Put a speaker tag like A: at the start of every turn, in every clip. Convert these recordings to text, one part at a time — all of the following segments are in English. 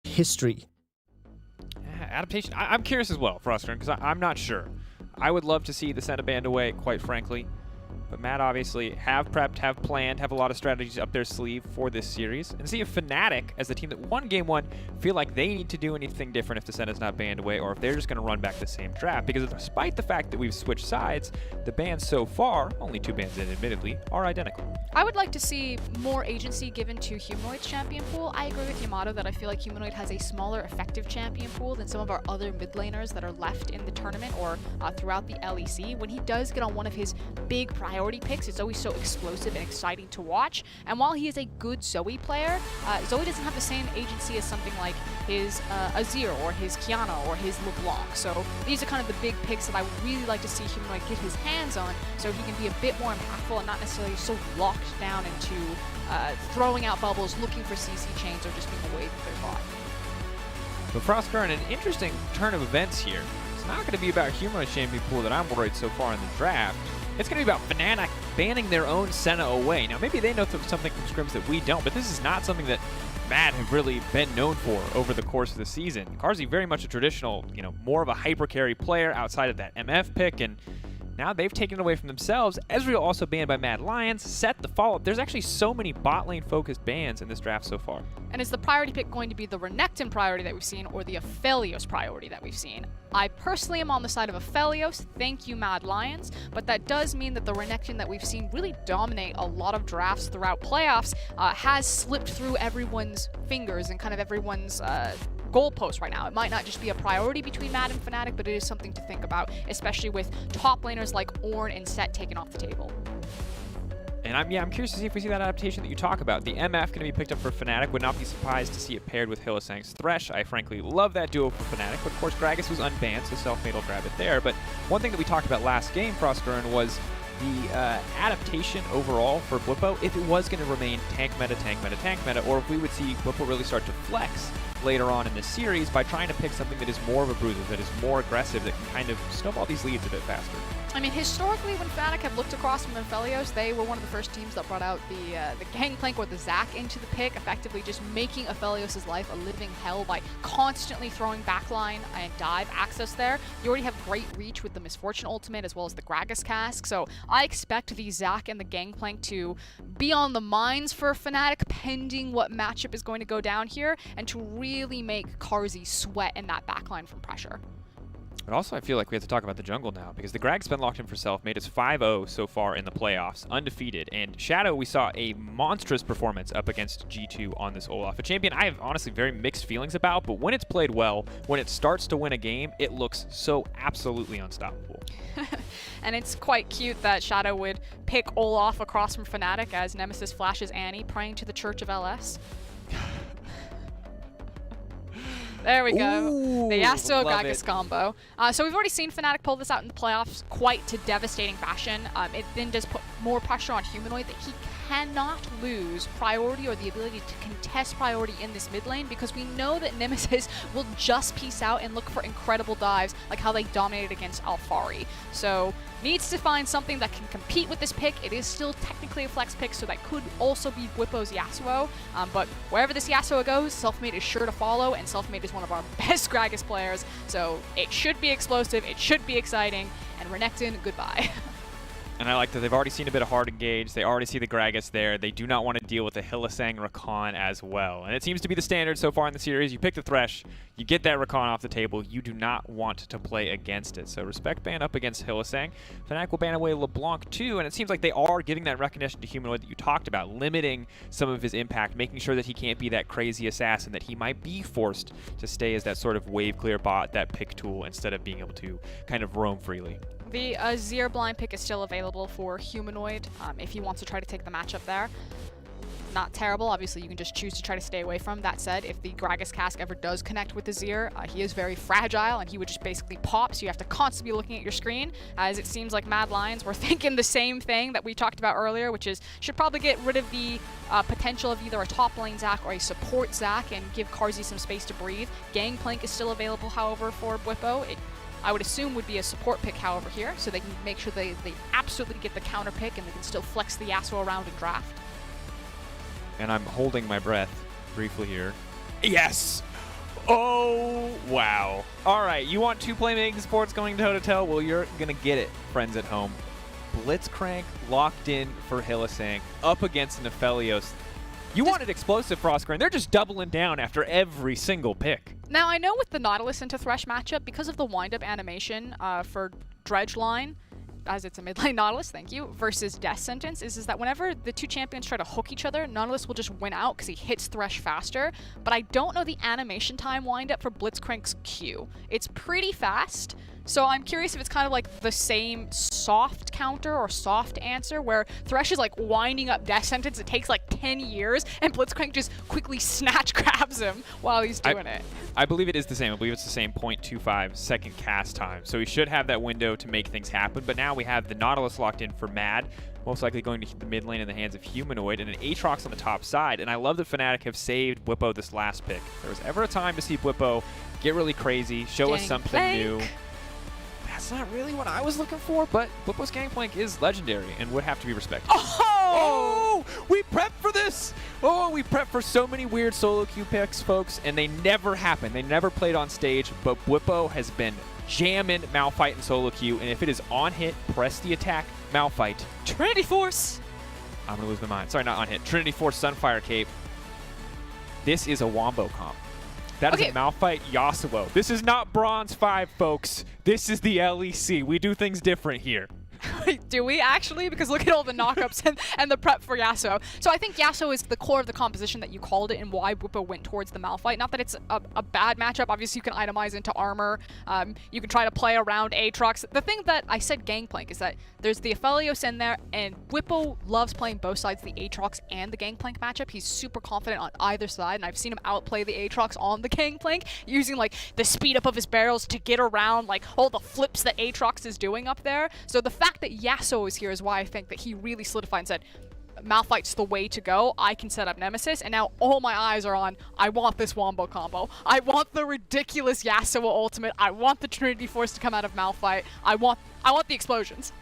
A: History.
B: Adaptation. I'm curious as well, Froster, because I'm not sure. I would love to see the Senna band away, quite frankly. But Matt obviously have prepped, have planned, have a lot of strategies up their sleeve for this series. And see if Fnatic, as the team that won Game 1, feel like they need to do anything different if the Senna's not banned away, or if they're just going to run back the same draft. Because despite the fact that we've switched sides, the bans so far, only 2 bans in admittedly, are identical.
C: I would like to see more agency given to Humanoid's champion pool. I agree with Yamato that I feel like Humanoid has a smaller effective champion pool than some of our other mid laners that are left in the tournament or throughout the LEC. When he does get on one of his big priority picks, it's always so explosive and exciting to watch. And while he is a good Zoe player, Zoe doesn't have the same agency as something like his Azir or his Kiana or his LeBlanc. So these are kind of the big picks that I would really like to see Humanoid get his hands on so he can be a bit more impactful and not necessarily so locked down into throwing out bubbles, looking for CC chains, or just being away from their bot.
B: But Frostgar, in an interesting turn of events here, it's not going to be about Humanoid's champion pool that I'm worried so far in the draft. It's going to be about Fnatic banning their own Senna away. Now, maybe they know something from scrims that we don't, but this is not something that Matt have really been known for over the course of the season. Carzzy very much a traditional, more of a hyper carry player outside of that MF pick, and now they've taken it away from themselves. Ezreal also banned by Mad Lions. Set the follow-up. There's actually so many bot lane focused bans in this draft so far.
C: And is the priority pick going to be the Renekton priority that we've seen or the Aphelios priority that we've seen? I personally am on the side of Aphelios. Thank you, Mad Lions. But that does mean that the Renekton that we've seen really dominate a lot of drafts throughout playoffs has slipped through everyone's fingers and kind of everyone's goalpost right now. It might not just be a priority between Mad and Fnatic, but it is something to think about, especially with top laners like Ornn and Set taken off the table.
B: And I'm curious to see if we see that adaptation that you talk about. The MF going to be picked up for Fnatic. Would not be surprised to see it paired with Hylissang's Thresh. I frankly love that duo for Fnatic. But of course, Gragas was unbanned, so Selfmade will grab it there. But one thing that we talked about last game, Frostburn, was the adaptation overall for Bwipo, if it was going to remain tank meta, tank meta, tank meta, or if we would see Bwipo really start to flex later on in this series by trying to pick something that is more of a bruiser, that is more aggressive, that can kind of snowball these leads a bit faster.
C: I mean, historically, when Fnatic have looked across from Aphelios, they were one of the first teams that brought out the Gangplank or the Zac into the pick, effectively just making Aphelios' life a living hell by constantly throwing backline and dive access there. You already have great reach with the Misfortune ultimate as well as the Gragas cask, so I expect the Zac and the Gangplank to be on the minds for Fnatic pending what matchup is going to go down here, and to really make Carzzy sweat in that backline from pressure.
B: But also, I feel like we have to talk about the jungle now, because the Grag's been locked in for self, made us 5-0 so far in the playoffs, undefeated. And Shadow, we saw a monstrous performance up against G2 on this Olaf. A champion I have honestly very mixed feelings about, but when it's played well, when it starts to win a game, it looks so absolutely unstoppable.
C: And it's quite cute that Shadow would pick Olaf across from Fnatic as Nemesis flashes Annie, praying to the Church of LS. There we go.
B: Ooh,
C: the Yasuo
B: love
C: Gragas
B: it.
C: combo. So we've already seen Fnatic pull this out in the playoffs quite to devastating fashion. It then does put more pressure on Humanoid that he cannot lose priority or the ability to contest priority in this mid lane, because we know that Nemesis will just peace out and look for incredible dives like how they dominated against Alphari. So needs to find something that can compete with this pick. It is still technically a flex pick, so that could also be Bwipo's Yasuo. But wherever this Yasuo goes, Selfmade is sure to follow, and Selfmade is one of our best Gragas players, so it should be explosive, it should be exciting, and Renekton, goodbye.
B: And I like that they've already seen a bit of hard engage. They already see the Gragas there. They do not want to deal with the Hylissang Rakan as well. And it seems to be the standard so far in the series. You pick the Thresh, you get that Rakan off the table. You do not want to play against it. So Respect ban up against Hylissang. Fnatic will ban away LeBlanc too, and it seems like they are giving that recognition to Humanoid that you talked about, limiting some of his impact, making sure that he can't be that crazy assassin, that he might be forced to stay as that sort of wave clear bot, that pick tool, instead of being able to kind of roam freely.
C: The Azir blind pick is still available for Humanoid if he wants to try to take the matchup there. Not terrible. Obviously, you can just choose to try to stay away from. That said, if the Gragas cask ever does connect with Azir, he is very fragile, and he would just basically pop, so you have to constantly be looking at your screen, as it seems like Mad Lions were thinking the same thing that we talked about earlier, which is should probably get rid of the potential of either a top lane Zac or a support Zac and give Carzzy some space to breathe. Gangplank is still available, however, for Bwipo. I would assume would be a support pick, however, here, so they can make sure they absolutely get the counter pick and they can still flex the Yasuo around in draft.
B: And I'm holding my breath briefly here. Yes! Oh, wow. All right, you want two playmaking supports going toe-to-toe? Well, you're going to get it, friends at home. Blitzcrank locked in for Hylissang up against an Aphelios. You wanted explosive Frostgrave, and they're just doubling down after every single pick.
C: Now, I know with the Nautilus into Thresh matchup, because of the wind-up animation for Dredge line, as it's a mid-lane Nautilus, thank you, versus Death Sentence, is that whenever the two champions try to hook each other, Nautilus will just win out because he hits Thresh faster, but I don't know the animation time wind-up for Blitzcrank's Q. It's pretty fast, so I'm curious if it's kind of like the same soft counter or soft answer where Thresh is like winding up Death Sentence. It takes like 10 years and Blitzcrank just quickly snatch grabs him while he's doing it.
B: I believe it is the same. I believe it's the same 0.25 second cast time. So he should have that window to make things happen. But now we have the Nautilus locked in for Mad, most likely going to hit the mid lane in the hands of Humanoid, and an Aatrox on the top side. And I love that Fnatic have saved Bwipo this last pick. If there was ever a time to see Bwipo get really crazy, show us something new. That's not really what I was looking for, but Bwipo's Gangplank is legendary and would have to be respected. Oh! We prepped for this! Oh, we prepped for so many weird solo queue picks, folks, and they never happened. They never played on stage, but Bwipo has been jamming Malphite and solo queue, and if it is on hit, press the attack, Malphite. Trinity Force! I'm going to lose my mind. Sorry, not on hit. Trinity Force Sunfire Cape. This is a Wombo comp. That is a Malphite Yasuo. This is not Bronze 5, folks. This is the LEC. We do things different here.
C: Do we actually? Because look at all the knockups and the prep for Yasuo. So I think Yasuo is the core of the composition that you called it and why Bwipo went towards the Malphite. Not that it's a bad matchup. Obviously, you can itemize into armor. You can try to play around Aatrox. The thing that I said Gangplank is that there's the Aphelios in there, and Bwipo loves playing both sides, the Aatrox and the Gangplank matchup. He's super confident on either side, and I've seen him outplay the Aatrox on the Gangplank, using like the speed up of his barrels to get around like all the flips that Aatrox is doing up there. So the fact that Yasuo is here is why I think that he really solidified and said, Malphite's the way to go. I can set up Nemesis, and now all my eyes are on, I want this Wombo combo. I want the ridiculous Yasuo ultimate. I want the Trinity Force to come out of Malphite. I want I want the explosions.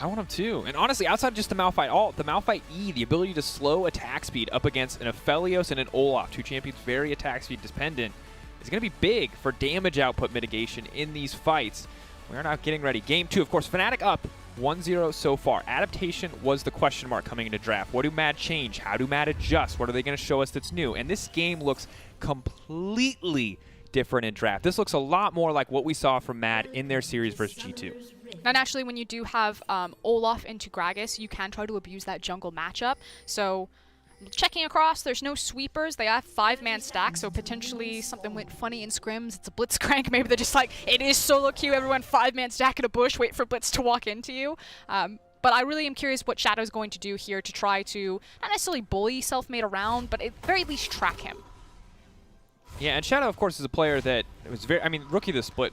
B: I want them too. And honestly, outside of just the Malphite ult, the Malphite E, the ability to slow attack speed up against an Aphelios and an Olaf, two champions very attack speed dependent, is going to be big for damage output mitigation in these fights. We're now getting ready. Game 2, of course, Fnatic up 1-0 so far. Adaptation was the question mark coming into draft. What do Mad change? How do Mad adjust? What are they going to show us that's new? And this game looks completely different in draft. This looks a lot more like what we saw from Mad in their series versus G2.
C: Now, naturally, when you do have Olaf into Gragas, you can try to abuse that jungle matchup. So, checking across, there's no sweepers. They have 5-man stack, so potentially something went funny in scrims. It's a Blitzcrank. Maybe they're just like, it is solo queue, everyone 5-man stack in a bush, wait for Blitz to walk into you. But I really am curious what Shadow's going to do here to try to, not necessarily bully Selfmade around, but at very least track him.
B: Yeah, and Shadow, of course, is a player that was very, I mean, Rookie of the Split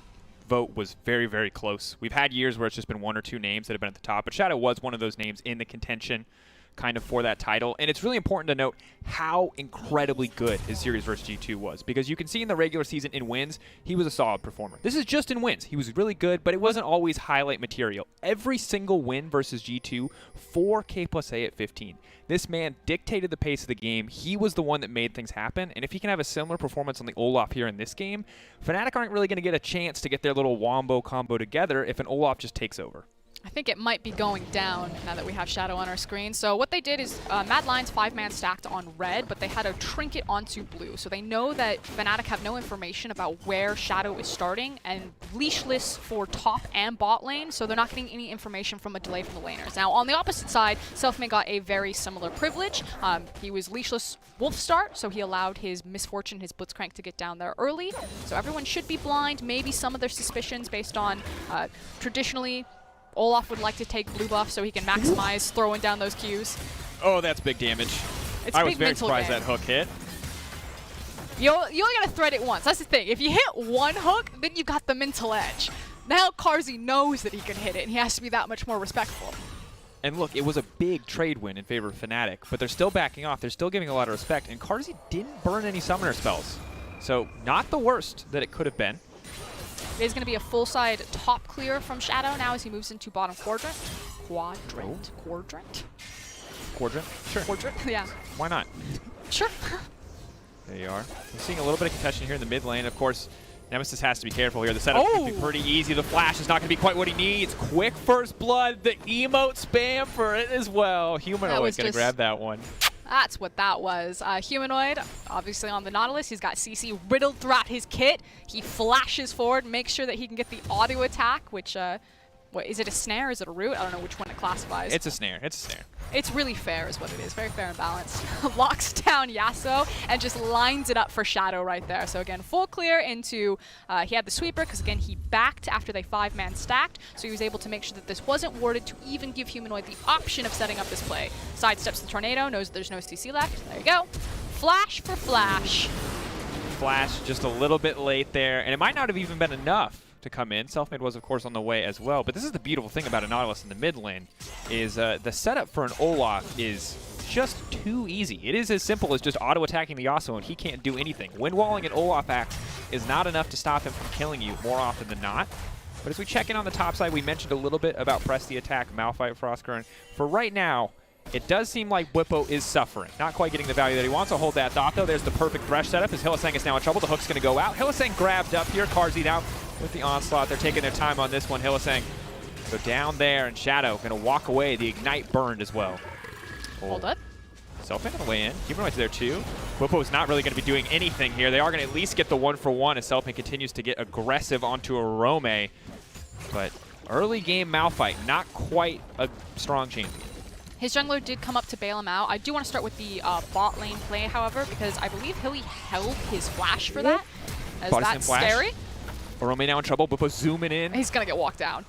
B: vote was very, very close. We've had years where it's just been 1 or 2 names that have been at the top, but Shadow was one of those names in the contention kind of for that title. And it's really important to note how incredibly good his series versus G2 was, because you can see in the regular season in wins, he was a solid performer. This is just in wins. He was really good, but it wasn't always highlight material. Every single win versus G2, 4K+A at 15. This man dictated the pace of the game. He was the one that made things happen, and if he can have a similar performance on the Olaf here in this game, Fnatic aren't really going to get a chance to get their little wombo combo together if an Olaf just takes over.
C: I think it might be going down now that we have Shadow on our screen. So what they did is Mad Lions 5-man stacked on red, but they had a trinket onto blue. So they know that Fnatic have no information about where Shadow is starting, and leashless for top and bot lane, so they're not getting any information from a delay from the laners. Now on the opposite side, Selfmade got a very similar privilege. He was leashless wolf start, so he allowed his Misfortune, his Blitzcrank, to get down there early. So everyone should be blind. Maybe some of their suspicions based on traditionally Olaf would like to take blue buff so he can maximize throwing down those Qs.
B: Oh, that's big damage. I was very surprised that hook hit.
C: You only gotta thread it once. That's the thing. If you hit one hook, then you got the mental edge. Now Carzzy knows that he can hit it, and he has to be that much more respectful.
B: And look, it was a big trade win in favor of Fnatic, but they're still backing off. They're still giving a lot of respect, and Carzzy didn't burn any summoner spells. So not the worst that it could have been.
C: It is going to be a full side top clear from Shadow now as he moves into bottom quadrant. Quadrant?
B: Sure.
C: Quadrant? Yeah.
B: Why not?
C: Sure.
B: There you are. We're seeing a little bit of contention here in the mid lane. Of course, Nemesis has to be careful here. The setup could be pretty easy. The flash is not going to be quite what he needs. Quick first blood. The emote spam for it as well. Humanoid is going to grab that one.
C: That's what that was. Humanoid, obviously on the Nautilus. He's got CC riddled throughout his kit. He flashes forward, makes sure that he can get the auto attack, which, what, is it a snare? Is it a root? I don't know which one it classifies.
B: It's a snare. It's a snare.
C: It's really fair is what it is. Very fair and balanced. Locks down Yasuo and just lines it up for Shadow right there. So again, full clear into, he had the sweeper because again, he backed after they 5-man stacked. So he was able to make sure that this wasn't warded to even give Humanoid the option of setting up this play. Sidesteps the tornado, knows there's no CC left. There you go. Flash for flash.
B: Flash just a little bit late there, and it might not have even been enough to come in. Selfmade was, of course, on the way as well. But this is the beautiful thing about a Nautilus in the mid lane, is the setup for an Olaf is just too easy. It is as simple as just auto-attacking the Yasuo, and he can't do anything. Wind walling an Olaf axe is not enough to stop him from killing you more often than not. But as we check in on the top side, we mentioned a little bit about press the attack, Malphite, FLICKR, and for right now, it does seem like Bwipo is suffering. Not quite getting the value that he wants. I'll hold that thought, though. There's the perfect Thresh setup as Hylissang is now in trouble. The hook's going to go out. Hylissang grabbed up here. Carzzy now with the onslaught. They're taking their time on this one. Hylissang go down there, and Shadow going to walk away. The Ignite burned as well.
C: Hold up.
B: Selfmade on the way in. Humanoid's there too. Bwipo is not really going to be doing anything here. They are going to at least get the 1-for-1 as Selfmade continues to get aggressive onto Orome. But early game Malphite, not quite a strong champion.
C: His jungler did come up to bail him out. I do want to start with the bot lane play, however, because I believe Hilly held his flash for that. That's scary.
B: Orome now in trouble. Bwipo zooming in.
C: He's going to get walked down.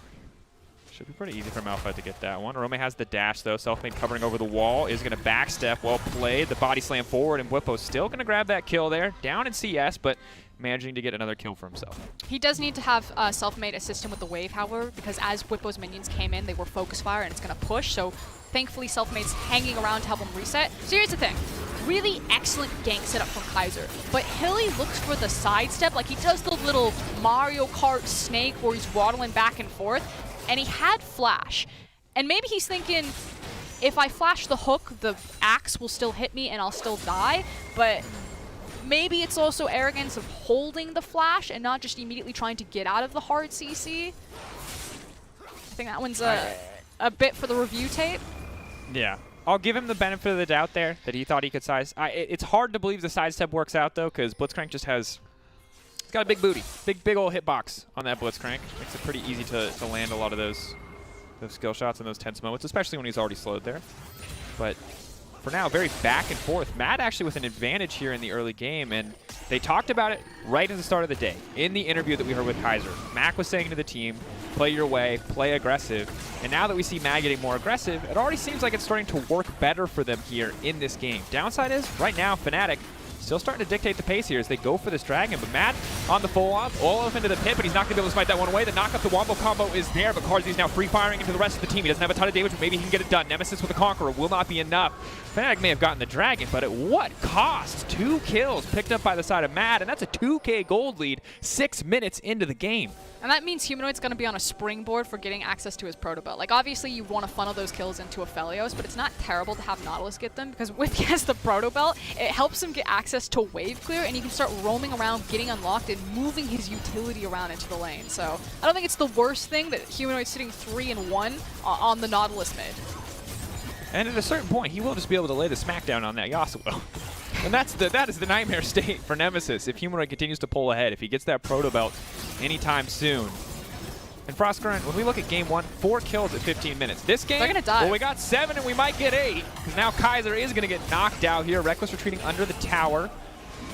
B: Should be pretty easy for Malphite to get that one. Orome has the dash, though. Selfmade covering over the wall. Is going to backstep. Well played. The body slam forward, and Bwipo still going to grab that kill there. Down in CS, but managing to get another kill for himself.
C: He does need to have Selfmade assist him with the wave, however, because as Bwipo's minions came in, they were focus fire, and it's going to push. So thankfully, Selfmade's hanging around to help him reset. So here's the thing. Really excellent gank setup from Kaiser, but Hilly looks for the sidestep, like he does the little Mario Kart snake where he's waddling back and forth. and he had flash. And maybe he's thinking, if I flash the hook, the axe will still hit me and I'll still die, but maybe it's also arrogance of holding the flash and not just immediately trying to get out of the hard CC. I think that one's a bit for the review tape.
B: Yeah. I'll give him the benefit of the doubt there that he thought he could size. It's hard to believe the sidestep works out, though, because Blitzcrank just has... He's got a big booty. Big old hitbox on that Blitzcrank. Makes it pretty easy to land a lot of those skill shots in those tense moments, especially when he's already slowed there. But for now, very back and forth. Matt actually with an advantage here in the early game, and they talked about it right at the start of the day. In the interview that we heard with Kaiser, Mac was saying to the team, play your way, play aggressive. And now that we see Matt getting more aggressive, it already seems like it's starting to work better for them here in this game. Downside is, right now, Fnatic still starting to dictate the pace here as they go for this dragon, but Matt on the full up, all up into the pit, but he's not going to be able to smite that one away. The knock up the wombo combo is there, but Carzzy's now free firing into the rest of the team. He doesn't have a ton of damage, but maybe he can get it done. Nemesis with the Conqueror will not be enough. Fnatic may have gotten the dragon, but at what cost? 2 kills picked up by the side of Matt, and that's a 2K gold lead 6 minutes into the game.
C: And that means Humanoid's going to be on a springboard for getting access to his proto belt. Like, obviously, you want to funnel those kills into Aphelios, but it's not terrible to have Nautilus get them, because if he has the proto belt, it helps him get access to wave clear, and he can start roaming around, getting unlocked, and moving his utility around into the lane. So I don't think it's the worst thing that Humanoid's sitting 3-1 on the Nautilus mid.
B: And at a certain point, he will just be able to lay the smackdown on that Yasuo. And that is the nightmare state for Nemesis if Humanoid continues to pull ahead, if he gets that proto belt anytime soon. And FLICKR, when we look at game 1, 4 kills at 15 minutes. This game,
C: they're gonna die.
B: Well, we got 7 and we might get 8, because now Kaiser is gonna get knocked out here. Reckless retreating under the tower.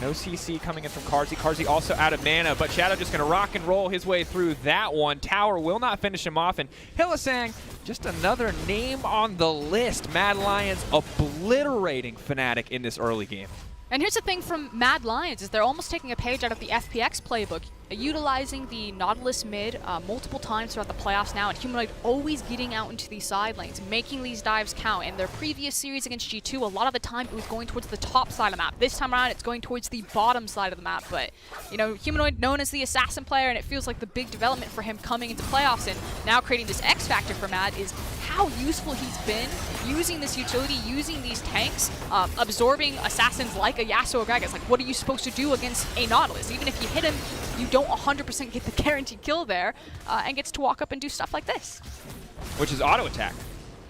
B: No CC coming in from Carzzy. Carzzy also out of mana, but Shadow just going to rock and roll his way through that one. Tower will not finish him off, and Hylissang, just another name on the list. Mad Lions obliterating Fnatic in this early game.
C: And here's the thing from Mad Lions, is they're almost taking a page out of the FPX playbook, utilizing the Nautilus mid multiple times throughout the playoffs now, and Humanoid always getting out into these side lanes, making these dives count. In their previous series against G2, a lot of the time it was going towards the top side of the map. This time around, it's going towards the bottom side of the map. But, you know, Humanoid known as the assassin player, and it feels like the big development for him coming into playoffs and now creating this X factor for Mad is how useful he's been using this utility, using these tanks, absorbing assassins like a Yasuo Gragas. Like, what are you supposed to do against a Nautilus? Even if you hit him, you don't 100% get the guaranteed kill there, and gets to walk up and do stuff like this.
B: Which is auto attack,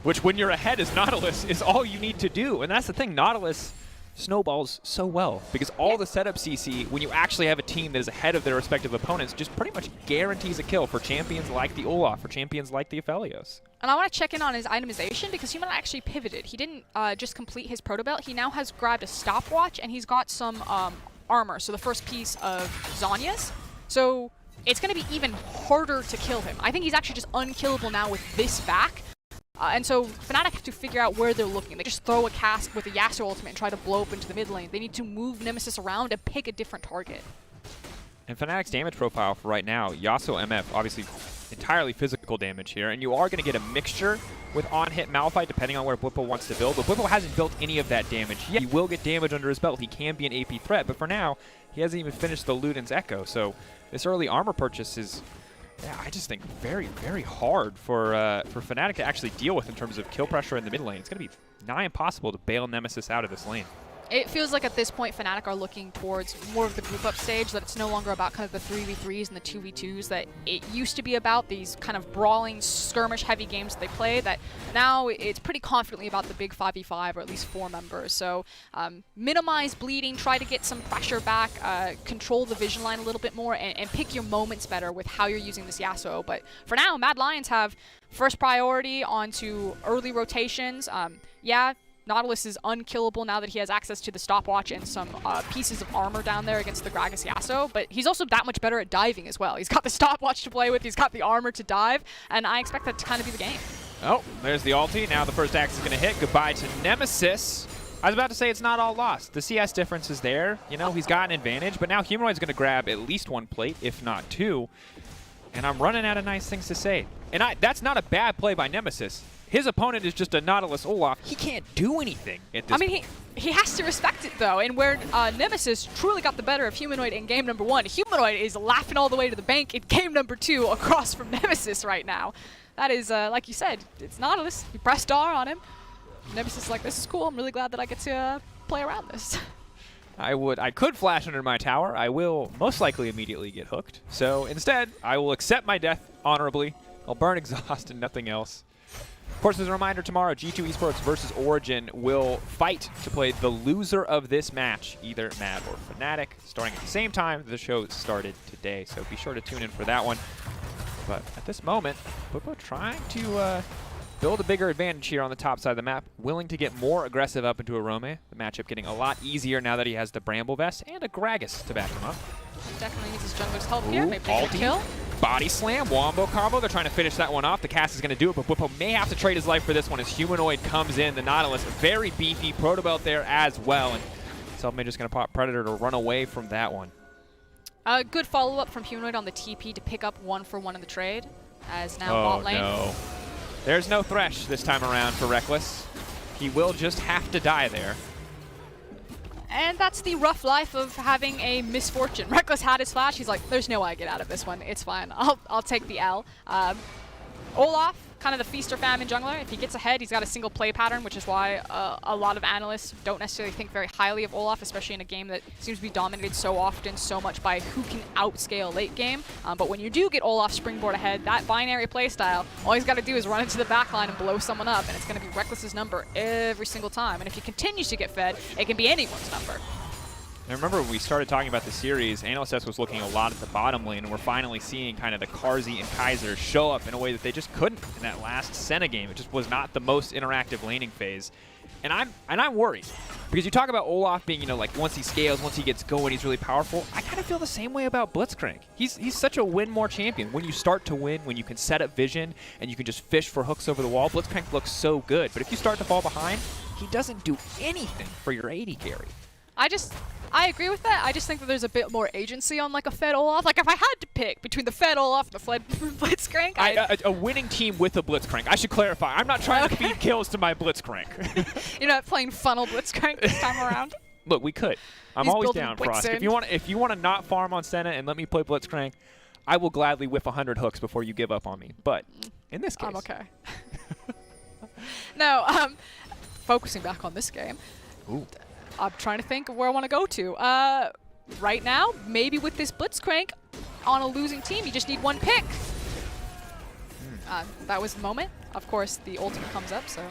B: which when you're ahead as Nautilus is all you need to do. And that's the thing, Nautilus snowballs so well, because all the setup CC, when you actually have a team that is ahead of their respective opponents, just pretty much guarantees a kill for champions like the Olaf, for champions like the Aphelios.
C: And I want to check in on his itemization, because Human actually pivoted. He didn't just complete his proto belt. He now has grabbed a stopwatch, and he's got some armor, so the first piece of Zhonya's. So it's going to be even harder to kill him. I think he's actually just unkillable now with this back. And so Fnatic have to figure out where they're looking. They just throw a cask with a Yasuo ultimate and try to blow up into the mid lane. They need to move Nemesis around and pick a different target.
B: And Fnatic's damage profile for right now, Yasuo MF, obviously entirely physical damage here, and you are going to get a mixture with on-hit Malphite depending on where Blippo wants to build. But Blippo hasn't built any of that damage yet. He will get damage under his belt. He can be an AP threat, but for now, he hasn't even finished the Luden's Echo. So this early armor purchase is, yeah, I just think very, very hard for Fnatic to actually deal with in terms of kill pressure in the mid lane. It's going to be nigh impossible to bail Nemesis out of this lane.
C: It feels like at this point Fnatic are looking towards more of the group up stage, that it's no longer about kind of the 3v3s and the 2v2s that it used to be about, these kind of brawling, skirmish heavy games that they play, that now it's pretty confidently about the big 5v5 or at least 4 members. So minimize bleeding, try to get some pressure back, control the vision line a little bit more, and pick your moments better with how you're using this Yasuo. But for now, Mad Lions have first priority onto early rotations. Yeah, Nautilus is unkillable now that he has access to the stopwatch and some pieces of armor down there against the Gragas Yasuo, but he's also that much better at diving as well. He's got the stopwatch to play with, he's got the armor to dive, and I expect that to kind of be the game.
B: Oh, there's the ulti. Now the first axe is going to hit. Goodbye to Nemesis. I was about to say it's not all lost. The CS difference is there. You know, he's got an advantage, but now Humanoid's going to grab at least 1 plate, if not 2. And I'm running out of nice things to say. And that's not a bad play by Nemesis. His opponent is just a Nautilus Olaf. He can't do anything at this point.
C: He has to respect it, though. And where Nemesis truly got the better of Humanoid in game number 1, Humanoid is laughing all the way to the bank in game number 2 across from Nemesis right now. That is, like you said, it's Nautilus. You pressed R on him. Nemesis is like, this is cool. I'm really glad that I get to play around this.
B: I could flash under my tower. I will most likely immediately get hooked. So instead, I will accept my death honorably. I'll burn exhaust and nothing else. Of course, as a reminder, tomorrow, G2 Esports versus Origen will fight to play the loser of this match, either Mad or Fnatic, starting at the same time the show started today. So be sure to tune in for that one. But at this moment, Bwipo trying to build a bigger advantage here on the top side of the map, willing to get more aggressive up into a Rome. The matchup getting a lot easier now that he has the Bramble Vest and a Gragas to back him up.
C: Definitely needs his jungler's help here. Maybe they get a kill.
B: Body slam, wombo combo. They're trying to finish that one off. The cast is going to do it, but Bwipo may have to trade his life for this one as Humanoid comes in. The Nautilus, very beefy. Protobelt there as well. And Selfmade just going to pop Predator to run away from that one.
C: Good follow-up from Humanoid on the TP to pick up 1-for-1 in the trade. As now bot lane.
B: No. There's no Thresh this time around for Reckless. He will just have to die there.
C: And that's the rough life of having a misfortune. Reckless had his flash. He's like, there's no way I get out of this one. It's fine. I'll take the L. Olaf, kind of the feast or famine jungler. If he gets ahead, he's got a single play pattern, which is why a lot of analysts don't necessarily think very highly of Olaf, especially in a game that seems to be dominated so often, so much by who can outscale late game. But when you do get Olaf springboard ahead, that binary playstyle, all he's got to do is run into the backline and blow someone up, and it's going to be Reckless's number every single time. And if he continues to get fed, it can be anyone's number.
B: I remember when we started talking about the series, Analyst was looking a lot at the bottom lane, and we're finally seeing kind of the Carzzy and Kaiser show up in a way that they just couldn't in that last Senna game. It just was not the most interactive laning phase. And I'm worried. Because you talk about Olaf being, you know, like once he scales, once he gets going, he's really powerful. I kind of feel the same way about Blitzcrank. He's such a win more champion. When you start to win, when you can set up vision, and you can just fish for hooks over the wall, Blitzcrank looks so good. But if you start to fall behind, he doesn't do anything for your AD carry.
C: I agree with that. I just think that there's a bit more agency on like a fed Olaf. Like if I had to pick between the fed Olaf and the fled Blitzcrank,
B: a winning team with a Blitzcrank. I should clarify. I'm not trying to feed kills to my Blitzcrank.
C: You're not playing funnel Blitzcrank this time around.
B: Look, we could. I'm
C: He's
B: always
C: building
B: down, Frost.
C: Blitzen.
B: If you want to not farm on Senna and let me play Blitzcrank, I will gladly whiff 100 hooks before you give up on me. But in this case,
C: I'm okay. No, focusing back on this game.
B: Ooh.
C: I'm trying to think of where I want to go to. Right now, maybe with this Blitzcrank on a losing team, you just need one pick. That was the moment. Of course, the ultimate comes up, so.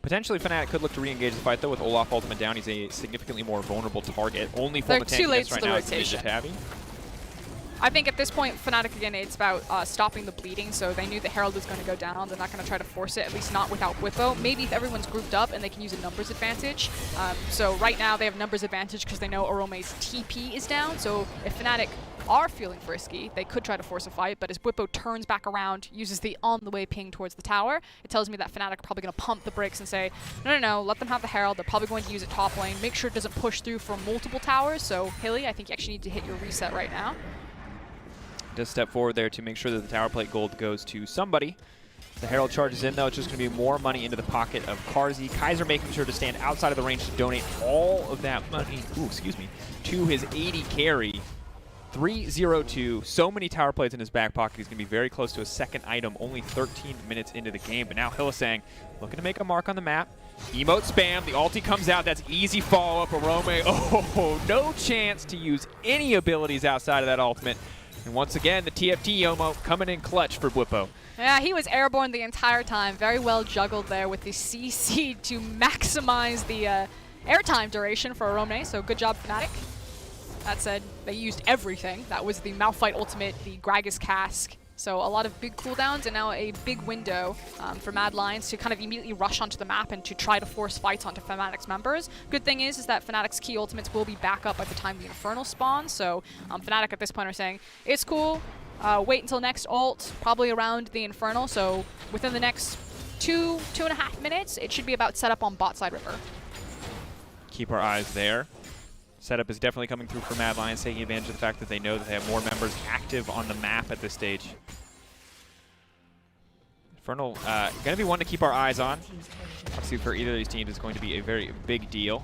B: Potentially, Fnatic could look to re-engage the fight, though. With Olaf ultimate down, he's a significantly more vulnerable target. Only form of tankiness right now is Tabby.
C: I think at this point, Fnatic, again, it's about stopping the bleeding, so they knew the Herald was going to go down. They're not going to try to force it, at least not without Bwipo. Maybe if everyone's grouped up and they can use a numbers advantage. So right now, they have numbers advantage because they know Orome's TP is down. So if Fnatic are feeling frisky, they could try to force a fight, but as Bwipo turns back around, uses the on-the-way ping towards the tower, it tells me that Fnatic are probably going to pump the brakes and say, no, let them have the Herald. They're probably going to use it top lane. Make sure it doesn't push through for multiple towers. So Hilly, I think you actually need to hit your reset right now.
B: Does step forward there to make sure that the tower plate gold goes to somebody. The Herald charges in, though. It's just going to be more money into the pocket of Carzzy. Kaiser making sure to stand outside of the range to donate all of that money, to his AD carry. 3-0-2. So many tower plates in his back pocket. He's going to be very close to a second item, only 13 minutes into the game. But now Hylissang looking to make a mark on the map. Emote spam. The ulti comes out. That's easy follow-up. Arome, no chance to use any abilities outside of that ultimate. And once again, the TFT Yomo coming in clutch for Bwipo.
C: Yeah, he was airborne the entire time. Very well juggled there with the CC to maximize the airtime duration for Arome, so good job, Fnatic. That said, they used everything. That was the Malphite ultimate, the Gragas cask. So a lot of big cooldowns and now a big window for Mad Lions to kind of immediately rush onto the map and to try to force fights onto Fnatic's members. Good thing is that Fnatic's key ultimates will be back up by the time the Infernal spawns. So Fnatic at this point are saying, it's cool, wait until next ult, probably around the Infernal. So within the next 2.5 minutes, it should be about set up on bot side river.
B: Keep our eyes there. Setup is definitely coming through for Mad Lions, taking advantage of the fact that they know that they have more members active on the map at this stage. Infernal, going to be one to keep our eyes on. Obviously, for either of these teams, it's going to be a very big deal.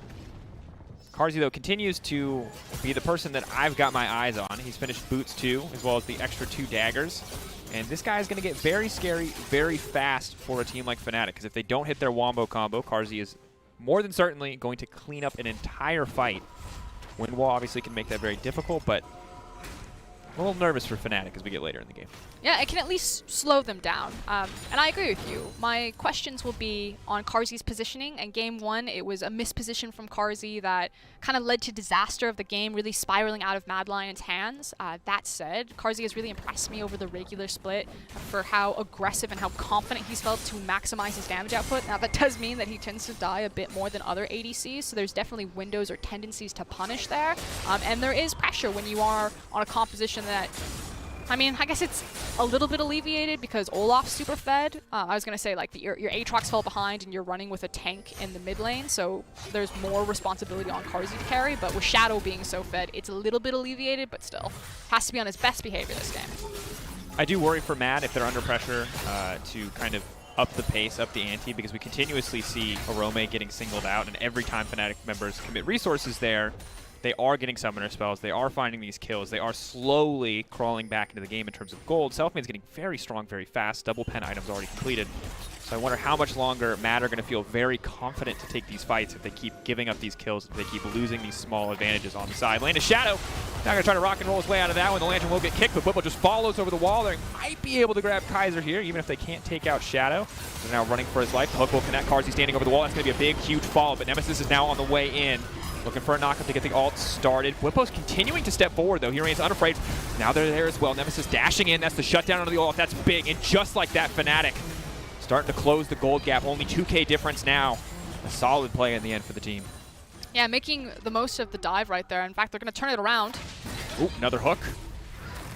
B: Carzzy, though, continues to be the person that I've got my eyes on. He's finished Boots 2, as well as the extra 2 daggers. And this guy is going to get very scary very fast for a team like Fnatic, because if they don't hit their wombo combo, Carzzy is more than certainly going to clean up an entire fight. Wind wall obviously can make that very difficult, but a little nervous for Fnatic as we get later in the game.
C: Yeah, it can at least slow them down. And I agree with you. My questions will be on Carzzy's positioning. In Game 1, it was a misposition from Carzzy that kind of led to disaster of the game, really spiraling out of Mad Lion's hands. That said, Carzzy has really impressed me over the regular split for how aggressive and how confident he's felt to maximize his damage output. Now, that does mean that he tends to die a bit more than other ADCs, so there's definitely windows or tendencies to punish there. And there is pressure when you are on a composition that, I mean, I guess it's a little bit alleviated because Olaf's super fed. I was going to say, like, your Aatrox fell behind and you're running with a tank in the mid lane, so there's more responsibility on Carzzy to carry, but with Shadow being so fed, it's a little bit alleviated, but still. Has to be on his best behavior this game.
B: I do worry for Mad if they're under pressure to kind of up the pace, up the ante, because we continuously see Orome getting singled out, and every time Fnatic members commit resources there, they are getting summoner spells, they are finding these kills, they are slowly crawling back into the game in terms of gold. Selfmade's getting very strong very fast, double pen items already completed. So I wonder how much longer Mad are going to feel very confident to take these fights if they keep giving up these kills, if they keep losing these small advantages on the side. Lane is Shadow, now going to try to rock and roll his way out of that one. The Lantern will get kicked, but Whipple just follows over the wall. They might be able to grab Kaiser here, even if they can't take out Shadow. They're now running for his life. Hook will connect, Carzzy standing over the wall. That's going to be a big, huge fall, but Nemesis is now on the way in. Looking for a knockup to get the ult started. Whipple's continuing to step forward, though. He remains unafraid. Now they're there as well. Nemesis dashing in. That's the shutdown onto the ult. That's big. And just like that, Fnatic starting to close the gold gap. Only 2K difference now. A solid play in the end for the team.
C: Yeah, making the most of the dive right there. In fact, they're going to turn it around.
B: Ooh, another hook.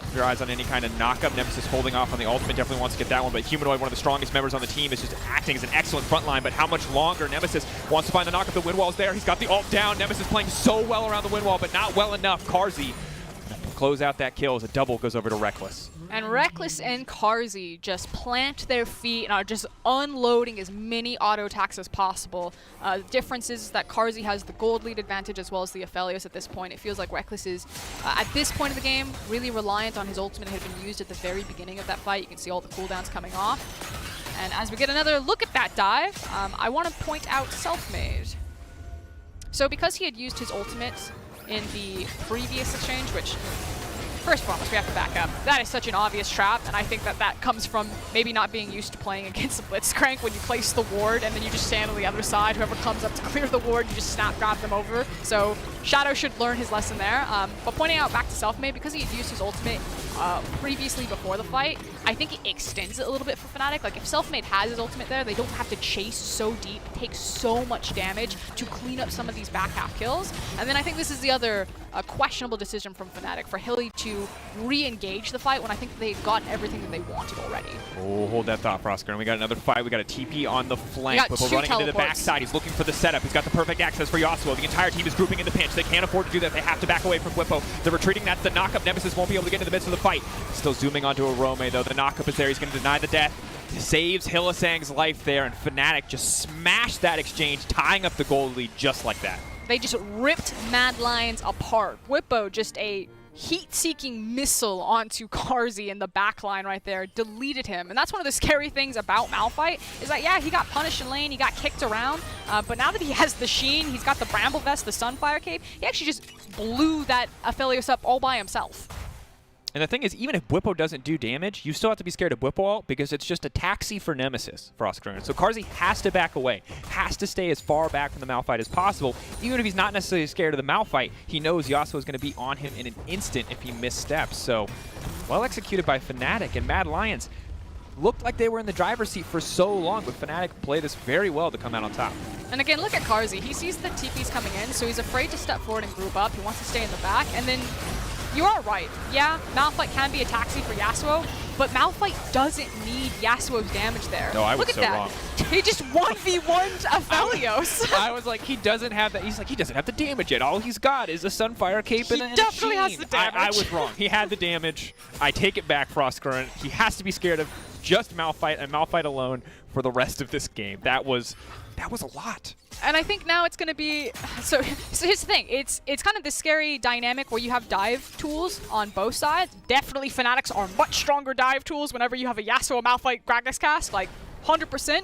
B: Keep your eyes on any kind of knockup. Nemesis holding off on the ultimate. Definitely wants to get that one, but Humanoid, one of the strongest members on the team, is just acting as an excellent front line. But how much longer? Nemesis wants to find the knockup. The wind wall's there. He's got the ult down. Nemesis playing so well around the wind wall, but not well enough. Carzzy close out that kill as a double goes over to Reckless.
C: And Reckless and Carzzy just plant their feet and are just unloading as many auto attacks as possible. The difference is that Carzzy has the gold lead advantage as well as the Aphelios at this point. It feels like Reckless is, at this point of the game, really reliant on his ultimate that had been used at the very beginning of that fight. You can see all the cooldowns coming off. And as we get another look at that dive, I want to point out Selfmade. So because he had used his ultimate in the previous exchange, which, first and foremost, we have to back up. That is such an obvious trap, and I think that that comes from maybe not being used to playing against the Blitzcrank when you place the ward and then you just stand on the other side. Whoever comes up to clear the ward, you just snap grab them over. So Shadow should learn his lesson there. But pointing out back to Selfmade, because he had used his ultimate previously before the fight, I think it extends it a little bit for Fnatic. Like, if Selfmade has his ultimate there, they don't have to chase so deep, take so much damage to clean up some of these back half kills. And then I think this is the other questionable decision from Fnatic, for Hilly to re-engage the fight when I think they've gotten everything that they wanted already.
B: Oh, hold that thought, Frostgurn. And we got another fight. We got a TP on the flank. Whipple running
C: teleports
B: into the backside. He's looking for the setup. He's got the perfect access for Yasuo. The entire team is grouping in the pinch. They can't afford to do that. They have to back away from Whippo. They're retreating. That's the knockup. Nemesis won't be able to get into the midst of the fight. Still zooming onto Orome, though. The knockup is there. He's going to deny the death. Saves Hylissang's life there, and Fnatic just smashed that exchange, tying up the gold lead just like that.
C: They just ripped Mad Lions apart. Whippo, just a heat-seeking missile onto Carzzy in the backline right there, deleted him. And that's one of the scary things about Malphite, is that, yeah, he got punished in lane, he got kicked around, but now that he has the Sheen, he's got the Bramble Vest, the Sunfire Cape, he actually just blew that Aphelios up all by himself.
B: And the thing is, even if Whippo doesn't do damage, you still have to be scared of Whippo ult because it's just a taxi for Nemesis, Frostgurn. So Carzzy has to back away, has to stay as far back from the Malphite as possible. Even if he's not necessarily scared of the Malphite, he knows Yasuo is going to be on him in an instant if he missteps. So, well executed by Fnatic, and Mad Lions looked like they were in the driver's seat for so long, but Fnatic played this very well to come out on top.
C: And again, look at Carzzy. He sees the TPs coming in, so he's afraid to step forward and group up. He wants to stay in the back, and then you are right. Yeah, Malphite can be a taxi for Yasuo, but Malphite doesn't need Yasuo's damage there.
B: No, I was
C: Look at
B: so
C: that.
B: wrong.
C: He just 1v1'd Aphelios.
B: I was like, he doesn't have that. He's like, he doesn't have the damage yet. All he's got is a Sunfire Cape and a
C: definitely has
B: Sheen.
C: the damage.
B: I was wrong. He had the damage. I take it back, Frostgurn. He has to be scared of just Malphite and Malphite alone for the rest of this game. That was a lot.
C: And I think now it's going to be, so here's the thing, it's kind of this scary dynamic where you have dive tools on both sides. Definitely Fnatic's are much stronger dive tools whenever you have a Yasuo Malphite Gragas cast, like 100%.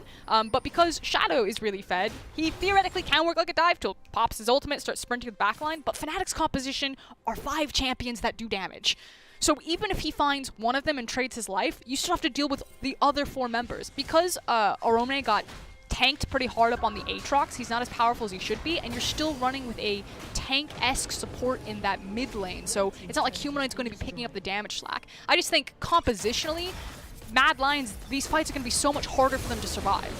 C: But because Shadow is really fed, he theoretically can work like a dive tool. Pops his ultimate, starts sprinting to the backline, but Fnatic's composition are 5 champions that do damage. So even if he finds one of them and trades his life, you still have to deal with the other 4 members. Because Origen got tanked pretty hard up on the Aatrox, he's not as powerful as he should be, and you're still running with a tank-esque support in that mid lane. So it's not like Humanoid's going to be picking up the damage slack. I just think compositionally, Mad Lions, these fights are going to be so much harder for them to survive.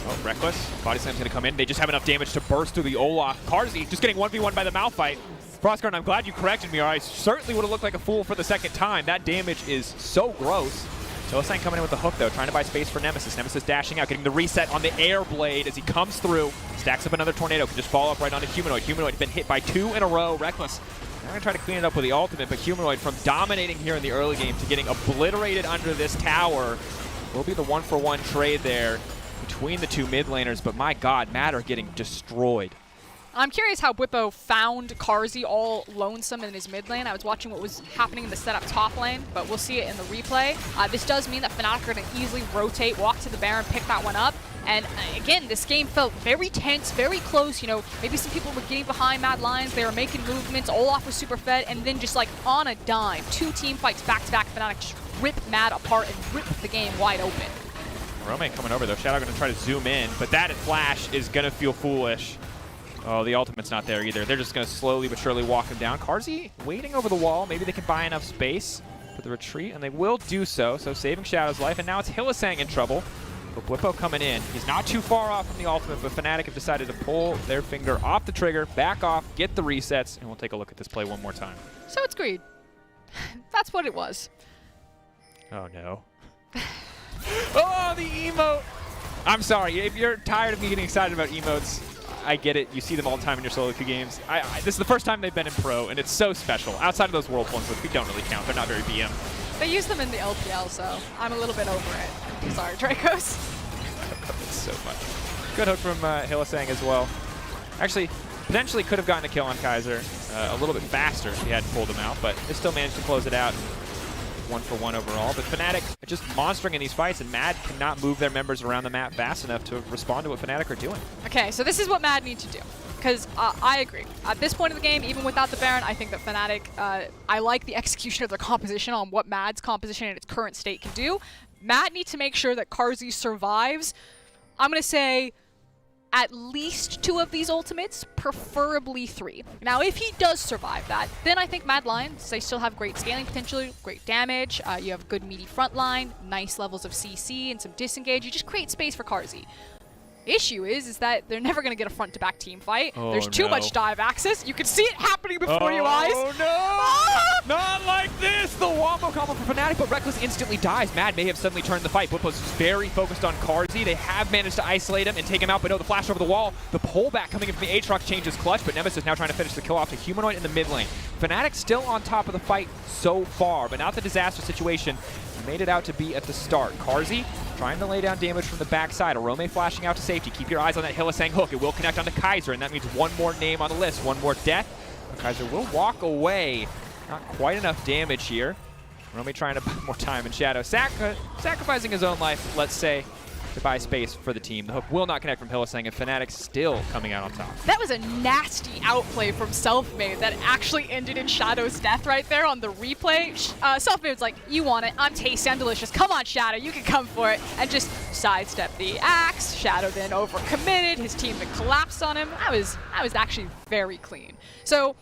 B: Oh, Reckless. Body Slam's going to come in. They just have enough damage to burst through the Olaf. Carzzy just getting 1v1 by the Malphite. Frostguard, I'm glad you corrected me, or I certainly would have looked like a fool for the second time. That damage is so gross. Hylissang coming in with the hook, though, trying to buy space for Nemesis. Nemesis dashing out, getting the reset on the air blade as he comes through. Stacks up another tornado, can just fall up right onto Humanoid. Humanoid been hit by 2 in a row. Reckless now going to try to clean it up with the ultimate, but Humanoid, from dominating here in the early game to getting obliterated under this tower, will be the 1-for-1 trade there between the 2 mid laners. But my God, Mad are getting destroyed.
C: I'm curious how Bwipo found Carzzy all lonesome in his mid lane. I was watching what was happening in the setup top lane, but we'll see it in the replay. This does mean that Fnatic are going to easily rotate, walk to the Baron, pick that one up. And again, this game felt very tense, very close. You know, maybe some people were getting behind Mad Lions. They were making movements. Olaf was super fed. And then just like on a dime, 2 team fights back-to-back. Fnatic just rip Mad apart and rip the game wide open.
B: Rome coming over, though. Shadow going to try to zoom in, but that flash is going to feel foolish. Oh, the ultimate's not there either. They're just going to slowly but surely walk him down. Carzzy waiting over the wall. Maybe they can buy enough space for the retreat, and they will do so. So saving Shadow's life, and now it's Hylissang in trouble. But Bwipo coming in. He's not too far off from the ultimate, but Fnatic have decided to pull their finger off the trigger, back off, get the resets, and we'll take a look at this play one more time.
C: So it's greed. That's what it was.
B: Oh, no. Oh, the emote! I'm sorry. If you're tired of me getting excited about emotes, I get it. You see them all the time in your solo queue games. This is the first time they've been in pro, and it's so special. Outside of those world ones, which we don't really count. They're not very BM.
C: They use them in the LPL, so I'm a little bit over it. Sorry, Dracos.
B: It's so funny. Good hook from Hylissang as well. Actually, potentially could have gotten a kill on Kaiser a little bit faster if he hadn't pulled him out, but they still managed to close it out. 1-for-1 overall, but Fnatic are just monstering in these fights, and Mad cannot move their members around the map fast enough to respond to what Fnatic are doing.
C: Okay, so this is what Mad need to do, because I agree. At this point of the game, even without the Baron, I think that Fnatic, I like the execution of their composition on what Mad's composition in its current state can do. Mad needs to make sure that Carzzy survives. I'm going to say at least 2 of these ultimates, preferably 3. Now, if he does survive that, then I think Mad Lions, they still have great scaling potential, great damage, you have good meaty front line, nice levels of CC, and some disengage. You just create space for Carzzy. Issue is that they're never going to get a front-to-back team fight.
B: Oh,
C: There's too much dive access. You can see it happening before your eyes.
B: Oh, no! Ah! Not like this! The wombo combo for Fnatic, but Reckless instantly dies. Mad may have suddenly turned the fight. Bwipo's very focused on Carzzy. They have managed to isolate him and take him out, but no, the flash over the wall. The pullback coming in from the Aatrox changes clutch, but Nemesis now trying to finish the kill off to Humanoid in the mid lane. Fnatic still on top of the fight so far, but not the disaster situation made it out to be at the start. Carzzy trying to lay down damage from the backside. Arome flashing out to safety. Keep your eyes on that Hylissang hook. It will connect onto Kaiser, and that means one more name on the list, one more death. Kaiser will walk away. Not quite enough damage here. Arome trying to buy more time in Shadow. Sacrificing his own life, let's say, to buy space for the team. The hook will not connect from Hylissang, and Fnatic still coming out on top.
C: That was a nasty outplay from Selfmade that actually ended in Shadow's death right there on the replay. Selfmade was like, you want it, I'm tasty, I'm delicious, come on Shadow, you can come for it, and just sidestepped the axe. Shadow then overcommitted, his team then collapsed on him. That was actually very clean. So,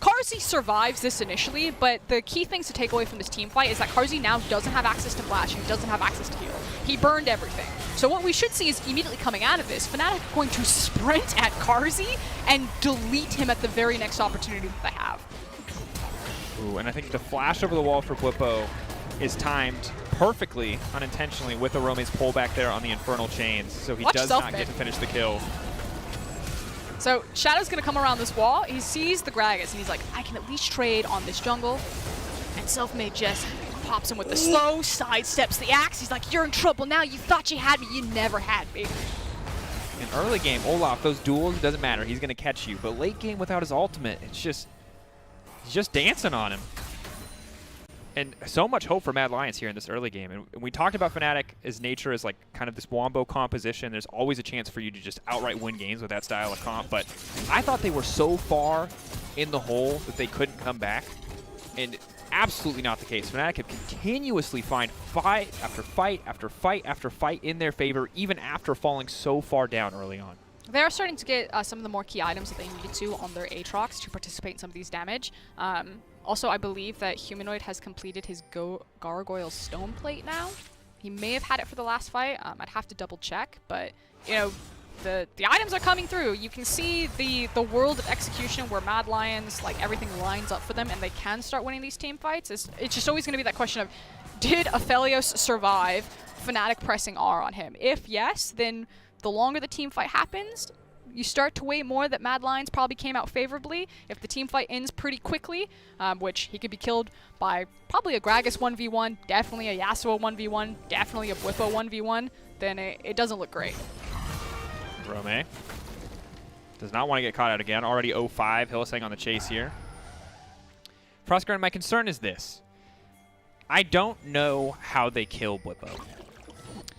C: Carzzy survives this initially, but the key things to take away from this team fight is that Carzzy now doesn't have access to flash, and he doesn't have access to heal. He burned everything. So what we should see is immediately coming out of this, Fnatic going to sprint at Carzzy and delete him at the very next opportunity that they have.
B: Ooh, and I think the flash over the wall for Bwipo is timed perfectly, unintentionally, with Arome's pullback there on the Infernal Chains, so he does not get to finish the kill.
C: So Shadow's going to come around this wall. He sees the Gragas, and he's like, I can at least trade on this jungle. And Selfmade just pops him with the slow, sidesteps the axe. He's like, you're in trouble now. You thought you had me. You never had me.
B: In early game, Olaf, those duels, it doesn't matter. He's going to catch you. But late game without his ultimate, it's just, he's just dancing on him. And so much hope for Mad Lions here in this early game. And we talked about Fnatic as nature as like kind of this wombo composition. There's always a chance for you to just outright win games with that style of comp. But I thought they were so far in the hole that they couldn't come back. And absolutely not the case. Fnatic have continuously find fight after fight after fight after fight in their favor, even after falling so far down early on.
C: They are starting to get some of the more key items that they needed to on their Aatrox to participate in some of these damage. Also, I believe that Humanoid has completed his Gargoyle Stone Plate now. He may have had it for the last fight. I'd have to double check, but you know, the items are coming through. You can see the world of execution where Mad Lions, like everything lines up for them and they can start winning these team fights. It's just always going to be that question of, did Aphelios survive Fnatic pressing R on him? If yes, then the longer the team fight happens, you start to weigh more that Mad Lions probably came out favorably. If the team fight ends pretty quickly, which he could be killed by probably a Gragas 1v1, definitely a Yasuo 1v1, definitely a Bwipo 1v1, then it doesn't look great.
B: Rome does not want to get caught out again. Already 0-5. Hylissang on the chase here. FLICKR, my concern is this. I don't know how they kill Bwipo.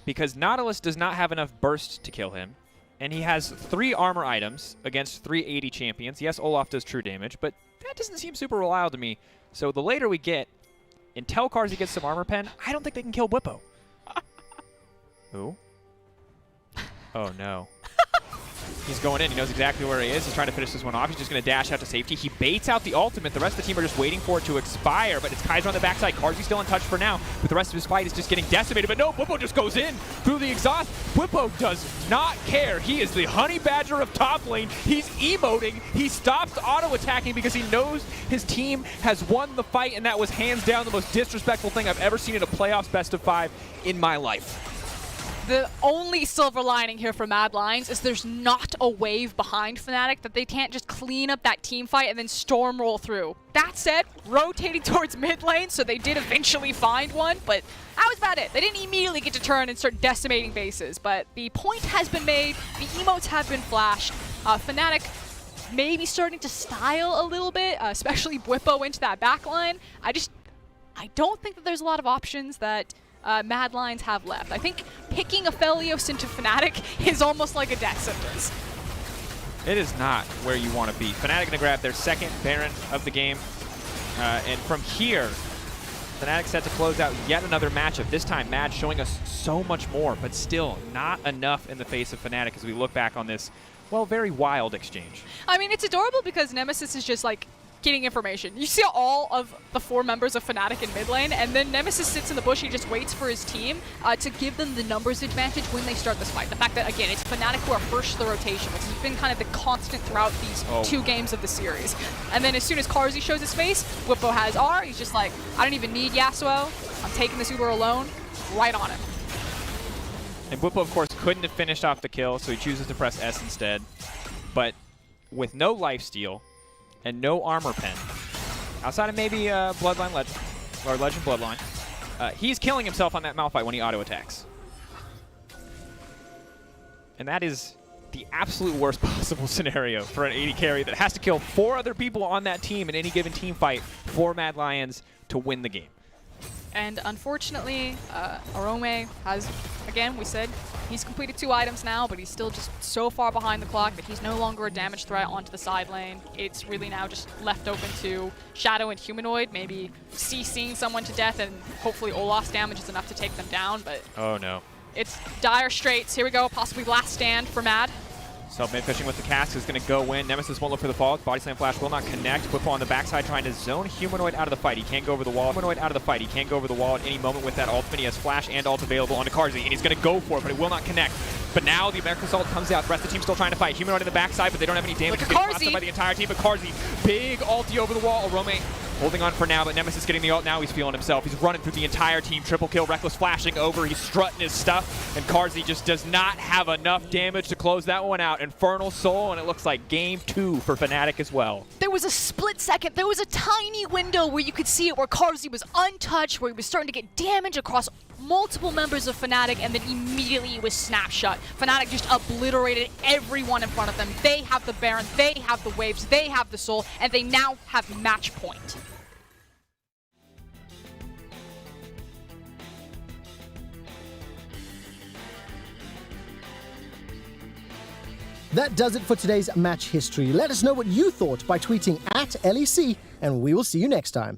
B: Because Nautilus does not have enough burst to kill him. And he has 3 armor items against 380 champions. Yes, Olaf does true damage, but that doesn't seem super reliable to me. So the later we get, until Carzzy gets some armor pen, I don't think they can kill Bwipo. Who? Oh, no. He's going in. He knows exactly where he is. He's trying to finish this one off. He's just going to dash out to safety. He baits out the ultimate. The rest of the team are just waiting for it to expire, but it's Kaiser on the backside. Carzzy's still in touch for now, but the rest of his fight is just getting decimated. But no, Bwipo just goes in through the exhaust. Bwipo does not care. He is the honey badger of top lane. He's emoting. He stops auto-attacking because he knows his team has won the fight, and that was hands down the most disrespectful thing I've ever seen in a playoffs best of 5 in my life.
C: The only silver lining here for Mad Lions is there's not a wave behind Fnatic that they can't just clean up that team fight and then storm roll through. That said, rotating towards mid lane, so they did eventually find one, but that was about it. They didn't immediately get to turn and start decimating bases, but the point has been made, the emotes have been flashed. Fnatic maybe starting to style a little bit, especially Bwipo into that backline. I don't think that there's a lot of options that Mad Lions have left. I think picking Aphelios into Fnatic is almost like a death sentence.
B: It is not where you want to be. Fnatic going to grab their second Baron of the game. And from here, Fnatic set to close out yet another matchup. This time, Mad showing us so much more, but still not enough in the face of Fnatic as we look back on this, well, very wild exchange.
C: I mean, it's adorable because Nemesis is just like getting information. You see all of the 4 members of Fnatic in mid lane, and then Nemesis sits in the bush. He just waits for his team to give them the numbers advantage when they start this fight. The fact that, again, it's Fnatic who are first to the rotation, which has been kind of the constant throughout these 2 games of the series. And then as soon as Carzzy shows his face, Bwipo has R. He's just like, I don't even need Yasuo. I'm taking this Uber alone. Right on him.
B: And Bwipo, of course, couldn't have finished off the kill, so he chooses to press S instead. But with no lifesteal and no armor pen, outside of maybe Bloodline Legend, or Legend Bloodline, he's killing himself on that Malphite when he auto-attacks. And that is the absolute worst possible scenario for an AD carry that has to kill 4 other people on that team in any given team fight for Mad Lions to win the game.
C: And unfortunately, Arome has, again, we said, he's completed 2 items now, but he's still just so far behind the clock that he's no longer a damage threat onto the side lane. It's really now just left open to Shadow and Humanoid, maybe CCing someone to death, and hopefully Olaf's damage is enough to take them down, but
B: oh no.
C: It's dire straits. Here we go, possibly last stand for Mad.
B: Self-mid fishing with the cast is going to go in. Nemesis won't look for the fall. Body Slam Flash will not connect. Bwipo on the backside trying to zone Humanoid out of the fight. He can't go over the wall. Humanoid out of the fight. He can't go over the wall at any moment with that ultimate. He has Flash and ult available onto Carzzy, and he's going to go for it, but it will not connect. But now the American Assault comes out. The rest of the team's still trying to fight. Humanoid in the backside, but they don't have any damage.
C: Look at Carzzy.
B: By the entire team, but Carzzy, big ulti over the wall. Arome Holding on for now, but Nemesis getting the ult. Now he's feeling himself. He's running through the entire team. Triple kill. Reckless flashing over. He's strutting his stuff. And Carzzy just does not have enough damage to close that one out. Infernal Soul, and it looks like game 2 for Fnatic as well.
C: There was a split second. There was a tiny window where you could see it, where Carzzy was untouched, where he was starting to get damage across multiple members of Fnatic, and then immediately it was snapshot. Fnatic just obliterated everyone in front of them. They have the Baron, they have the Waves, they have the Soul, and they now have match point.
A: That does it for today's match history. Let us know what you thought by tweeting at LEC, and we will see you next time.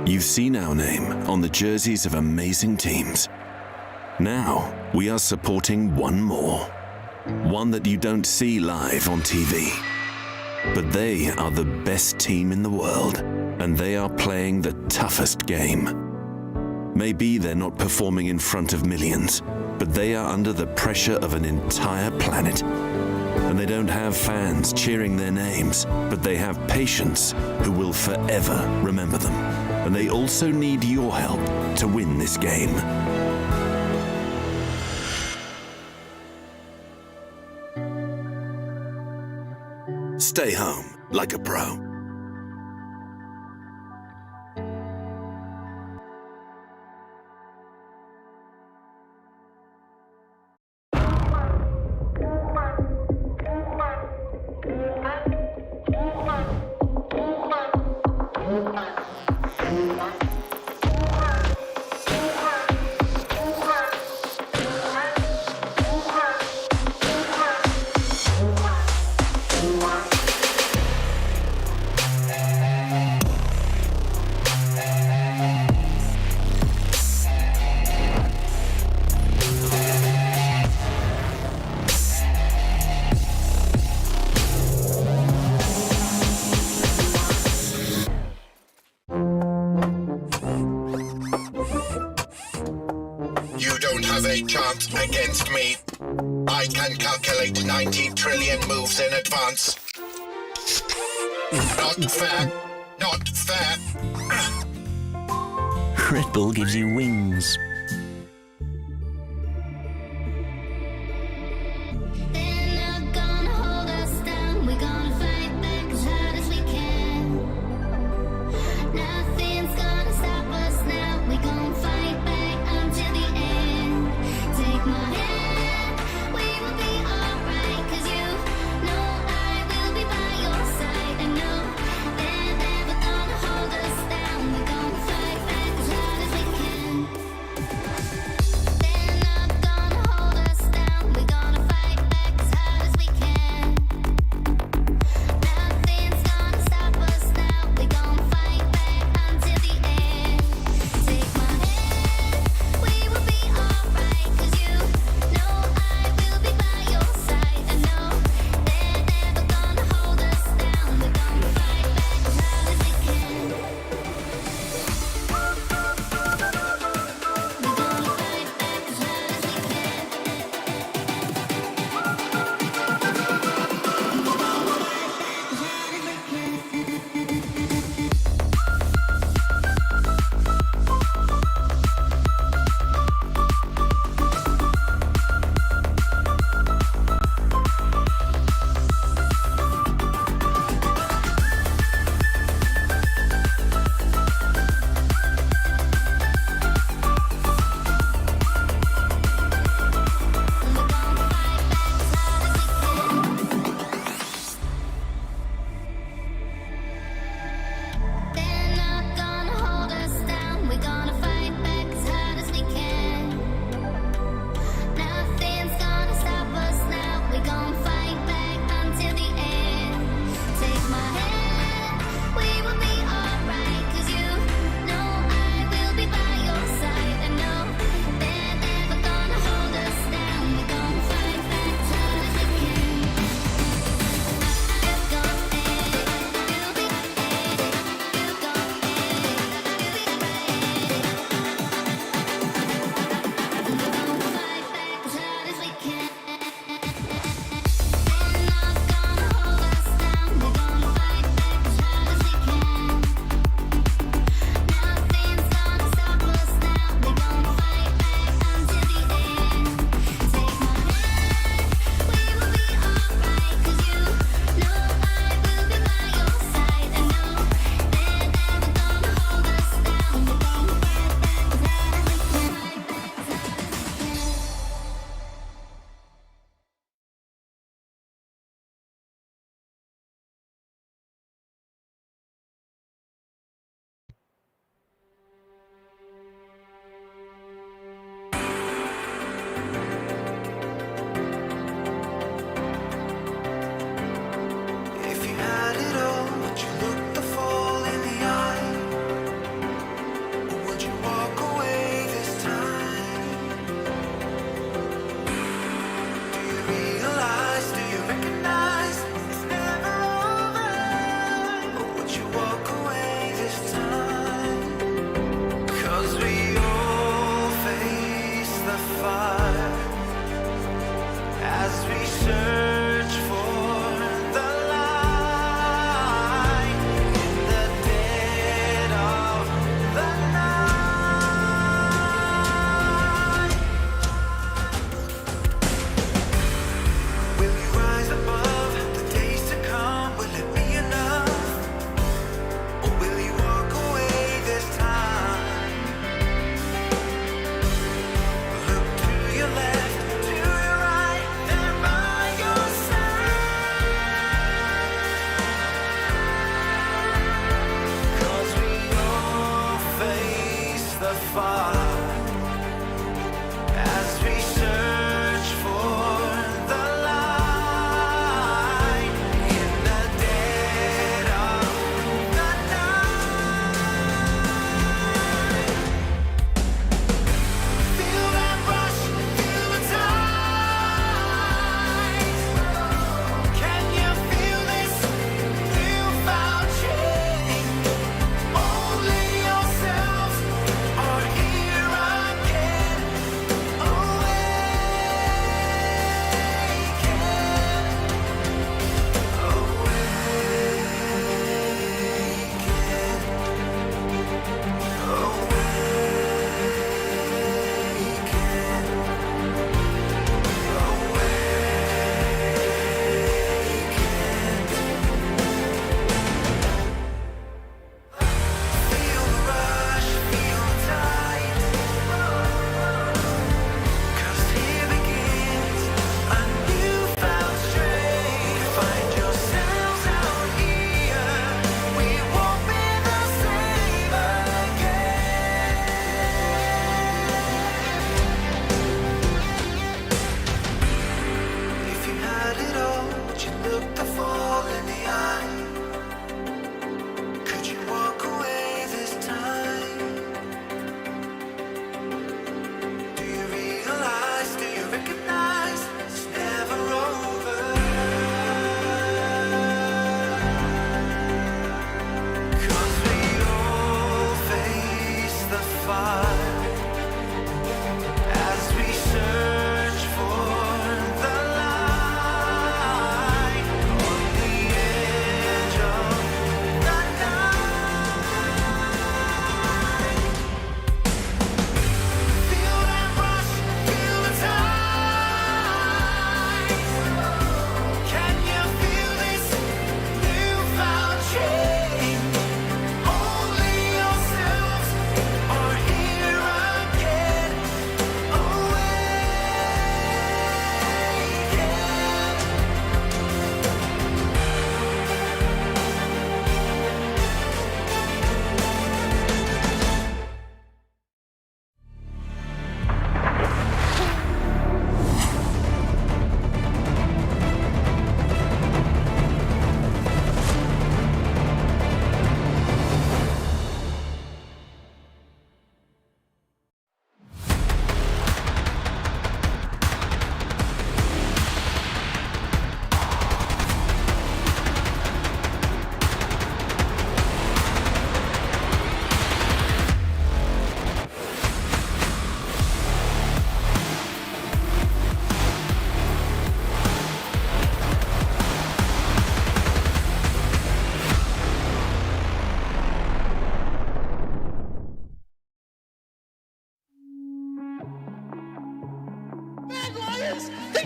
D: You've seen our name on the jerseys of amazing teams. Now, we are supporting one more. One that you don't see live on TV. But they are the best team in the world, and they are playing the toughest game. Maybe they're not performing in front of millions, but they are under the pressure of an entire planet. And they don't have fans cheering their names, but they have patients who will forever remember them. And they also need your help to win this game. Stay home like a pro.
E: A chance against me. I can calculate 90 trillion moves in advance. Not fair. Not fair.
F: Red Bull gives you wings.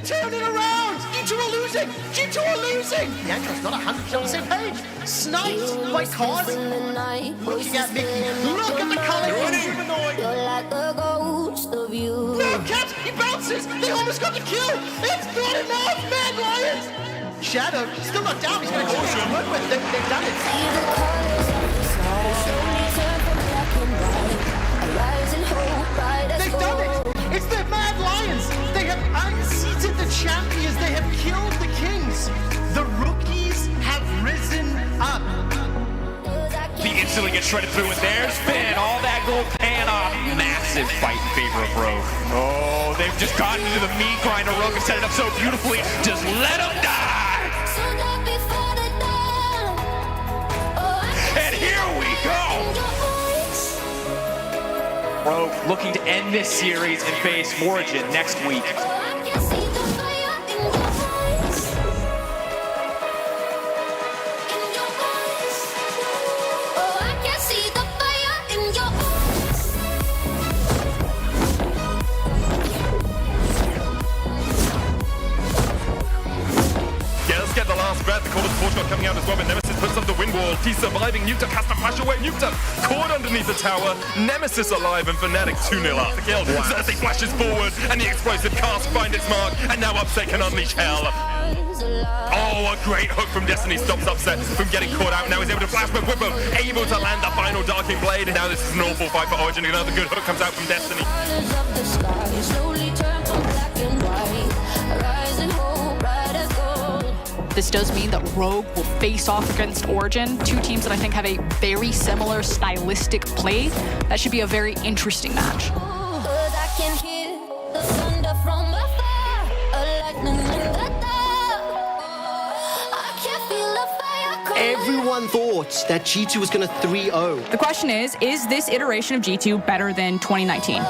A: turn it around! G2 are losing! G2 are losing! Yanko's not 100% on the same page. Sniped by Cause. Looking at Mickey. Look at the color of Humanoid. No, Cat! He bounces! They almost got the kill! It's not enough, Mad Lions! Shadow, still not down. He's going to try to work with. They've done it. They've done it! It's the Mad Lions! They have unseated the champions! They have killed the kings! The rookies have risen up!
B: He instantly gets shredded through, and there's Finn. All that gold pan off. Massive fight in favor of Rogue. Oh, they've just gotten into the meat grinder. Rogue has set it up so beautifully. Just let him die! And here we go! Rogue looking to end this series and face Origen next week.
G: Get the last breath. The Call of Forge got coming out as well, but Nemesis puts up the wind wall. He's surviving. Nukeduck has to flash away. Nukeduck caught underneath the tower. Nemesis alive, and Fnatic 2-0 up the kill. Xerxes flashes forward, and the explosive cast find its mark, and now Upset can unleash hell. Oh, a great hook from Destiny stops Upset from getting caught out. Now he's able to flash, but Whippo able to land the final Darking Blade, and now this is an awful fight for Origen. Another good hook comes out from Destiny.
C: This does mean that Rogue will face off against Origen, two teams that I think have a very similar stylistic play. That should be a very interesting match.
A: Everyone thought that G2 was going to 3-0.
H: The question is this iteration of G2 better than 2019?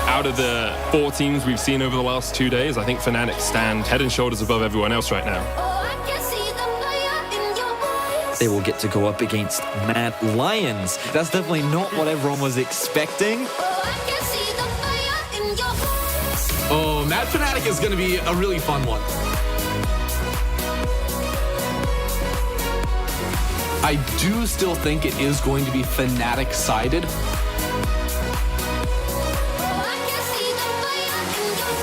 G: Out of the 4 teams we've seen over the last 2 days, I think Fnatic stand head and shoulders above everyone else right now.
I: They will get to go up against Mad Lions. That's definitely not what everyone was expecting.
J: Oh, Mad Fnatic is going to be a really fun one. I do still think it is going to be Fnatic-sided.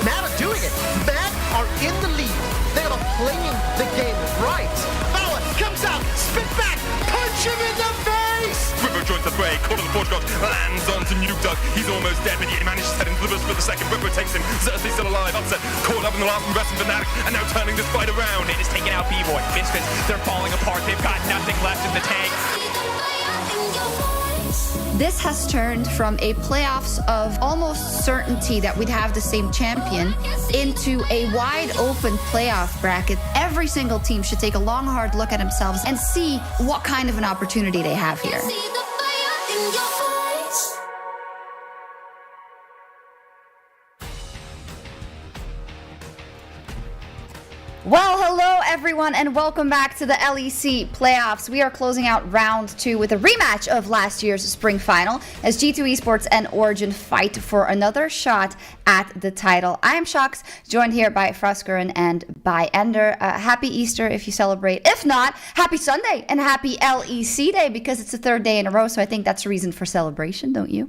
A: Mad are doing it. Mad are in the lead. They are playing the game right. Bauer comes out, spit back, punch him in the face.
G: Whippo joins the fray. Call of the Forge God lands onto Nukeduck. He's almost dead, but he manages to head into the bush for the second. Whippo takes him. Xerxes still alive. Upset caught up in the last and rest of Fnatic, and now turning this fight around.
B: It is taking out B-Boy. Misfits, they're falling apart. They've got nothing left in the tank.
K: This has turned from a playoffs of almost certainty that we'd have the same champion into a wide open playoff bracket. Every single team should take a long, hard look at themselves and see what kind of an opportunity they have here. Well, hello everyone, and welcome back to the LEC playoffs. We are closing out round 2 with a rematch of last year's spring final as G2 Esports and Origen fight for another shot at the title. I am Shox, joined here by FLICKR and by Ender. Happy Easter if you celebrate. If not, happy Sunday and happy LEC Day, because it's the 3rd day in a row, so I think that's a reason for celebration, don't you?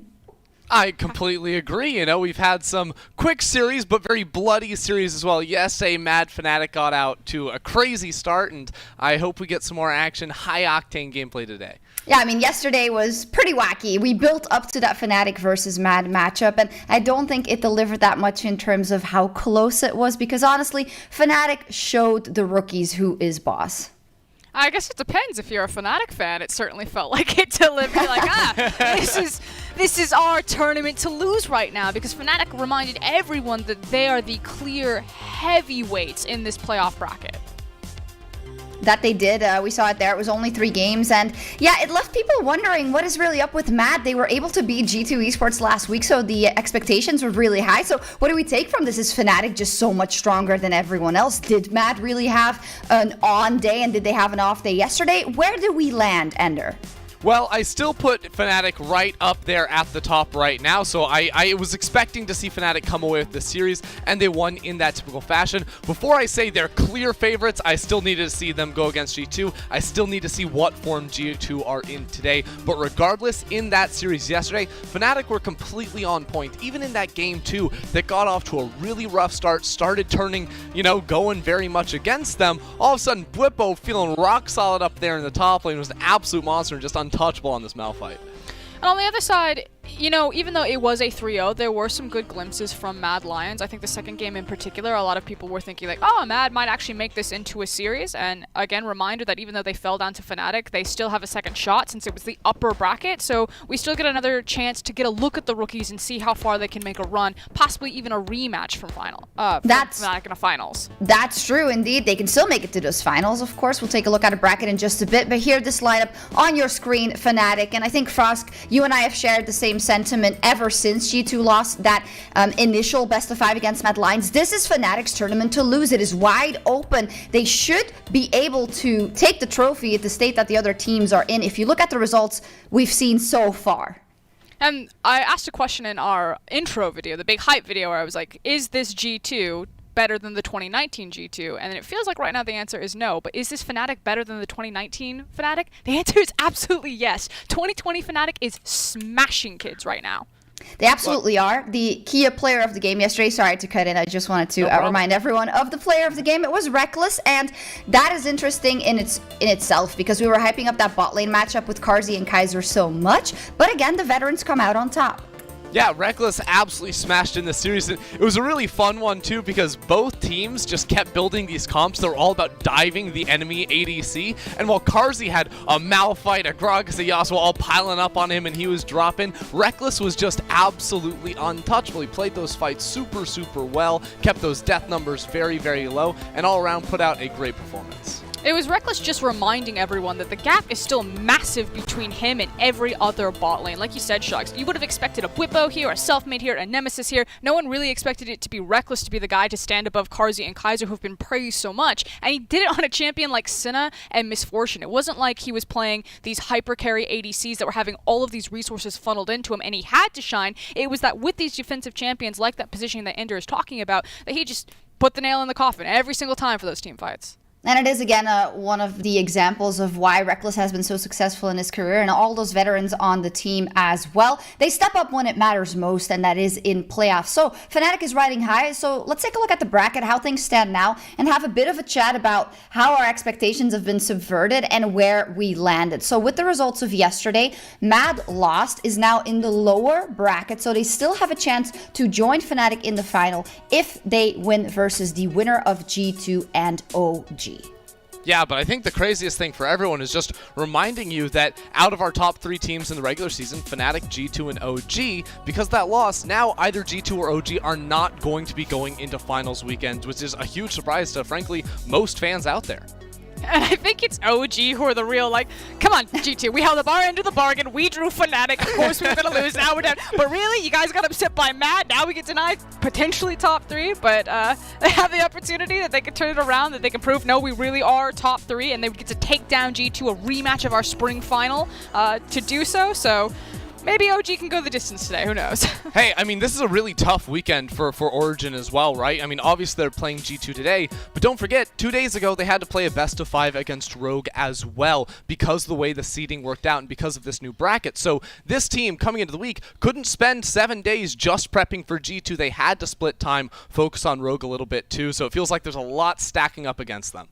L: I completely agree. You know, we've had some quick series, but very bloody series as well. Yes, a Mad Fnatic got out to a crazy start, and I hope we get some more action, high-octane gameplay today.
K: Yeah, I mean, yesterday was pretty wacky. We built up to that Fnatic versus Mad matchup, and I don't think it delivered that much in terms of how close it was, because honestly, Fnatic showed the rookies who is boss.
C: I guess it depends. If you're a Fnatic fan, it certainly felt like it delivered. Like, this is our tournament to lose right now, because Fnatic reminded everyone that they are the clear heavyweights in this playoff bracket.
K: That they did. We saw it there. It was only 3 games. And yeah, it left people wondering what is really up with Mad. They were able to beat G2 Esports last week, so the expectations were really high. So what do we take from this? Is Fnatic just so much stronger than everyone else? Did Mad really have an on day, and did they have an off day yesterday? Where do we land, Ender?
L: Well, I still put Fnatic right up there at the top right now, so I was expecting to see Fnatic come away with this series, and they won in that typical fashion. Before I say they're clear favorites, I still needed to see them go against G2. I still need to see what form G2 are in today. But regardless, in that series yesterday, Fnatic were completely on point. Even in that game 2 that got off to a really rough start, started turning, going very much against them. All of a sudden, Bwipo feeling rock solid up there in the top lane was an absolute monster and just untouchable on this Malphite.
C: And on the other side, even though it was a 3-0, there were some good glimpses from Mad Lions. I think the second game in particular, a lot of people were thinking like, oh, Mad might actually make this into a series. And again, reminder that even though they fell down to Fnatic, they still have a second shot since it was the upper bracket. So we still get another chance to get a look at the rookies and see how far they can make a run, possibly even a rematch from Fnatic in a finals.
K: That's true indeed. They can still make it to those finals. Of course, we'll take a look at a bracket in just a bit. But here, this lineup on your screen, Fnatic. And I think, Frosk, you and I have shared the same sentiment ever since G2 lost that initial best of 5 against Mad Lions. This is Fnatic's tournament to lose. It is wide open. They should be able to take the trophy at the state that the other teams are in. If you look at the results we've seen so far.
C: And I asked a question in our intro video, the big hype video, where I was like, is this G2 better than the 2019 G2? And it feels like right now the answer is no. But is this Fnatic better than the 2019 Fnatic? The answer is absolutely yes. 2020 Fnatic is smashing kids right now.
K: They absolutely are. The Kia player of the game yesterday, sorry to cut in, I just wanted to remind everyone of the player of the game. It was Reckless, and that is interesting in itself because we were hyping up that bot lane matchup with Carzzy and Kaiser so much. But again, the veterans come out on top.
L: Yeah, Reckless absolutely smashed in the series. And it was a really fun one, too, because both teams just kept building these comps that were all about diving the enemy ADC. And while Carzzy had a Malphite, a Gragas, a Yasuo all piling up on him and he was dropping, Reckless was just absolutely untouchable. He played those fights super, super well, kept those death numbers very, very low, and all around put out a great performance.
C: It was Reckless just reminding everyone that the gap is still massive between him and every other bot lane. Like you said, Shucks, you would have expected a Bwipo here, a Selfmade here, a Nemesis here. No one really expected it to be Reckless to be the guy to stand above Carzzy and Kaiser, who've been praised so much. And he did it on a champion like Senna and Misfortune. It wasn't like he was playing these hyper carry ADCs that were having all of these resources funneled into him and he had to shine. It was that with these defensive champions, like that positioning that Ender is talking about, that he just put the nail in the coffin every single time for those team fights.
K: And it is, again, one of the examples of why Reckless has been so successful in his career, and all those veterans on the team as well. They step up when it matters most, and that is in playoffs. So Fnatic is riding high. So let's take a look at the bracket, how things stand now, and have a bit of a chat about how our expectations have been subverted and where we landed. So with the results of yesterday, Mad lost, is now in the lower bracket, so they still have a chance to join Fnatic in the final if they win versus the winner of G2 and OG.
L: Yeah, but I think the craziest thing for everyone is just reminding you that out of our top 3 teams in the regular season, Fnatic, G2, and OG, because of that loss, now either G2 or OG are not going to be going into finals weekends, which is a huge surprise to, frankly, most fans out there.
C: And I think it's OG who are the real, like, come on, G2, we held up our end of the bargain, we drew Fnatic, of course we were going to lose, now we're down. But really, you guys got upset by Mad, now we get denied potentially top 3, but they have the opportunity that they can turn it around, that they can prove, no, we really are top 3, and they would get to take down G2, a rematch of our spring final to do so, so... Maybe OG can go the distance today, who knows?
L: Hey, I mean, this is a really tough weekend for Origen as well, right? I mean, obviously they're playing G2 today, but don't forget, 2 days ago they had to play a best of 5 against Rogue as well because of the way the seeding worked out and because of this new bracket. So this team coming into the week couldn't spend 7 days just prepping for G2. They had to split time, focus on Rogue a little bit too, so it feels like there's a lot stacking up against them.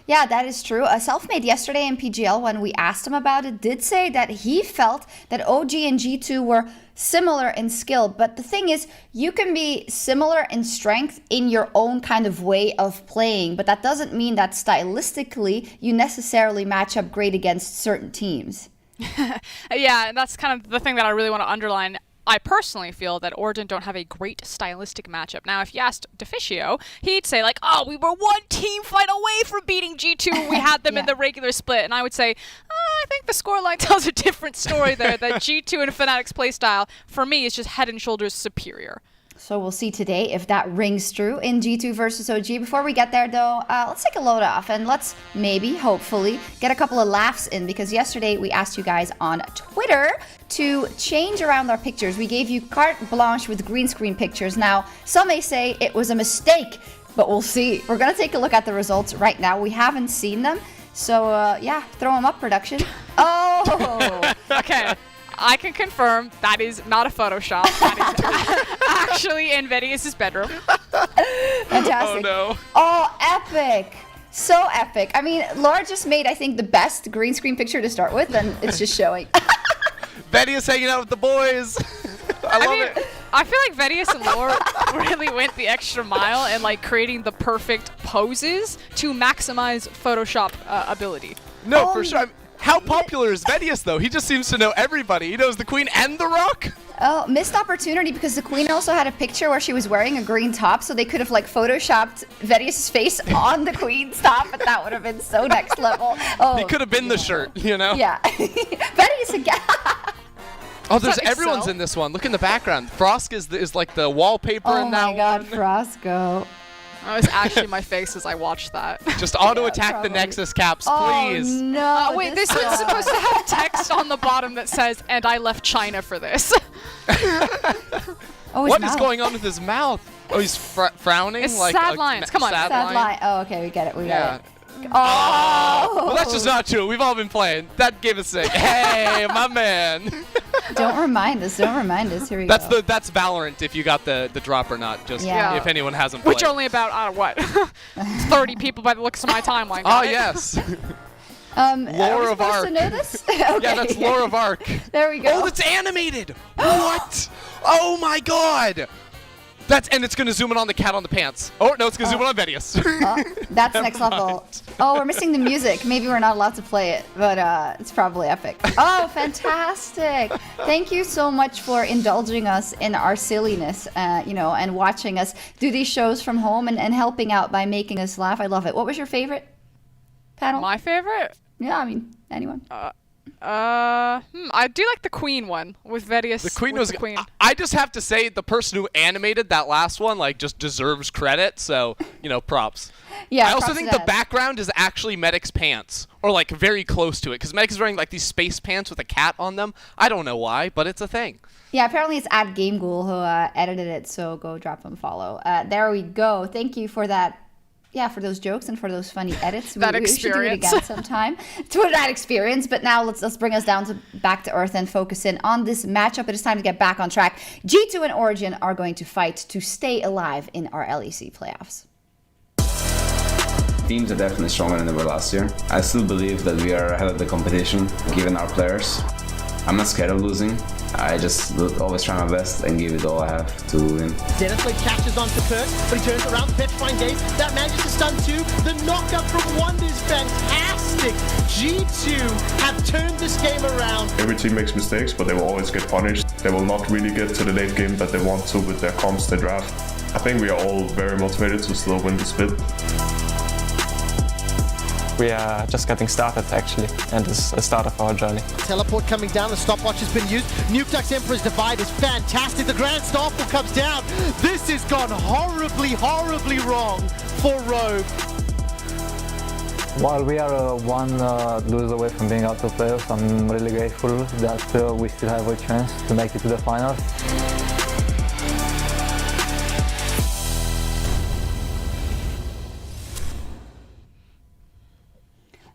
K: Yeah, that is true. Selfmade yesterday in PGL, when we asked him about it, did say that he felt that OG and G2 were similar in skill. But the thing is, you can be similar in strength in your own kind of way of playing, but that doesn't mean that stylistically you necessarily match up great against certain teams.
C: Yeah, and that's kind of the thing that I really want to underline. I personally feel that Origen don't have a great stylistic matchup. Now, if you asked Deficio, he'd say, like, oh, we were one team fight away from beating G2 when we had them in the regular split. And I would say, I think the scoreline tells a different story there, that G2 and Fnatic's playstyle, for me, is just head and shoulders superior.
K: So we'll see today if that rings true in G2 versus OG. Before we get there, though, let's take a load off and let's maybe, hopefully, get a couple of laughs in, because yesterday we asked you guys on Twitter to change around our pictures. We gave you carte blanche with green screen pictures. Now, some may say it was a mistake, but we'll see. We're going to take a look at the results right now. We haven't seen them. So, yeah, throw them up, production. Oh!
C: Okay. I can confirm that is not a Photoshop. That is actually in Vedius' bedroom.
K: Fantastic.
L: Oh, no.
K: Oh, epic. So epic. I mean, Laura just made, I think, the best green screen picture to start with, and it's just showing.
L: Vedius hanging out with the boys. I love it.
C: I feel like Vedius and Laura really went the extra mile in like creating the perfect poses to maximize Photoshop ability.
L: No, for sure. How popular is Vedius, though? He just seems to know everybody. He knows the Queen and the Rock.
K: Oh, missed opportunity, because the Queen also had a picture where she was wearing a green top, so they could have like photoshopped Vedius' face on the Queen's top, but that would have been so next level. Oh,
L: he could have been the shirt, you know?
K: Yeah. Vedius again.
L: Oh, there's everyone's in this one. Look in the background. Frosk is like the wallpaper in that one.
K: Oh my God, Frosco.
C: That was actually my face as I watched that.
L: Just auto-attack the Nexus caps, please.
K: Oh, no.
C: Wait, this one's supposed to have text on the bottom that says, "And I left China for this."
L: What is going on with his mouth? Oh, he's frowning?
C: It's
L: like
C: sad lines. Come on.
K: Sad line. Oh, okay, we get it. We get it.
L: Oh! Well, that's just not true. We've all been playing. That gave us a hey, my man.
K: Don't remind us. Don't remind us. Here we go.
L: That's Valorant if you got the drop or not. Just if anyone hasn't played.
C: Which only about, what, 30 people by the looks of my timeline.
L: Oh, yes.
K: Lore
L: of Arc.
K: To know this? Okay.
L: Yeah, that's Lore of Arc.
K: There we go.
L: Oh, it's animated. What? Oh, my God. And it's going to zoom in on the cat on the pants. Oh, no, it's going to zoom in on Vedius.
K: That's next level. Oh, we're missing the music. Maybe we're not allowed to play it, but it's probably epic. Oh, fantastic. Thank you so much for indulging us in our silliness, and watching us do these shows from home and helping out by making us laugh. I love it. What was your favorite panel?
C: My favorite?
K: Yeah, I mean, anyone.
C: I do like the Queen one with Vedius.
L: The Queen was. I just have to say, the person who animated that last one, just deserves credit. So, props.
K: Yeah.
L: I also think the background is actually Medic's pants, or very close to it, because Medic is wearing these space pants with a cat on them. I don't know why, but it's a thing.
K: Yeah, apparently it's @GameGhoul who edited it. So go drop him a follow. There we go. Thank you for that. Yeah, for those jokes and for those funny edits. We should do it again sometime. For that experience. But now let's bring us down back to earth and focus in on this matchup. It is time to get back on track. G2 and Origen are going to fight to stay alive in our LEC playoffs.
M: Teams are definitely stronger than they were last year. I still believe that we are ahead of the competition, given our players. I'm not scared of losing. I just always try my best and give it all I have to win.
A: Dennisblade catches on to Perk, but he turns around, petrifying gaze. That manages to stun two. The knockup from Wonder is fantastic. G2 have turned this game around.
N: Every team makes mistakes, but they will always get punished. They will not really get to the late game that they want to with their comps they draft. I think we are all very motivated to still win the split.
O: We are just getting started, actually, and it's the start of our journey.
A: Teleport coming down, the stopwatch has been used. Nukeduck's Emperor's Divide is fantastic. The Grand Starfall comes down. This has gone horribly, horribly wrong for Rogue.
P: While we are one lose away from being out of playoffs, I'm really grateful that we still have a chance to make it to the finals.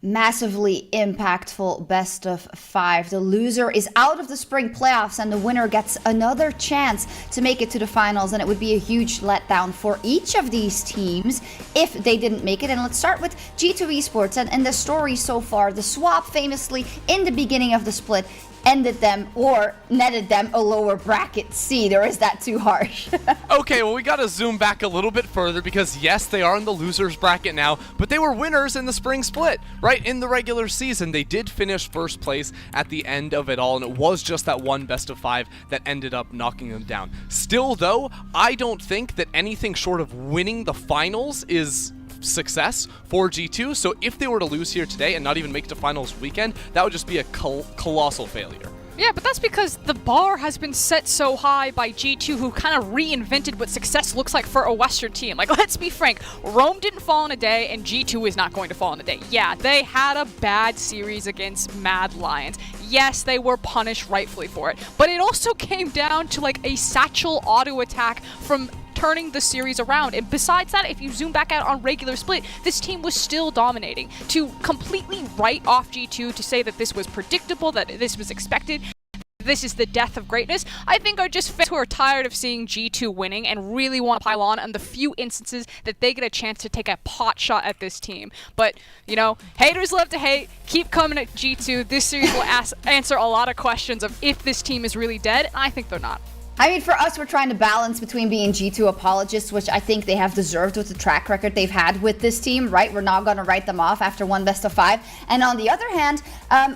K: Massively impactful best of 5. The loser is out of the spring playoffs and the winner gets another chance to make it to the finals, and it would be a huge letdown for each of these teams if they didn't make it. And let's start with G2 Esports and the story so far. The swap famously in the beginning of the split ended them or netted them a lower bracket seed, or is that too harsh?
L: Okay, well, we gotta zoom back a little bit further because yes, they are in the losers bracket now, but they were winners in the spring split, right? In the regular season, they did finish first place at the end of it all, and it was just that one best of 5 that ended up knocking them down. Still though, I don't think that anything short of winning the finals is success for G2, so if they were to lose here today and not even make it to finals weekend, that would just be a colossal failure.
C: Yeah, but that's because the bar has been set so high by G2, who kind of reinvented what success looks like for a Western team. Like, let's be frank, Rome didn't fall in a day, and G2 is not going to fall in a day. Yeah, they had a bad series against Mad Lions. Yes, they were punished rightfully for it, but it also came down to like a satchel auto attack from turning the series around. And besides that, if you zoom back out on regular split, this team was still dominating. To completely write off G2, to say that this was predictable, that this was expected, this is the death of greatness, I think are just fans who are tired of seeing G2 winning and really want to pile on the few instances that they get a chance to take a pot shot at this team. But, you know, haters love to hate. Keep coming at G2. This series will answer a lot of questions of if this team is really dead, and I think they're not.
K: I mean, for us, we're trying to balance between being G2 apologists, which I think they have deserved with the track record they've had with this team, right? We're not going to write them off after one best of 5. And on the other hand,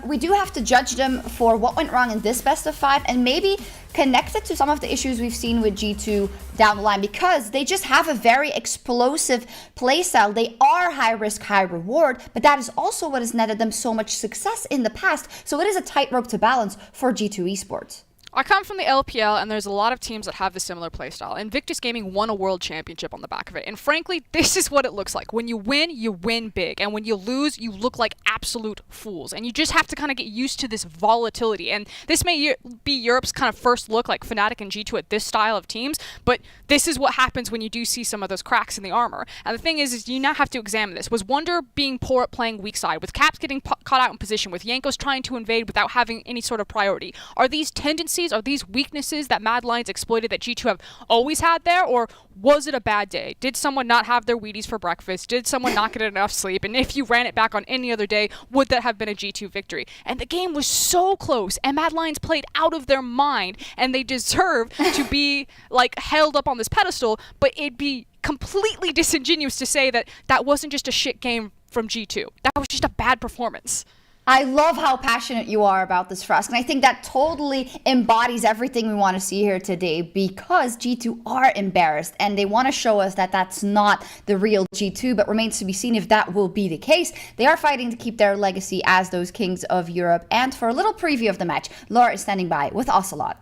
K: we do have to judge them for what went wrong in this best of 5 and maybe connect it to some of the issues we've seen with G2 down the line, because they just have a very explosive playstyle. They are high risk, high reward, but that is also what has netted them so much success in the past. So it is a tightrope to balance for G2 Esports.
C: I come from the LPL, and there's a lot of teams that have a similar playstyle. Invictus Gaming won a world championship on the back of it. And frankly, this is what it looks like. When you win big. And when you lose, you look like absolute fools. And you just have to kind of get used to this volatility. And this may be Europe's kind of first look like Fnatic and G2 at this style of teams, but this is what happens when you do see some of those cracks in the armor. And the thing is you now have to examine this. Was Wonder being poor at playing weak side? With Caps getting caught out in position? With Jankos trying to invade without having any sort of priority? Are these tendencies, are these weaknesses that Mad Lions exploited that G2 have always had there, or was it a bad day? Did someone not have their Wheaties for breakfast? Did someone not get enough sleep? And if you ran it back on any other day, would that have been a G2 victory? And the game was so close, and Mad Lions played out of their mind, and they deserve to be like held up on this pedestal, but it'd be completely disingenuous to say that that wasn't just a shit game from G2. That was just a bad performance.
K: I love how passionate you are about this, Frost, and I think that totally embodies everything we want to see here today, because G2 are embarrassed and they want to show us that that's not the real G2, but remains to be seen if that will be the case. They are fighting to keep their legacy as those kings of Europe, and for a little preview of the match, Laura is standing by with Ocelot.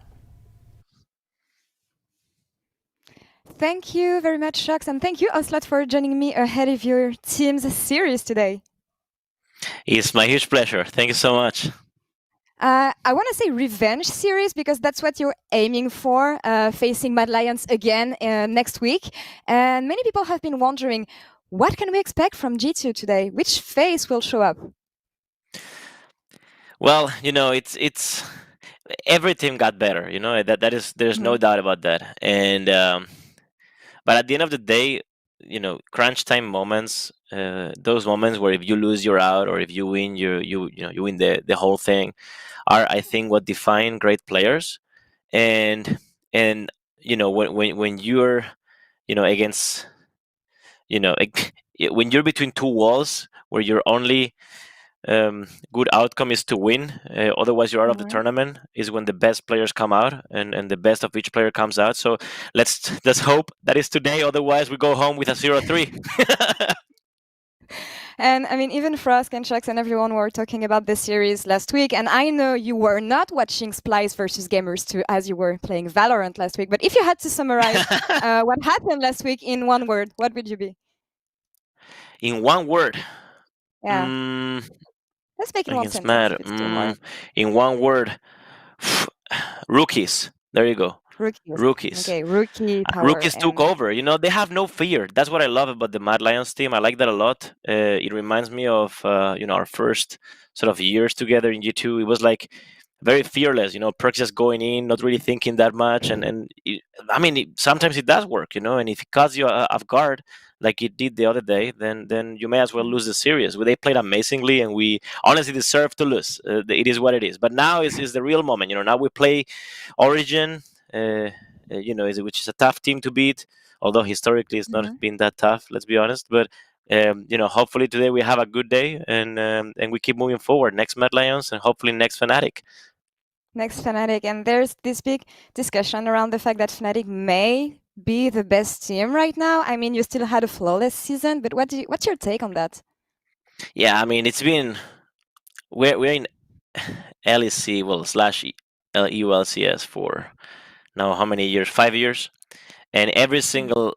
Q: Thank you very much, Shox, and thank you, Ocelot, for joining me ahead of your team's series today.
R: It's my huge pleasure. Thank you so much.
Q: I want to say revenge series, because that's what you're aiming for, facing Mad Lions again next week. And many people have been wondering, what can we expect from G2 today? Which face will show up?
R: Well, you know, it's every team got better. You know, there's no doubt about that. And but at the end of the day, you know, crunch time moments, those moments where if you lose, you're out, or if you win, you win the whole thing, are, I think, what define great players. And you know, when you're, you know, against, you know, when you're between two walls where your only good outcome is to win, otherwise you're out of the tournament, is when the best players come out, and the best of each player comes out. So let's hope that is today, otherwise we go home with a 0-3.
Q: And I mean, even Frost and Shox and everyone were talking about this series last week, and I know you were not watching Splice versus Gamers 2 as you were playing Valorant last week, but if you had to summarize what happened last week in one word, what would you be?
R: In one word?
Q: Yeah. Let's make it one
R: Against
Q: sentence.
R: Mad. In one word, rookies. There you go. Rookies.
Q: Okay, rookie power.
R: Rookies took over. You know, they have no fear. That's what I love about the Mad Lions team. I like that a lot. It reminds me of you know, our first sort of years together in G2. It was like very fearless. You know, Perks just going in, not really thinking that much, and I mean, sometimes it does work. You know, and if it caught you off guard, like it did the other day, then you may as well lose the series. They played amazingly, and we honestly deserve to lose. It is what it is. But now is the real moment. You know, now we play Origen, you know, which is a tough team to beat, although historically it's not been that tough, let's be honest. But you know, hopefully today we have a good day, and we keep moving forward. Next Mad Lions, and hopefully next Fnatic.
Q: Next Fnatic, and there's this big discussion around the fact that Fnatic may be the best team right now. I mean, you still had a flawless season, but what's your take on that?
R: Yeah, I mean, it's been we're in LEC, well, ULCS for now how many years? 5 years. And every single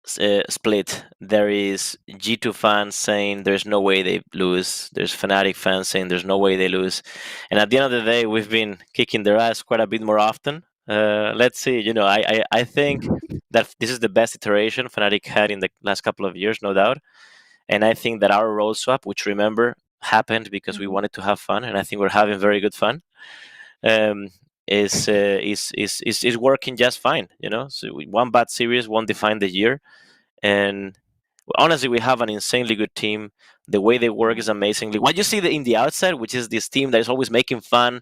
R: split, there is G2 fans saying there's no way they lose. There's Fnatic fans saying there's no way they lose. And at the end of the day, we've been kicking their ass quite a bit more often. Let's see. I think that this is the best iteration Fnatic had in the last couple of years, no doubt. And I think that our role swap, which remember happened because we wanted to have fun, and I think we're having very good fun. Is working just fine, So one bad series won't define the year, and honestly, we have an insanely good team. The way they work is amazingly. What you see in the outside, which is this team that is always making fun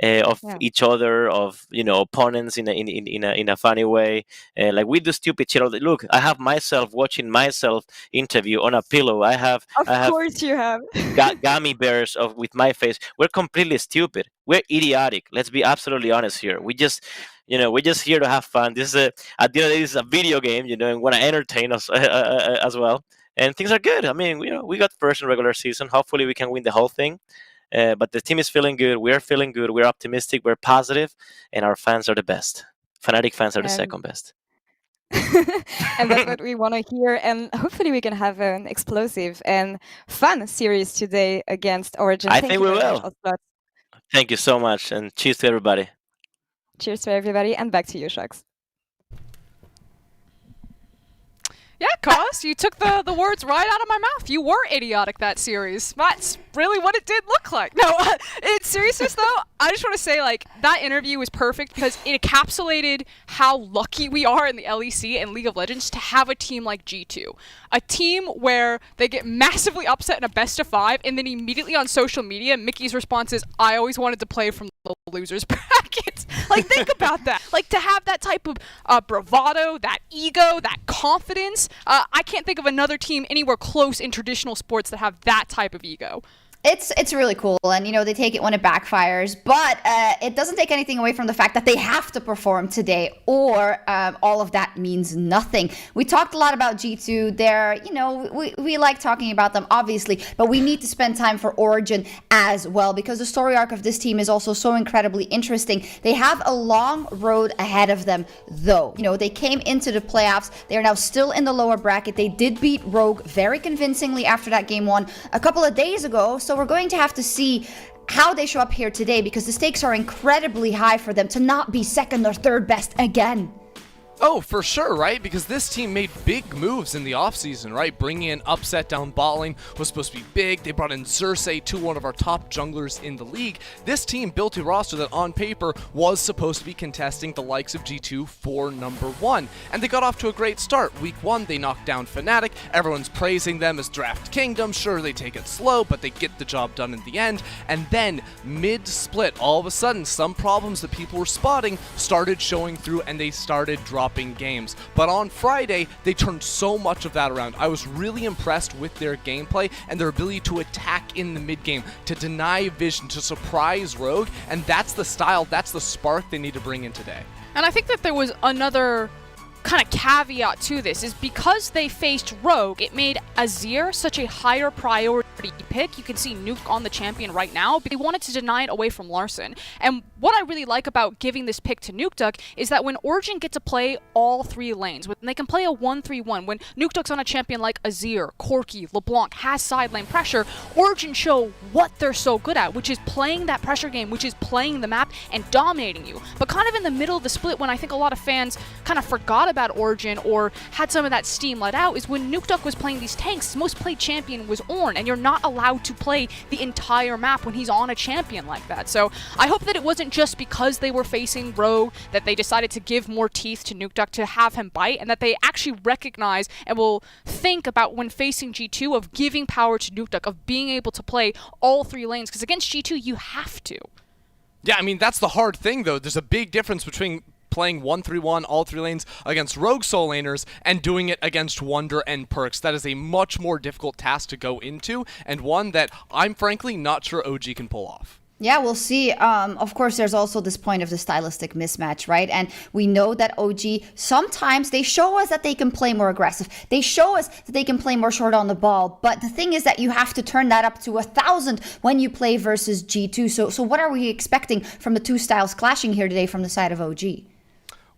R: of each other, of opponents in a funny way. Like we do stupid shit. Look, I have myself watching myself interview on a pillow. Of
Q: course you have.
R: Gummy bears with my face. We're completely stupid. We're idiotic. Let's be absolutely honest here. We're just here to have fun. This is at the end of the day, this is a video game, and want to entertain us as well. And things are good. I mean, we got first in regular season. Hopefully, we can win the whole thing. But the team is feeling good. We're feeling good. We're optimistic. We're positive, and our fans are the best. Fnatic fans are the second best.
Q: And that's what we want to hear. And hopefully, we can have an explosive and fun series today against Origen.
R: I think we will. Thank you so much, and cheers to everybody.
Q: Cheers to everybody, and back to you, Shucks.
C: Yeah, Cos, you took the words right out of my mouth. You were idiotic that series. That's really what it did look like. No, in seriousness though, I just want to say that interview was perfect because it encapsulated how lucky we are in the LEC and League of Legends to have a team like G2. A team where they get massively upset in a best of 5 and then immediately on social media, Mickey's response is, I always wanted to play from the losers bracket. Think about that. To have that type of bravado, that ego, that confidence. I can't think of another team anywhere close in traditional sports that have that type of ego.
K: It's really cool, and they take it when it backfires, but it doesn't take anything away from the fact that they have to perform today, or all of that means nothing. We talked a lot about G2 there, we like talking about them, obviously, but we need to spend time for Origen as well, because the story arc of this team is also so incredibly interesting. They have a long road ahead of them, though. They came into the playoffs, they are now still in the lower bracket. They did beat Rogue very convincingly after that game 1 a couple of days ago, so we're going to have to see how they show up here today, because the stakes are incredibly high for them to not be second or third best again.
L: Oh, for sure, right? Because this team made big moves in the offseason, right? Bringing in Upset down bot lane was supposed to be big. They brought in Xerxes, one of our top junglers in the league. This team built a roster that on paper was supposed to be contesting the likes of G2 for number 1. And they got off to a great start. Week 1, they knocked down Fnatic. Everyone's praising them as Draft Kingdom. Sure, they take it slow, but they get the job done in the end. And then, mid-split, all of a sudden, some problems that people were spotting started showing through, and they started dropping games. But on Friday, they turned so much of that around. I was really impressed with their gameplay and their ability to attack in the mid game, to deny vision, to surprise Rogue, and that's the style, that's the spark they need to bring in today.
C: And I think that there was another kind of caveat to this, is because they faced Rogue, it made Azir such a higher priority pick. You can see Nuke on the champion right now, but they wanted to deny it away from Larson. And what I really like about giving this pick to Nukeduck is that when Origen get to play all 3 lanes, when they can play a 1-3-1, when Nukeduck's on a champion like Azir, Corki, LeBlanc, has side lane pressure, Origen show what they're so good at, which is playing that pressure game, which is playing the map and dominating you. But kind of in the middle of the split, when I think a lot of fans kind of forgot about Origen or had some of that steam let out, is when Nukeduck was playing these tanks. His most played champion was Ornn, and you're not allowed to play the entire map when he's on a champion like that. So I hope that it wasn't just because they were facing Rogue that they decided to give more teeth to Nukeduck to have him bite, and that they actually recognize and will think about when facing G2 of giving power to Nukeduck, of being able to play all 3 lanes, because against G2 you have to.
L: Yeah, I mean, that's the hard thing though. There's a big difference between playing 1-3-1 all 3 lanes against Rogue solo laners and doing it against Wunder and Perks. That is a much more difficult task to go into, and one that I'm frankly not sure OG can pull off.
K: Yeah, we'll see. Of course, there's also this point of the stylistic mismatch, right? And we know that OG, sometimes they show us that they can play more aggressive. They show us that they can play more short on the ball. But the thing is that you have to turn that up to 1,000 when you play versus G2. So what are we expecting from the two styles clashing here today from the side of OG?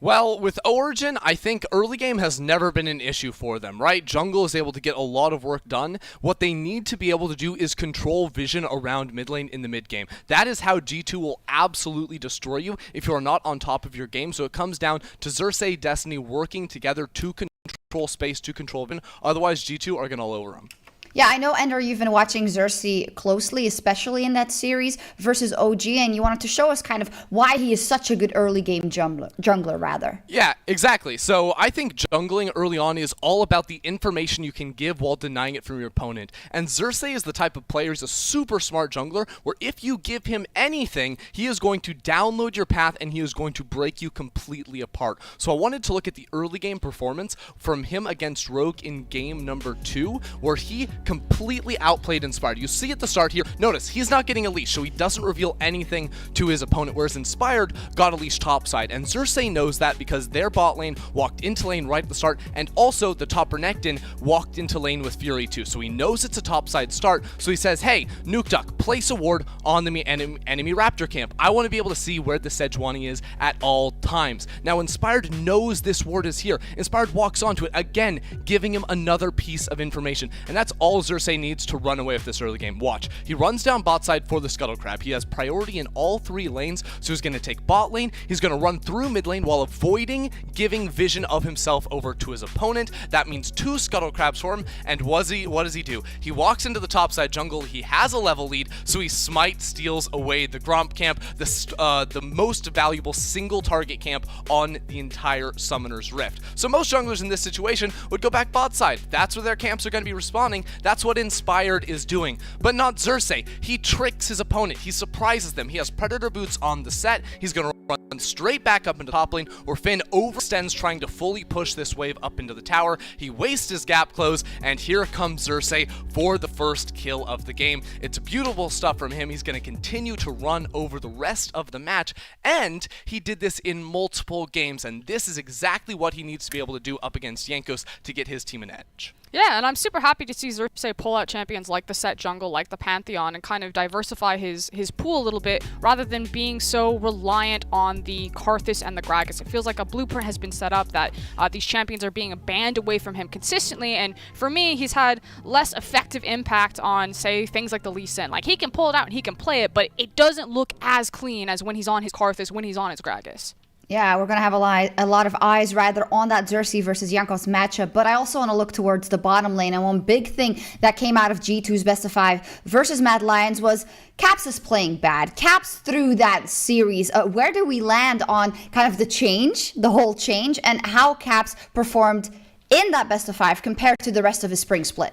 L: Well, with Origen, I think early game has never been an issue for them, right? Jungle is able to get a lot of work done. What they need to be able to do is control vision around mid lane in the mid game. That is how G2 will absolutely destroy you if you are not on top of your game. So it comes down to Xerxes, Destiny working together to control space, to control vision. Otherwise, G2 are going to lower them.
K: Yeah, I know, Ender, you've been watching Xerxes closely, especially in that series versus OG, and you wanted to show us kind of why he is such a good early game jungler, rather.
L: Yeah, exactly. So I think jungling early on is all about the information you can give while denying it from your opponent. And Xerxes is the type of player, he's a super smart jungler, where if you give him anything, he is going to download your path and he is going to break you completely apart. So I wanted to look at the early game performance from him against Rogue in game number 2, where he completely outplayed Inspired. You see at the start here, notice he's not getting a leash, so he doesn't reveal anything to his opponent, whereas Inspired got a leash topside, and Xerxes knows that because their bot lane walked into lane right at the start, and also the top Renekton walked into lane with Fury too, so he knows it's a topside start, so he says, hey, Nuke Duck, place a ward on the enemy Raptor camp. I want to be able to see where the Sejuani is at all times. Now, Inspired knows this ward is here. Inspired walks onto it, again, giving him another piece of information, and that's all Xerxes needs to run away with this early game. Watch. He runs down bot side for the Scuttle Crab. He has priority in all 3 lanes, so he's going to take bot lane. He's going to run through mid lane while avoiding giving vision of himself over to his opponent. That means 2 Scuttle Crabs for him, and what does he do? He walks into the top side jungle. He has a level lead, so he smite steals away the Gromp camp, the most valuable single target camp on the entire Summoner's Rift. So most junglers in this situation would go back bot side. That's where their camps are going to be respawning. That's what Inspired is doing. But not Xerxes. He tricks his opponent. He surprises them. He has Predator boots on the set. He's going to run straight back up into top lane, where Finn overextends trying to fully push this wave up into the tower. He wastes his gap close, and here comes Xerxes for the first kill of the game. It's beautiful stuff from him. He's going to continue to run over the rest of the match, and he did this in multiple games, and this is exactly what he needs to be able to do up against Jankos to get his team an edge.
C: Yeah, and I'm super happy to see Xerxes pull out champions like the Set jungle, like the Pantheon, and kind of diversify his pool a little bit, rather than being so reliant on the Karthus and the Gragas. It feels like a blueprint has been set up that these champions are being banned away from him consistently, and for me, he's had less effective impact on, say, things like the Lee Sin. Like, he can pull it out and he can play it, but it doesn't look as clean as when he's on his Karthus, when he's on his Gragas.
K: Yeah, we're going to have a lot of eyes rather on that Xerxes versus Jankos matchup, but I also want to look towards the bottom lane, and one big thing that came out of G2's best of 5 versus Mad Lions was Caps is playing bad. Caps through that series, where do we land on kind of the whole change, and how Caps performed in that best of 5 compared to the rest of his spring split?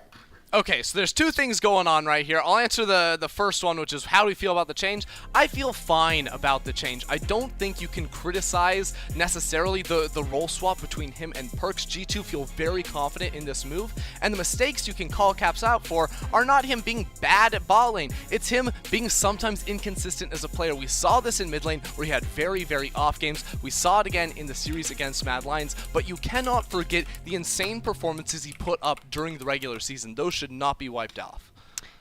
L: Okay, so there's 2 things going on right here. I'll answer the first one, which is how do we feel about the change? I feel fine about the change. I don't think you can criticize necessarily the role swap between him and Perks. G2 feel very confident in this move, and the mistakes you can call Caps out for are not him being bad at bot lane. It's him being sometimes inconsistent as a player. We saw this in mid lane where he had very, very off games. We saw it again in the series against Mad Lions, but you cannot forget the insane performances he put up during the regular season. Those should not be wiped off.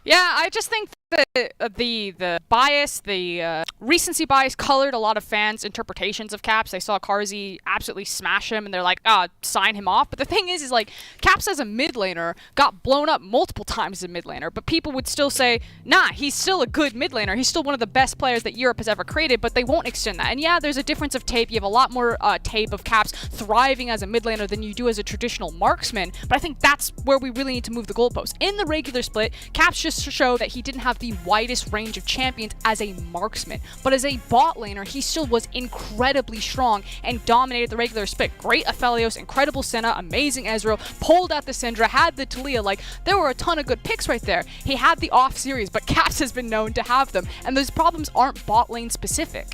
C: Yeah, I just think the bias, the recency bias colored a lot of fans' interpretations of Caps. They saw Carzzy absolutely smash him, and they're like, sign him off. But the thing is like, Caps as a mid laner got blown up multiple times as a mid laner, but people would still say, nah, he's still a good mid laner. He's still one of the best players that Europe has ever created, but they won't extend that. And yeah, there's a difference of tape. You have a lot more tape of Caps thriving as a mid laner than you do as a traditional marksman, but I think that's where we really need to move the goalpost. In the regular split, Caps just show that he didn't have the widest range of champions as a marksman, but as a bot laner, he still was incredibly strong and dominated the regular split. Great Aphelios, incredible Senna, amazing Ezreal, pulled out the Syndra, had the Talia. Like, there were a ton of good picks right there. He had the off series, but Caps has been known to have them, and those problems aren't bot lane specific.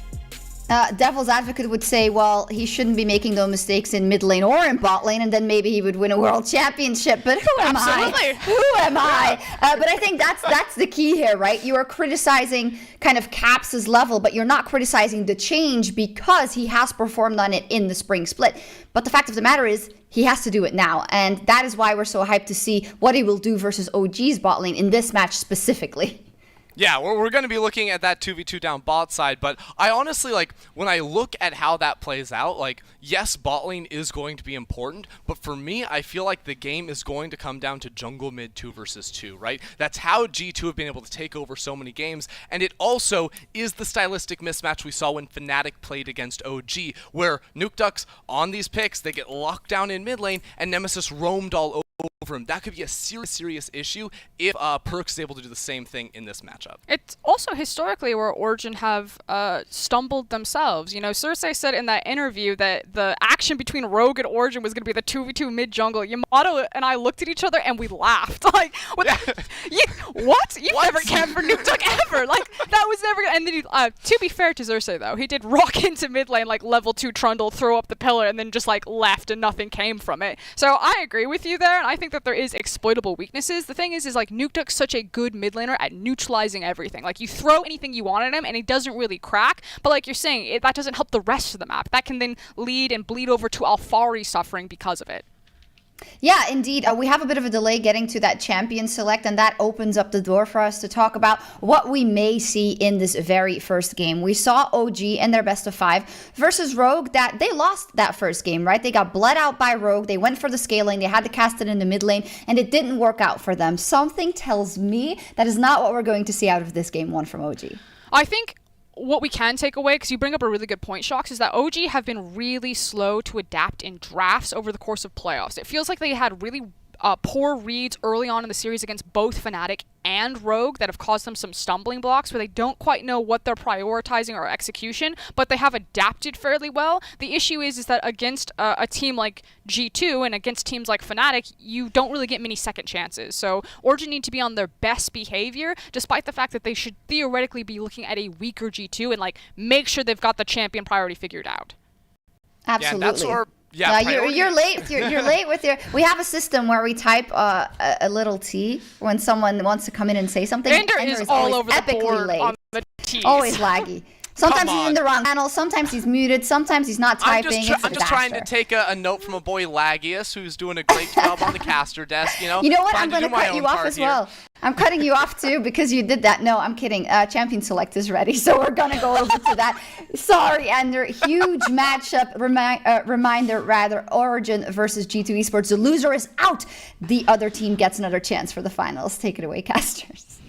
K: Devil's advocate would say, well, he shouldn't be making those mistakes in mid lane or in bot lane, and then maybe he would win a world championship. But who am I? Who am I? But I think that's the key here, right? You are criticizing kind of Caps' level, but you're not criticizing the change because he has performed on it in the Spring Split. But the fact of the matter is, he has to do it now. And that is why we're so hyped to see what he will do versus OG's bot lane in this match specifically.
L: Yeah, we're going to be looking at that 2v2 down bot side, but I honestly, like, when I look at how that plays out, like, yes, bot lane is going to be important, but for me, I feel like the game is going to come down to jungle mid 2 versus 2, right? That's how G2 have been able to take over so many games, and it also is the stylistic mismatch we saw when Fnatic played against OG, where Nukeduck's on these picks, they get locked down in mid lane, and Nemesis roamed all over him. That could be a serious issue if Perkz is able to do the same thing in this matchup.
C: It's also historically where Origen have stumbled themselves. You know, Cersei said in that interview that the action between Rogue and Origen was going to be the 2v2 mid jungle. Yamato and I looked at each other and we laughed. Like, what? What? You've never cared for Nukeduck ever. Like, that was never. And then, to be fair to Cersei though, he did rock into mid lane like level 2 Trundle, throw up the pillar, and then just like left and nothing came from it. So I agree with you there. I think that there is exploitable weaknesses. The thing is like Nukeduck's such a good mid laner at neutralizing everything. Like, you throw anything you want at him and he doesn't really crack, but like you're saying, that doesn't help the rest of the map. That can then lead and bleed over to Alphari suffering because of it.
K: Yeah, indeed. We have a bit of a delay getting to that champion select, and that opens up the door for us to talk about what we may see in this very first game. We saw OG in their best of 5 versus Rogue. That they lost that first game, right? They got bled out by Rogue. They went for the scaling. They had to cast it in the mid lane, and it didn't work out for them. Something tells me that is not what we're going to see out of this game 1 from OG.
C: I think what we can take away, because you bring up a really good point, Shox, is that OG have been really slow to adapt in drafts over the course of playoffs. It feels like they had really poor reads early on in the series against both Fnatic and Rogue that have caused them some stumbling blocks where they don't quite know what they're prioritizing or execution, but they have adapted fairly well. The issue is that against a team like G2 and against teams like Fnatic, you don't really get many second chances. So Origen need to be on their best behavior, despite the fact that they should theoretically be looking at a weaker G2 and like make sure they've got the champion priority figured out.
K: Absolutely.
L: Yeah, that's where
K: you're late. You're late with your. We have a system where we type a little T when someone wants to come in and say something.
C: Ender is all over the board
K: late.
C: on the T's.
K: Always laggy. Sometimes he's in the wrong channel. Sometimes he's muted. Sometimes he's not typing.
L: I'm just trying to take a note from a boy Lagius, who's doing a great job on the caster desk. You know.
K: You know what? I'm going to cut you off as well. I'm cutting you off too because you did that. No, I'm kidding. Champion Select is ready, so we're going to go over to that. Sorry, Ender. Huge matchup reminder, rather. Origen versus G2 Esports. The loser is out. The other team gets another chance for the finals. Take it away, casters.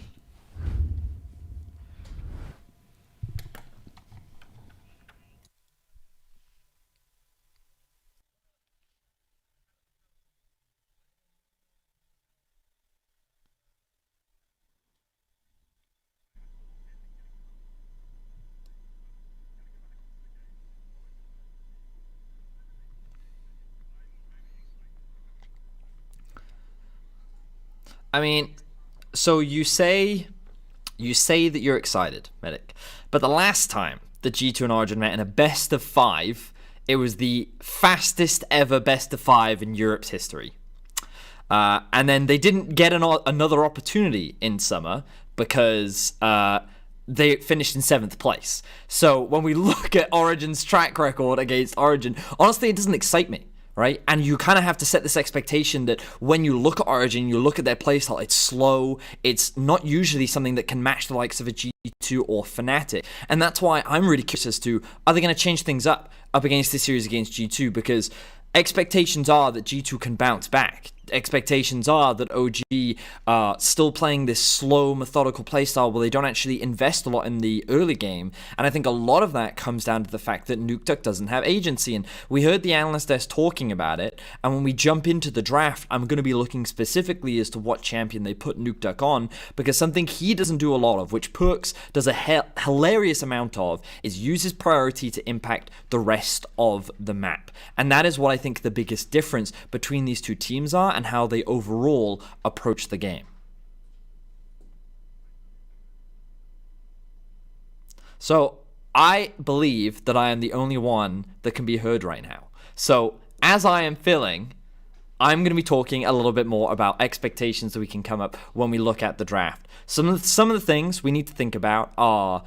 S: I mean, so you say that you're excited, Medic, but the last time the G2 and Origen met in a best of 5, it was the fastest ever best of 5 in Europe's history. And then they didn't get another opportunity in summer because they finished in 7th place. So when we look at Origen's track record against Origen, honestly, it doesn't excite me. Right? And you kind of have to set this expectation that when you look at Origen, you look at their playstyle, it's slow, it's not usually something that can match the likes of a G2 or Fnatic. And that's why I'm really curious as to, are they going to change things up against this series against G2? Because expectations are that G2 can bounce back. Expectations are that OG are still playing this slow, methodical playstyle where they don't actually invest a lot in the early game. And I think a lot of that comes down to the fact that Nukeduck doesn't have agency. And we heard the analyst desk talking about it. And when we jump into the draft, I'm going to be looking specifically as to what champion they put Nukeduck on, because something he doesn't do a lot of, which Perkz does a hilarious amount of, is use his priority to impact the rest of the map. And that is what I think the biggest difference between these two teams are, and how they overall approach the game. So I believe that I am the only one that can be heard right now. So, as I am feeling, I'm going to be talking a little bit more about expectations that we can come up when we look at the draft. Some of the things we need to think about are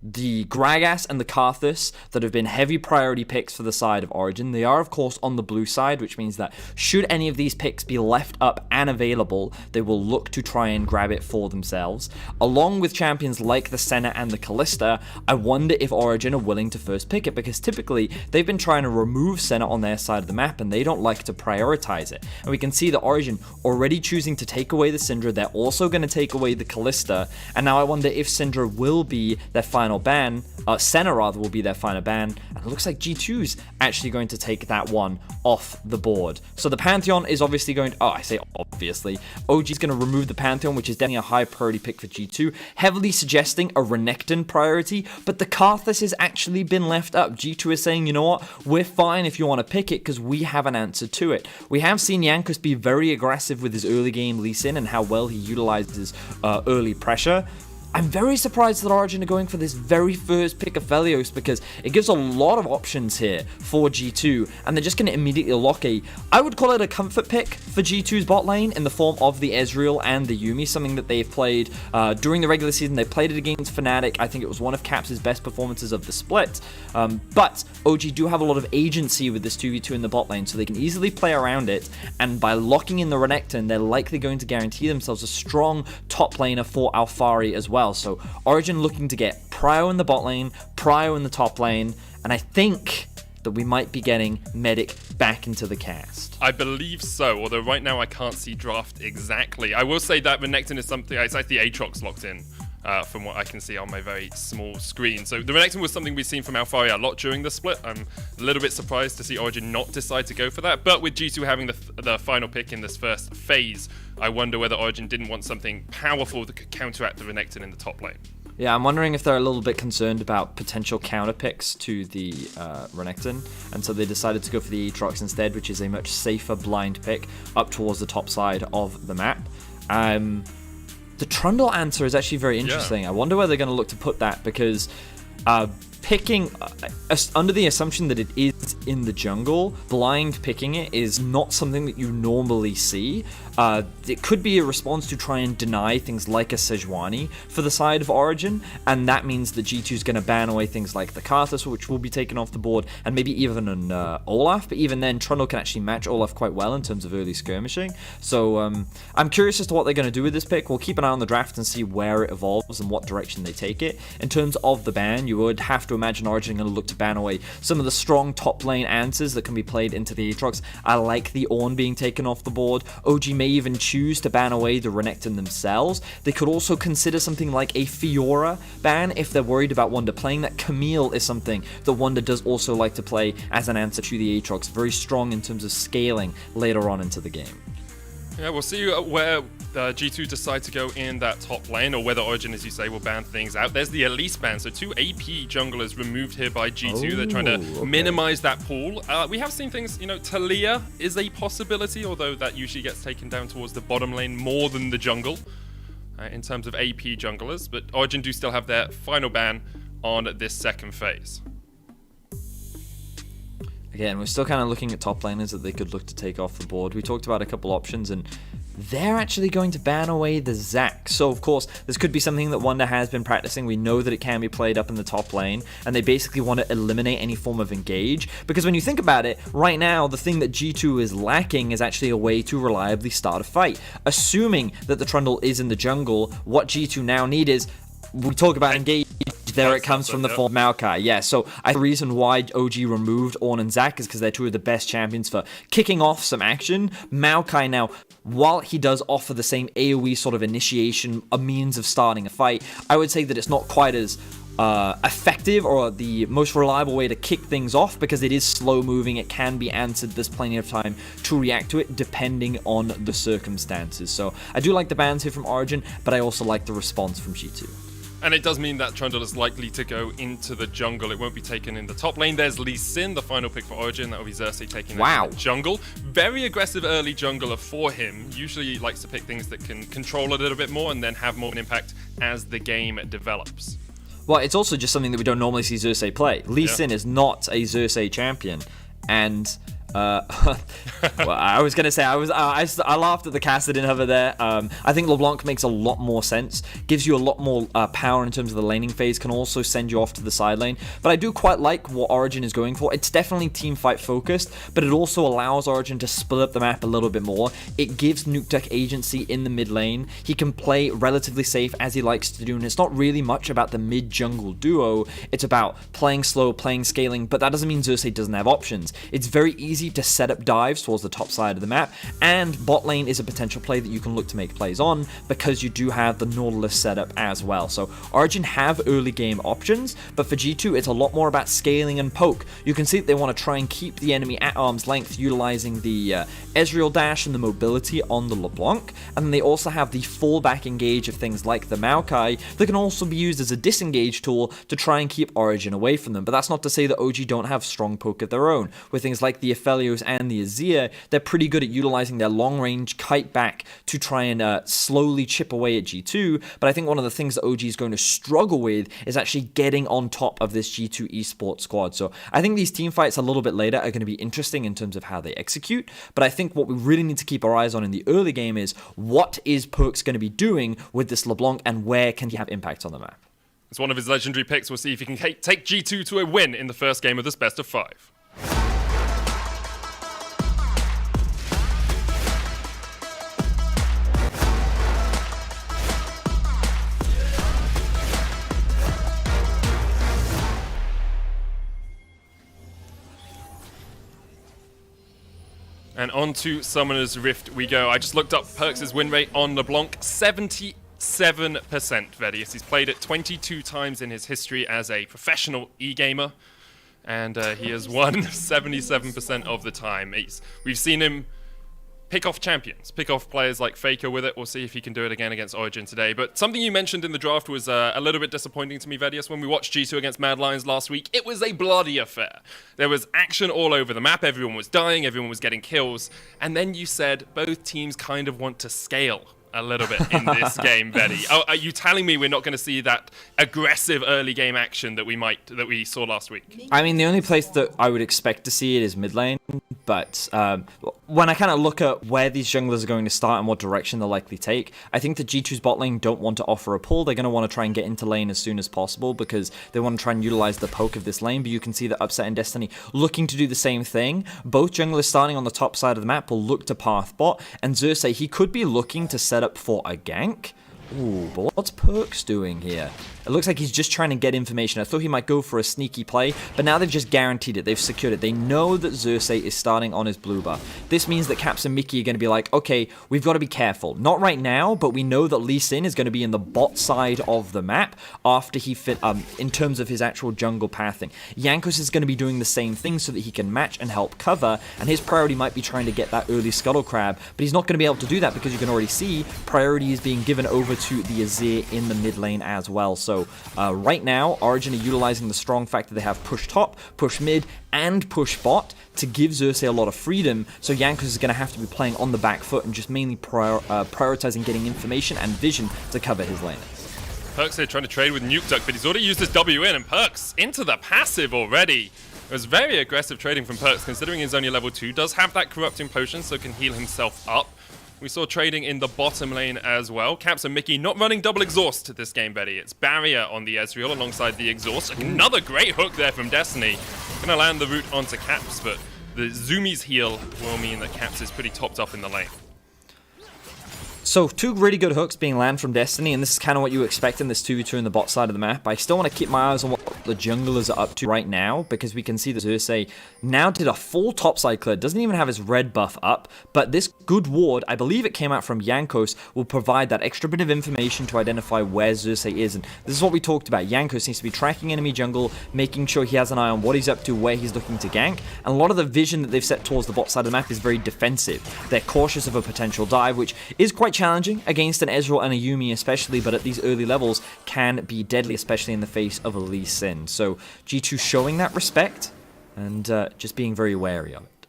S: the Gragas and the Karthus that have been heavy priority picks for the side of Origen. They are, of course, on the blue side, which means that should any of these picks be left up and available, they will look to try and grab it for themselves. Along with champions like the Senna and the Kalista, I wonder if Origen are willing to first pick it, because typically they've been trying to remove Senna on their side of the map, and they don't like to prioritize it. And we can see that Origen already choosing to take away the Syndra. They're also going to take away the Kalista, and now I wonder if Syndra will be their final ban, Senna rather will be their final ban, and it looks like G2's actually going to take that one off the board. So the Pantheon is obviously going to, I say obviously, OG's going to remove the Pantheon, which is definitely a high priority pick for G2, heavily suggesting a Renekton priority, but the Karthus has actually been left up. G2 is saying, you know what, we're fine if you want to pick it, because we have an answer to it. We have seen Jankos be very aggressive with his early game Lee Sin and how well he utilizes early pressure. I'm very surprised that Origen are going for this very first pick of Felios, because it gives a lot of options here for G2, and they're just going to immediately lock I would call it a comfort pick for G2's bot lane in the form of the Ezreal and the Yuumi, something that they've played during the regular season. They played it against Fnatic. I think it was one of Caps' best performances of the split, but OG do have a lot of agency with this 2v2 in the bot lane, so they can easily play around it, and by locking in the Renekton, they're likely going to guarantee themselves a strong top laner for Alphari as well. So Origen looking to get Prio in the bot lane, Prio in the top lane, and I think that we might be getting Medic back into the cast.
G: I believe so, although right now I can't see draft exactly. I will say that Renekton is something, it's like the Aatrox locked in. From what I can see on my very small screen. So the Renekton was something we've seen from Alphari a lot during the split. I'm a little bit surprised to see Origen not decide to go for that, but with G2 having the final pick in this first phase, I wonder whether Origen didn't want something powerful that could counteract the Renekton in the top lane.
S: Yeah, I'm wondering if they're a little bit concerned about potential counter picks to the Renekton, and so they decided to go for the Aatrox instead, which is a much safer blind pick up towards the top side of the map. The Trundle answer is actually very interesting. I wonder where they're going to look to put that, because picking under the assumption that it is in the jungle, blind picking it is not something that you normally see. It could be a response to try and deny things like a Sejuani for the side of Origen, and that means that G2 is going to ban away things like the Karthus, which will be taken off the board, and maybe even an Olaf, but even then Trundle can actually match Olaf quite well in terms of early skirmishing. So I'm curious as to what they're going to do with this pick. We'll keep an eye on the draft and see where it evolves and what direction they take it. In terms of the ban, you would have to imagine Origen going to look to ban away some of the strong top lane answers that can be played into the Aatrox. I like the Ornn being taken off the board. OG may even choose to ban away the Renekton themselves. They could also consider something like a Fiora ban if they're worried about Wonder playing that. Camille is something that Wonder does also like to play as an answer to the Aatrox. Very strong in terms of scaling later on into the game.
G: Yeah, we'll see where G2 decide to go in that top lane, or whether Origen, as you say, will ban things out. There's the Elise ban, so 2 AP junglers removed here by G2. They're trying to minimize that pool. We have seen things, Talia is a possibility, although that usually gets taken down towards the bottom lane more than the jungle in terms of AP junglers. But Origen do still have their final ban on this second phase.
S: Again, we're still kind of looking at top laners that they could look to take off the board. We talked about a couple options, and they're actually going to ban away the Zac. So, of course, this could be something that Wonder has been practicing. We know that it can be played up in the top lane, and they basically want to eliminate any form of engage. Because when you think about it, right now, the thing that G2 is lacking is actually a way to reliably start a fight. Assuming that the Trundle is in the jungle, what G2 now need is, we talk about engage, there it comes from the form Maokai. Yeah, so I think the reason why OG removed Ornn and Zac is because they're two of the best champions for kicking off some action. Maokai now, while he does offer the same AoE sort of initiation, a means of starting a fight, I would say that it's not quite as effective or the most reliable way to kick things off, because it is slow moving. It can be answered. There's plenty of time to react to it depending on the circumstances. So I do like the bans here from Origen, but I also like the response from G2.
G: And it does mean that Trundle is likely to go into the jungle. It won't be taken in the top lane. There's Lee Sin, the final pick for Origen. That will be Xerxes taking that in the jungle. Very aggressive early jungler for him. Usually likes to pick things that can control a little bit more and then have more of an impact as the game develops.
S: Well, it's also just something that we don't normally see Xerxes play. Lee Sin is not a Xerxes champion, and well, I was gonna say I laughed at the cast in over there. I think LeBlanc makes a lot more sense, gives you a lot more power in terms of the laning phase, can also send you off to the side lane. But I do quite like what Origen is going for. It's definitely team fight focused, but it also allows Origen to split up the map a little bit more. It gives Nukeduck agency in the mid lane. He can play relatively safe as he likes to do, and it's not really much about the mid jungle duo. It's about playing slow, playing scaling, but that doesn't mean Xerxes doesn't have options. It's very easy to set up dives towards the top side of the map, and bot lane is a potential play that you can look to make plays on because you do have the Nautilus setup as well. So Origen have early game options, but for G2 it's a lot more about scaling and poke. You can see that they want to try and keep the enemy at arm's length utilizing the Ezreal dash and the mobility on the LeBlanc, and then they also have the fallback engage of things like the Maokai that can also be used as a disengage tool to try and keep Origen away from them. But that's not to say that OG don't have strong poke of their own. With things like the Aphelios and the Azir, they're pretty good at utilizing their long range kite back to try and slowly chip away at G2, but I think one of the things that OG is going to struggle with is actually getting on top of this G2 esports squad. So I think these team fights a little bit later are going to be interesting in terms of how they execute, but I think what we really need to keep our eyes on in the early game is what is Perkz going to be doing with this LeBlanc and where can he have impact on the map.
G: It's one of his legendary picks. We'll see if he can take G2 to a win in the first game of this best of 5. And on to Summoner's Rift we go. I just looked up Perkz' win rate on LeBlanc, 77%, Vedius. He's played it 22 times in his history as a professional e-gamer, and he has won 77% of the time. We've seen him pick off champions, pick off players like FLICKR with it. We'll see if he can do it again against Origen today. But something you mentioned in the draft was a little bit disappointing to me, Vedius. When we watched G2 against Mad Lions last week, it was a bloody affair. There was action all over the map. Everyone was dying. Everyone was getting kills. And then you said both teams kind of want to scale a little bit in this game, Betty. Oh, are you telling me we're not going to see that aggressive early game action that we saw last week?
S: I mean, the only place that I would expect to see it is mid lane, but when I kind of look at where these junglers are going to start and what direction they'll likely take, I think that G2's bot lane don't want to offer a pull. They're going to want to try and get into lane as soon as possible because they want to try and utilize the poke of this lane, but you can see that Upset and Destiny looking to do the same thing. Both junglers starting on the top side of the map will look to path bot, and Xerxes, he could be looking to set up for a gank. Ooh, but what's Perkz doing here? It looks like he's just trying to get information. I thought he might go for a sneaky play, but now they've just guaranteed it. They've secured it. They know that Xerxes is starting on his blue buff. This means that Caps and Mickey are going to be like, okay, we've got to be careful. Not right now, but we know that Lee Sin is going to be in the bot side of the map after he in terms of his actual jungle pathing. Jankos is going to be doing the same thing so that he can match and help cover, and his priority might be trying to get that early Scuttle Crab, but he's not going to be able to do that because you can already see priority is being given over to the Azir in the mid lane as well. So right now, Origen are utilizing the strong fact that they have push top, push mid, and push bot to give Xerxes a lot of freedom. So Jankos is going to have to be playing on the back foot and just mainly prioritizing getting information and vision to cover his lane.
G: Perkz here trying to trade with Nukeduck, but he's already used his W in, and Perkz into the passive already. It was very aggressive trading from Perkz, considering he's only level 2, does have that corrupting potion, so can heal himself up. We saw trading in the bottom lane as well. Caps and Mickey not running double exhaust this game, Betty. It's barrier on the Ezreal alongside the exhaust. Another great hook there from Destiny. Gonna land the root onto Caps, but the Zoomies heal will mean that Caps is pretty topped up in the lane.
S: So, two really good hooks being landed from Destiny, and this is kind of what you expect in this 2v2 in the bot side of the map. I still want to keep my eyes on what the junglers are up to right now, because we can see that Xerxes now did a full topside clear, doesn't even have his red buff up, but this good ward, I believe it came out from Jankos, will provide that extra bit of information to identify where Xerxes is, and this is what we talked about. Jankos needs to be tracking enemy jungle, making sure he has an eye on what he's up to, where he's looking to gank, and a lot of the vision that they've set towards the bot side of the map is very defensive. They're cautious of a potential dive, which is quite challenging against an Ezreal and a Yuumi especially, but at these early levels can be deadly, especially in the face of a Lee Sin. So G2 showing that respect and just being very wary of it.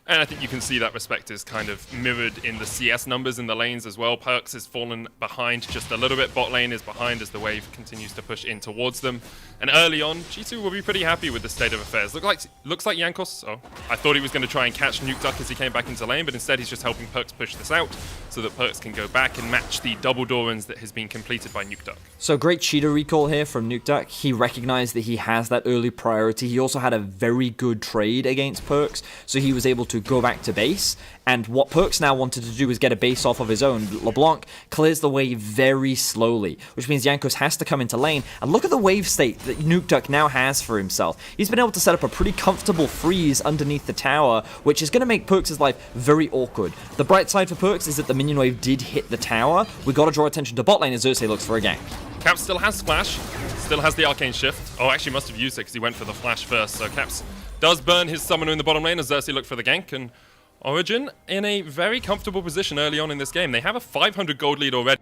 G: And I think you can see that respect is kind of mirrored in the CS numbers in the lanes as well. Perks has fallen behind just a little bit. Bot lane is behind as the wave continues to push in towards them. And early on, G2 will be pretty happy with the state of affairs. Looks like Jankos, I thought he was going to try and catch Nuke Duck as he came back into lane, but instead he's just helping Perks push this out so that Perks can go back and match the double Dorans that has been completed by Nuke Duck.
S: So great cheater recall here from Nuke Duck. He recognized that he has that early priority. He also had a very good trade against Perks, so he was able to go back to base. And what Perks now wanted to do was get a base off of his own. LeBlanc clears the wave very slowly, which means Jankos has to come into lane. And look at the wave state that Nuke Duck now has for himself. He's been able to set up a pretty comfortable freeze underneath the tower, which is going to make Perks' life very awkward. The bright side for Perks is that the minion wave did hit the tower. We got to draw attention to bot lane as Xerxes looks for a gank.
G: Caps still has Splash, still has the Arcane Shift. Oh, actually must have used it because he went for the Flash first. So Caps does burn his summoner in the bottom lane as Xerxes looked for the gank. And Origen in a very comfortable position early on in this game. They have a 500 gold lead already.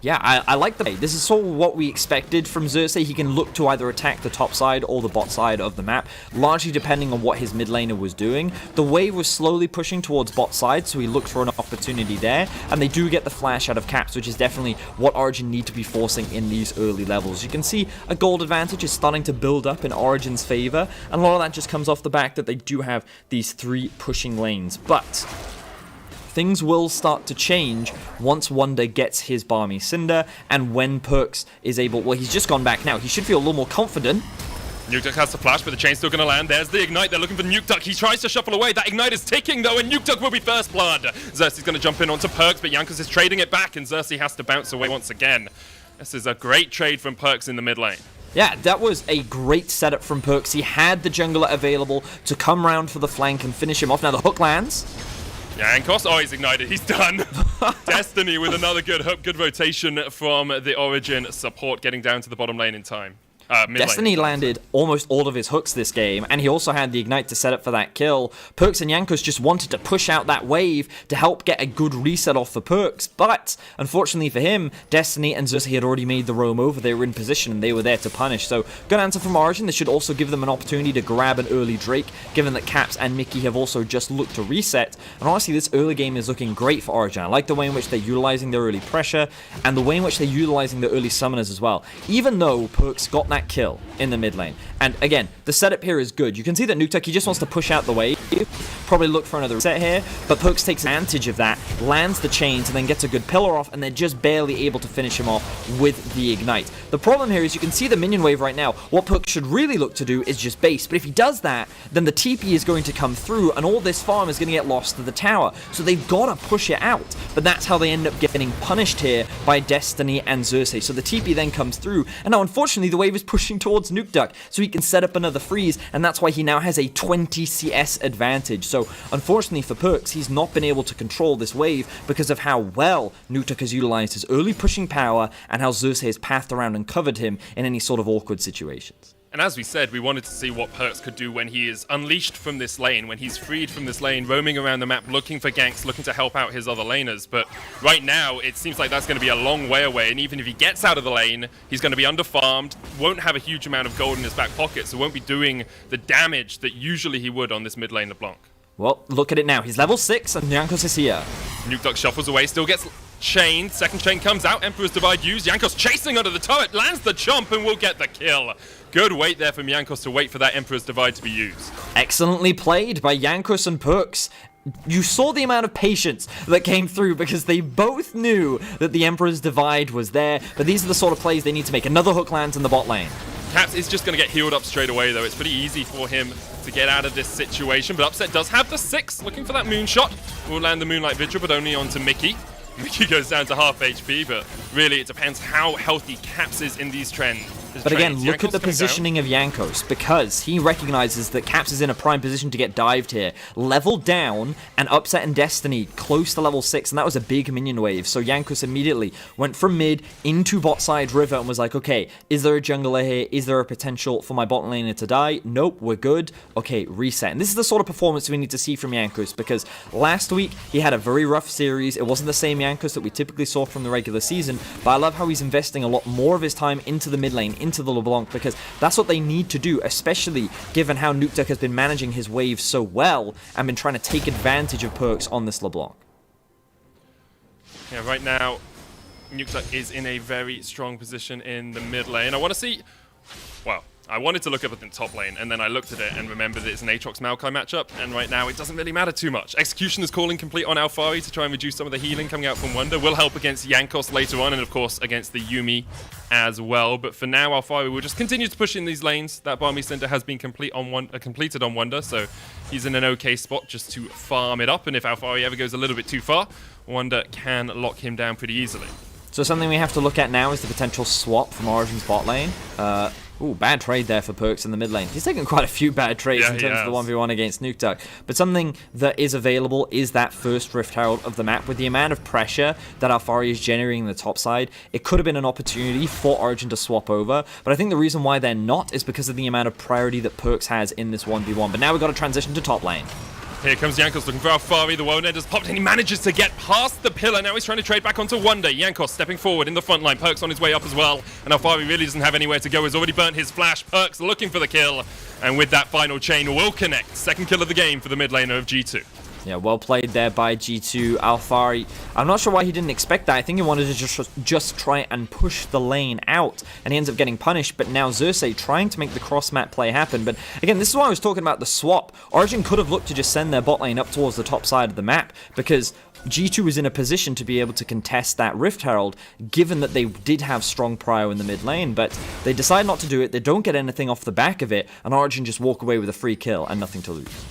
S: Yeah, I like the play. This is sort of what we expected from Xerxes. He can look to either attack the top side or the bot side of the map, largely depending on what his mid laner was doing. The wave was slowly pushing towards bot side, so he looked for an opportunity there, and they do get the flash out of Caps, which is definitely what Origen need to be forcing in these early levels. You can see a gold advantage is starting to build up in Origen's favor, and a lot of that just comes off the back that they do have these 3 pushing lanes. But things will start to change once Wonder gets his Balmy Cinder, and when Perks is able... Well, he's just gone back now. He should feel a little more confident.
G: Nuke Duck has the flash, but the chain's still going to land. There's the Ignite. They're looking for Nuke Duck. He tries to shuffle away. That Ignite is ticking, though, and Nuke Duck will be first blood. Xerxes going to jump in onto Perks, but Jankos is trading it back, and Xerxes has to bounce away once again. This is a great trade from Perks in the mid lane.
S: Yeah, that was a great setup from Perks. He had the jungler available to come round for the flank and finish him off. Now the hook lands.
G: Jankos, oh, he's ignited, he's done. Destiny with another good hook, good rotation from the Origen support, getting down to the bottom lane in time.
S: Destiny landed almost all of his hooks this game, and he also had the Ignite to set up for that kill. Perks and Jankos just wanted to push out that wave to help get a good reset off for Perks, but unfortunately for him, Destiny and Xerxes had already made the roam over. They were in position and they were there to punish. So good answer from Origen. This should also give them an opportunity to grab an early Drake, given that Caps and Mickey have also just looked to reset. And honestly, this early game is looking great for Origen. I like the way in which they're utilizing their early pressure and the way in which they're utilizing the early summoners as well. Even though Perks got that kill in the mid lane. And again, the setup here is good. You can see that Nuke Duck, he just wants to push out the wave, probably look for another reset here, but Perks takes advantage of that, lands the chains, and then gets a good pillar off, and they're just barely able to finish him off with the Ignite. The problem here is you can see the minion wave right now. What Perks should really look to do is just base, but if he does that, then the TP is going to come through, and all this farm is going to get lost to the tower. So they've got to push it out, but that's how they end up getting punished here by Destiny and Xerxes. So the TP then comes through, and now unfortunately the wave is pushing towards Nuke Duck, so he can set up another freeze, and that's why he now has a 20 CS advantage. So unfortunately for Perks, he's not been able to control this wave because of how well Nuke Duck has utilized his early pushing power and how Xerxes has pathed around and covered him in any sort of awkward situations.
G: And as we said, we wanted to see what Perks could do when he is unleashed from this lane, when he's freed from this lane, roaming around the map, looking for ganks, looking to help out his other laners. But right now, it seems like that's going to be a long way away, and even if he gets out of the lane, he's going to be underfarmed, won't have a huge amount of gold in his back pocket, so won't be doing the damage that usually he would on this mid lane LeBlanc.
S: Well, look at it now. He's level 6, and Jankos is here.
G: Nuke Duck shuffles away, still gets chained. Second chain comes out, Emperor's Divide used. Jankos chasing under the turret, lands the chomp, and will get the kill. Good wait there from Jankos to wait for that Emperor's Divide to be used.
S: Excellently played by Jankos and Perks. You saw the amount of patience that came through because they both knew that the Emperor's Divide was there, but these are the sort of plays they need to make. Another hook lands in the bot lane.
G: Caps is just going to get healed up straight away, though. It's pretty easy for him to get out of this situation, but Upset does have the 6, looking for that moonshot. Will land the Moonlight Vigil, but only onto Mickey. Mickey goes down to half HP, but really it depends how healthy Caps is in these trends.
S: But again, look at the positioning of Jankos, because he recognizes that Caps is in a prime position to get dived here. Level down, and Upset and Destiny close to level 6, and that was a big minion wave. So Jankos immediately went from mid into bot side river and was like, okay, is there a jungler here? Is there a potential for my bot laner to die? Nope, we're good. Okay, reset. And this is the sort of performance we need to see from Jankos, because last week he had a very rough series. It wasn't the same Jankos that we typically saw from the regular season, but I love how he's investing a lot more of his time into the mid lane, into the LeBlanc, because that's what they need to do, especially given how Nukeduck has been managing his waves so well and been trying to take advantage of Perks on this LeBlanc.
G: Yeah, right now, Nukeduck is in a very strong position in the mid lane. I want to see... Well, I wanted to look up at the top lane, and then I looked at it and remembered that it's an Aatrox-Maokai matchup, and right now it doesn't really matter too much. Execution is calling complete on Alphari to try and reduce some of the healing coming out from Wonder. Will help against Jankos later on, and of course against the Yuumi as well. But for now, Alphari will just continue to push in these lanes. That Barmy Cinder has been completed on Wonder, so he's in an okay spot just to farm it up, and if Alphari ever goes a little bit too far, Wonder can lock him down pretty easily.
S: So something we have to look at now is the potential swap from Origen's bot lane. Ooh, bad trade there for Perks in the mid lane. He's taken quite a few bad trades in terms of the 1v1 against Nukeduck. But something that is available is that first Rift Herald of the map. With the amount of pressure that Alphari is generating on the top side, it could have been an opportunity for Origen to swap over. But I think the reason why they're not is because of the amount of priority that Perks has in this 1v1. But now we've got to transition to top lane.
G: Here comes Jankos looking for Alphari. The World End has popped and he manages to get past the pillar. Now he's trying to trade back onto Wonder. Jankos stepping forward in the front line. Perks on his way up as well. And Alphari really doesn't have anywhere to go. He's already burnt his flash. Perks looking for the kill. And with that final chain will connect. Second kill of the game for the mid laner of G2.
S: Yeah, well played there by G2. Alphari, I'm not sure why he didn't expect that. I think he wanted to just try and push the lane out, and he ends up getting punished. But now Xerxes trying to make the cross-map play happen. But again, this is why I was talking about the swap. Origen could have looked to just send their bot lane up towards the top side of the map, because G2 was in a position to be able to contest that Rift Herald, given that they did have strong prio in the mid lane. But they decide not to do it, they don't get anything off the back of it, and Origen just walk away with a free kill and nothing to lose.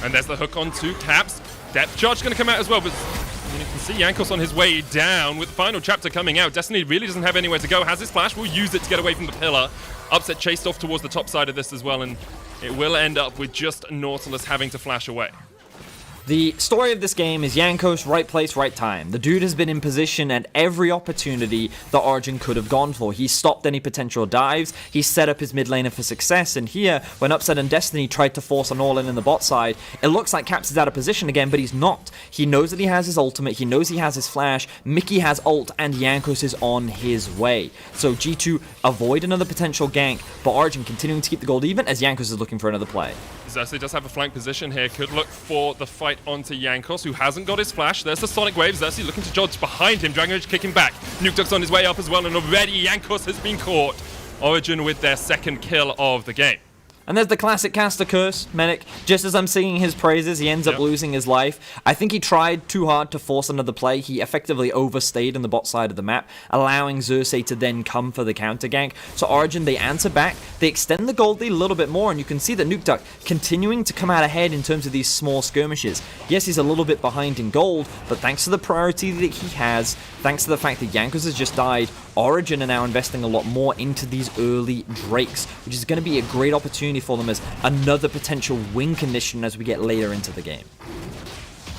G: And there's the hook on to Caps. Depth charge going to come out as well, but you can see Jankos on his way down with the final chapter coming out. Destiny really doesn't have anywhere to go. Has his flash, will use it to get away from the pillar. Upset chased off towards the top side of this as well, and it will end up with just Nautilus having to flash away.
S: The story of this game is Jankos, right place, right time. The dude has been in position at every opportunity that Origen could have gone for. He stopped any potential dives, he set up his mid laner for success, and here, when Upset and Destiny tried to force an all-in the bot side, it looks like Caps is out of position again, but he's not. He knows that he has his ultimate, he knows he has his flash, Mickey has ult, and Jankos is on his way. So G2 avoid another potential gank, but Origen continuing to keep the gold even as Jankos is looking for another play.
G: Xerxes does have a flank position here, could look for the fight onto Jankos, who hasn't got his flash. There's the Sonic Wave. Xerxes looking to dodge behind him. Dragon Rage kicking back. Nukeduck's on his way up as well, and already Jankos has been caught. Origen with their second kill of the game.
S: And there's the classic caster curse, Medic. Just as I'm singing his praises, he ends up losing his life. I think he tried too hard to force another play. He effectively overstayed on the bot side of the map, allowing Xerxes to then come for the counter gank. So Origen, they answer back, they extend the gold lead a little bit more, and you can see that Nukeduck continuing to come out ahead in terms of these small skirmishes. Yes, he's a little bit behind in gold, but thanks to the priority that he has, thanks to the fact that Jankos has just died, Origen are now investing a lot more into these early Drakes, which is going to be a great opportunity for them as another potential win condition as we get later into the game.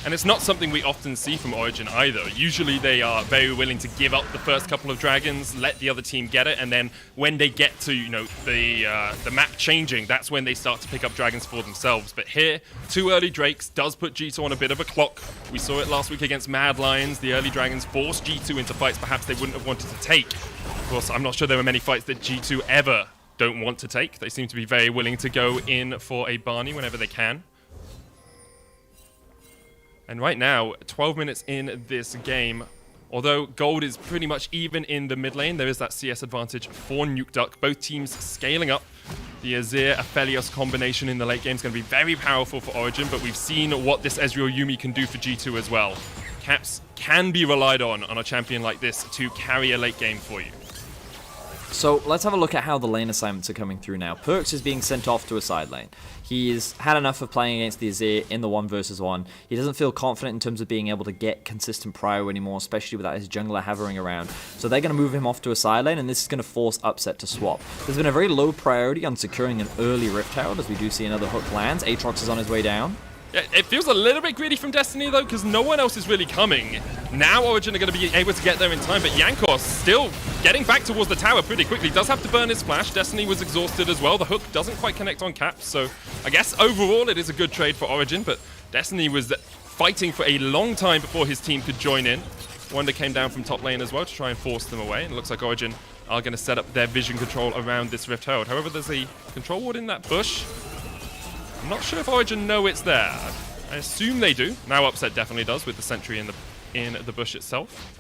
G: And it's not something we often see from Origen either. Usually they are very willing to give up the first couple of dragons, let the other team get it, and then when they get to, you know, the map changing, that's when they start to pick up dragons for themselves. But here, 2 early Drakes does put G2 on a bit of a clock. We saw it last week against Mad Lions. The early dragons forced G2 into fights perhaps they wouldn't have wanted to take. Of course, I'm not sure there were many fights that G2 ever don't want to take. They seem to be very willing to go in for a Barney whenever they can. And right now, 12 minutes in this game, although gold is pretty much even in the mid lane, there is that CS advantage for Nukeduck. Both teams scaling up. The Azir-Aphelios combination in the late game is going to be very powerful for Origen, but we've seen what this Ezreal Yuumi can do for G2 as well. Caps can be relied on a champion like this to carry a late game for you.
S: So let's have a look at how the lane assignments are coming through now. Perks is being sent off to a side lane. He's had enough of playing against the Azir in the 1 versus 1. He doesn't feel confident in terms of being able to get consistent prio anymore, especially without his jungler hovering around. So they're going to move him off to a side lane, and this is going to force Upset to swap. There's been a very low priority on securing an early Rift Herald, as we do see another hook lands. Aatrox is on his way down.
G: Yeah, it feels a little bit greedy from Destiny, though, because no one else is really coming. Now Origen are going to be able to get there in time, but Jankos still getting back towards the tower pretty quickly. Does have to burn his flash. Destiny was exhausted as well. The hook doesn't quite connect on Caps, so I guess overall it is a good trade for Origen, but Destiny was fighting for a long time before his team could join in. Wonder came down from top lane as well to try and force them away, and it looks like Origen are going to set up their vision control around this Rift Herald. However, there's a control ward in that bush. I'm not sure if Origen know it's there. I assume they do. Now Upset definitely does with the sentry in the bush itself.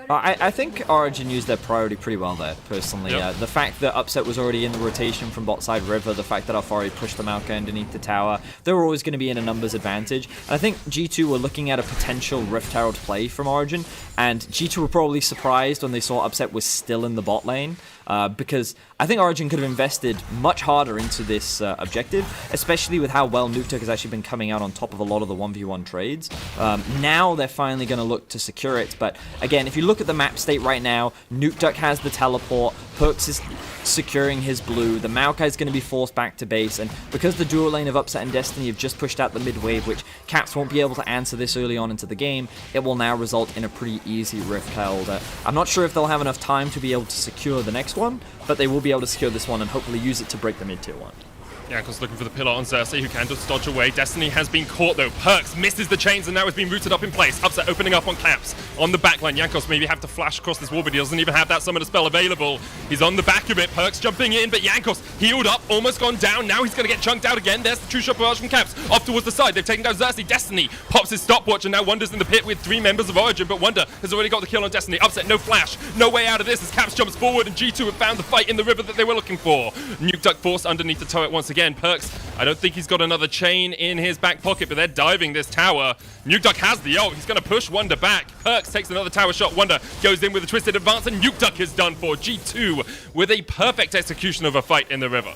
S: I think Origen used their priority pretty well there, personally.
G: Yep.
S: The fact that Upset was already in the rotation from bot side River, the fact that Alfari pushed them out underneath the tower, they were always going to be in a numbers advantage. And I think G2 were looking at a potential Rift Herald play from Origen, and G2 were probably surprised when they saw Upset was still in the bot lane. Because I think Origen could have invested much harder into this objective, especially with how well Nukeduck has actually been coming out on top of a lot of the 1v1 trades. Now they're finally going to look to secure it, but again, if you look at the map state right now, Nukeduck has the teleport, Perks is securing his blue, the Maokai is going to be forced back to base, and because the dual lane of Upset and Destiny have just pushed out the mid wave, which Caps won't be able to answer this early on into the game, it will now result in a pretty easy Rift Herald. I'm not sure if they'll have enough time to be able to secure the next one, but they will be able to secure this one and hopefully use it to break the mid-tier one.
G: Jankos looking for the pillar on Xerxes, who can just dodge away. Destiny has been caught though. Perks misses the chains and now has been rooted up in place. Upset opening up on Claps on the backline. Jankos maybe have to flash across this wall, but he doesn't even have that summoner spell available. He's on the back of it. Perks jumping in, but Jankos healed up, almost gone down. Now he's going to get chunked out again. There's the true shot barrage from Caps. Off towards the side. They've taken down Xerxes. Destiny pops his stopwatch and now Wonder's in the pit with 3 members of Origen, but Wonder has already got the kill on Destiny. Upset, no flash. No way out of this as Caps jumps forward and G2 have found the fight in the river that they were looking for. Nukeduck forced underneath the turret once again. Perks, I don't think he's got another chain in his back pocket, but they're diving this tower. Nukeduck has the ult. He's going to push Wonder back. Perks takes another tower shot. Wonder goes in with a twisted advance, and Nukeduck is done for. G2 with a perfect execution of a fight in the river.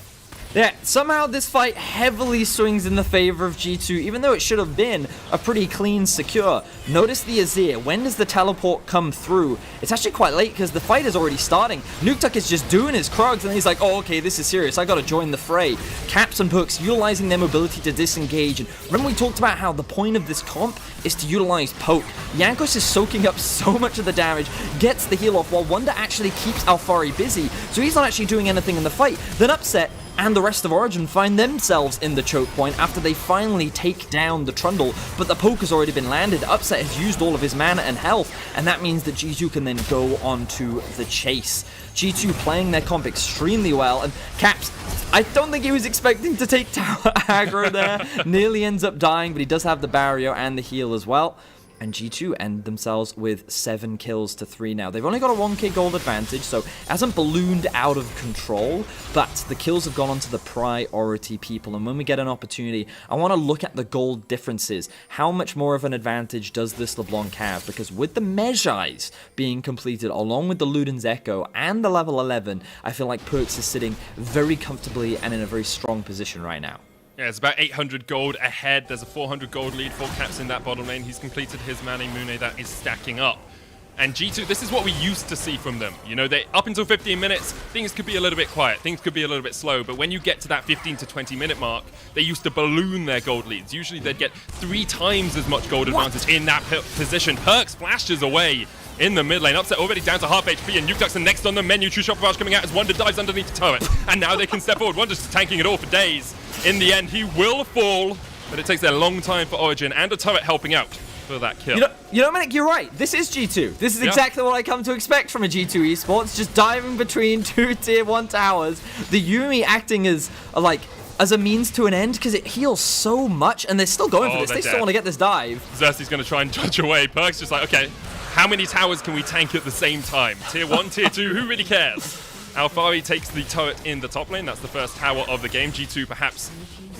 S: Yeah, somehow this fight heavily swings in the favor of G2, even though it should have been a pretty clean secure. Notice the Azir. When does the teleport come through? It's actually quite late because the fight is already starting. Nukeduck is just doing his Krugs and he's like, oh, okay, this is serious. I gotta join the fray. Caps and Perks utilizing their mobility to disengage. And remember we talked about how the point of this comp is to utilize poke. Jankos is soaking up so much of the damage, gets the heal off, while Wonder actually keeps Alfari busy. So he's not actually doing anything in the fight. Then Upset and the rest of Origen find themselves in the choke point after they finally take down the Trundle, but the poke has already been landed. Upset has used all of his mana and health, and that means that G2 can then go on to the chase. G2 playing their comp extremely well, and Caps, I don't think he was expecting to take tower aggro there. Nearly ends up dying, but he does have the barrier and the heal as well. And G2 end themselves with 7 kills to 3 now. They've only got a 1k gold advantage, so it hasn't ballooned out of control, but the kills have gone on to the priority people. And when we get an opportunity, I want to look at the gold differences. How much more of an advantage does this LeBlanc have? Because with the Mejais being completed, along with the Luden's Echo and the level 11, I feel like Perks is sitting very comfortably and in a very strong position right now.
G: Yeah, it's about 800 gold ahead. There's a 400 gold lead for Caps in that bottom lane. He's completed his Mane Mune that is stacking up. And G2, this is what we used to see from them. You know, they up until 15 minutes, things could be a little bit quiet. Things could be a little bit slow. But when you get to that 15 to 20 minute mark, they used to balloon their gold leads. Usually they'd get 3 times as much gold advantage in that position. Perks flashes away in the mid lane. Upset already down to half HP, and Nukeduck's next on the menu. True Shot Barrage coming out as Wonder dives underneath the turret. And now they can step forward. Wonder's just tanking it all for days. In the end, he will fall, but it takes a long time for Origen and a turret helping out for that kill.
S: You know, Manic, you're right. This is G2. This is exactly what I come to expect from a G2 esports. Just diving between 2 tier 1 towers. The Yumi acting as a means to an end because it heals so much, and they're still going for this. They still want to get this dive.
G: Xerxes going to try and dodge away. Perk's just like, okay, how many towers can we tank at the same time? Tier 1, tier 2, who really cares? Alfari takes the turret in the top lane. That's the first tower of the game. G2 perhaps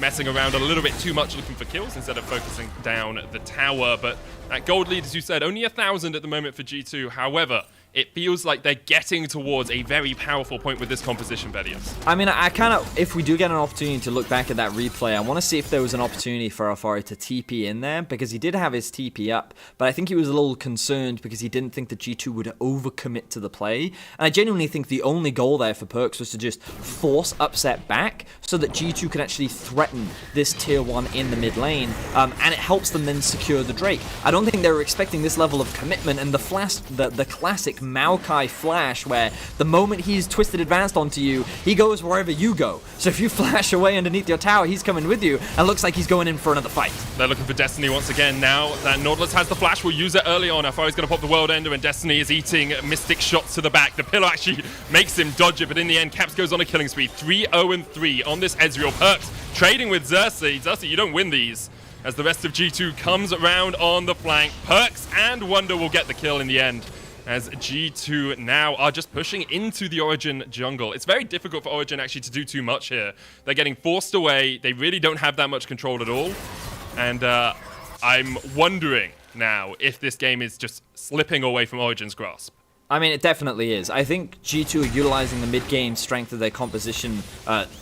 G: messing around a little bit too much looking for kills instead of focusing down the tower. But that gold lead, as you said, only 1,000 at the moment for G2. However, it feels like they're getting towards a very powerful point with this composition, Bedias.
S: I mean, I kind of, if we do get an opportunity to look back at that replay, I want to see if there was an opportunity for Alfari to TP in there, because he did have his TP up, but I think he was a little concerned because he didn't think that G2 would overcommit to the play. And I genuinely think the only goal there for Perks was to just force Upset back so that G2 can actually threaten this tier 1 in the mid lane, and it helps them then secure the Drake. I don't think they were expecting this level of commitment, and the classic Maokai flash where the moment he's twisted advanced onto you, he goes wherever you go. So if you flash away underneath your tower, he's coming with you, and looks like he's going in for another fight.
G: They're looking for Destiny once again. Now that Nautilus has the flash, we'll use it early on. Alphari's going to pop the World Ender, and Destiny is eating Mystic shots to the back. The pillar actually makes him dodge it, but in the end, Caps goes on a killing spree. 3-0-3 on this Ezreal. Perks trading with Xerxes. Xerxes, you don't win these. As the rest of G2 comes around on the flank, Perks and Wonder will get the kill in the end, as G2 now are just pushing into the Origen jungle. It's very difficult for Origen actually to do too much here. They're getting forced away. They really don't have that much control at all. And I'm wondering now if this game is just slipping away from Origen's grasp.
S: I mean, it definitely is. I think G2 are utilizing the mid-game strength of their composition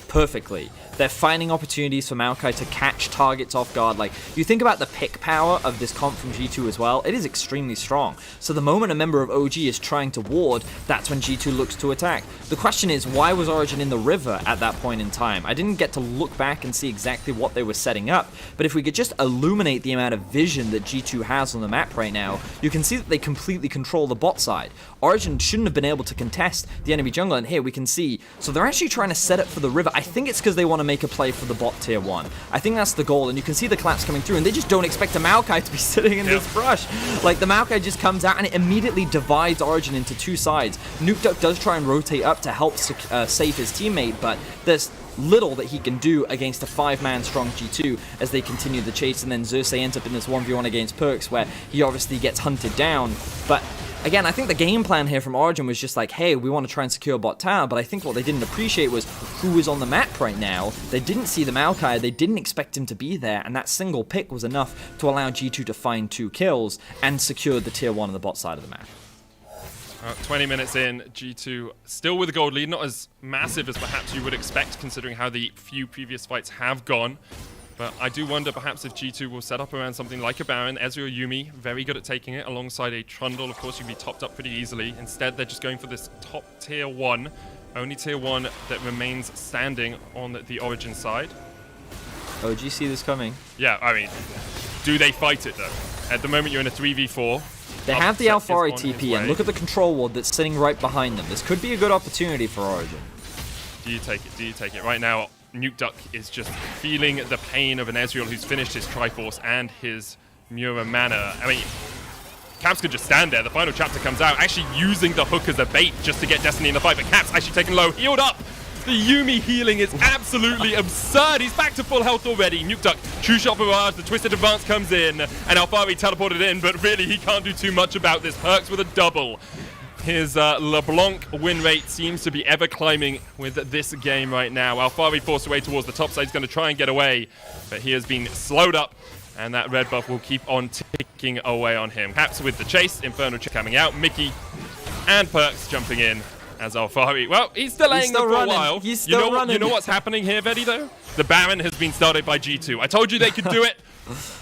S: perfectly. They're finding opportunities for Maokai to catch targets off guard. Like, you think about the pick power of this comp from G2 as well, it is extremely strong. So the moment a member of OG is trying to ward, that's when G2 looks to attack. The question is, why was Origen in the river at that point in time? I didn't get to look back and see exactly what they were setting up, but if we could just illuminate the amount of vision that G2 has on the map right now, you can see that they completely control the bot side. Origen shouldn't have been able to contest the enemy jungle, and here we can see, so they're actually trying to set up for the river. I think it's because they want to make a play for the bot tier 1. I think that's the goal, and you can see the collapse coming through, and they just don't expect a Maokai to be sitting in this brush. Like, the Maokai just comes out, and it immediately divides Origen into two sides. Nukeduck does try and rotate up to help save his teammate, but there's little that he can do against a 5-man strong G2 as they continue the chase, and then Xerxes ends up in this 1v1 against Perks, where he obviously gets hunted down. But again, I think the game plan here from Origen was just like, hey, we want to try and secure bot tower, but I think what they didn't appreciate was who was on the map right now. They didn't see the Maokai, they didn't expect him to be there, and that single pick was enough to allow G2 to find 2 kills and secure the tier 1 on the bot side of the map.
G: 20 minutes in, G2 still with a gold lead, not as massive as perhaps you would expect considering how the few previous fights have gone. But I do wonder perhaps if G2 will set up around something like a Baron. Ezreal Yuumi, very good at taking it, alongside a Trundle. Of course, you'd be topped up pretty easily. Instead, they're just going for this top tier 1. Only tier 1 that remains standing on the Origen side.
S: Oh, do you see this coming?
G: Yeah, I mean, do they fight it though? At the moment, you're in a 3v4.
S: They have the Alphari TP, and look at the control ward that's sitting right behind them. This could be a good opportunity for Origen.
G: Do you take it? Do you take it? Right now, Nukeduck is just feeling the pain of an Ezreal who's finished his Triforce and his Mura Mana. I mean, Caps could just stand there. The final chapter comes out, actually using the hook as a bait just to get Destiny in the fight, but Caps actually taken low, healed up. The Yuumi healing is absolutely absurd. He's back to full health already. Nukeduck, True Shot Barrage, the Twisted Advance comes in, and Alphari teleported in, but really he can't do too much about this. Perks with a double. His LeBlanc win rate seems to be ever climbing with this game right now. Alphari forced away towards the top side. He's going to try and get away, but he has been slowed up, and that red buff will keep on ticking away on him. Caps with the chase, Inferno coming out, Mickey and Perks jumping in. As Alphari, well, he's delaying them for a while.
S: He's still running.
G: You know what's happening here, Vedi, though? The Baron has been started by G2. I told you they could do it.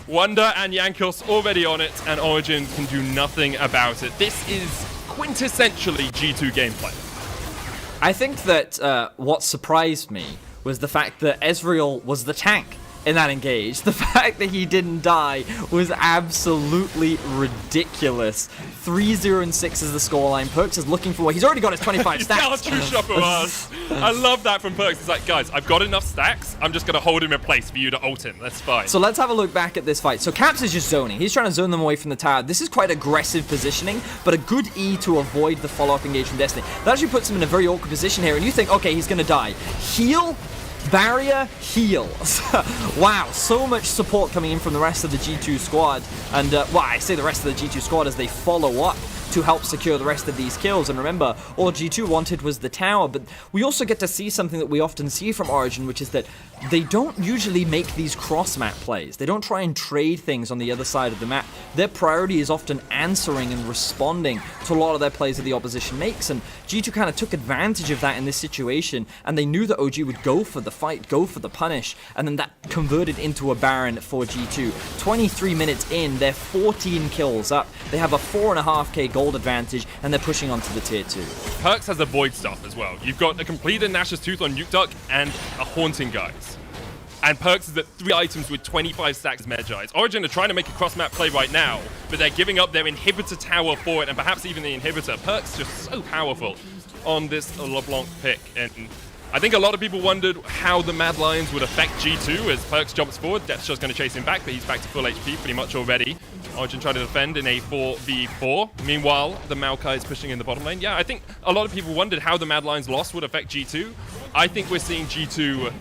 G: Wonder and Jankos already on it, and Origen can do nothing about it. This is quintessentially G2 gameplay.
S: I think that what surprised me was the fact that Ezreal was the tank in that engage. The fact that he didn't die was absolutely ridiculous. 3-0-6 is the scoreline. Perks is looking for... He's already got his 25 stacks.
G: True shot for us. I love that from Perks. It's like, guys, I've got enough stacks. I'm just going to hold him in place for you to ult him. That's fine.
S: So let's have a look back at this fight. So Caps is just zoning. He's trying to zone them away from the tower. This is quite aggressive positioning, but a good E to avoid the follow-up engage from Destiny. That actually puts him in a very awkward position here, and you think, okay, he's going to die. Heal? Barrier, heal. Wow, so much support coming in from the rest of the G2 squad. And, well, I say the rest of the G2 squad as they follow up to help secure the rest of these kills. And remember, all G2 wanted was the tower, but we also get to see something that we often see from Origen, which is that they don't usually make these cross-map plays. They don't try and trade things on the other side of the map. Their priority is often answering and responding to a lot of their plays that the opposition makes, and G2 kind of took advantage of that in this situation, and they knew that OG would go for the fight, go for the punish, and then that converted into a Baron for G2. 23 minutes in, they're 14 kills up. They have a 4.5k gold advantage, and they're pushing onto the tier 2.
G: Perks has a Void Staff as well. You've got a completed Nash's Tooth on Nukeduck and a Haunting Guise. and Perks is at 3 items with 25 stacks Magi's. Origen are trying to make a cross-map play right now, but they're giving up their inhibitor tower for it, and perhaps even the inhibitor. Perks just so powerful on this LeBlanc pick, and I think a lot of people wondered how the Mad Lions would affect G2 as Perks jumps forward. Deathshot's going to chase him back, but he's back to full HP pretty much already. Origen trying to defend in a 4v4. Meanwhile, the Maokai is pushing in the bottom lane. Yeah, I think a lot of people wondered how the Mad Lions loss would affect G2. I think we're seeing G2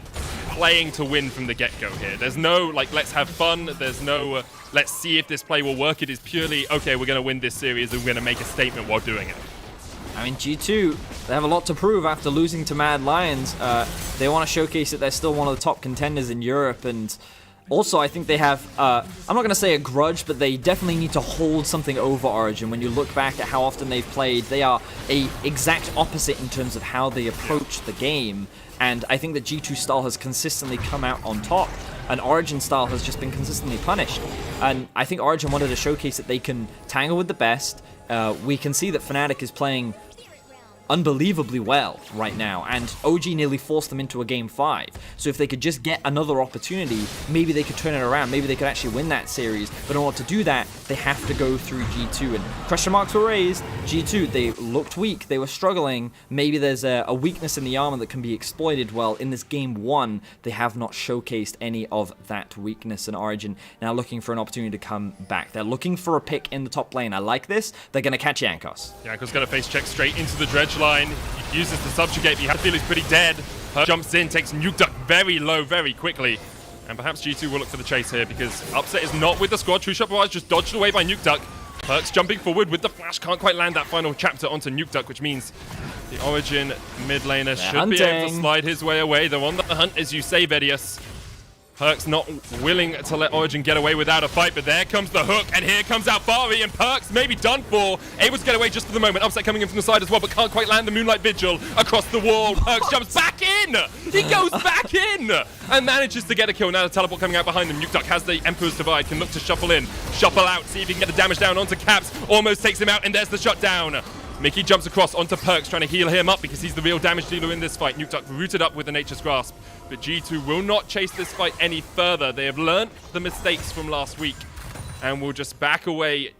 G: playing to win from the get-go here. There's no, like, let's have fun. There's no, let's see if this play will work. It is purely, okay, we're going to win this series and we're going to make a statement while doing it.
S: I mean, G2, they have a lot to prove after losing to Mad Lions. They want to showcase that they're still one of the top contenders in Europe, and also I think they have, I'm not going to say a grudge, but they definitely need to hold something over Origen. When you look back at how often they've played, they are a exact opposite in terms of how they approach the game, and I think that G2 style has consistently come out on top, and Origen style has just been consistently punished. And I think Origen wanted to showcase that they can tangle with the best. We can see that Fnatic is playing unbelievably well right now, and OG nearly forced them into a game 5. So if they could just get another opportunity, maybe they could turn it around, maybe they could actually win that series. But in order to do that, they have to go through G2, and question marks were raised. G2, they looked weak, they were struggling. Maybe there's a weakness in the armor that can be exploited. Well, in this game 1, they have not showcased any of that weakness, and Origen now looking for an opportunity to come back. They're looking for a pick in the top lane. I like this. They're going to catch Jankos.
G: Jankos going to face check straight into the dredge line. He uses the subjugate, but you have to feel he's pretty dead. Perk jumps in, takes Nuke Duck very low, very quickly. And perhaps G2 will look for the chase here because Upset is not with the squad. True Shot Barrage just dodged away by Nuke Duck. Perks jumping forward with the flash, can't quite land that final chapter onto Nuke Duck, which means the Origen mid laner should be able to slide his way away. They're on the hunt, as you say, Vedius. Perks not willing to let Origen get away without a fight, but there comes the hook, and here comes Alfari, and Perks maybe done for. Able to get away just for the moment. Upset coming in from the side as well, but can't quite land the Moonlight Vigil across the wall. Perks jumps back in! He goes back in! And manages to get a kill. Now the teleport coming out behind them. Nuke Duck has the Emperor's Divide, can look to shuffle in, shuffle out, see if he can get the damage down onto Caps. Almost takes him out, and there's the shutdown. Mickey jumps across onto Perks, trying to heal him up because he's the real damage dealer in this fight. Nuke Duck rooted up with the Nature's Grasp, but G2 will not chase this fight any further. They have learned the mistakes from last week and will just back away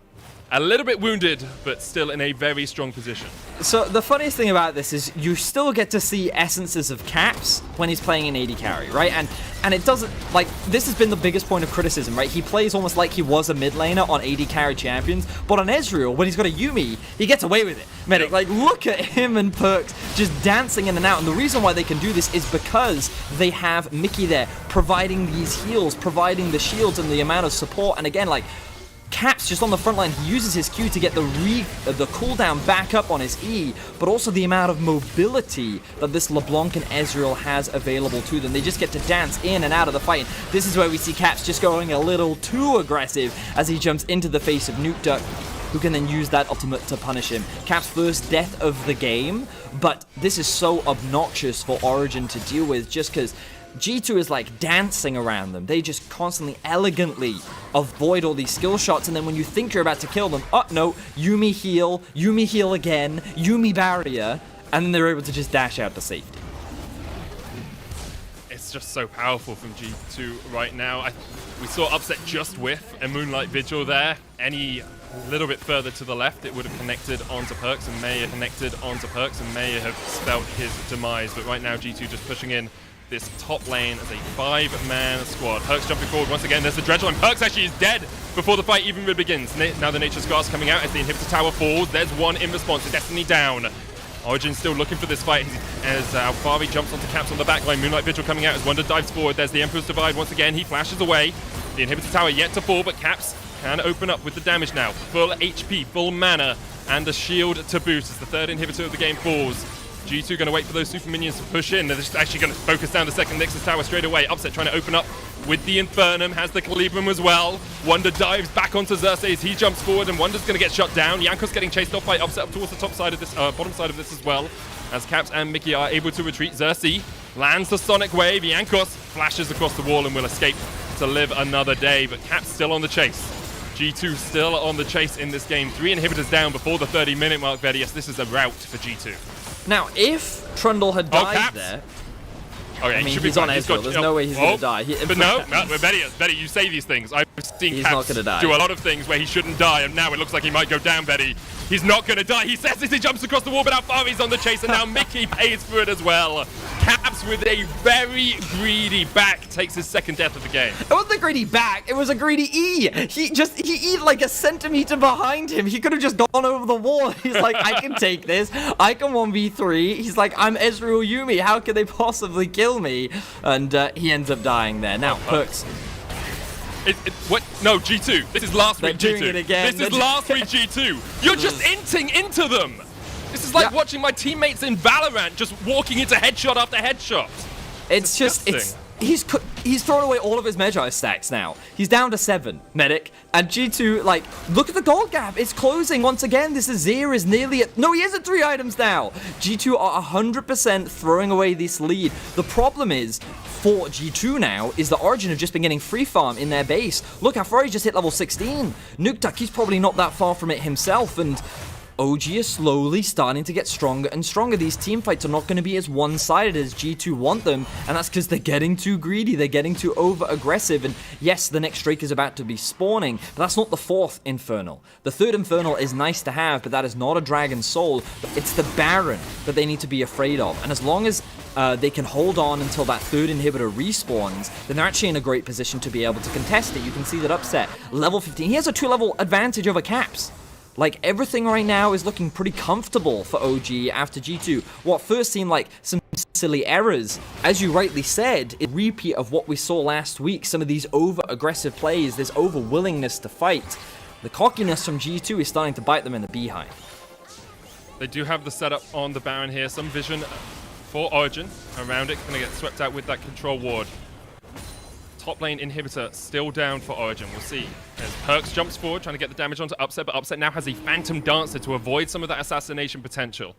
G: a little bit wounded, but still in a very strong position.
S: So the funniest thing about this is you still get to see essences of Caps when he's playing an AD carry, right? And it doesn't, like, this has been the biggest point of criticism, right? He plays almost like he was a mid laner on AD carry champions, but on Ezreal, when he's got a Yuumi, he gets away with it. Medic, like, look at him and Perks just dancing in and out, and the reason why they can do this is because they have Mickey there, providing these heals, providing the shields and the amount of support, and again, like, Caps just on the front line, he uses his Q to get the cooldown back up on his E, but also the amount of mobility that this LeBlanc and Ezreal has available to them. They just get to dance in and out of the fight. This is where we see Caps just going a little too aggressive as he jumps into the face of Nuke Duck, who can then use that ultimate to punish him. Cap's first death of the game, but this is so obnoxious for Origen to deal with just because G2 is like dancing around them. They just constantly, elegantly avoid all these skill shots, and then when you think you're about to kill them, oh no, Yuumi heal again, Yuumi barrier, and then they're able to just dash out to safety.
G: It's just so powerful from G2 right now. We saw Upset just whiff a Moonlight Vigil there. Any little bit further to the left, it would have connected onto Perks, and may have connected onto Perks, and may have spelt his demise. But right now, G2 just pushing in this top lane as a 5-man squad. Perks jumping forward once again. There's the dredge line. Perks actually is dead before the fight even begins. Now the Nature's Grasp coming out as the inhibitor tower falls. There's one in response. Destiny down. Origen still looking for this fight as Alfari jumps onto Caps on the back line. Moonlight Vigil coming out as Wonder dives forward. There's the Emperor's Divide once again. He flashes away. The inhibitor tower yet to fall, but Caps can open up with the damage now. Full HP, full mana, and a shield to boot as the third inhibitor of the game falls. G2 going to wait for those super minions to push in. They're just actually going to focus down the second Nexus tower straight away. Upset trying to open up with the Infernum, has the Calibrum as well. Wonder dives back onto Xerxes as he jumps forward, and Wonder's going to get shut down. Jankos getting chased off by Upset up towards the top side of this, bottom side of this as well. As Caps and Mickey are able to retreat, Xerxes lands the Sonic Wave. Jankos flashes across the wall and will escape to live another day, but Caps still on the chase. G2 still on the chase in this game. 3 inhibitors down before the 30-minute mark, Vedius. This is a rout for G2.
S: Now, if Trundle had died there...
G: Okay,
S: I mean,
G: should be
S: he's on
G: fine.
S: Ezreal. There's no way he's going to die.
G: But no, Betty, you say these things. I've seen
S: He's not
G: Caps
S: gonna die.
G: do a lot of things where he shouldn't die, and now it looks like he might go down, Betty. He's not going to die. He says as he jumps across the wall, but Alfari's on the chase, and now Mickey pays for it as well. Caps with a very greedy back takes his second death of the game.
S: It wasn't a greedy back, it was a greedy E. He E'd like a centimeter behind him. He could have just gone over the wall. He's like, I can take this. I can 1v3. He's like, I'm Ezreal Yumi. How could they possibly kill me? And he ends up dying there. Now, Perks.
G: What? No, G2. This is last week G2.
S: Doing it again.
G: This is last week G2. You're just inting into them. This is like watching my teammates in Valorant just walking into headshot after headshot.
S: It's just, he's thrown away all of his Magi stacks now. He's down to 7, Medic. And G2, like, look at the gold gap. It's closing once again. This Azir is nearly at, no, he is at 3 items now. G2 are 100% throwing away this lead. The problem is, for G2 now, is that Origen have just been getting free farm in their base. Look, Alfari just hit level 16. Nukeduck, he's probably not that far from it himself, and OG is slowly starting to get stronger and stronger. These team fights are not going to be as one-sided as G2 want them, and that's because they're getting too greedy, they're getting too over-aggressive, and yes, the next Drake is about to be spawning, but that's not the 4th Infernal. The 3rd Infernal is nice to have, but that is not a Dragon Soul. It's the Baron that they need to be afraid of, and as long as they can hold on until that 3rd inhibitor respawns, then they're actually in a great position to be able to contest it. You can see that Upset, level 15, he has a 2-level advantage over Caps. Like, everything right now is looking pretty comfortable for OG after G2. What first seemed like some silly errors, as you rightly said, is a repeat of what we saw last week. Some of these over-aggressive plays, this over-willingness to fight. The cockiness from G2 is starting to bite them in the behind.
G: They do have the setup on the Baron here. Some vision for Origen around it. Going to get swept out with that control ward. Top lane inhibitor still down for Origen. We'll see. As Perks jumps forward, trying to get the damage onto Upset, but Upset now has a Phantom Dancer to avoid some of that assassination potential.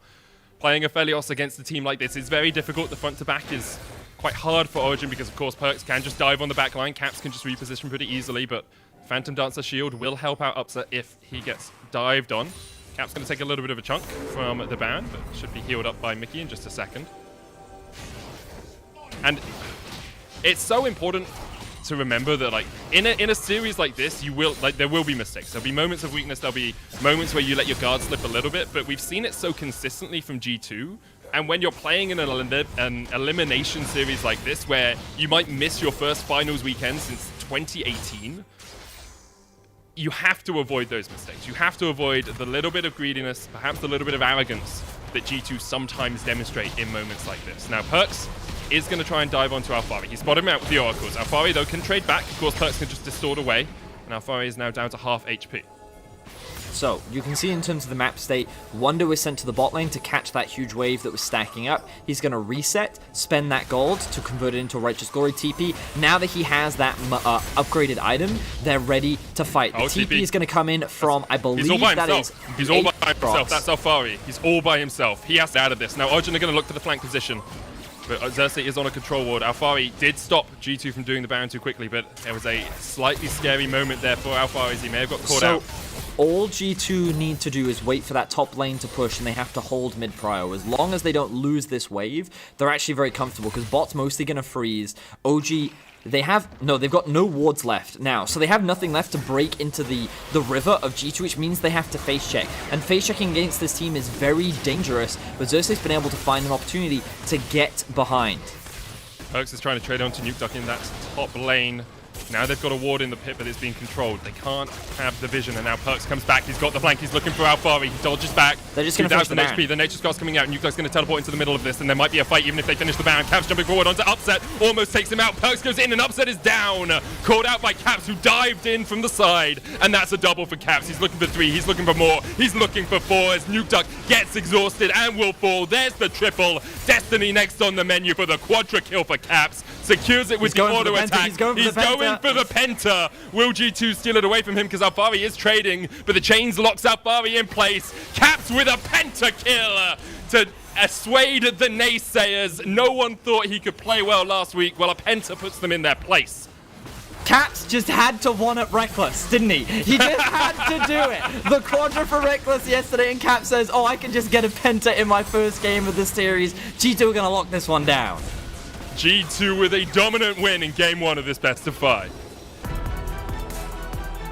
G: Playing Aphelios against a team like this is very difficult. The front to back is quite hard for Origen because, of course, Perks can just dive on the back line. Caps can just reposition pretty easily, but Phantom Dancer shield will help out Upset if he gets dived on. Cap's going to take a little bit of a chunk from the Baron, but should be healed up by Mickey in just a second. And it's so important to remember that, like, in a series like this, there will be mistakes. There'll be moments of weakness. There'll be moments where you let your guard slip a little bit. But we've seen it so consistently from G2. And when you're playing in an elimination series like this, where you might miss your first finals weekend since 2018, you have to avoid those mistakes. You have to avoid the little bit of greediness, perhaps the little bit of arrogance that G2 sometimes demonstrate in moments like this. Now, Perks is going to try and dive onto Alfari. He spotted him out with the Oracles. Alfari, though, can trade back. Of course, Perks can just distort away. And Alfari is now down to half HP.
S: So, you can see in terms of the map state, Wonder was sent to the bot lane to catch that huge wave that was stacking up. He's going to reset, spend that gold to convert it into a Righteous Glory TP. Now that he has that upgraded item, they're ready to fight. The TP is going to come in from, I believe,
G: he's all by
S: that
G: himself.
S: is
G: He's all by himself. That's Alfari. He's all by himself. He has to out of this. Now, Origen are going to look for the flank position. But Xerxes is on a control ward. Alfari did stop G2 from doing the Baron too quickly, but there was a slightly scary moment there for Alfari as he may have got caught out.
S: All G2 need to do is wait for that top lane to push, and they have to hold mid-prio. As long as they don't lose this wave, they're actually very comfortable, because bot's mostly going to freeze. OG, they've got no wards left now, so they have nothing left to break into the river of G2, which means they have to face check. And face checking against this team is very dangerous, but Xerxes has been able to find an opportunity to get behind.
G: Perks is trying to trade onto Nukeduck in that top lane. Now they've got a ward in the pit, but it's being controlled. They can't have the vision, and now Perks comes back. He's got the flank. He's looking for Alfari. He dodges back.
S: They're just going to finish the Baron.
G: HP. The Nature Scar's coming out, and Nukeduck's going to teleport into the middle of this, and there might be a fight even if they finish the Baron. Caps jumping forward onto Upset. Almost takes him out. Perks goes in, and Upset is down. Called out by Caps, who dived in from the side, and that's a double for Caps. He's looking for 3. He's looking for more. He's looking for 4 as Nukeduck gets exhausted and will fall. There's the triple. Destiny next on the menu for the quadra kill for Caps. Secures it with the auto attack. He's going for the Penta. Will G2 steal it away from him because Alfari is trading, but the chains locks Alfari in place. Caps with a Penta kill to assuade the naysayers. No one thought he could play well last week. Well, a Penta puts them in their place.
S: Caps just had to one-up Reckless, didn't he? He just had to do it. The quadra for Reckless yesterday, and Caps says, oh, I can just get a Penta in my first game of the series. G2 are going to lock this one down.
G: G2 with a dominant win in game 1 of this best of 5.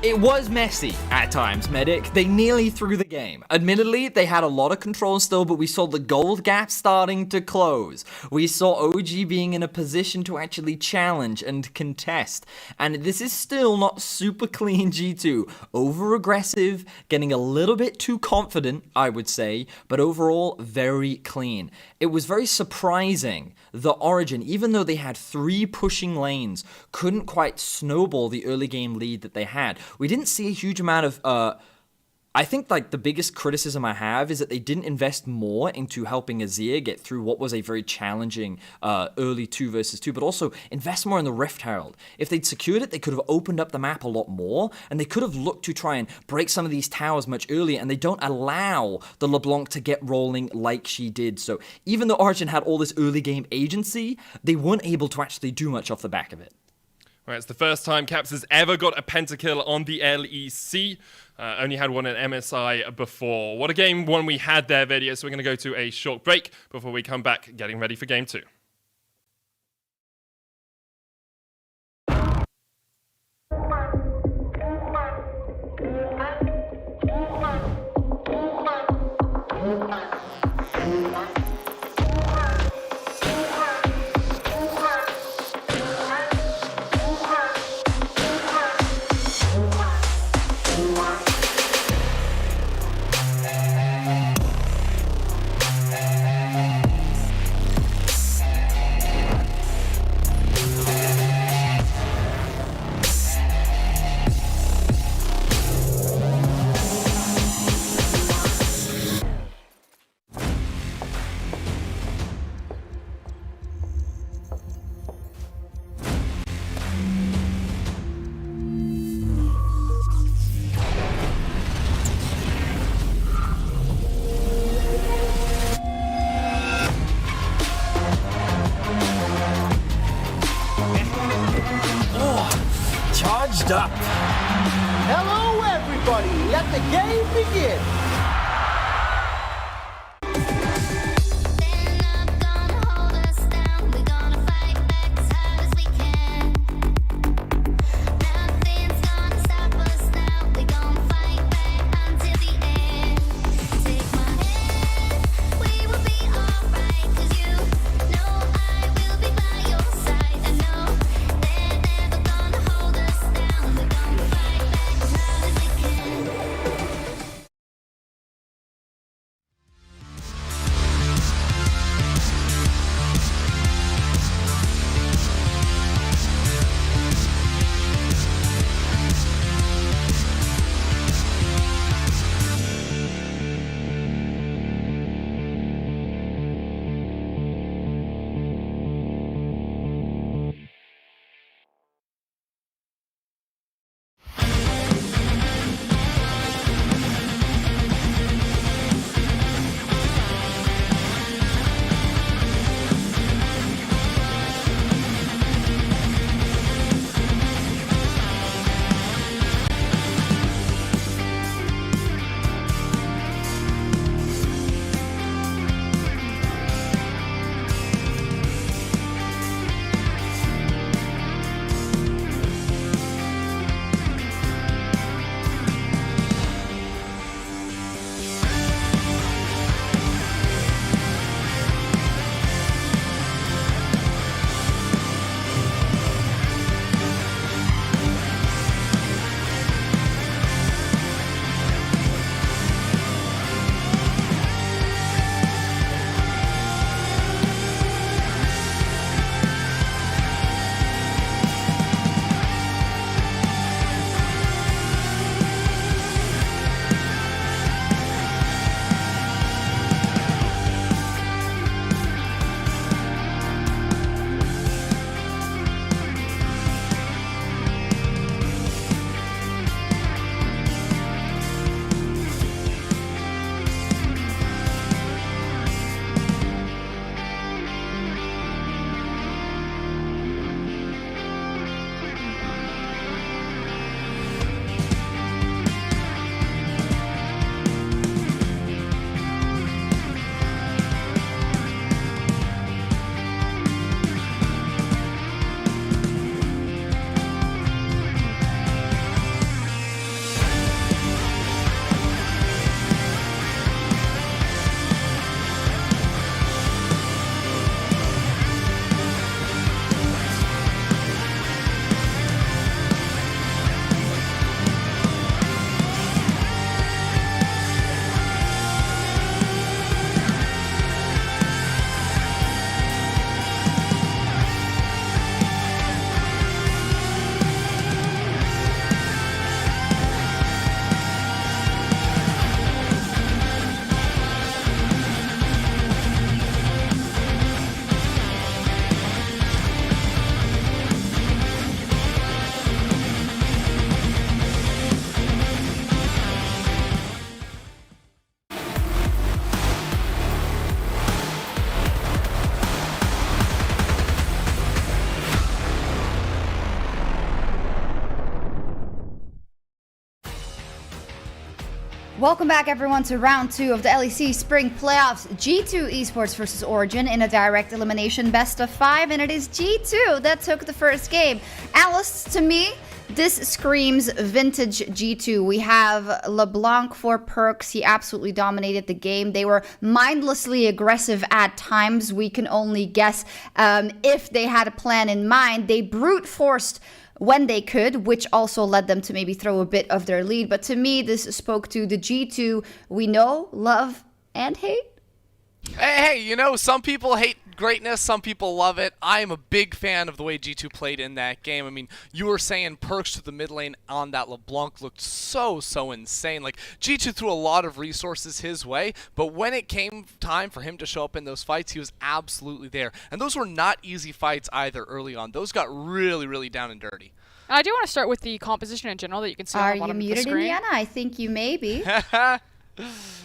S: It was messy at times, Medic. They nearly threw the game. Admittedly, they had a lot of control still, but we saw the gold gap starting to close. We saw OG being in a position to actually challenge and contest. And this is still not super clean G2. Over-aggressive, getting a little bit too confident, I would say, but overall, very clean. It was very surprising that Origen, even though they had 3 pushing lanes, couldn't quite snowball the early game lead that they had. We didn't see a huge amount of, I think like the biggest criticism I have is that they didn't invest more into helping Azir get through what was a very challenging early 2 versus 2, but also invest more in the Rift Herald. If they'd secured it, they could have opened up the map a lot more, and they could have looked to try and break some of these towers much earlier, and they don't allow the LeBlanc to get rolling like she did. So even though Origen had all this early game agency, they weren't able to actually do much off the back of it.
G: Right, it's the first time Caps has ever got a pentakill on the LEC. Only had one at MSI before. What a game one we had there, video. So we're going to go to a short break before we come back, getting ready for game 2.
A: Charged up. Hello, everybody. Let the game begin.
K: Welcome back, everyone, to round 2 of the LEC Spring Playoffs. G2 Esports versus Origen in a direct elimination best of 5, and it is G2 that took the first game. Alice, to me, this screams vintage G2. We have LeBlanc for Perks. He absolutely dominated the game. They were mindlessly aggressive at times. We can only guess if they had a plan in mind. They brute forced when they could, which also led them to maybe throw a bit of their lead. But to me, this spoke to the G2 we know, love, and hate.
L: Hey, you know, some people hate greatness, some people love it. I am a big fan of the way G2 played in that game. I mean, you were saying Perks to the mid lane on that LeBlanc looked so insane. Like, G2 threw a lot of resources his way, but when it came time for him to show up in those fights, he was absolutely there. And those were not easy fights either early on. Those got really down and dirty.
C: I do want to start with the composition in general that you can see on the bottom of the screen.
K: Are you muted, Indiana? I think you may be.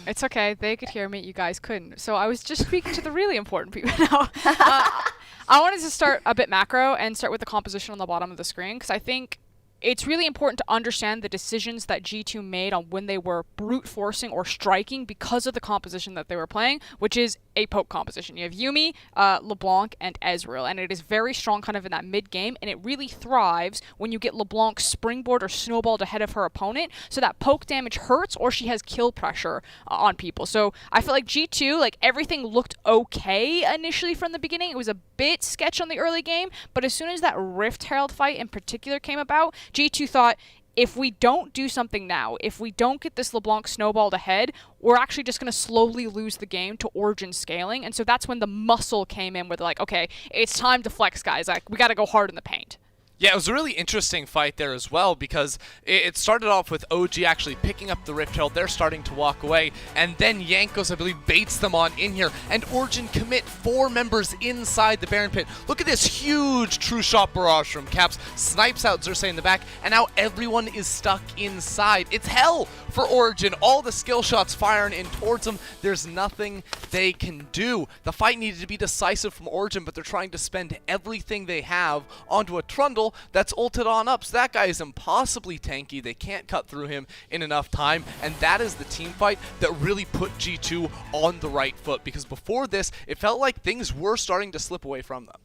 C: It's okay. They could hear me. You guys couldn't. So I was just speaking to the really important people now. I wanted to start a bit macro and start with the composition on the bottom of the screen, because I think it's really important to understand the decisions that G2 made on when they were brute forcing or striking because of the composition that they were playing, which is a poke composition. You have Yuumi, LeBlanc, and Ezreal, and it is very strong kind of in that mid game, and it really thrives when you get LeBlanc springboard or snowballed ahead of her opponent, so that poke damage hurts or she has kill pressure on people. So I feel like G2, like, everything looked okay initially from the beginning. It was a bit sketch on the early game, but as soon as that Rift Herald fight in particular came about, G2 thought, if we don't do something now, if we don't get this LeBlanc snowballed ahead, we're actually just going to slowly lose the game to Origen scaling. And so that's when the muscle came in, where they're like, okay, it's time to flex, guys. Like, we got to go hard in the paint.
L: Yeah, it was a really interesting fight there as well, because it started off with OG actually picking up the Rift Herald. They're starting to walk away, and then Jankos, I believe, baits them on in here, and Origen commit 4 members inside the Baron pit. Look at this huge true shot barrage from Caps, snipes out Xerxes in the back, and now everyone is stuck inside. It's hell for Origen. All the skill shots firing in towards them. There's nothing they can do. The fight needed to be decisive from Origen, but they're trying to spend everything they have onto a Trundle that's ulted on up. So that guy is impossibly tanky. They can't cut through him in enough time, and that is the team fight that really put G2 on the right foot, because before this, it felt like things were starting to slip away from them.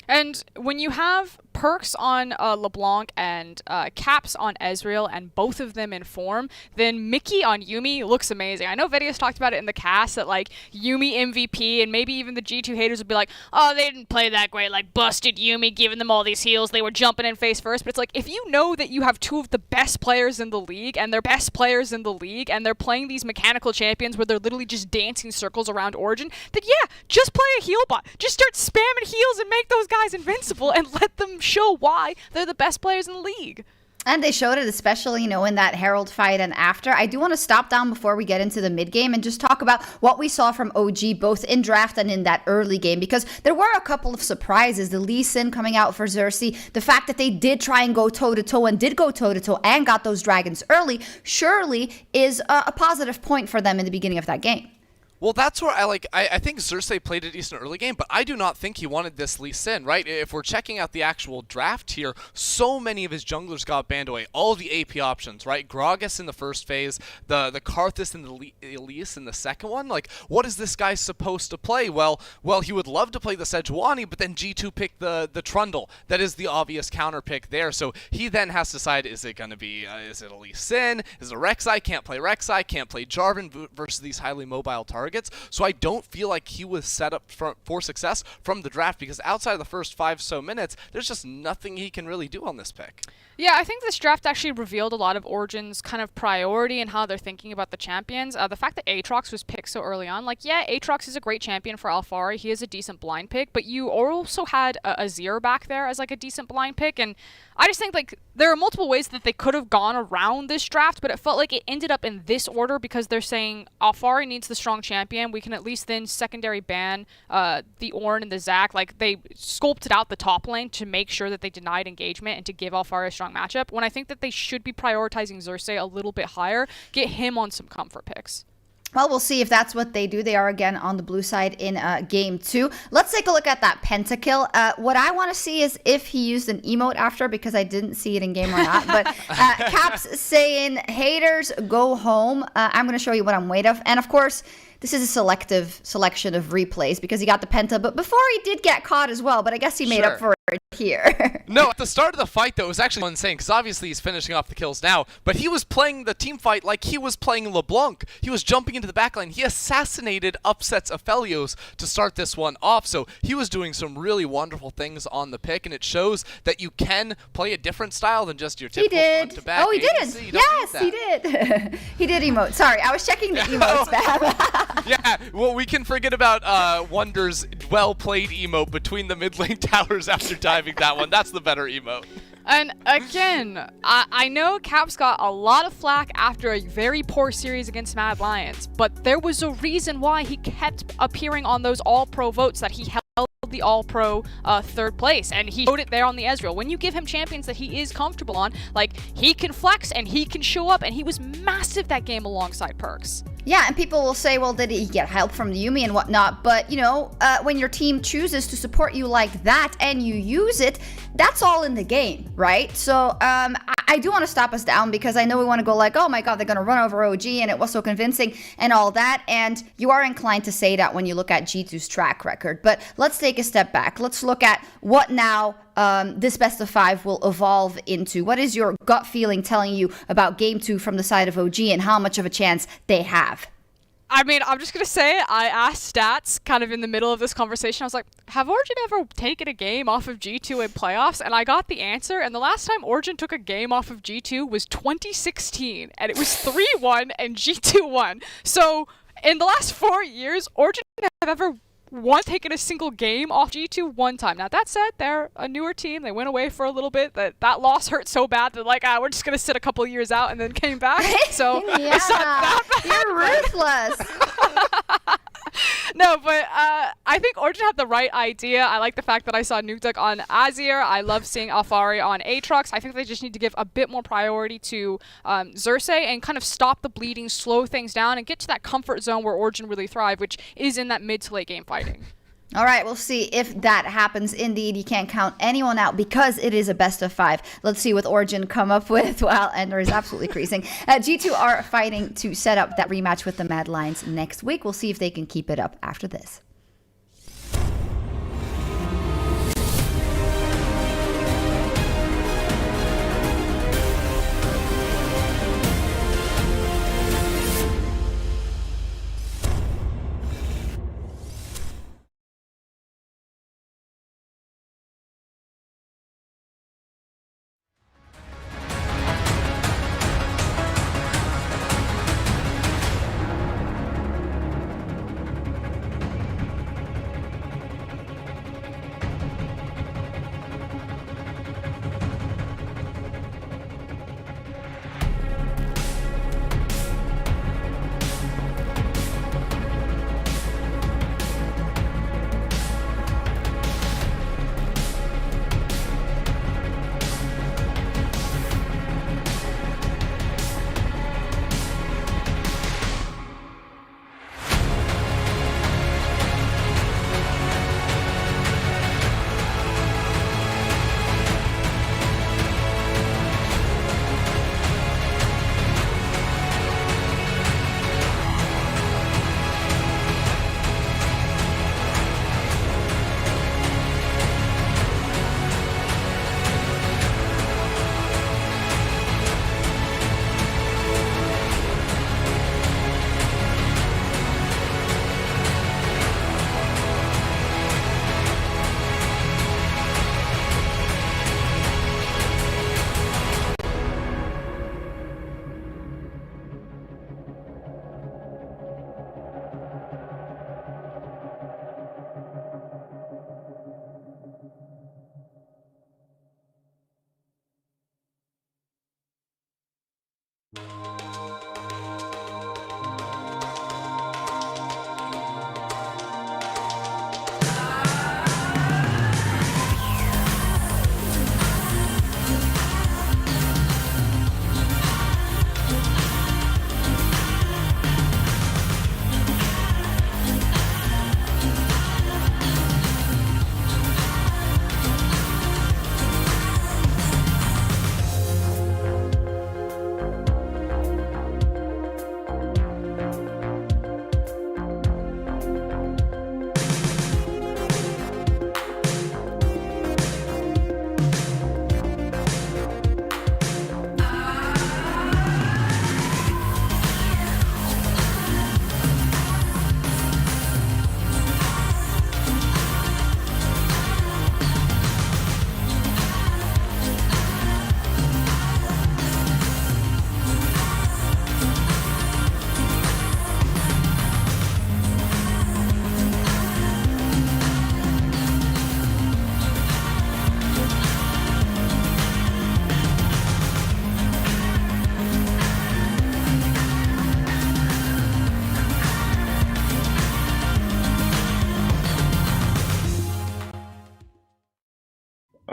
C: And when you have Perks on LeBlanc and Caps on Ezreal, and both of them in form, then Mickey on Yuumi looks amazing. I know Videos talked about it in the cast that, like, Yuumi MVP, and maybe even the G2 haters would be like, oh, they didn't play that great, like, busted Yuumi, giving them all these heals, they were jumping in face first. But it's like, if you know that you have 2 of the best players in the league, and they're best players in the league, and they're playing these mechanical champions where they're literally just dancing circles around Origen, then yeah, just play a heal bot. Just start spamming heals and make those guys invincible and let them show why they're the best players in the league.
K: And they showed it, especially, you know, in that Herald fight and after. I do want to stop down before we get into the mid game and just talk about what we saw from OG, both in draft and in that early game, because there were a couple of surprises. The Lee Sin coming out for Xerxes, the fact that they did try and go toe-to-toe and did go toe-to-toe and got those dragons early, surely is a positive point for them in the beginning of that game.
L: Well, that's where I think Xerxes played a decent early game, but I do not think he wanted this Lee Sin, right? If we're checking out the actual draft here, so many of his junglers got banned away. All the AP options, right? Gragas in the first phase, the Karthus and the Elise in the second one. Like, what is this guy supposed to play? Well, he would love to play the Sejuani, but then G2 picked the Trundle. That is the obvious counter pick there. So he then has to decide, is it going to be, is it a Lee Sin? Is it a Rek'Sai? Can't play Rek'Sai, can't play Jarvan versus these highly mobile targets. So I don't feel like he was set up for success from the draft, because outside of the first 5 so minutes, there's just nothing he can really do on this pick.
C: Yeah, I think this draft actually revealed a lot of Origen's kind of priority and how they're thinking about the champions. The fact that Aatrox was picked so early on, like, yeah, Aatrox is a great champion for Alphari. He is a decent blind pick, but you also had Azir back there as, like, a decent blind pick, and I just think, like, there are multiple ways that they could have gone around this draft, but it felt like it ended up in this order because they're saying Alphari needs the strong champion. We can at least then secondary ban the Ornn and the Zac. Like, they sculpted out the top lane to make sure that they denied engagement and to give Alphari a strong matchup, when I think that they should be prioritizing Xerxes a little bit higher, get him on some comfort picks.
K: Well, we'll see if that's what they do. They are again on the blue side in game 2. Let's take a look at that pentakill. What I want to see is if he used an emote after, because I didn't see it in game or not. But Caps saying, haters, go home. I'm going to show you what I'm made of. And of course, this is a selective selection of replays because he got the penta. But before he did get caught as well. But I guess he made up for it here.
L: No, at the start of the fight, though, it was actually insane, because obviously he's finishing off the kills now, but he was playing the team fight like he was playing LeBlanc. He was jumping into the backline. He assassinated Upset's Aphelios to start this one off, so he was doing some really wonderful things on the pick, and it shows that you can play a different style than just your typical front-to-back.
K: Oh, he didn't. Yes, he did. He did emote. Sorry, I was checking the emotes, Bab.
L: Yeah, well, we can forget about Wonder's well-played emote between the mid lane towers after diving that one. That's the better emote.
C: And again, I know Caps got a lot of flack after a very poor series against Mad Lions, but there was a reason why he kept appearing on those All-Pro votes, that he held the All-Pro third place, and he showed it there on the Ezreal. When you give him champions that he is comfortable on, like, he can flex and he can show up, and he was massive that game alongside Perks.
K: Yeah, and people will say, well, did he get help from the Yuumi and whatnot? But, you know, when your team chooses to support you like that and you use it, that's all in the game, right? So I do want to stop us down because I know we want to go like, oh my god, they're going to run over OG and it was so convincing and all that. And you are inclined to say that when you look at G2's track record. But let's take a step back. Let's look at what now this best of 5 will evolve into. What is your gut feeling telling you about game 2 from the side of OG and how much of a chance they have?
C: I mean, I'm just going to say, I asked Stats kind of in the middle of this conversation. I was like, have Origen ever taken a game off of G2 in playoffs? And I got the answer. And the last time Origen took a game off of G2 was 2016. And it was 3-1 and G2 won. So in the last 4 years, Origen have ever taken a single game off G2 one time. Now, that said, they're a newer team. They went away for a little bit. That loss hurt so bad that, like, we're just going to sit a couple years out and then came back. So
K: yeah,
C: it's not that bad.
K: You're ruthless.
C: No, but I think Origen had the right idea. I like the fact that I saw Nukeduck on Azir. I love seeing Alfari on Aatrox. I think they just need to give a bit more priority to Xerxe and kind of stop the bleeding, slow things down, and get to that comfort zone where Origen really thrive, which is in that mid to late game fighting.
K: All right, we'll see if that happens. Indeed, you can't count anyone out because it is a best of 5. Let's see what Origen come up with. Wow, Ender is absolutely creasing. G2 are fighting to set up that rematch with the Mad Lions next week. We'll see if they can keep it up after this.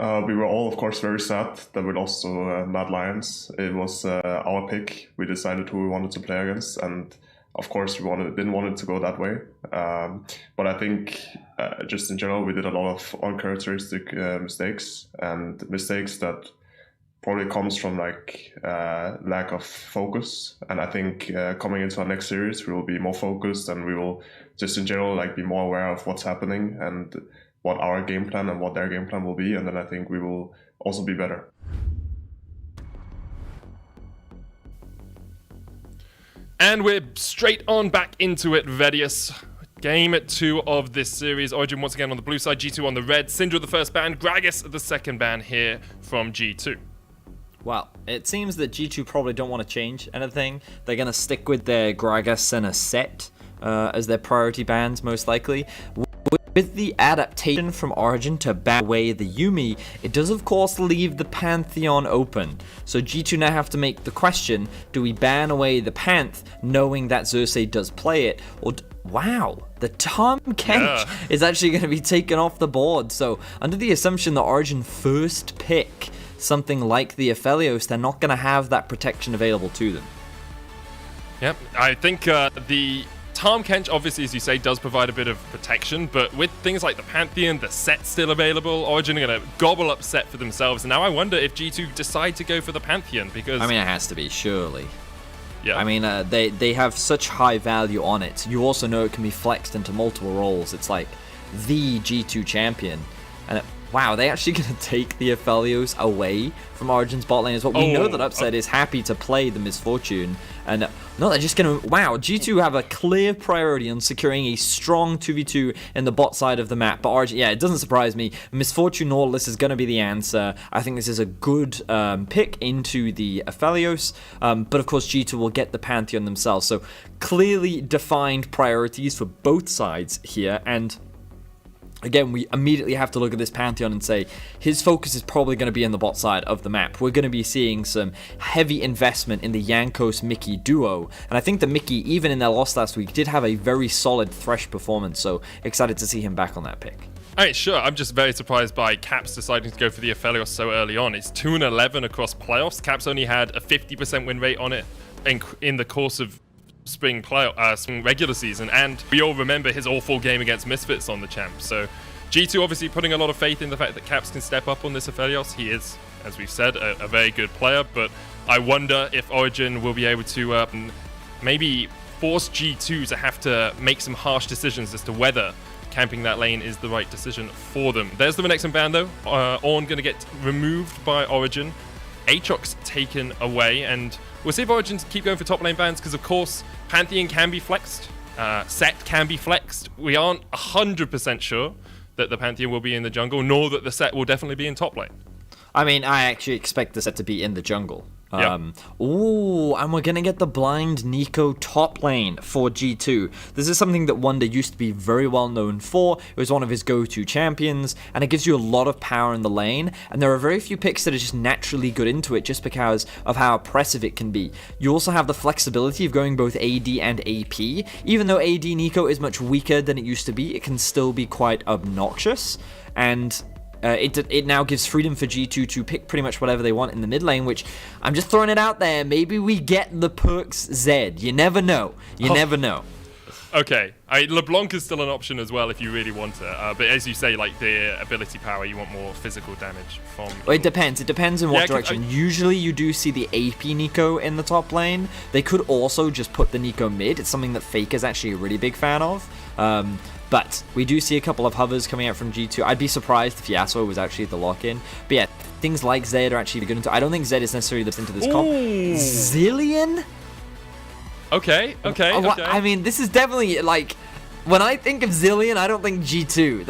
N: We were all, of course, very sad that we lost to Mad Lions. It was our pick. We decided who we wanted to play against, and of course, we didn't want it to go that way. But I think, just in general, we did a lot of uncharacteristic mistakes, and mistakes that probably comes from like lack of focus. And I think coming into our next series, we will be more focused, and we will just in general like be more aware of what's happening and what our game plan and what their game plan will be. And then I think we will also be better.
G: And we're straight on back into it, Vedius. Game 2 of this series. Origen once again on the blue side, G2 on the red. Syndra the first ban, Gragas the second ban here from G2.
S: Well, it seems that G2 probably don't want to change anything. They're going to stick with their Gragas and a set as their priority bans, most likely. With the adaptation from Origen to ban away the Yuumi, it does of course leave the Pantheon open. So G2 now have to make the question, do we ban away the Panth knowing that Xerxes does play it? Or wow, the Tahm Kench is actually going to be taken off the board. So under the assumption that Origen first pick something like the Aphelios, they're not going to have that protection available to them.
G: Yep, I think the Tahm Kench, obviously, as you say, does provide a bit of protection, but with things like the Pantheon, the set's still available, Origen are going to gobble up set for themselves. And now I wonder if G2 decide to go for the Pantheon, because...
S: I mean, it has to be, surely.
G: Yeah.
S: I mean, they have such high value on it. You also know it can be flexed into multiple roles. It's like the G2 champion. And wow, they actually going to take the Aphelios away from Origen's bot lane as well. We know that Upset is happy to play the Misfortune. And no, they're just going to... Wow, G2 have a clear priority on securing a strong 2v2 in the bot side of the map. But Origen, yeah, it doesn't surprise me. Misfortune Nautilus is going to be the answer. I think this is a good pick into the Aphelios. But of course, G2 will get the Pantheon themselves. So clearly defined priorities for both sides here. And... again, we immediately have to look at this Pantheon and say his focus is probably going to be in the bot side of the map. We're going to be seeing some heavy investment in the Jankos-Mickey duo. And I think that Mickey, even in their loss last week, did have a very solid Thresh performance. So excited to see him back on that pick.
G: Alright, sure. I'm just very surprised by Caps deciding to go for the Aphelios so early on. It's 2-11 across playoffs. Caps only had a 50% win rate on it in the course of spring regular season, and we all remember his awful game against Misfits on the champ. So G2 obviously putting a lot of faith in the fact that Caps can step up on this Aphelios. He is, as we've said, a very good player, but I wonder if Origen will be able to maybe force G2 to have to make some harsh decisions as to whether camping that lane is the right decision for them. There's the next ban though. Ornn going to get removed by Origen. Aatrox taken away, and we'll see if Origen keep going for top lane bans, because of course Pantheon can be flexed, set can be flexed. We aren't 100% sure that the Pantheon will be in the jungle, nor that the set will definitely be in top lane.
S: I mean, I actually expect the set to be in the jungle.
G: Yep.
S: Ooh, and we're going to get the blind Neeko top lane for G2. This is something that Wonder used to be very well known for. It was one of his go-to champions, and it gives you a lot of power in the lane, and there are very few picks that are just naturally good into it just because of how oppressive it can be. You also have the flexibility of going both AD and AP. Even though AD Neeko is much weaker than it used to be, it can still be quite obnoxious, and... It now gives freedom for G2 to pick pretty much whatever they want in the mid lane, which I'm just throwing it out there. Maybe we get the Perks Z. You never know. You never know.
G: Okay. LeBlanc is still an option as well if you really want it. But as you say, like the ability power, you want more physical damage from...
S: Well, it depends. It depends in what direction. Usually you do see the AP Neeko in the top lane. They could also just put the Neeko mid. It's something that Fake is actually a really big fan of. But we do see a couple of hovers coming out from G2. I'd be surprised if Yasuo was actually the lock-in. But yeah, things like Zed are actually good into... I don't think Zed is necessarily into this comp. Zillion?
G: Okay.
S: I mean, this is definitely, like... When I think of Zillion, I don't think G2.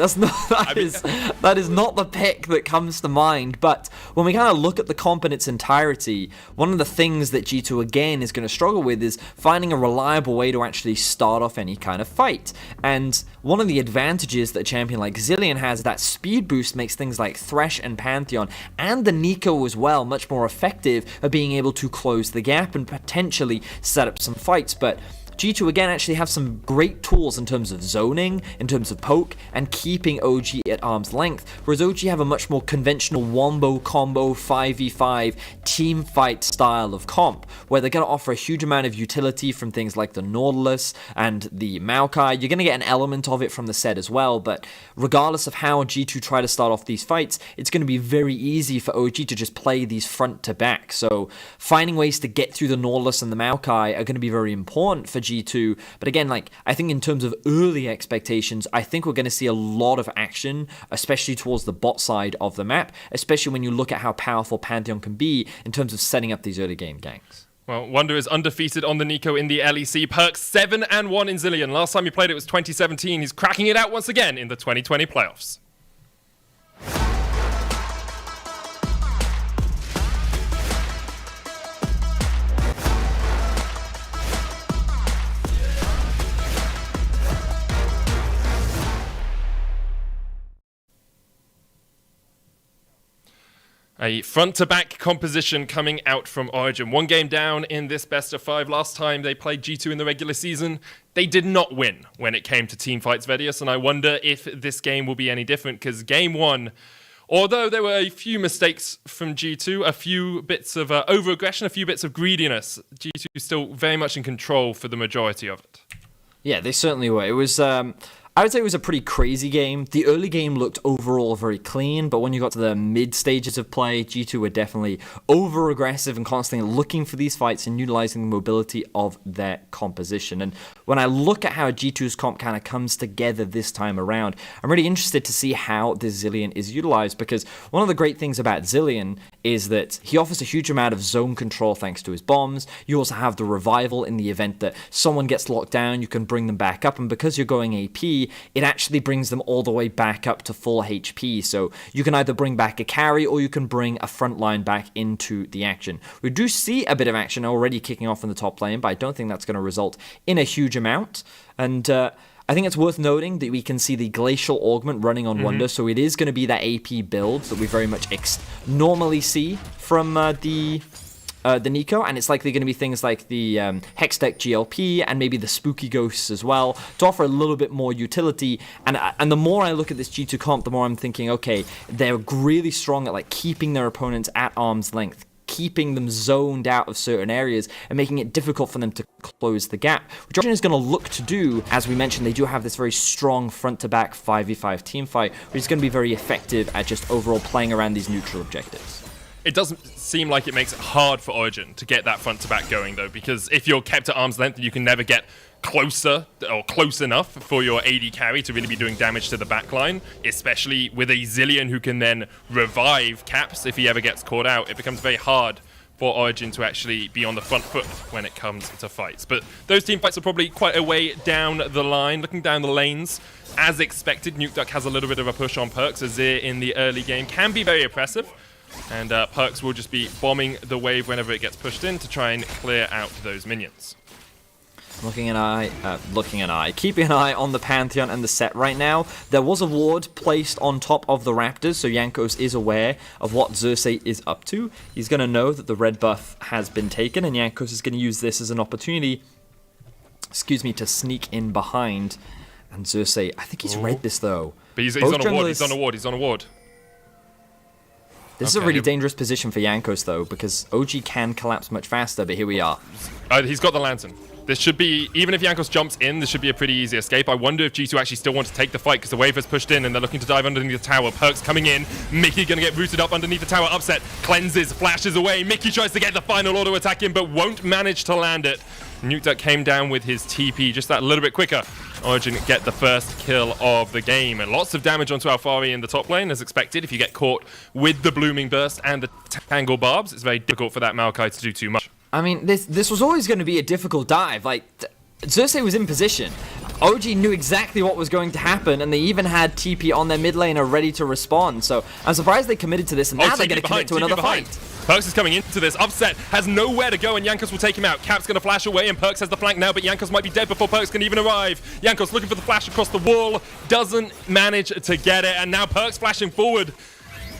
S: That is not the pick that comes to mind. But when we kind of look at the comp in its entirety, one of the things that G2 again is going to struggle with is finding a reliable way to actually start off any kind of fight. And one of the advantages that a champion like Zillion has, that speed boost makes things like Thresh and Pantheon and the Neeko as well much more effective at being able to close the gap and potentially set up some fights. But G2 again actually have some great tools in terms of zoning, in terms of poke, and keeping OG at arm's length, whereas OG have a much more conventional wombo combo 5v5 team fight style of comp, where they're going to offer a huge amount of utility from things like the Nautilus and the Maokai. You're going to get an element of it from the set as well, but regardless of how G2 try to start off these fights, it's going to be very easy for OG to just play these front to back. So finding ways to get through the Nautilus and the Maokai are going to be very important for G2. But again, like, I think in terms of early expectations, I think we're going to see a lot of action, especially towards the bot side of the map, especially when you look at how powerful Pantheon can be in terms of setting up these early game ganks.
G: Well, Wonder is undefeated on the Nico in the LEC. Perks 7-1 in Zilean. Last time he played it was 2017. He's cracking it out once again in the 2020 playoffs. A front-to-back composition coming out from Origen. One game down in this best-of-5. Last time they played G2 in the regular season, they did not win when it came to teamfights, Vedius, and I wonder if this game will be any different, because game one, although there were a few mistakes from G2, a few bits of over-aggression, a few bits of greediness, G2 is still very much in control for the majority of it.
S: Yeah, they certainly were. It was... I would say it was a pretty crazy game. The early game looked overall very clean, but when you got to the mid stages of play, G2 were definitely over-aggressive and constantly looking for these fights and utilizing the mobility of their composition. And when I look at how G2's comp kind of comes together this time around, I'm really interested to see how this Zilean is utilized, because one of the great things about Zilean is that he offers a huge amount of zone control thanks to his bombs. You also have the revival in the event that someone gets locked down, you can bring them back up, and because you're going AP, it actually brings them all the way back up to full HP. So you can either bring back a carry or you can bring a front line back into the action. We do see a bit of action already kicking off in the top lane, but I don't think that's going to result in a huge amount. And I think it's worth noting that we can see the Glacial Augment running on Wonder, so it is going to be that AP build that we very much normally see from the Nico, and it's likely going to be things like the Hextech GLP and maybe the Spooky Ghosts as well to offer a little bit more utility. And the more I look at this G2 comp, the more I'm thinking, okay, they're really strong at like keeping their opponents at arm's length, keeping them zoned out of certain areas and making it difficult for them to close the gap, which Origen is going to look to do. As we mentioned, they do have this very strong front-to-back 5v5 team fight, which is going to be very effective at just overall playing around these neutral objectives.
G: It doesn't seem like it makes it hard for Origen to get that front-to-back going, though, because if you're kept at arm's length, you can never get closer or close enough for your AD carry to really be doing damage to the backline, especially with a Zilean who can then revive Caps if he ever gets caught out. It becomes very hard for Origen to actually be on the front foot when it comes to fights. But those team fights are probably quite a way down the line. Looking down the lanes, as expected, NukeDuck has a little bit of a push on Perks. Azir in the early game can be very oppressive, and Perks will just be bombing the wave whenever it gets pushed in to try and clear out those minions.
S: Keeping an eye on the Pantheon and the set right now. There was a ward placed on top of the Raptors, so Jankos is aware of what Xerxes is up to. He's going to know that the red buff has been taken, and Jankos is going to use this as an opportunity, to sneak in behind. And Xerxes, I think he's read this though.
G: But he's on a ward, he's on a ward.
S: This is a really dangerous position for Jankos though, because OG can collapse much faster, but here we are.
G: He's got the Lantern. This should be, even if Jankos jumps in, this should be a pretty easy escape. I wonder if G2 actually still want to take the fight because the wave has pushed in and they're looking to dive underneath the tower. Perks coming in. Mickey going to get rooted up underneath the tower. Upset. Cleanses. Flashes away. Mickey tries to get the final auto attack in but won't manage to land it. NukeDuck came down with his TP just that little bit quicker. Origen get the first kill of the game. And lots of damage onto Alfari in the top lane as expected. If you get caught with the Blooming Burst and the Tangle Barbs, it's very difficult for that Maokai to do too much.
S: I mean, this was always going to be a difficult dive. Like, Xerxes was in position. OG knew exactly what was going to happen, and they even had TP on their mid laner ready to respond. So I'm surprised they committed to this, and now they're going to commit to another fight.
G: Perks is coming into this. Upset has nowhere to go, and Jankos will take him out. Cap's going to flash away, and Perks has the flank now, but Jankos might be dead before Perks can even arrive. Jankos looking for the flash across the wall, doesn't manage to get it, and now Perks flashing forward.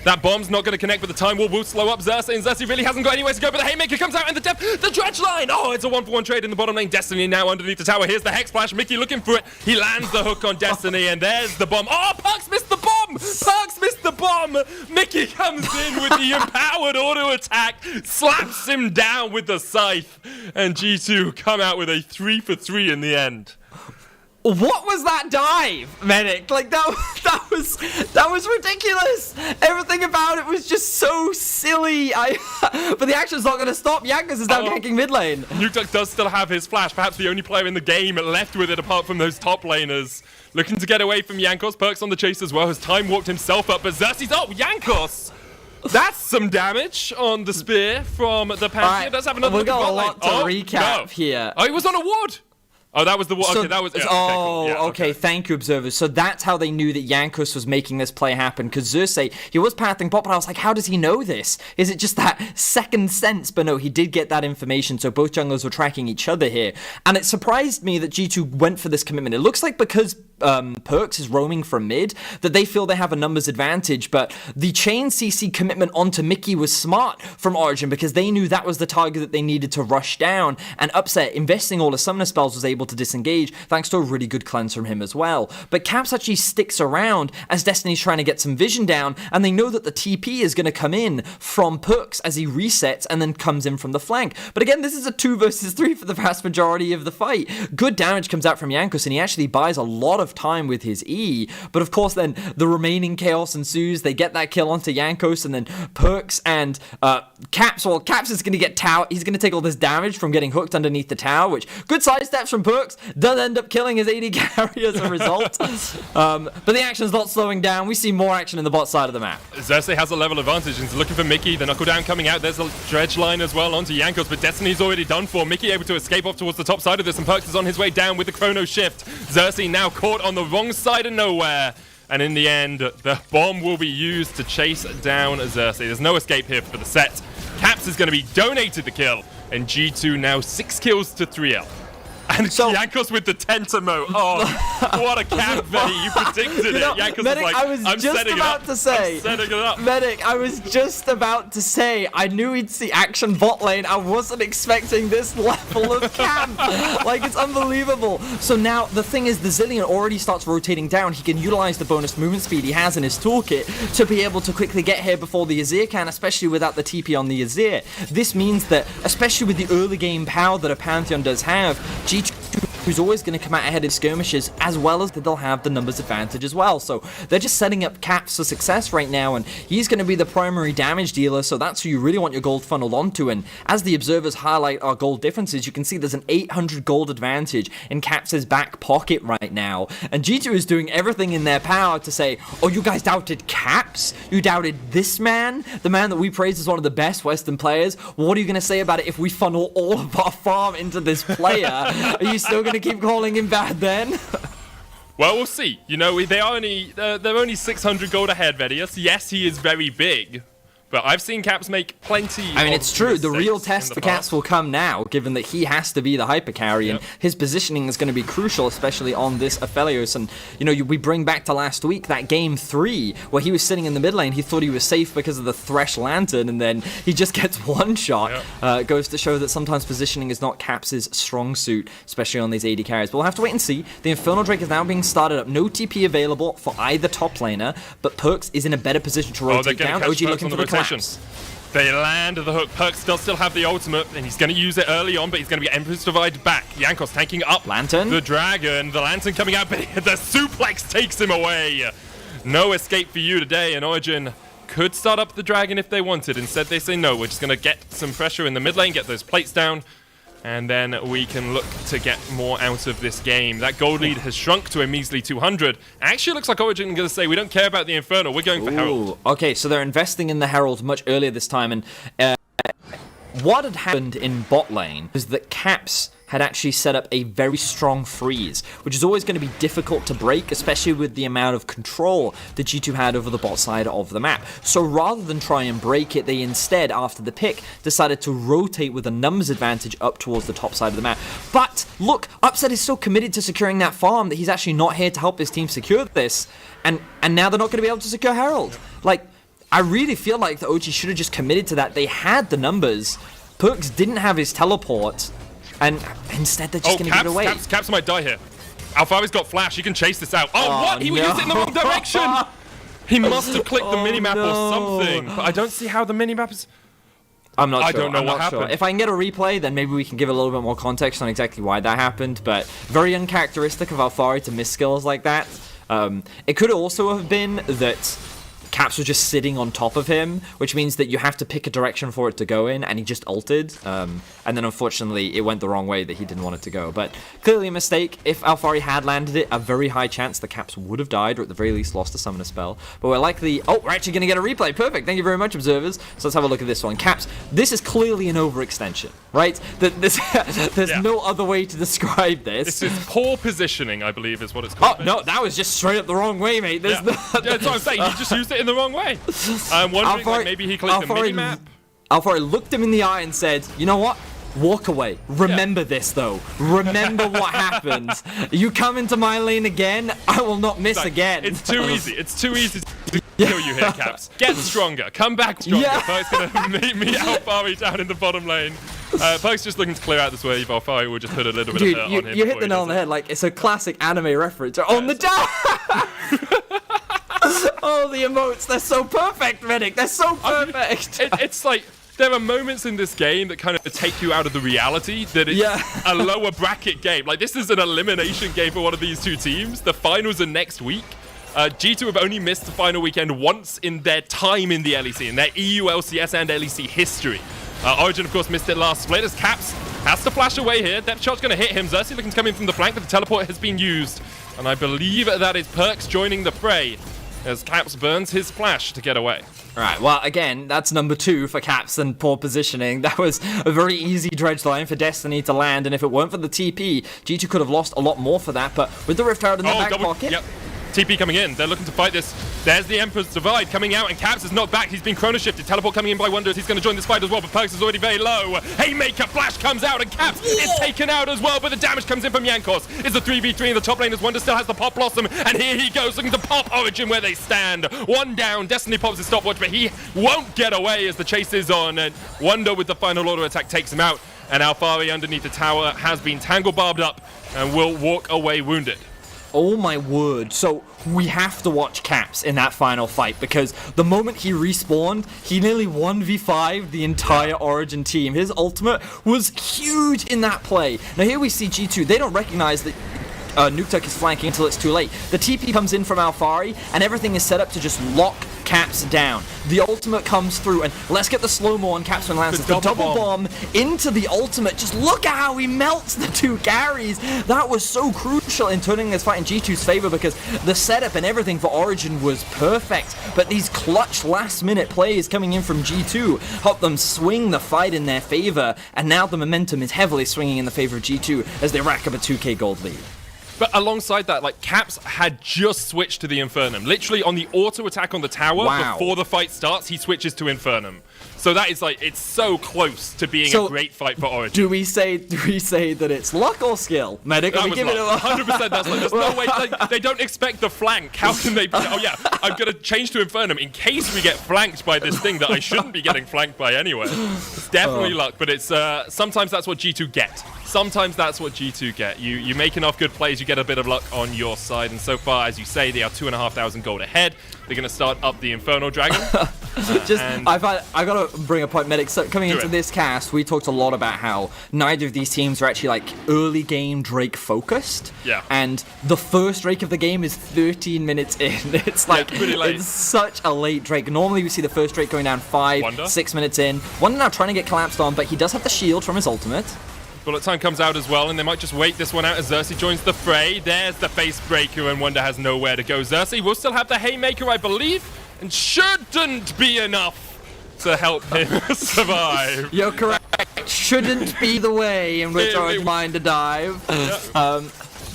G: That bomb's not going to connect, but the time will slow up Xerxes, and Xerxes really hasn't got anywhere to go, but the Haymaker comes out in the depth. The dredge line! Oh, it's a 1-for-1 trade in the bottom lane. Destiny now underneath the tower. Here's the Hex Splash. Mickey looking for it. He lands the hook on Destiny, and there's the bomb. Oh, Perks missed the bomb! Perks missed the bomb! Mickey comes in with the empowered auto attack, slaps him down with the scythe, and G2 come out with a 3-for-3 in the end.
S: What was that dive, Medic? Like that was ridiculous. Everything about it was just so silly. But the action's not going to stop. Jankos is now ganking mid lane.
G: Nukeduck does still have his flash, perhaps the only player in the game left with it apart from those top laners. Looking to get away from Jankos. Perks on the chase as well. Has time warped himself up, but Xerxes, Jankos! That's some damage on the spear from the Pantheon. Does have another
S: We've got a lot to recap here.
G: Oh, he was on a ward! Oh, that was the ward. Okay, that was... Yeah,
S: okay, thank you, observers. So that's how they knew that Jankos was making this play happen. Because Xerxes, he was pathing bot, but I was like, how does he know this? Is it just that second sense? But no, he did get that information, so both junglers were tracking each other here. And it surprised me that G2 went for this commitment. It looks like because Perks is roaming from mid, that they feel they have a numbers advantage, but the chain CC commitment onto Mickey was smart from Origen because they knew that was the target that they needed to rush down, and Upset, investing all his summoner spells, was able to disengage thanks to a really good cleanse from him as well. But Caps actually sticks around as Destiny's trying to get some vision down, and they know that the TP is going to come in from Perks as he resets and then comes in from the flank. But again, this is a 2 versus 3 for the vast majority of the fight. Good damage comes out from Jankos, and he actually buys a lot of time with his E, but of course then the remaining chaos ensues. They get that kill onto Jankos, and then Perks and Caps, well, Caps is going to get tower. He's going to take all this damage from getting hooked underneath the tower, which good side steps from Perks, does end up killing his AD carry as a result. But the action's not slowing down. We see more action in the bot side of the map.
G: Xerxes has a level advantage and is looking for Mickey. The knuckle down coming out. There's a dredge line as well onto Jankos, but Destiny's already done for. Mickey able to escape off towards the top side of this, and Perks is on his way down with the chrono shift. Xerxes now caught on the wrong side of nowhere, and in the end the bomb will be used to chase down Xerxes. There's no escape here for the set. Caps is going to be donated the kill, and G2 now 6 kills to 3L. And Jankos with the Tentamo. Oh, what a camp, Betty. You predicted it. Jankos
S: Medic,
G: was like,
S: I was
G: I'm
S: just
G: setting
S: about
G: it up.
S: to say,
G: I'm setting it up.
S: Medic, I was just about to say, I knew we'd see action bot lane. I wasn't expecting this level of camp. Like, it's unbelievable. So now, the thing is, the Zillion already starts rotating down. He can utilize the bonus movement speed he has in his toolkit to be able to quickly get here before the Azir can, especially without the TP on the Azir. This means that, especially with the early game power that a Pantheon does have, G2 who's always going to come out ahead in skirmishes, as well as that they'll have the numbers advantage as well. So they're just setting up Caps for success right now, and he's going to be the primary damage dealer, so that's who you really want your gold funneled onto. And as the observers highlight our gold differences, you can see there's an 800 gold advantage in Caps' back pocket right now. And G2 is doing everything in their power to say, oh, you guys doubted Caps? You doubted this man? The man that we praise as one of the best Western players? Well, what are you going to say about it if we funnel all of our farm into this player? Are you still going to keep calling him bad then?
G: Well, we'll see. You know, they're only 600 gold ahead, Vedius. Yes, he is very big, but I've seen Caps make plenty.
S: I mean, it's true. The real test for Caps will come now, given that he has to be the hyper carry, and his positioning is going to be crucial, especially on this Aphelios. And you know, we bring back to last week that game 3 where he was sitting in the mid lane. He thought he was safe because of the Thresh Lantern, and then he just gets one shot. It goes to show that sometimes positioning is not Caps' strong suit, especially on these AD carries. But we'll have to wait and see. The Infernal Drake is now being started up. No TP available for either top laner, but Perks is in a better position to rotate down. OG looking for the collapse.
G: They land the hook. Perks does still have the ultimate, and he's going to use it early on, but he's going to be Emperor's Divide back. Jankos tanking up
S: Lantern.
G: The dragon. The Lantern coming out, but the suplex takes him away. No escape for you today, and Origen could start up the dragon if they wanted. Instead, they say no. We're just going to get some pressure in the mid lane, get those plates down, and then we can look to get more out of this game. That gold lead has shrunk to a measly 200. Actually, looks like Origen is going to say, we don't care about the Infernal, we're going for Herald.
S: Okay, so they're investing in the Herald much earlier this time, and what had happened in bot lane is that Caps had actually set up a very strong freeze, which is always going to be difficult to break, especially with the amount of control that G2 had over the bot side of the map. So rather than try and break it, they instead, after the pick, decided to rotate with a numbers advantage up towards the top side of the map. But look, Upset is so committed to securing that farm that he's actually not here to help his team secure this, and now they're not going to be able to secure Herald. Like, I really feel like the OG should have just committed to that. They had the numbers. Perks didn't have his teleport, and instead they're just going to give it away.
G: Caps might die here. Alphari's got flash. He can chase this out. Oh, what? He used it in the wrong direction. He must have clicked the minimap or something. But I don't see how the minimap is...
S: I'm not sure.
G: I don't know what happened.
S: Sure. If I can get a replay, then maybe we can give a little bit more context on exactly why that happened. But very uncharacteristic of Alphari to miss skills like that. It could also have been that Caps were just sitting on top of him, which means that you have to pick a direction for it to go in, and he just ulted. And then unfortunately, it went the wrong way that he didn't want it to go. But clearly a mistake. If Alphari had landed it, a very high chance the Caps would have died, or at the very least lost a summoner spell. But we're likely... Oh, we're actually going to get a replay. Perfect. Thank you very much, observers. So let's have a look at this one. Caps, this is clearly an overextension, right? There's no other way to describe this.
G: This is poor positioning, I believe, is what it's called.
S: Oh, no, that was just straight up the wrong way, mate.
G: That's what I'm saying. He just used it in the wrong way. I'm wondering, like, maybe he clicked the minimap.
S: Alphari looked him in the eye and said, you know what? Walk away. Remember this, though. Remember what happens. You come into my lane again, I will not miss again.
G: It's too easy. It's too easy to kill you here, Caps. Get stronger. Come back stronger. Perk's going to meet Alphari down in the bottom lane. Perk's just looking to clear out this wave. Alphari will just put a little bit of hurt on him.
S: You hit the nail on the head. Like, it's a classic anime reference. On the down! Oh, the emotes. They're so perfect, Medic. They're so perfect.
G: It's like... There are moments in this game that kind of take you out of the reality that it's a lower bracket game. Like, this is an elimination game for one of these two teams. The finals are next week. G2 have only missed the final weekend once in their time in the LEC, in their EU, LCS, and LEC history. Origen, of course, missed it last split as Caps has to flash away here. Depth shot's going to hit him. Xerxes looking to come in from the flank, but the teleport has been used. And I believe that is Perks joining the fray as Caps burns his flash to get away.
S: Right, well, again, that's number 2 for Caps and poor positioning. That was a very easy dredge line for Destiny to land, and if it weren't for the TP, G2 could have lost a lot more for that, but with the Rift Herald in the back pocket...
G: Yep. TP coming in. They're looking to fight this. There's the Emperor's Divide coming out, and Caps is not back. He's been chrono shifted. Teleport coming in by Wonders. He's going to join this fight as well, but Perks is already very low. Haymaker Flash comes out, and Caps is taken out as well, but the damage comes in from Yankos. It's a 3v3 in the top lane as Wonder still has the Pop Blossom, and here he goes looking to pop Origen where they stand. One down. Destiny pops his stopwatch, but he won't get away as the chase is on, and Wonder with the final auto attack takes him out, and Alphari underneath the tower has been tangle barbed up and will walk away wounded.
S: Oh my word. So we have to watch Caps in that final fight because the moment he respawned, he nearly 1v5'd the entire Origen team. His ultimate was huge in that play. Now here we see G2. They don't recognize that Nuktuk is flanking until it's too late. The TP comes in from Alphari and everything is set up to just lock Caps down. The ultimate comes through, and let's get the slow-mo on Caps when lands. The double bomb into the ultimate. Just look at how he melts the two carries. That was so crucial in turning this fight in G2's favor because the setup and everything for Origen was perfect. But these clutch last-minute plays coming in from G2 helped them swing the fight in their favor, and now the momentum is heavily swinging in the favor of G2 as they rack up a 2k gold lead.
G: But alongside that, like, Caps had just switched to the Infernum. Literally on the auto attack on the tower before the fight starts, he switches to Infernum. So that is like, it's so close to being a great fight for Origen.
S: Do we say that it's luck or skill? Medic,
G: that was luck. 100% that's luck. There's no way, they don't expect the flank. How can they be, oh yeah, I'm going to change to Infernum in case we get flanked by this thing that I shouldn't be getting flanked by anyway. It's definitely luck, but it's, sometimes that's what G2 get. Sometimes that's what G2 get. You make enough good plays, you get a bit of luck on your side, and so far, as you say, they are 2,500 gold ahead. They're going to start up the Inferno Dragon.
S: I got to bring a point, Medic. So coming into this cast, we talked a lot about how neither of these teams are actually like early game Drake focused.
G: Yeah.
S: And the first Drake of the game is 13 minutes in. It's like
G: pretty late.
S: It's such a late Drake. Normally we see the first Drake going down 6 minutes in. Wonder now trying to get collapsed on, but he does have the shield from his ultimate.
G: Bullet time comes out as well, and they might just wait this one out as Xerxes joins the fray. There's the face breaker, and Wonder has nowhere to go. Xerxes will still have the Haymaker, I believe, and shouldn't be enough to help him survive.
S: You're correct. Shouldn't be the way in which I would mind to dive.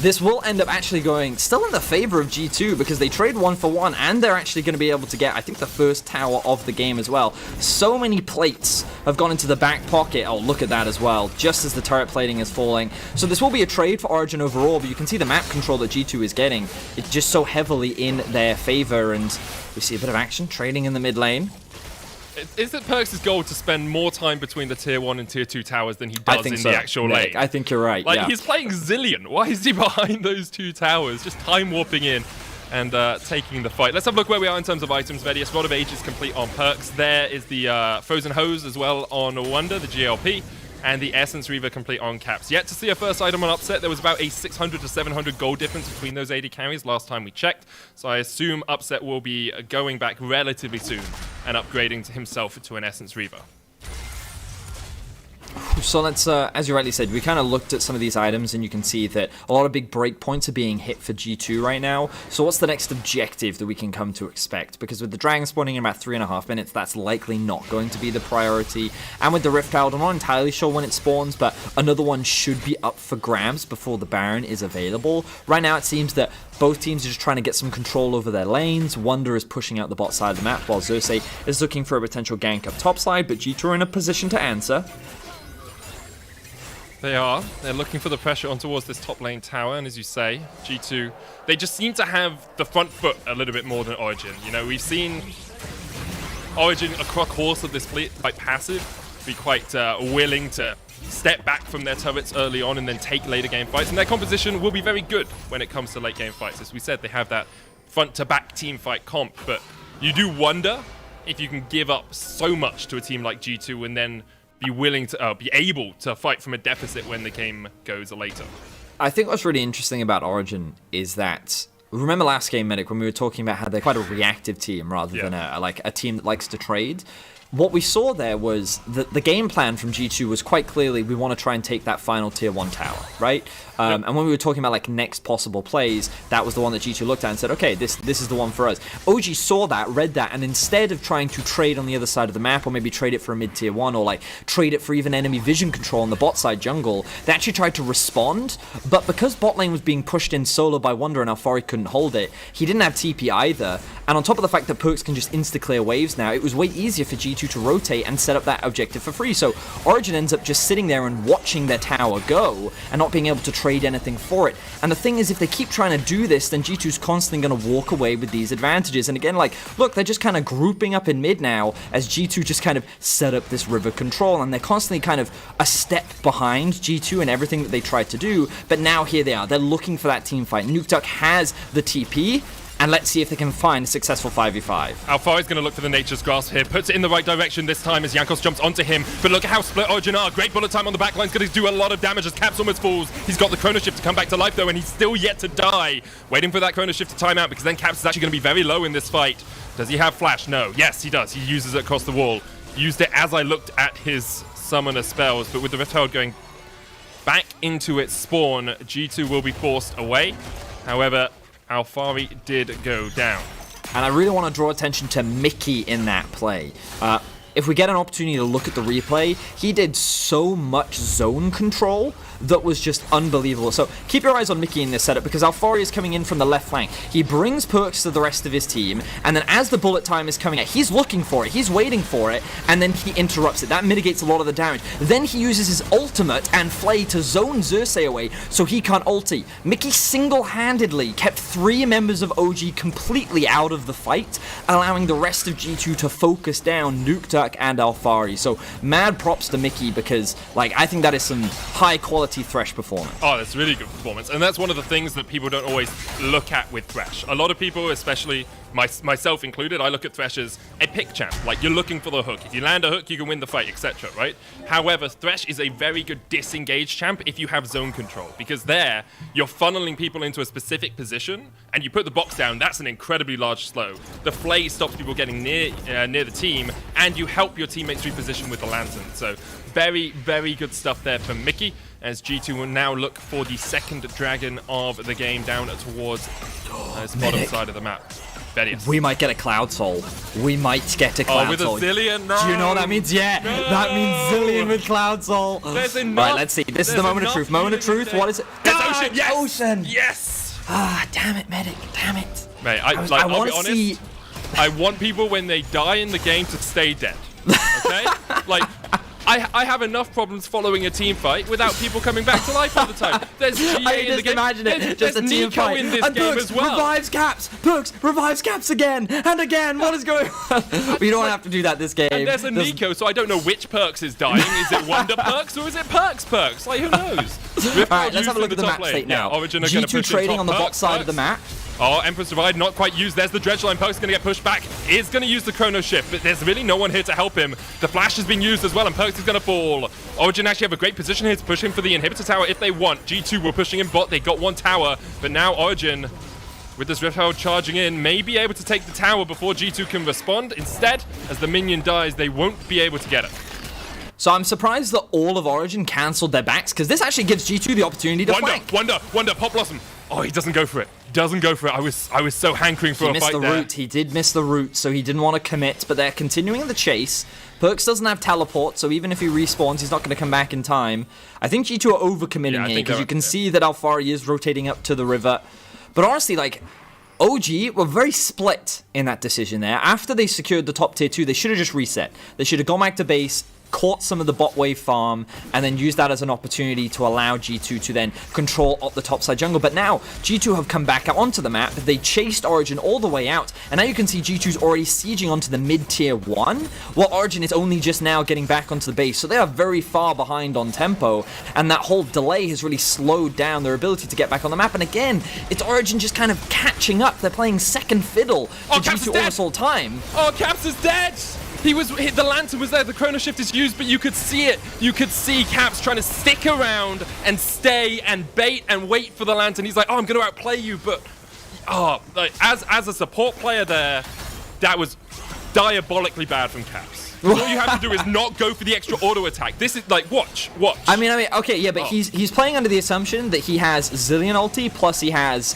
S: This will end up actually going still in the favor of G2 because they trade 1-for-1 and they're actually going to be able to get, I think, the first tower of the game as well. So many plates have gone into the back pocket. Oh, look at that as well, just as the turret plating is falling. So this will be a trade for Origen overall, but you can see the map control that G2 is getting. It's just so heavily in their favor, and We see a bit of action trading in the mid lane.
G: Is it Perks' goal to spend more time between the tier 1 and tier 2 towers than he does in the actual lane?
S: I think you're right.
G: Like, he's playing Zillion. Why is he behind those 2 towers? Just time warping in and taking the fight. Let's have a look where we are in terms of items. Vedius, Rod of Ages complete on Perks. There is the Frozen Hose as well on Wonder, the GLP. And the Essence Reaver complete on Caps. Yet to see a first item on Upset. There was about a 600 to 700 gold difference between those AD carries last time we checked. So I assume Upset will be going back relatively soon and upgrading himself to an Essence Reaver.
S: So let's, as you rightly said, we kind of looked at some of these items and you can see that a lot of big breakpoints are being hit for G2 right now. So what's the next objective that we can come to expect? Because with the Dragon spawning in about 3.5 minutes, that's likely not going to be the priority. And with the Rift Cloud, I'm not entirely sure when it spawns, but another one should be up for grabs before the Baron is available. Right now it seems that both teams are just trying to get some control over their lanes. Wonder is pushing out the bot side of the map, while Xerxes is looking for a potential gank up top side, but G2 are in a position to answer.
G: They are. They're looking for the pressure on towards this top lane tower, and as you say, G2, they just seem to have the front foot a little bit more than Origen. You know, we've seen Origen, across the course of this split, quite passive, be quite willing to step back from their turrets early on and then take later game fights, and their composition will be very good when it comes to late game fights. As we said, they have that front to back team fight comp, but you do wonder if you can give up so much to a team like G2 and then be willing to be able to fight from a deficit when the game goes later.
S: I think what's really interesting about Origen is that, remember last game, Medic, when we were talking about how they're quite a reactive team rather than a team that likes to trade? What we saw there was that the game plan from G2 was quite clearly, we want to try and take that final tier 1 tower, right? And when we were talking about like next possible plays, that was the one that G2 looked at and said, okay, this is the one for us. OG saw that, read that, and instead of trying to trade on the other side of the map, or maybe trade it for a mid tier 1, or like trade it for even enemy vision control on the bot side jungle, they actually tried to respond, but because bot lane was being pushed in solo by Wonder and Alfari couldn't hold it, he didn't have TP either, and on top of the fact that Perks can just insta-clear waves now, it was way easier for G2 to rotate and set up that objective for free. So Origen ends up just sitting there and watching their tower go and not being able to trade anything for it. And the thing is, if they keep trying to do this, then G2's constantly going to walk away with these advantages. And again, like, look, they're just kind of grouping up in mid now as G2 just kind of set up this river control, and they're constantly kind of a step behind G2 in everything that they tried to do. But now here they are. They're looking for that team fight. Nukeduck has the TP. And let's see if they can find a successful 5v5.
G: Alfari's going to look for the Nature's Grasp here. Puts it in the right direction this time as Jankos jumps onto him. But look at how split Origen are. Great bullet time on the backline's going to do a lot of damage as Caps almost falls. He's got the Chrono Shift to come back to life though, and he's still yet to die. Waiting for that Chrono Shift to time out because then Caps is actually going to be very low in this fight. Does he have Flash? No. Yes, he does. He uses it across the wall. Used it as I looked at his summoner spells, but with the Rift Herald going back into its spawn, G2 will be forced away. However, Alfari did go down.
S: And I really want to draw attention to Mickey in that play. If we get an opportunity to look at the replay, he did so much zone control that was just unbelievable. So keep your eyes on Mickey in this setup because Alfari is coming in from the left flank. He brings Perks to the rest of his team, and then as the bullet time is coming out, he's looking for it, he's waiting for it, and then he interrupts it. That mitigates a lot of the damage. Then he uses his ultimate and Flay to zone Xerxes away so he can't ulti. Mickey single-handedly kept 3 members of OG completely out of the fight, allowing the rest of G2 to focus down Nukeduck and Alfari. So mad props to Mickey because, like, I think that is some high-quality Thresh performance.
G: Oh, that's really good performance. And that's one of the things that people don't always look at with Thresh. A lot of people, especially myself included, I look at Thresh as a pick champ. Like, you're looking for the hook. If you land a hook, you can win the fight, etc., right? However, Thresh is a very good disengage champ if you have zone control. Because there, you're funneling people into a specific position, and you put the box down, that's an incredibly large slow. The Flay stops people getting near the team, and you help your teammates reposition with the Lantern. So, very, very good stuff there from Mickey, as G2 will now look for the second dragon of the game down towards his bottom side of the map. Vedius.
S: We might get a Cloud Soul. We might get a Cloud Soul.
G: With a Zillion? No!
S: Do you know what that means? Yeah,
G: no!
S: That means Zillion with Cloud Soul.
G: There's enough.
S: Right, let's see. This is the moment of truth. Moment of truth. What is it?
G: Ocean. Yes!
S: Ocean.
G: Yes!
S: Ah, damn it, Medic. Damn it.
G: Mate, I'll be honest. I want people when they die in the game to stay dead. Okay? Like, I have enough problems following a team fight without people coming back to life all the time. There's GA in the game.
S: Imagine it.
G: There's
S: Just a team
G: Nico
S: fight.
G: in this
S: And
G: game
S: Books
G: as well.
S: revives Caps. Books revives Caps again and again. What is going on? We don't have to do that this game.
G: And there's a Nico, so I don't know which Perks is dying. Is it Wonder Perks or is it Perks? Like, who knows?
S: Alright, let's have a look at the map state now.
G: Origin are going to
S: G2
G: push
S: trading
G: in
S: on the
G: top
S: bot side of the map.
G: Oh, Empress Divide not quite used. There's the Dredge Line. Perk's going to get pushed back. Is going to use the Chrono Shift, but there's really no one here to help him. The Flash has been used as well, and Perks is going to fall. Origin actually have a great position here to push him for the Inhibitor Tower if they want. G2 were pushing in bot. They got one tower, but now Origin, with this Rift Herald charging in, may be able to take the tower before G2 can respond. Instead, as the minion dies, they won't be able to get it.
S: So I'm surprised that all of Origin cancelled their backs, because this actually gives G2 the opportunity to flank.
G: Wonder, Pop Blossom. Oh, he doesn't go for it. Doesn't go for it. I was so hankering for a fight there.
S: He missed the route. He did miss the route, so he didn't want to commit, but they're continuing the chase. Perks doesn't have teleport, so even if he respawns, he's not going to come back in time. I think G2 are overcommitting here, because you can see that Alfari is rotating up to the river. But honestly, like, OG were very split in that decision there. After they secured the top tier 2, they should have just reset. They should have gone back to base, caught some of the bot wave farm, and then used that as an opportunity to allow G2 to then control up the topside jungle. But now, G2 have come back out onto the map, they chased Origen all the way out, and now you can see G2's already sieging onto the mid-tier 1, while Origen is only just now getting back onto the base. So they are very far behind on tempo, and that whole delay has really slowed down their ability to get back on the map. And again, it's Origen just kind of catching up. They're playing second fiddle to G2 almost all time.
G: Oh, Caps is dead! The Lantern was there, the Chrono Shift is used, but you could see it. You could see Caps trying to stick around and stay and bait and wait for the Lantern. He's like, oh, I'm going to outplay you, but like, as a support player there, that was diabolically bad from Caps. All you have to do is not go for the extra auto attack. This is like, watch.
S: I mean, okay, yeah, but he's playing under the assumption that he has Zillion ulti, plus he has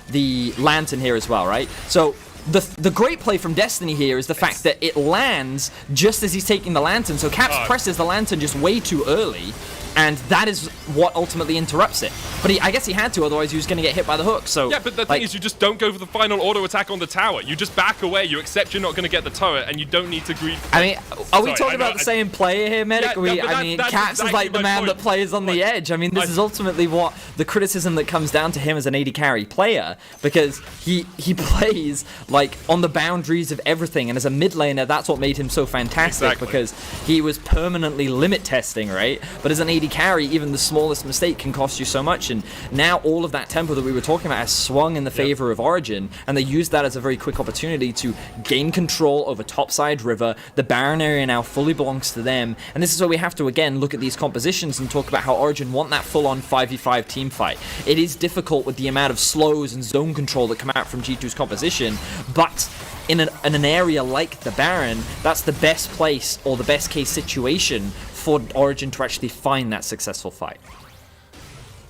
S: the Lantern here as well, right? So the great play from Destiny here is the fact that it lands just as he's taking the Lantern, so Caps presses the Lantern just way too early, and that is what ultimately interrupts it. But I guess he had to, otherwise he was going to get hit by the hook. So
G: yeah, but the thing is, you just don't go for the final auto attack on the tower. You just back away, you accept you're not going to get the turret, and you don't need to greed.
S: I mean, are we talking about the same player here, Medic?
G: Yeah,
S: I mean, Caps is like the man that plays on the edge. I mean, this is ultimately what the criticism that comes down to him as an AD carry player, because he plays like on the boundaries of everything, and as a mid laner, that's what made him so fantastic, because he was permanently limit testing, right? But as an AD carry, even the smallest mistake can cost you so much, and now all of that tempo that we were talking about has swung in the favor of Origen, and they used that as a very quick opportunity to gain control over topside river. The Baron area now fully belongs to them, and this is where we have to again look at these compositions and talk about how Origen want that full-on 5v5 team fight. It is difficult with the amount of slows and zone control that come out from G2's composition, but in an area like the Baron, that's the best place or the best case situation for Origen to actually find that successful fight.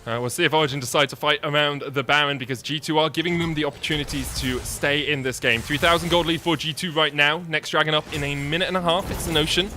G: We'll see if Origen decide to fight around the Baron, because G2 are giving them the opportunities to stay in this game. 3,000 gold lead for G2 right now. Next Dragon up in a minute and a half. It's an Ocean.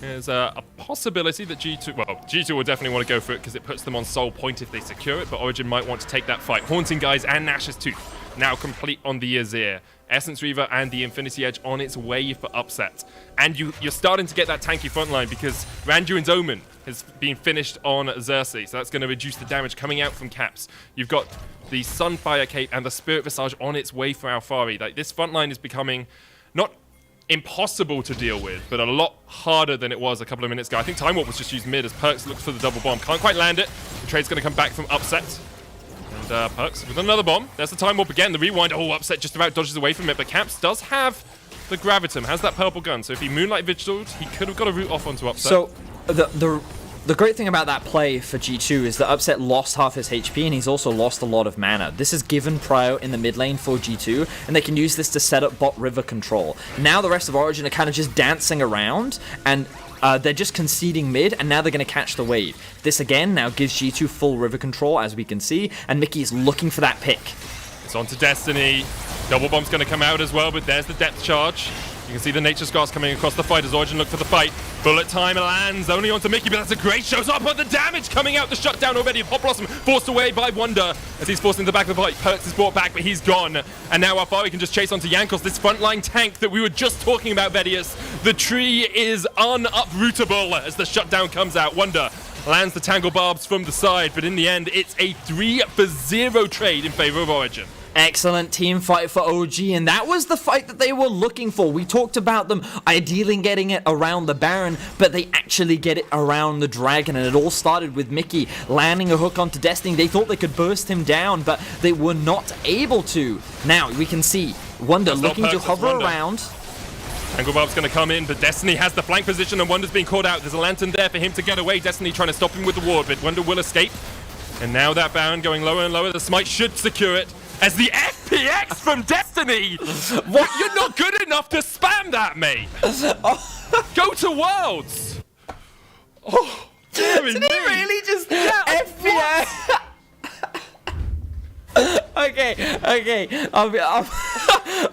G: There's a possibility that G2 will definitely want to go for it because it puts them on Soul Point if they secure it, but Origen might want to take that fight. Haunting Guys and Nash's Tooth now complete on the Azir. Essence Reaver and the Infinity Edge on its way for upset. And you're starting to get that tanky frontline because Randuin's Omen has been finished on Xerxes, so that's going to reduce the damage coming out from Caps. You've got the Sunfire Cape and the Spirit Visage on its way for Alfari. Like, this frontline is becoming not impossible to deal with, but a lot harder than it was a couple of minutes ago. I think Time Warp was just used mid as Perks looks for the double bomb. Can't quite land it. The trade's going to come back from upset. And Perks with another bomb. There's the Time Warp again. The rewind. Oh, upset just about dodges away from it, but Caps does have the Gravitum, has that purple gun. So if he Moonlight Vigiled, he could have got a route off onto upset.
S: So the great thing about that play for G2 is that Upset lost half his HP, and he's also lost a lot of mana. This has given prio in the mid lane for G2, and they can use this to set up bot river control. Now the rest of Origen are kind of just dancing around, and they're just conceding mid, and now they're going to catch the wave. This again now gives G2 full river control, as we can see, and Mickey is looking for that pick.
G: It's on to Destiny. Double bomb's going to come out as well, but there's the depth charge. You can see the Nature Scars coming across the fight as Origen look for the fight. Bullet time lands only onto Mickey, but that's a great shows up on the damage coming out. The shutdown already. Hot Blossom forced away by Wonder as he's forced into the back of the fight. Perks is brought back, but he's gone. And now Alfari can just chase onto Jankos, this frontline tank that we were just talking about, Vedius. The tree is unuprootable as the shutdown comes out. Wonder lands the Tangle Barbs from the side, but in the end, it's a 3-for-0 trade in favor of Origen.
S: Excellent team fight for OG, and that was the fight that they were looking for. We talked about them ideally getting it around the Baron, but they actually get it around the Dragon, and it all started with Mickey landing a hook onto Destiny. They thought they could burst him down, but they were not able to. Now we can see Wonder looking to hover around.
G: Tangle Barb's going to come in, but Destiny has the flank position and Wonder's being caught out. There's a lantern there for him to get away. Destiny trying to stop him with the ward, but Wonder will escape. And now that Baron going lower and lower. The smite should secure it. As the FPX from Destiny! What? You're not good enough to spam that, mate! Go to Worlds! Oh, dearie me!
S: Did he really just FPX? Okay.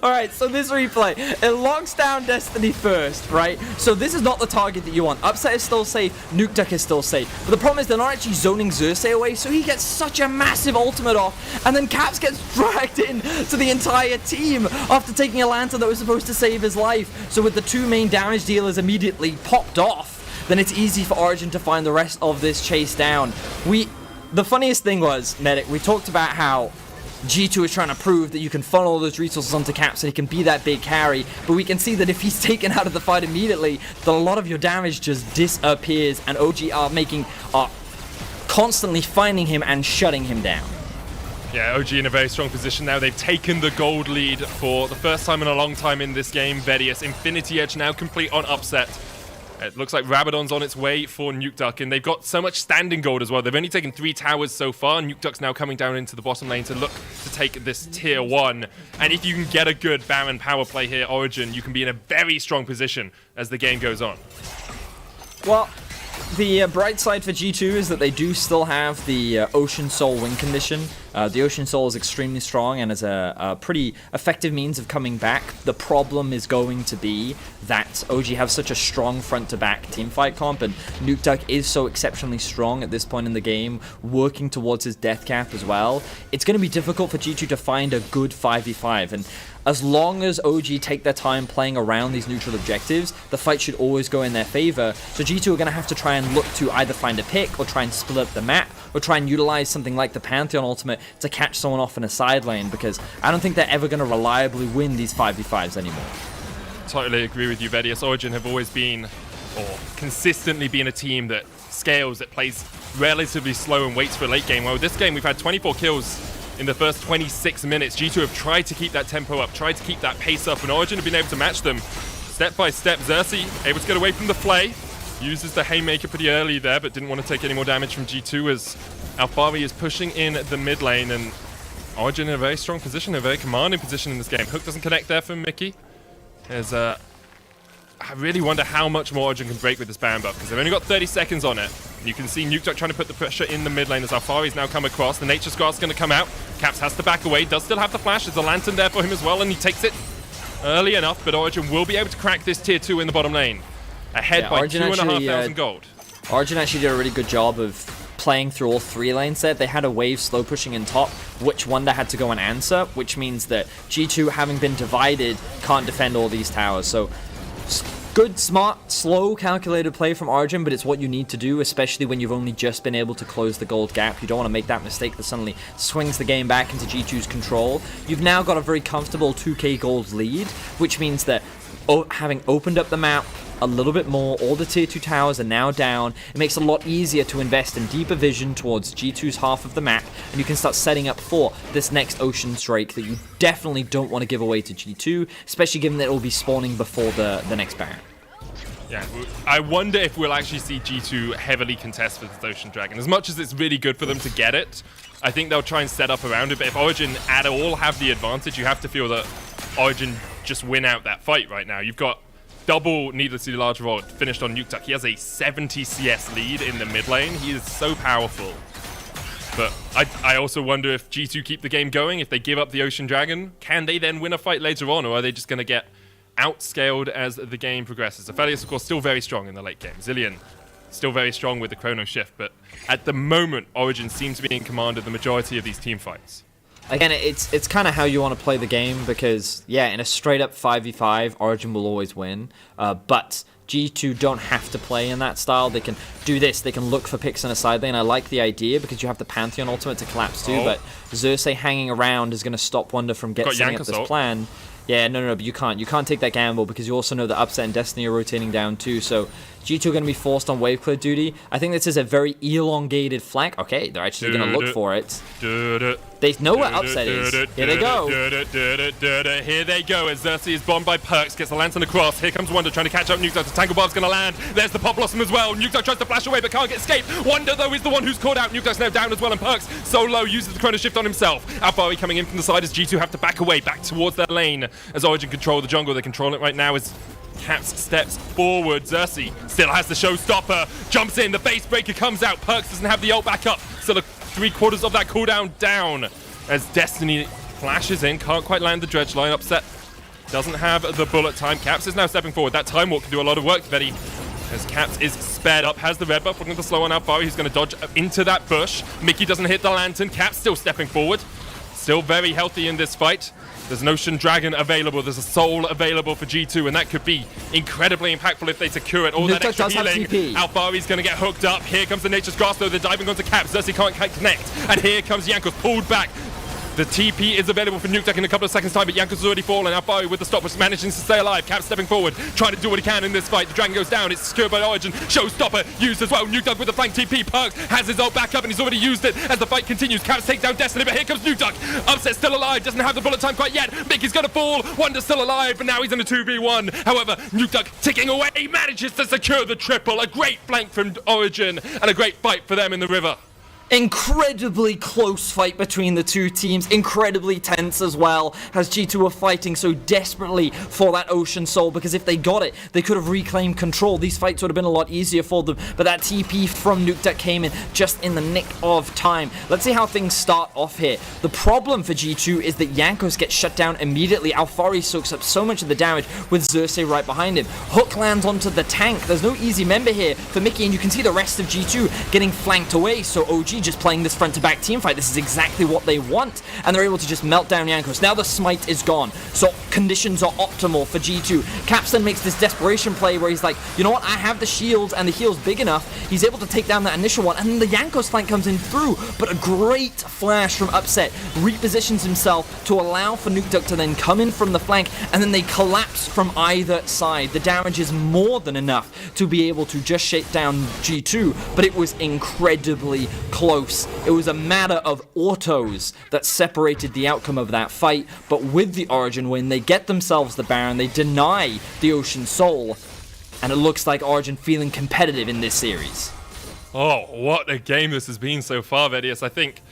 S: Alright, so this replay, it locks down Destiny first, right? So this is not the target that you want. Upset is still safe, Nuke Duck is still safe. But the problem is they're not actually zoning Xerxes away, so he gets such a massive ultimate off, and then Caps gets dragged in to the entire team after taking a lantern that was supposed to save his life. So with the two main damage dealers immediately popped off, then it's easy for Origen to find the rest of this chase down. The funniest thing was, Medic, we talked about how G2 is trying to prove that you can funnel all those resources onto Caps and he can be that big carry, but we can see that if he's taken out of the fight immediately, that a lot of your damage just disappears, and OG are constantly finding him and shutting him down.
G: Yeah, OG in a very strong position now. They've taken the gold lead for the first time in a long time in this game. Vedius, Infinity Edge now complete on Upset. It looks like Rabadon's on its way for Nuke Duck, and they've got so much standing gold as well. They've only taken 3 towers so far. Nuke Duck's now coming down into the bottom lane to look to take this tier 1. And if you can get a good Baron power play here, Origen, you can be in a very strong position as the game goes on.
S: Well, the bright side for G2 is that they do still have the Ocean Soul win condition. The Ocean Soul is extremely strong and is a pretty effective means of coming back. The problem is going to be that OG have such a strong front-to-back teamfight comp, and Nuke Duck is so exceptionally strong at this point in the game, working towards his death cap as well. It's going to be difficult for G2 to find a good 5v5, and as long as OG take their time playing around these neutral objectives, the fight should always go in their favor. So G2 are going to have to try and look to either find a pick, or try and split up the map, or try and utilize something like the Pantheon ultimate to catch someone off in a side lane, because I don't think they're ever going to reliably win these 5v5s anymore.
G: Totally agree with you, Vedius. Origen have always been, or consistently been, a team that scales, that plays relatively slow and waits for a late game. Well, this game we've had 24 kills in the first 26 minutes. G2 have tried to keep that tempo up, tried to keep that pace up, and Origen have been able to match them step by step. Xerxes able to get away from the Flay, uses the Haymaker pretty early there, but didn't want to take any more damage from G2 as Alfari is pushing in the mid lane, and Origen in a very strong position, a very commanding position in this game. Hook doesn't connect there from Mickey. There's I really wonder how much more Origen can break with this Baron buff, because they've only got 30 seconds on it. You can see Nuke Duck trying to put the pressure in the mid lane as Alfari's now come across. The Nature Scar's going to come out. Caps has to back away, does still have the flash. There's a lantern there for him as well, and he takes it early enough, but Origen will be able to crack this tier 2 in the bottom lane. Ahead by 2,500 gold.
S: Origen actually did a really good job of playing through all 3 lanes there. They had a wave slow pushing in top, which Wonder had to go and answer, which means that G2, having been divided, can't defend all these towers. So good, smart, slow, calculated play from Origen, but it's what you need to do, especially when you've only just been able to close the gold gap. You don't want to make that mistake that suddenly swings the game back into G2's control. You've now got a very comfortable 2k gold lead, which means that having opened up the map a little bit more, all the tier 2 towers are now down. It makes it a lot easier to invest in deeper vision towards G2's half of the map, and you can start setting up for this next Ocean Strike that you definitely don't want to give away to G2, especially given that it will be spawning before the next Baron.
G: Yeah, I wonder if we'll actually see G2 heavily contest for this Ocean Dragon. As much as it's really good for them to get it, I think they'll try and set up around it, but if Origen at all have the advantage, you have to feel that Origen just win out that fight right now. You've got double needlessly large rod finished on Nuke Duck. He has a 70 CS lead in the mid lane. He is so powerful. But I also wonder if G2 keep the game going, if they give up the Ocean Dragon, can they then win a fight later on, or are they just going to get outscaled as the game progresses. Aphelios, of course, still very strong in the late game. Zilean, still very strong with the Chrono Shift, but at the moment, Origen seem to be in command of the majority of these team fights.
S: Again, it's kind of how you want to play the game because, yeah, in a straight-up 5v5, Origen will always win, but G2 don't have to play in that style. They can do this. They can look for picks in a side lane. I like the idea because you have the Pantheon ultimate to collapse too, but Xerxes hanging around is going to stop Wonder from setting up this plan. Yeah, no, but you can't. You can't take that gamble because you also know that Upset and Destiny are rotating down too, so G2 are going to be forced on wave clear duty. I think this is a very elongated flank. Okay, they're actually going to look for it. They know where Upset is. Here they go.
G: Here they go as Xerxes is bombed by Perks, gets the lantern across. Here comes Wonder trying to catch up Nukeduck. The Tangle Barb's going to land. There's the Pop Blossom as well. Nukeduck tries to flash away but can't get escaped. Wonder, though, is the one who's caught out. Nukeduck's now down as well, and Perks, so low, uses the Chrono Shift on himself. Alphari coming in from the side as G2 have to back away, back towards their lane as Origen control the jungle. They control it right now as Caps steps forward. Xerxes still has the showstopper, jumps in, the base breaker comes out. Perks doesn't have the ult back up, so the 3/4 of that cooldown down as Destiny flashes in, can't quite land the dredge line. Upset doesn't have the bullet time. Caps is now stepping forward. That time walk can do a lot of work, Betty, as Caps is sped up, has the red buff, looking to slow on Alphari. He's going to dodge into that bush. Mickey doesn't hit the lantern. Caps still stepping forward, still very healthy in this fight. There's an Ocean Dragon available, there's a Soul available for G2, and that could be incredibly impactful if they secure it. All that extra healing, Alphari's going to get hooked up. Here comes the Nature's Grasp, though, they're diving onto Caps. Xerxes can't connect, and here comes Jankos, pulled back. The TP is available for Nukeduck in a couple of seconds' time, but Jankos has already fallen. Alphari with the stop was managing to stay alive. Caps stepping forward, trying to do what he can in this fight. The Dragon goes down, it's secured by Origen. Showstopper used as well. Nukeduck with the flank TP. Perks has his ult back up, and he's already used it as the fight continues. Caps take down Destiny, but here comes Nukeduck. Upset still alive, doesn't have the bullet time quite yet. Mickey's gonna fall. Wonder's still alive, but now he's in a 2v1. However, Nukeduck ticking away, manages to secure the triple. A great flank from Origen, and a great fight for them in the river.
S: Incredibly close fight between the two teams, incredibly tense as well, as G2 are fighting so desperately for that Ocean Soul, because if they got it, they could have reclaimed control. These fights would have been a lot easier for them, but that TP from Nukeduck came in just in the nick of time. Let's see how things start off here. The problem for G2 is that Jankos gets shut down immediately. Alphari soaks up so much of the damage with Xerxes right behind him. Hook lands onto the tank. There's no easy member here for Mickey, and you can see the rest of G2 getting flanked away, so OG just playing this front-to-back team fight. This is exactly what they want, and they're able to just melt down Jankos. Now the smite is gone, so conditions are optimal for G2. Caps then makes this desperation play where he's like, you know what, I have the shields, and the heal's big enough. He's able to take down that initial one, and then the Jankos flank comes in through, but a great flash from Upset repositions himself to allow for Nukeduck to then come in from the flank, and then they collapse from either side. The damage is more than enough to be able to just shake down G2, but it was incredibly close. It was a matter of autos that separated the outcome of that fight, but with the Origen win, they get themselves the Baron, they deny the Ocean Soul, and it looks like Origen feeling competitive in this series.
G: Oh, what a game this has been so far, Vedius. I think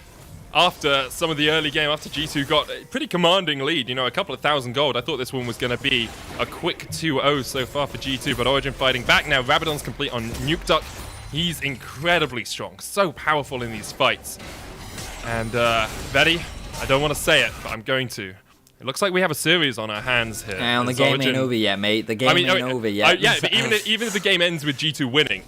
G: after some of the early game, after G2 got a pretty commanding lead, you know, a couple of 1,000 gold, I thought this one was going to be a quick 2-0 so far for G2, but Origen fighting back now. Rabadon's complete on Nukeduck. He's incredibly strong, so powerful in these fights. And, Betty, I don't want to say it, but I'm going to. It looks like we have a series on our hands here.
S: And the game ain't over yet, mate. The game ain't over yet.
G: Yeah, but even if the game ends with G2 winning,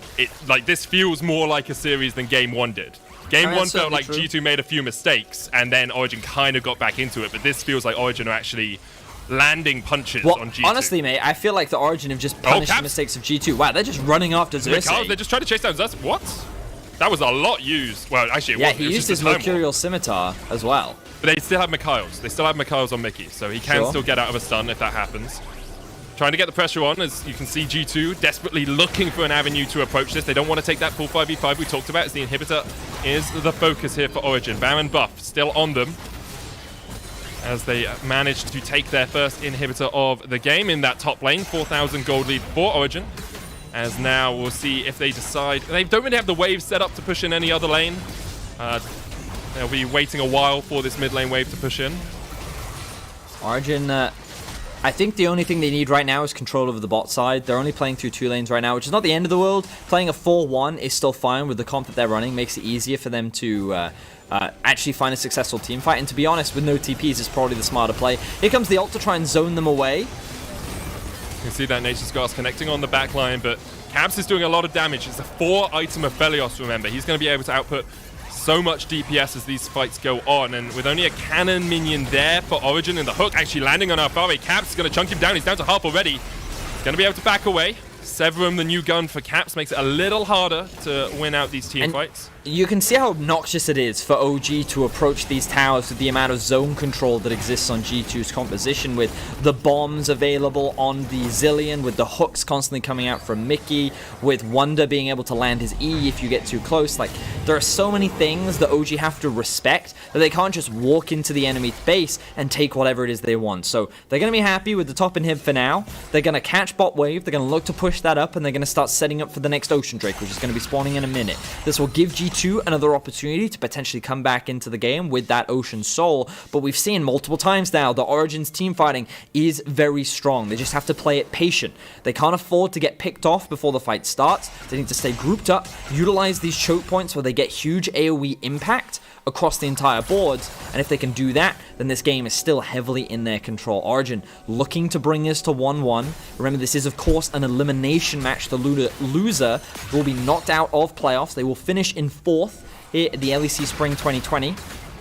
G: this feels more like a series than Game 1 did. Game 1 felt like G2 made a few mistakes, and then Origen kind of got back into it, but this feels like Origen are actually landing punches on G2.
S: Honestly, mate, I feel like the Origin have just punished the mistakes of G2. Wow, they're just running after Xerxes.
G: They're just trying to chase down Xerxes. What? That was a lot used. Well, actually,
S: he used his Mercurial Scimitar as well.
G: But they still have Mikhail's. They still have Mikhail's on Mickey, so he can still get out of a stun if that happens. Trying to get the pressure on, as you can see G2 desperately looking for an avenue to approach this. They don't want to take that full 5v5 we talked about, as the inhibitor is the focus here for Origen. Baron buff still on them, as they managed to take their first inhibitor of the game in that top lane. 4,000 gold lead for Origen. As now we'll see if they decide. They don't really have the wave set up to push in any other lane. They'll be waiting a while for this mid lane wave to push in.
S: Origen, I think the only thing they need right now is control over the bot side. They're only playing through 2 lanes right now, which is not the end of the world. Playing a 4-1 is still fine with the comp that they're running. Makes it easier for them to actually find a successful team fight. And to be honest, with no TPs, it's probably the smarter play. Here comes the ult to try and zone them away.
G: can see that Nature's Grass connecting on the back line, but Caps is doing a lot of damage. It's a 4-item Aphelios, remember. He's going to be able to output so much DPS as these fights go on, and with only a cannon minion there for Origen and the hook actually landing on Alfari, Caps is going to chunk him down. He's down to half already. He's going to be able to back away. Severum, the new gun for Caps, makes it a little harder to win out these team fights.
S: You can see how obnoxious it is for OG to approach these towers with the amount of zone control that exists on G2's composition, with the bombs available on the Zillion, with the hooks constantly coming out from Mickey, with Wonder being able to land his E if you get too close. Like, there are so many things that OG have to respect that they can't just walk into the enemy base and take whatever it is they want. So they're going to be happy with the top inhib for now. They're going to catch bot wave, they're going to look to push that up, and they're going to start setting up for the next Ocean Drake, which is going to be spawning in a minute. This will give G2 another opportunity to potentially come back into the game with that Ocean Soul, but we've seen multiple times now that Origen's team fighting is very strong. They just have to play it patient. They can't afford to get picked off before the fight starts. They need to stay grouped up, utilize these choke points where they get huge AoE impact across the entire board, and if they can do that, then this game is still heavily in their control. Origen looking to bring this to 1-1. Remember, this is of course an elimination match. The loser will be knocked out of playoffs. They will finish in 4th here at the LEC Spring 2020.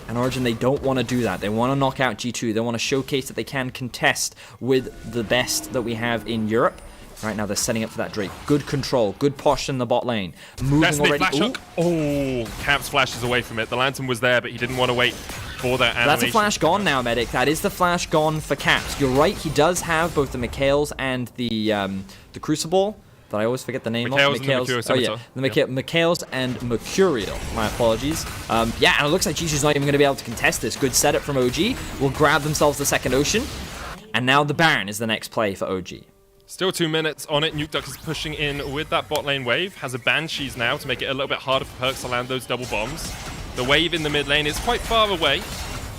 S: And Origen, they don't want to do that. They want to knock out G2. They want to showcase that they can contest with the best that we have in Europe. Right now, they're setting up for that Drake. Good control, good posh in the bot lane. Moving already.
G: Flash hook. Oh, Caps flashes away from it. The Lantern was there, but he didn't want to wait for that animation.
S: That's a flash gone now, Medic. That is the flash gone for Caps. You're right, he does have both the Mikhails and the Crucible, that I always forget the name
G: Mikhails
S: of.
G: And the
S: oh yeah, the Mikhails and Mercurial. My apologies. Yeah, and it looks like G2's not even going to be able to contest this. Good setup from OG. Will grab themselves the second Ocean. And now the Baron is the next play for OG.
G: Still 2 minutes on it. Nuke Duck is pushing in with that bot lane wave. Has a Banshees now to make it a little bit harder for Perks to land those double bombs. The wave in the mid lane is quite far away,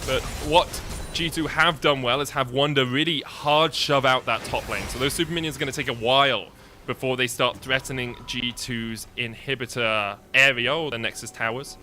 G: but what G2 have done well is have Wonder really hard shove out that top lane. So those super minions are going to take a while before they start threatening G2's inhibitor area or the Nexus towers.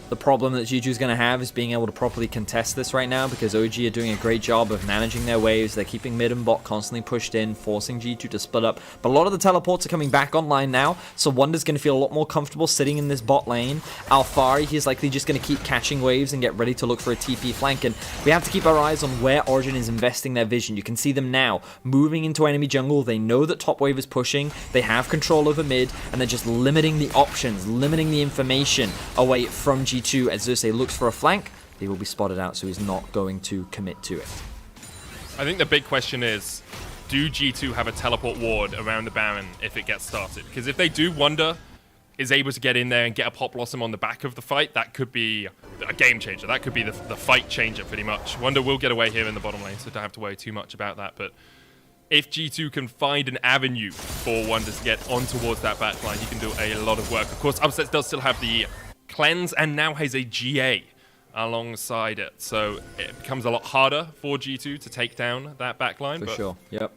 S: The problem that G2 is going to have is being able to properly contest this right now, because OG are doing a great job of managing their waves. They're keeping mid and bot constantly pushed in, forcing G2 to split up. But a lot of the teleports are coming back online now, so Wonder's going to feel a lot more comfortable sitting in this bot lane. Alfari, he's likely just going to keep catching waves and get ready to look for a TP flank. And we have to keep our eyes on where Origen is investing their vision. You can see them now moving into enemy jungle. They know that top wave is pushing. They have control over mid, and they're just limiting the options, limiting the information away from G2. As Xerxes looks for a flank, he will be spotted out, so he's not going to commit to it.
G: I think the big question is, do G2 have a teleport ward around the Baron if it gets started? Because if they do, Wonder is able to get in there and get a Pop Blossom on the back of the fight. That could be a game changer. That could be the fight changer pretty much. Wonder will get away here in the bottom lane, so don't have to worry too much about that. But if G2 can find an avenue for Wonder to get on towards that back line, he can do a lot of work. Of course, Upsets does still have the Cleanse and now has a GA alongside it, so it becomes a lot harder for G2 to take down that backline.
S: For sure, yep.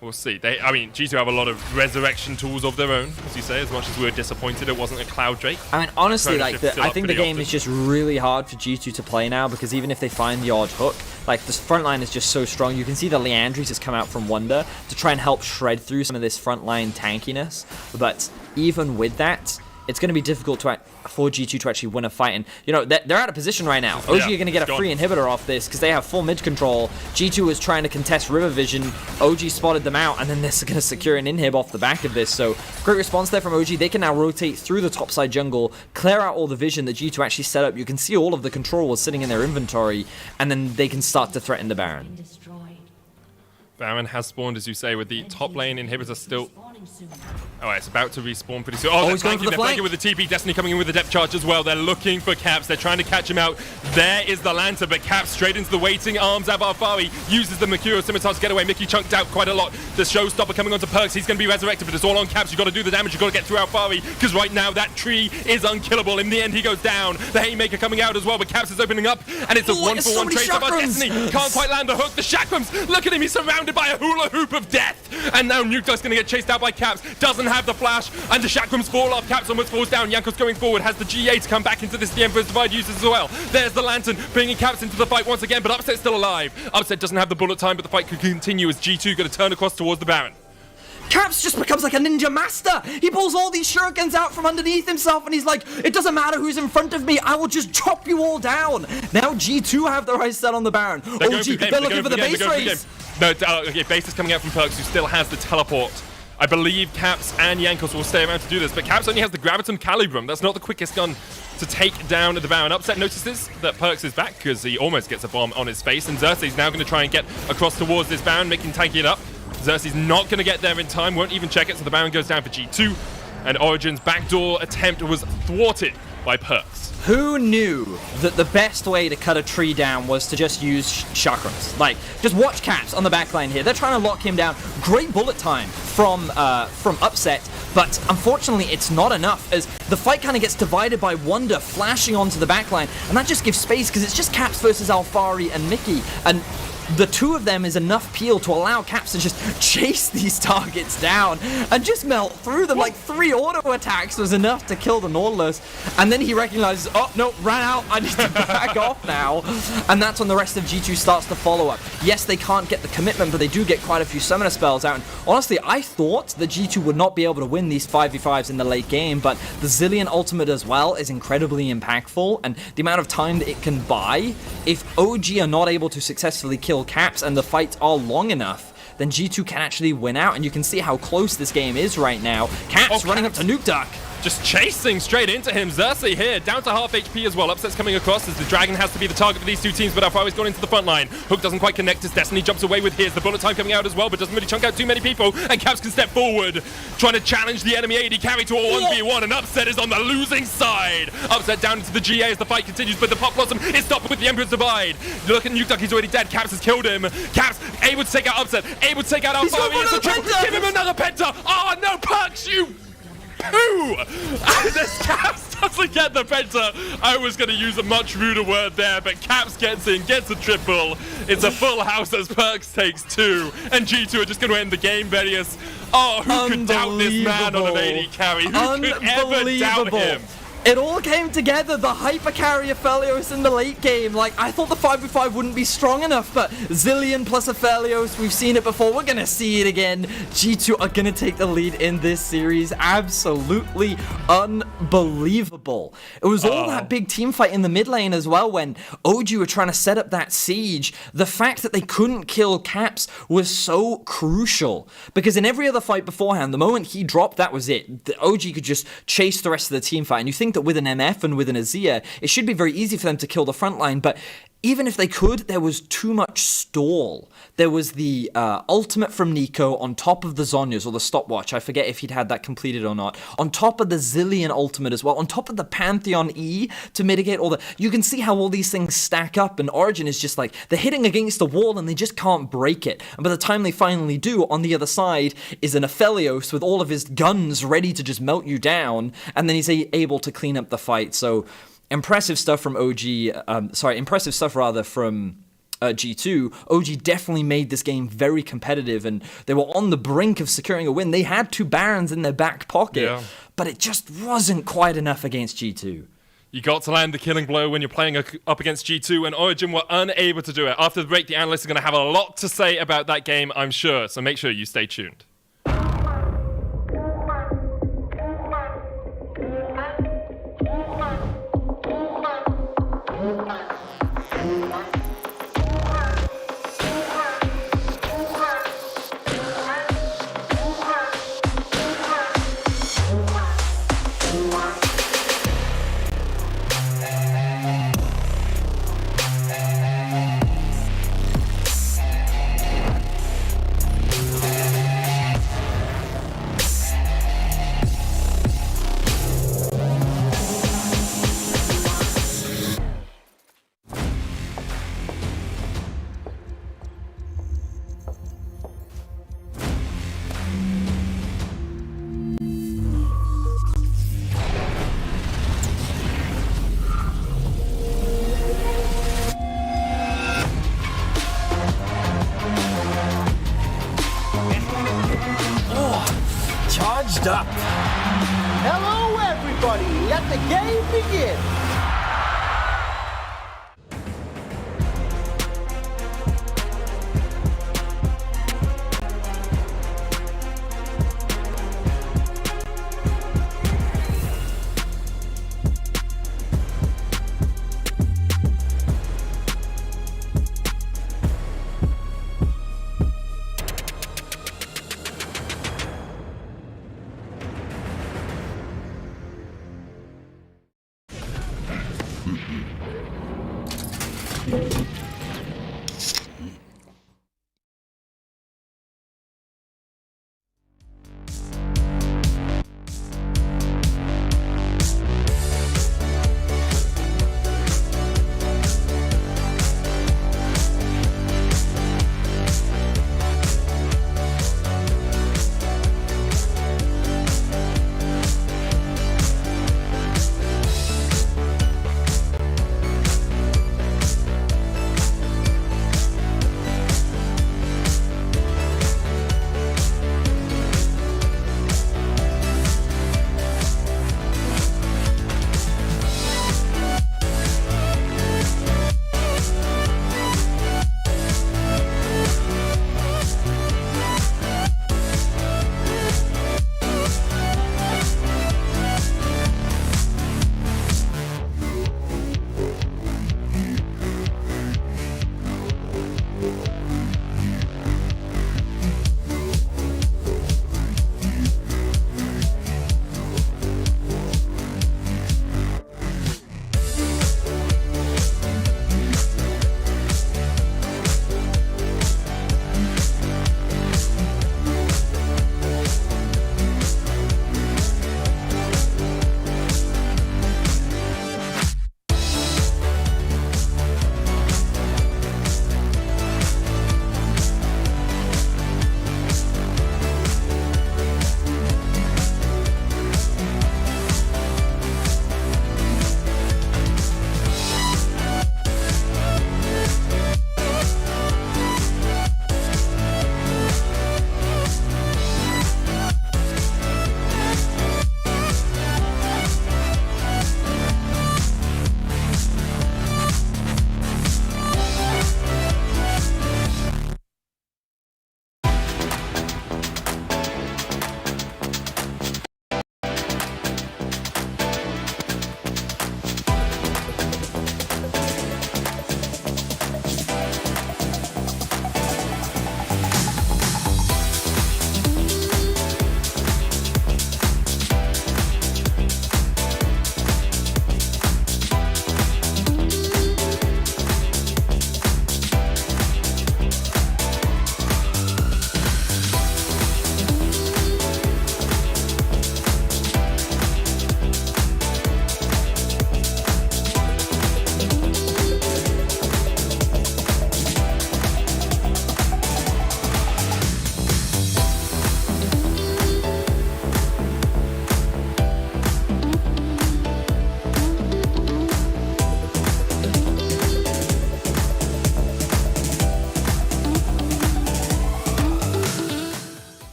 G: We'll see. I mean, G2 have a lot of resurrection tools of their own, as you say, as much as we were disappointed it wasn't a Cloud Drake.
S: I mean, honestly, like, I think the game is just really hard for G2 to play now, because even if they find the odd hook, like, this front line is just so strong. You can see the Leandries has come out from Wonder to try and help shred through some of this front line tankiness, but even with that, it's going to be difficult for G2 to actually win a fight. And, you know, they're out of position right now. OG are going to get a free inhibitor off this because they have full mid control. G2 is trying to contest River Vision. OG spotted them out, and then they're going to secure an inhib off the back of this. So, great response there from OG. They can now rotate through the topside jungle, clear out all the vision that G2 actually set up. You can see all of the control was sitting in their inventory, and then they can start to threaten the Baron.
G: Baron has spawned, as you say, with the top lane inhibitor still. Oh, it's about to respawn pretty soon. Oh,
S: he's going for the flank.
G: With the TP. Destiny coming in with the depth charge as well. They're looking for Caps. They're trying to catch him out. There is the Lantern, but Caps straight into the waiting arms. Alfari uses the Mercurial Scimitar to get away. Mickey chunked out quite a lot. The Showstopper coming onto Perks. He's going to be resurrected, but it's all on Caps. You've got to do the damage. You've got to get through Alfari, because right now that tree is unkillable. In the end, he goes down. The Haymaker coming out as well, but Caps is opening up, and it's a one-for-one trade up. Destiny can't quite land the hook. The Chakrams, look at him. He's surrounded by a hula hoop of death. And now Nuke Duck's going to get chased out by by Caps. Doesn't have the flash, and the chakrams fall off. Caps almost falls down. Jankos going forward, has the GA to come back into this. The Emperor's Divide uses as well. There's the Lantern, bringing Caps into the fight once again, but Upset's still alive. Upset doesn't have the bullet time, but the fight could continue as G2 going to turn across towards the Baron.
S: Caps just becomes like a ninja master. He pulls all these shurikens out from underneath himself and he's like, it doesn't matter who's in front of me, I will just chop you all down. Now G2 have their eyes set on the Baron. They're looking for the base race.
G: No, okay, base is coming out from Perks, who still has the teleport. I believe Caps and Jankos will stay around to do this, but Caps only has the Gravitum Calibrum. That's not the quickest gun to take down the Baron. Upset notices that Perks is back because he almost gets a bomb on his face, and Xerxes now going to try and get across towards this Baron, making tanky it up. Xerxes not going to get there in time, won't even check it, so the Baron goes down for G2, and Origen's backdoor attempt was thwarted by Perks.
S: Who knew that the best way to cut a tree down was to just use chakrams? Like, just watch Caps on the backline here. They're trying to lock him down. Great bullet time from Upset, but unfortunately it's not enough as the fight kind of gets divided by Wonder flashing onto the backline, and that just gives space because it's just Caps versus Alfari and Mickey, and the two of them is enough peel to allow Caps to just chase these targets down and just melt through them. Like 3 auto attacks was enough to kill the Nautilus. And then he recognizes, oh no, ran out, I need to back off now. And that's when the rest of G2 starts to follow up. Yes, they can't get the commitment, but they do get quite a few summoner spells out. And honestly, I thought that G2 would not be able to win these 5v5s in the late game, but the Zilean ultimate as well is incredibly impactful, and the amount of time that it can buy, if OG are not able to successfully kill Caps and the fights are long enough, then G2 can actually win out, and you can see how close this game is right now. Caps running up to Nuke Duck.
G: Just chasing straight into him. Xerxes here, down to half HP as well. Upset's coming across as the Dragon has to be the target for these two teams, but Alfari's gone into the front line. Hook doesn't quite connect as Destiny jumps away with his. The bullet time coming out as well, but doesn't really chunk out too many people, and Caps can step forward, trying to challenge the enemy AD carry to a 1v1, and Upset is on the losing side. Upset down into the GA as the fight continues, but the Pop Blossom is stopped with the Emperor's Divide. Look at Nuke Duck, he's already dead. Caps has killed him. Caps able to take out Upset, able to take out Alfari. Give him another penta. Oh no, Perks, you poo! This Caps doesn't get the penta. I was going to use a much ruder word there, but Caps gets in, gets a triple. It's a full house as Perks takes 2, and G2 are just going to end the game, Vedius. Oh, who could doubt this man on an AD carry? Who could ever doubt him?
S: It all came together, the hyper carry Aphelios in the late game. Like, I thought the 5v5 wouldn't be strong enough, but Zilean plus Aphelios, we've seen it before, we're gonna see it again. G2 are gonna take the lead in this series. Absolutely unbelievable. It was all that big team fight in the mid lane as well when OG were trying to set up that siege. The fact that they couldn't kill Caps was so crucial, because in every other fight beforehand, the moment he dropped, that was it. The OG could just chase the rest of the team fight, and you think that with an MF and with an Azir, it should be very easy for them to kill the front line, but even if they could, there was too much stall. There was the ultimate from Nico on top of the Zhonya's, or the stopwatch, I forget if he'd had that completed or not, on top of the Zilean ultimate as well, on top of the Pantheon E to mitigate all the... You can see how all these things stack up, and Origen is just like, they're hitting against the wall and they just can't break it. And by the time they finally do, on the other side is an Aphelios with all of his guns ready to just melt you down, and then he's able to clean up the fight. So... impressive stuff from impressive stuff from G2. OG definitely made this game very competitive, and they were on the brink of securing a win. They had 2 Barons in their back pocket, but it just wasn't quite enough against G2.
G: You got to land the killing blow when you're playing up against G2, and Origen were unable to do it. After the break, the analysts are going to have a lot to say about that game, I'm sure, so make sure you stay tuned.
A: charged up. Hello, everybody. Let the game begin.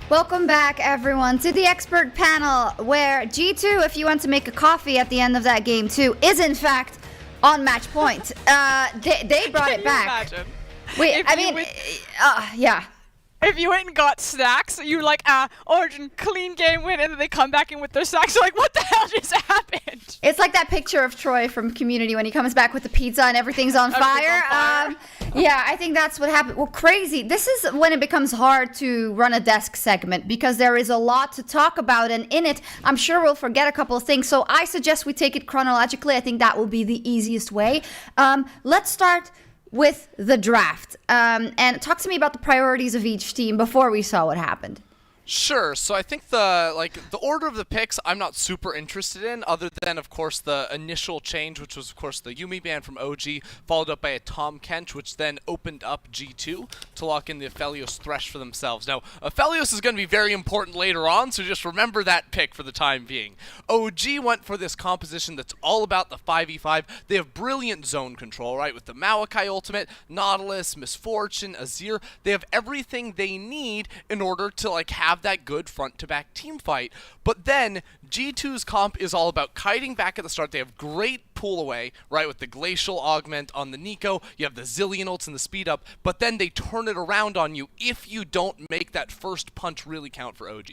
K: Welcome back, everyone, to the expert panel, where G2, if you want to make a coffee at the end of that game too, is in fact on match point. They brought it back.
H: Imagine?
K: Wait, I mean, yeah.
H: If you went and got snacks, you were like, Origen, clean game win, and then they come back in with their snacks. You're like, what the hell just happened?
K: It's like that picture of Troy from Community when he comes back with the pizza and everything's on fire. Yeah, I think that's what happened. Well, crazy. This is when it becomes hard to run a desk segment because there is a lot to talk about, and in it, I'm sure we'll forget a couple of things. So I suggest we take it chronologically. I think that will be the easiest way. Let's start with the draft. And talk to me about the priorities of each team before we saw what happened.
L: Sure. So I think the order of the picks I'm not super interested in, other than of course the initial change, which was of course the Yuumi ban from OG, followed up by a Tahm Kench, which then opened up G2 to lock in the Aphelios Thresh for themselves. Now Aphelios is going to be very important later on, so just remember that pick for the time being. OG went for this composition that's all about the 5v5. They have brilliant zone control, right, with the Maokai ultimate, Nautilus, Misfortune, Azir. They have everything they need in order to like have that good front-to-back team fight. But then G2's comp is all about kiting back at the start. They have great pull away, right, with the Glacial Augment on the Nico. You have the Zillion ults and the speed up, but then they turn it around on you if you don't make that first punch really count for OG.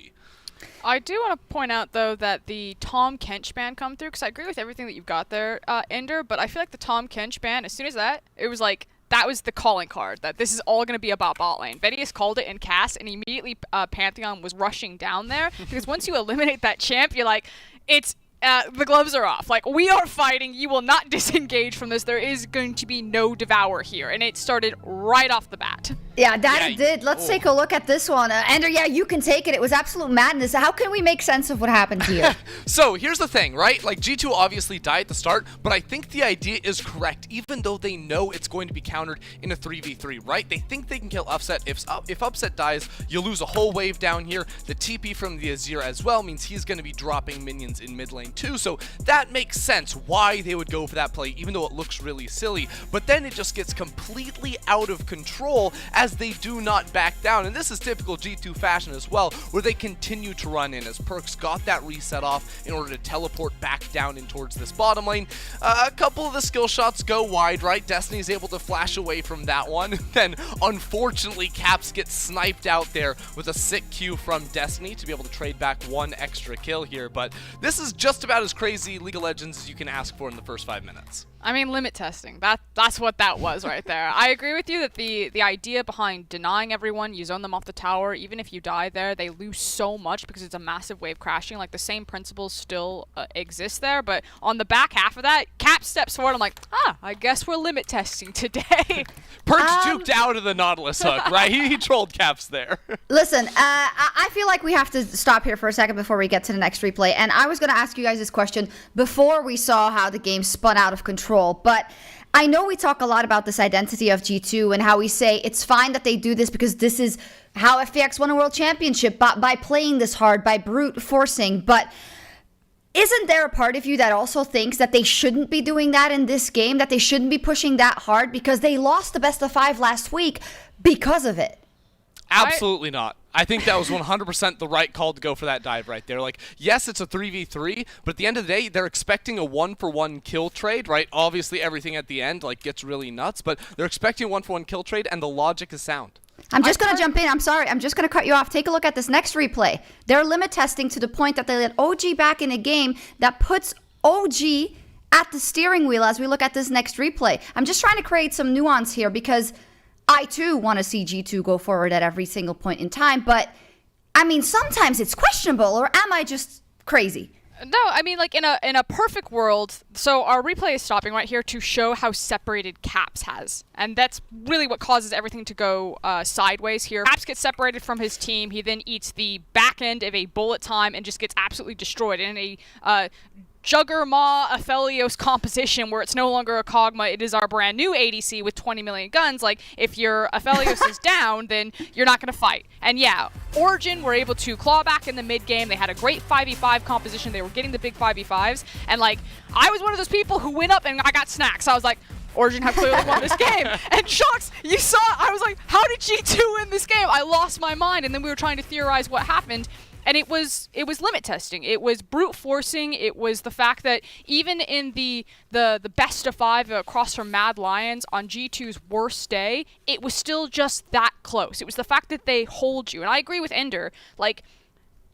C: I do want to point out, though, that the Tahm Kench ban come through, because I agree with everything that you've got there, Ender, but I feel like the Tahm Kench ban, as soon as it was like, that was the calling card, that this is all going to be about bot lane. Vedius called it in cast, and immediately Pantheon was rushing down there, because once you eliminate that champ, you're like, it's the gloves are off. Like, we are fighting. You will not disengage from this. There is going to be no devour here. And it started right off the bat.
K: Yeah, it did. Let's take a look at this one. Ender, yeah, you can take it. It was absolute madness. How can we make sense of what happened here?
L: So, here's the thing, right? Like, G2 obviously died at the start, but I think the idea is correct, even though they know it's going to be countered in a 3v3, right? They think they can kill Upset. If Upset dies, you lose a whole wave down here. The TP from the Azir as well means he's going to be dropping minions in mid lane too, so that makes sense why they would go for that play, even though it looks really silly. But then it just gets completely out of control as they do not back down, and this is typical G2 fashion as well, where they continue to run in as Perkz got that reset off in order to teleport back down in towards this bottom lane. A couple of the skill shots go wide, right? Destiny's able to flash away from that one. Then unfortunately Caps gets sniped out there with a sick Q from Destiny to be able to trade back one extra kill here, but this is just about as crazy League of Legends as you can ask for in the first 5 minutes.
C: I mean, limit testing. That's what that was right there. I agree with you that the idea behind denying everyone, you zone them off the tower, even if you die there, they lose so much because it's a massive wave crashing. Like, the same principles still exist there, but on the back half of that, Cap steps forward. I'm like, I guess we're limit testing today.
L: Perkz juked out of the Nautilus hook, right? He trolled Caps there.
K: Listen, I feel like we have to stop here for a second before we get to the next replay, and I was going to ask you guys this question before we saw how the game spun out of control. But I know we talk a lot about this identity of G2 and how we say it's fine that they do this because this is how FPX won a world championship, by playing this hard, by brute forcing. But isn't there a part of you that also thinks that they shouldn't be doing that in this game, that they shouldn't be pushing that hard because they lost the best of 5 last week because of it?
L: Absolutely not. I think that was 100% the right call to go for that dive right there. Like, yes, it's a 3v3, but at the end of the day, they're expecting a 1-for-1 kill trade, right? Obviously, everything at the end, like, gets really nuts, but they're expecting a 1-for-1 kill trade, and the logic is sound.
K: I'm just going to jump in. I'm sorry. I'm just going to cut you off. Take a look at this next replay. They're limit testing to the point that they let OG back in a game that puts OG at the steering wheel as we look at this next replay. I'm just trying to create some nuance here because I, too, want to see G2 go forward at every single point in time, but, I mean, sometimes it's questionable, or am I just crazy?
C: No, I mean, like, in a perfect world, so our replay is stopping right here to show how separated Caps has, and that's really what causes everything to go sideways here. Caps gets separated from his team, he then eats the back end of a bullet time and just gets absolutely destroyed in a Juggermaw Aphelios composition where it's no longer a Kog'Maw, it is our brand new ADC with 20 million guns. Like, if your Aphelios is down, then you're not going to fight. And yeah, Origen were able to claw back in the mid game. They had a great 5v5 composition. They were getting the big 5v5s. And like, I was one of those people who went up and I got snacks. I was like, Origen have clearly won this game. And Shocks, you saw, I was like, how did G2 win this game? I lost my mind. And then we were trying to theorize what happened. And it was limit testing. It was brute forcing. It was the fact that even in the best of 5 across from Mad Lions on G2's worst day, it was still just that close. It was the fact that they hold you. And I agree with Ender. Like,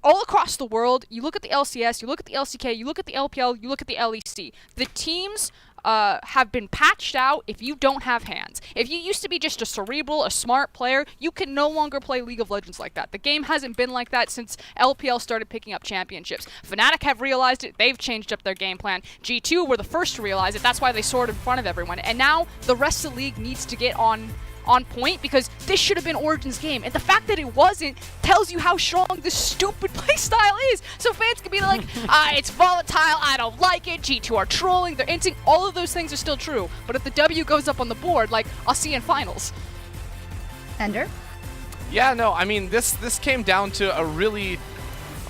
C: all across the world, you look at the LCS, you look at the LCK, you look at the LPL, you look at the LEC. The teams have been patched out if you don't have hands. If you used to be just a cerebral, a smart player, you can no longer play League of Legends like that. The game hasn't been like that since LPL started picking up championships. Fnatic have realized it. They've changed up their game plan. G2 were the first to realize it. That's why they soared in front of everyone. And now the rest of the league needs to get on on point, because this should have been Origen's game. And the fact that it wasn't tells you how strong this stupid playstyle is. So fans can be like, it's volatile, I don't like it, G2 are trolling, they're inting, all of those things are still true. But if the W goes up on the board, like, I'll see you in finals.
K: Ender?
L: Yeah, no, I mean, this came down to a really...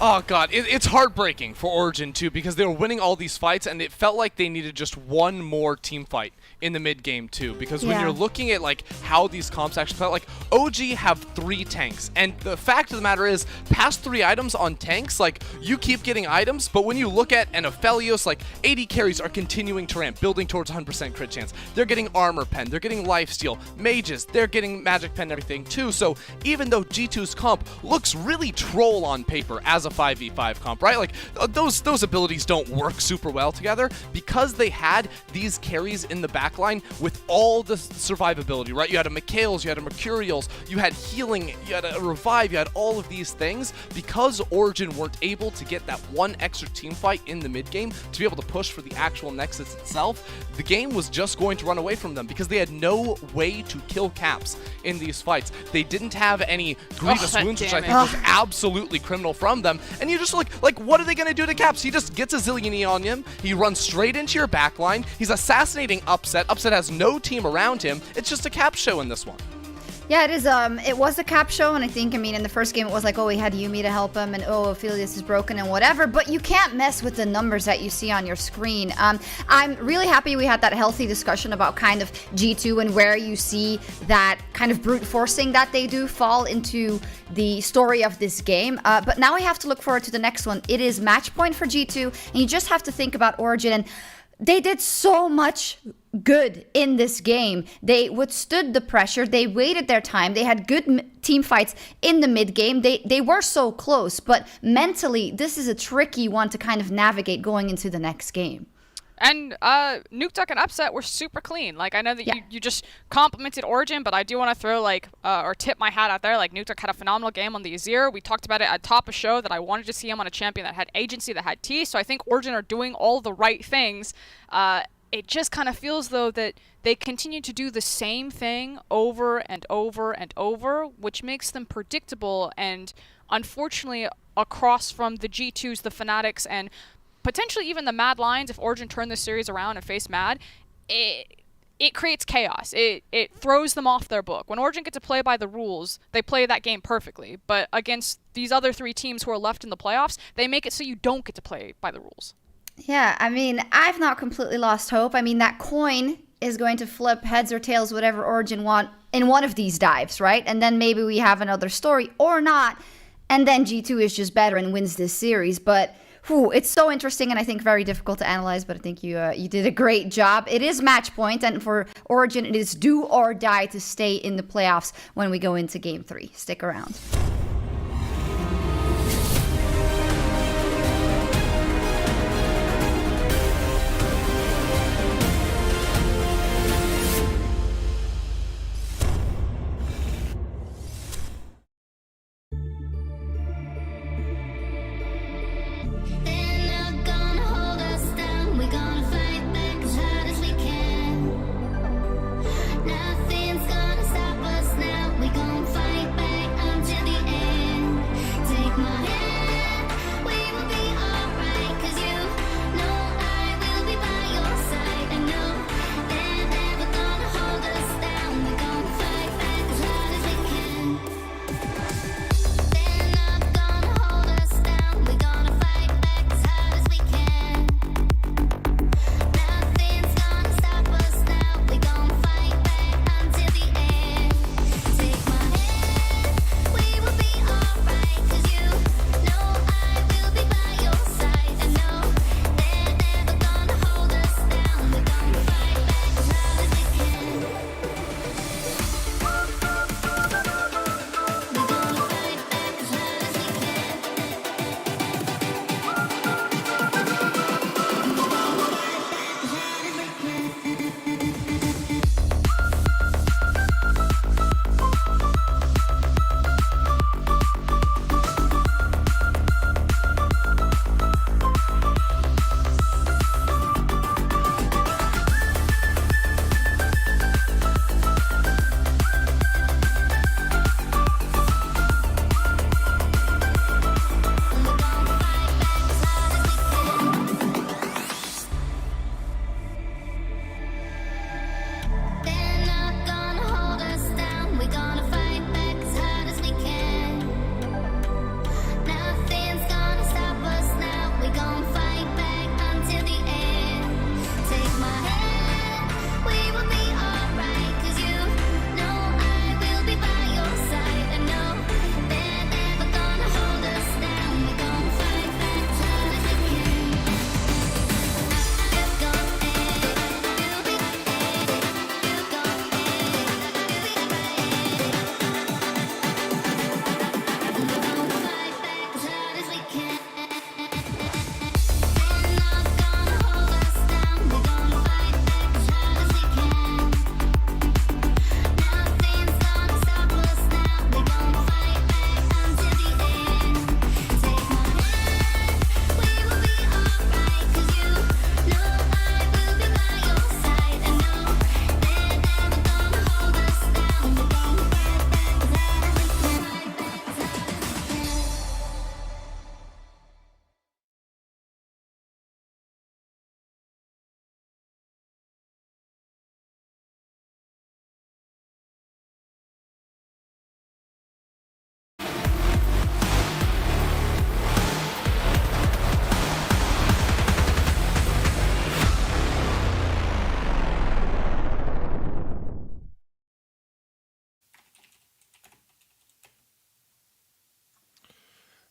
L: Oh god, it's heartbreaking for Origen too, because they were winning all these fights and it felt like they needed just one more team fight in the mid game too, because when you're looking at like how these comps actually felt, like OG have 3 tanks, and the fact of the matter is, past 3 items on tanks, like you keep getting items, but when you look at an Aphelios, like AD carries are continuing to ramp, building towards 100% crit chance. They're getting armor pen, they're getting lifesteal, mages, they're getting magic pen and everything too. So even though G2's comp looks really troll on paper as a 5v5 comp, right? Like those abilities don't work super well together, because they had these carries in the backline with all the survivability, right? You had a Mikhails, you had a Mercurials, you had healing, you had a revive, you had all of these things. Because Origen weren't able to get that one extra team fight in the mid game to be able to push for the actual Nexus itself, the game was just going to run away from them, because they had no way to kill caps in these fights. They didn't have any grievous wounds, which I think was absolutely criminal from them. And you just like what are they going to do to caps? He just gets a zillion E on him, he runs straight into your backline, he's assassinating Upset. Upset has no team around him. It's just a cap show in this one.
K: Yeah, it is. It was a cap show, and I think, I mean, in the first game it was like, oh, he had Yuumi to help him, and oh, Aphelios is broken and whatever, but you can't mess with the numbers that you see on your screen. I'm really happy we had that healthy discussion about kind of G2 and where you see that kind of brute forcing that they do fall into the story of this game. But now we have to look forward to the next one. It is match point for G2, and you just have to think about Origen, and they did so much good in this game. They withstood the pressure. They waited their time. They had good team fights in the mid game. They were so close, but mentally, this is a tricky one to kind of navigate going into the next game.
C: And Nukeduck and Upset were super clean. Like, I know that you just complimented Origen, but I do want to throw, like, or tip my hat out there. Like, Nukeduck had a phenomenal game on the Azir. We talked about it at top of show that I wanted to see him on a champion that had agency, that had T. So I think Origen are doing all the right things. It just kind of feels, though, that they continue to do the same thing over and over and over, which makes them predictable. And unfortunately, across from the G2s, the Fnatics, and potentially even the Mad Lions, if Origen turn this series around and face Mad, it creates chaos. It throws them off their book. When Origen get to play by the rules, they play that game perfectly. But against these other 3 teams who are left in the playoffs, they make it so you don't get to play by the rules.
K: Yeah, I mean, I've not completely lost hope. I mean, that coin is going to flip heads or tails, whatever Origen want in one of these dives, right? And then maybe we have another story or not. And then G2 is just better and wins this series. But it's so interesting and I think very difficult to analyze, but I think you did a great job. It is match point, and for Origen, it is do or die to stay in the playoffs when we go into Game 3. Stick around.
T: Nothing's gonna stop us now. We gon' fight back until the end.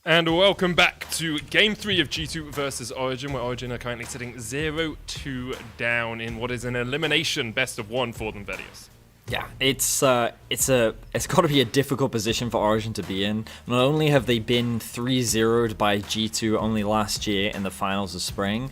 G: And welcome back to Game 3 of G2 versus Origen, where Origen are currently sitting 0-2 down in what is an elimination best of 1 for them, Vedius.
S: Yeah, it's got to be a difficult position for Origen to be in. Not only have they been 3-0'd by G2 only last year in the finals of Spring,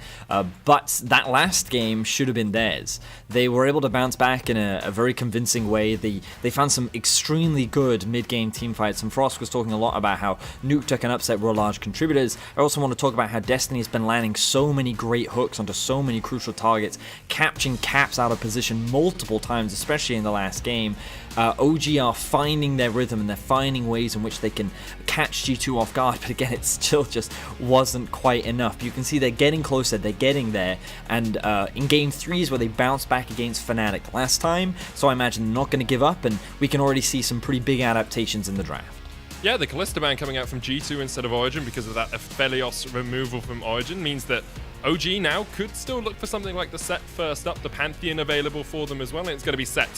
S: but that last game should have been theirs. They were able to bounce back in a very convincing way. They found some extremely good mid-game team fights, and Frost was talking a lot about how Nukeduck and Upset were large contributors. I also want to talk about how Destiny has been landing so many great hooks onto so many crucial targets, catching caps out of position multiple times, especially in the last game. OG are finding their rhythm and they're finding ways in which they can catch G2 off guard, but again, it still just wasn't quite enough. You can see they're getting closer, they're getting there, and in Game 3 is where they bounced back against Fnatic last time, so I imagine they're not going to give up, and we can already see some pretty big adaptations in the draft.
G: Yeah, the Kalista ban coming out from G2 instead of Origen because of that Aphelios removal from Origen means that OG now could still look for something like the set first up, the Pantheon available for them as well, and it's going to be set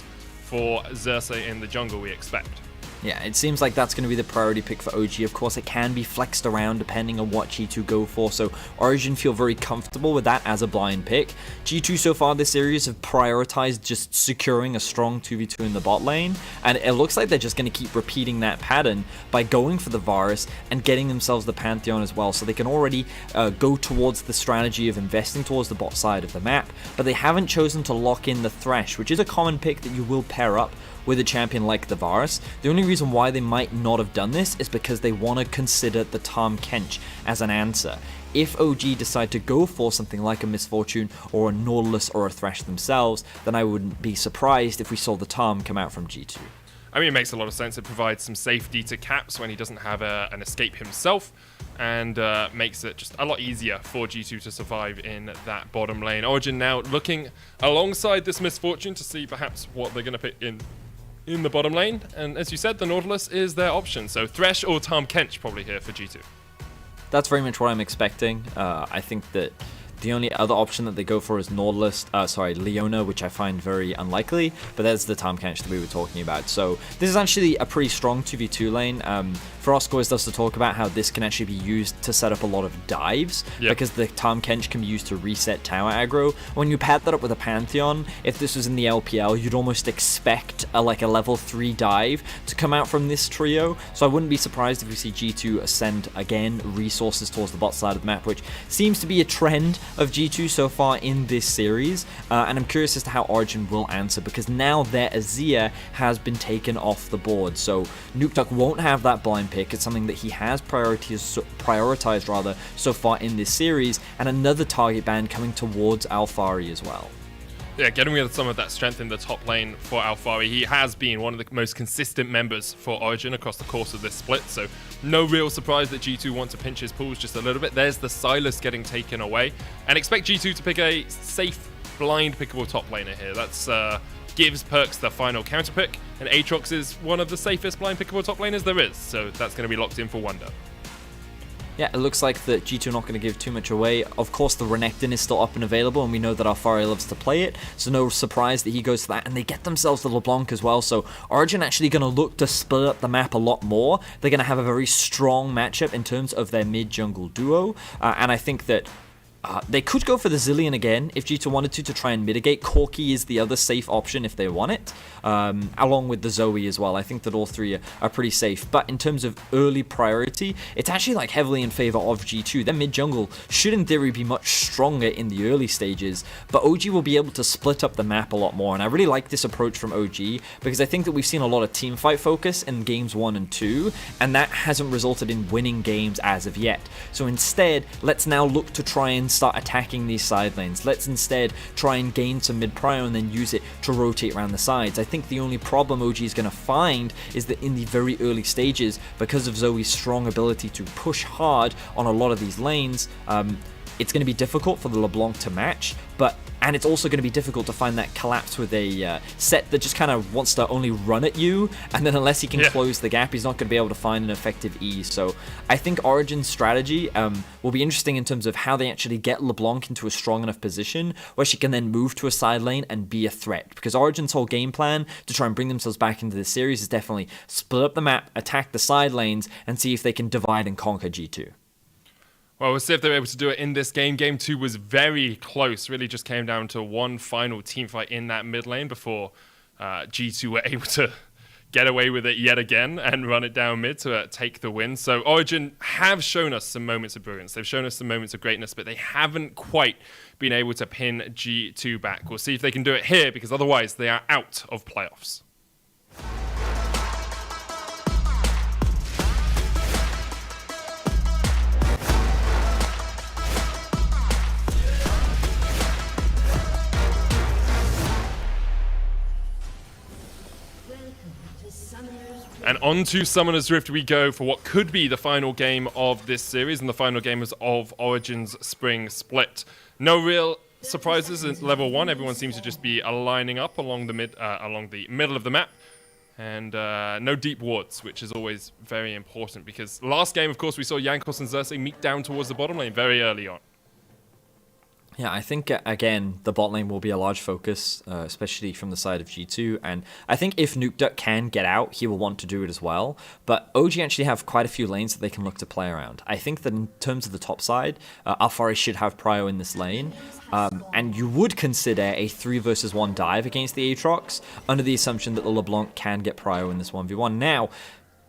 G: for Xerxes in the jungle, we expect.
S: Yeah, it seems like that's going to be the priority pick for OG. Of course, it can be flexed around depending on what G2 go for, so Origen feel very comfortable with that as a blind pick. G2 so far this series have prioritized just securing a strong 2v2 in the bot lane, and it looks like they're just going to keep repeating that pattern by going for the Varus and getting themselves the Pantheon as well, so they can already go towards the strategy of investing towards the bot side of the map, but they haven't chosen to lock in the Thresh, which is a common pick that you will pair up with a champion like the Varus. The only reason why they might not have done this is because they want to consider the Tahm Kench as an answer. If OG decide to go for something like a Misfortune or a Nautilus or a Thresh themselves, then I wouldn't be surprised if we saw the Tahm come out from G2.
G: I mean, it makes a lot of sense. It provides some safety to Caps when he doesn't have an escape himself, and makes it just a lot easier for G2 to survive in that bottom lane. Origen now looking alongside this Misfortune to see perhaps what they're going to pick in the bottom lane, and as you said, the Nautilus is their option, so Thresh or Tahm Kench probably here for G2.
S: That's very much what I'm expecting. I think that the only other option that they go for is Leona, which I find very unlikely, but that's the Tahm Kench that we were talking about. So this is actually a pretty strong 2v2 lane. Frost always does to talk about how this can actually be used to set up a lot of dives, because the Tahm Kench can be used to reset tower aggro. When you pad that up with a Pantheon, if this was in the LPL, you'd almost expect a level 3 dive to come out from this trio, so I wouldn't be surprised if we see G2 send, again, resources towards the bot side of the map, which seems to be a trend of G2 so far in this series, and I'm curious as to how Origen will answer, because now their Azir has been taken off the board, so Nukeduck won't have that blind pick. It's something that he has prioritized so far in this series, and another target ban coming towards Alphari as well.
G: Yeah, getting rid of some of that strength in the top lane for Alphari. He has been one of the most consistent members for Origen across the course of this split, so no real surprise that G2 want to pinch his pools just a little bit. There's the Silas getting taken away, and expect G2 to pick a safe, blind pickable top laner here. That's gives Perkz the final counter pick, and Aatrox is one of the safest blind pickable top laners there is, so that's going to be locked in for Wonder.
S: Yeah, it looks like that G2 are not going to give too much away. Of course, the Renekton is still up and available, and we know that Alphari loves to play it, so no surprise that he goes to that, and they get themselves the LeBlanc as well, so Origen actually going to look to split up the map a lot more. They're going to have a very strong matchup in terms of their mid-jungle duo, and I think that they could go for the Zilean again if G2 wanted to try and mitigate. Corki is the other safe option if they want it, along with the Zoe as well. I think that all three are pretty safe, but in terms of early priority, it's actually heavily in favor of G2. Their mid-jungle should in theory be much stronger in the early stages, but OG will be able to split up the map a lot more, and I really like this approach from OG, because I think that we've seen a lot of teamfight focus in games 1 and 2, and that hasn't resulted in winning games as of yet. So instead, let's now look to try and start attacking these side lanes. Let's instead try and gain some mid-prio and then use it to rotate around the sides. I think the only problem OG is going to find is that in the very early stages, because of Zoe's strong ability to push hard on a lot of these lanes, it's going to be difficult for the LeBlanc to match, and it's also going to be difficult to find that collapse with a set that just kind of wants to only run at you, and then unless he can close the gap, he's not going to be able to find an effective E. So I think Origen's strategy will be interesting in terms of how they actually get LeBlanc into a strong enough position where she can then move to a side lane and be a threat. Because Origen's whole game plan to try and bring themselves back into this series is definitely split up the map, attack the side lanes, and see if they can divide and conquer G2.
G: Well, we'll see if they're able to do it in this game. Game 2 was very close. Really just came down to one final team fight in that mid lane before G2 were able to get away with it yet again and run it down mid to take the win. So Origen have shown us some moments of brilliance. They've shown us some moments of greatness, but they haven't quite been able to pin G2 back. We'll see if they can do it here, because otherwise they are out of playoffs. And on to Summoner's Rift we go for what could be the final game of this series and the final game of Origen's Spring Split. No real surprises at level 1. Everyone seems to just be lining up along the middle of the map. And no deep wards, which is always very important, because last game, of course, we saw Jankos and Xerxes meet down towards the bottom lane very early on.
S: Yeah, I think, again, the bot lane will be a large focus, especially from the side of G2. And I think if NukeDuck can get out, he will want to do it as well. But OG actually have quite a few lanes that they can look to play around. I think that in terms of the top side, Alphari should have prio in this lane. And you would consider a 3 versus 1 dive against the Aatrox under the assumption that the LeBlanc can get prio in this 1v1. Now,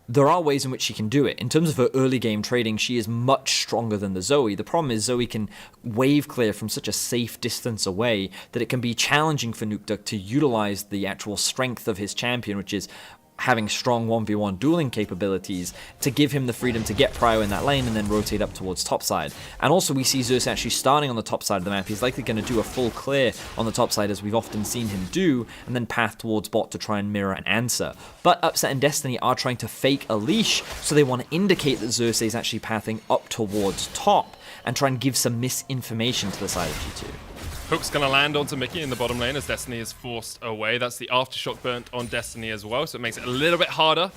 S: there are ways in which she can do it. In terms of her early game trading, she is much stronger than the Zoe. The problem is Zoe can wave clear from such a safe distance away that it can be challenging for NukeDuck to utilize the actual strength of his champion, which is having strong 1v1 dueling capabilities, to give him the freedom to get prio in that lane and then rotate up towards topside. And also we see Zeus actually starting on the top side of the map. He's likely going to do a full clear on the top side, as we've often seen him do, and then path towards bot to try and mirror an answer. But Upset and Destiny are trying to fake a leash, so they want to indicate that Zeus is actually pathing up towards top and try and give some misinformation to the side of G2.
G: Hook's going to land onto Mickey in the bottom lane as Destiny is forced away. That's the Aftershock burnt on Destiny as well, so it makes it a little bit harder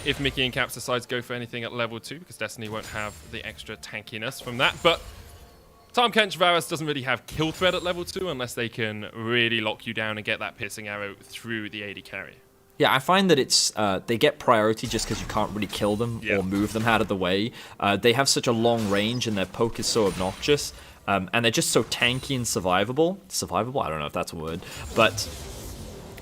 G: if Mickey and Caps decide to go for anything at level 2, because Destiny won't have the extra tankiness from that. But Tahm Kench Varus doesn't really have kill threat at level 2 unless they can really lock you down and get that piercing arrow through the AD carry.
S: Yeah, I find that it's they get priority just because you can't really kill them or move them out of the way. They have such a long range and their poke is so obnoxious. And they're just so tanky and survivable. Survivable? I don't know if that's a word. But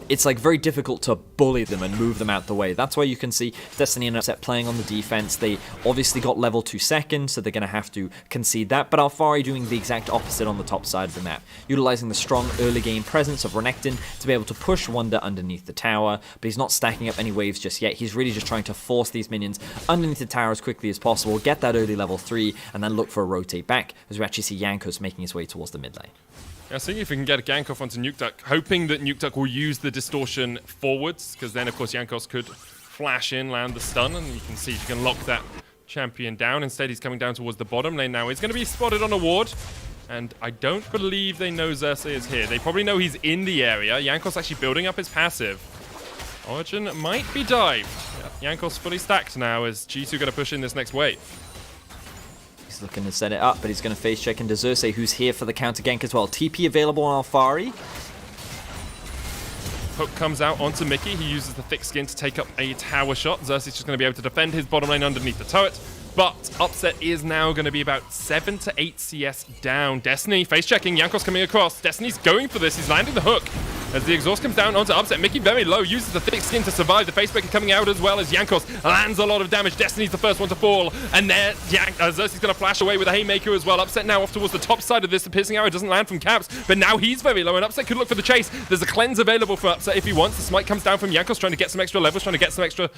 S: it's like very difficult to bully them and move them out the way. That's why you can see Destiny and Upset playing on the defense. They obviously got level 2 second, so they're going to have to concede that. But Alphari doing the exact opposite on the top side of the map, utilizing the strong early game presence of Renekton to be able to push Wonder underneath the tower. But he's not stacking up any waves just yet. He's really just trying to force these minions underneath the tower as quickly as possible, get that early level 3, and then look for a rotate back, as we actually see Jankos making his way towards the mid lane.
G: Yeah, seeing if we can get a gank off onto NukeDuck, hoping that NukeDuck will use the distortion forwards, because then, of course, Jankos could flash in, land the stun, and you can see if you can lock that champion down. Instead, he's coming down towards the bottom lane now. He's going to be spotted on a ward, and I don't believe they know Xerxes is here. They probably know he's in the area. Jankos actually building up his passive. Origen might be dived. Yeah, Jankos fully stacked now as G2 going to push in this next wave.
S: He's looking to set it up, but he's going to face check into Xerxes, who's here for the counter gank as well. TP available on Alphari.
G: Hook comes out onto Mickey. He uses the thick skin to take up a tower shot. Xerxes is just going to be able to defend his bottom lane underneath the turret. But Upset is now going to be about 7 to 8 CS down. Destiny face checking. Jankos coming across. Destiny's going for this. He's landing the hook. As the exhaust comes down onto Upset, Mickey very low, uses the thick skin to survive. The facebreaker coming out as well as Jankos lands a lot of damage. Destiny's the first one to fall. And there, Xerxes going to flash away with a haymaker as well. Upset now off towards the top side of this. The piercing arrow doesn't land from Caps, but now he's very low, and Upset could look for the chase. There's a cleanse available for Upset if he wants. The smite comes down from Jankos, trying to get some extra levels, trying to get some extra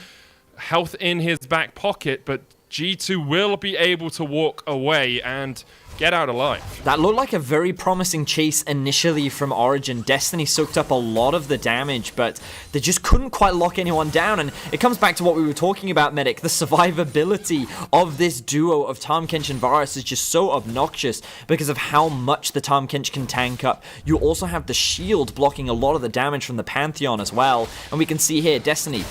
G: health in his back pocket, but G2 will be able to walk away and get out alive.
S: That looked like a very promising chase initially from Origen. Destiny soaked up a lot of the damage, but they just couldn't quite lock anyone down. And it comes back to what we were talking about, Medic. The survivability of this duo of Tahm Kench and Varus is just so obnoxious because of how much the Tahm Kench can tank up. You also have the shield blocking a lot of the damage from the Pantheon as well. And we can see here, Destiny,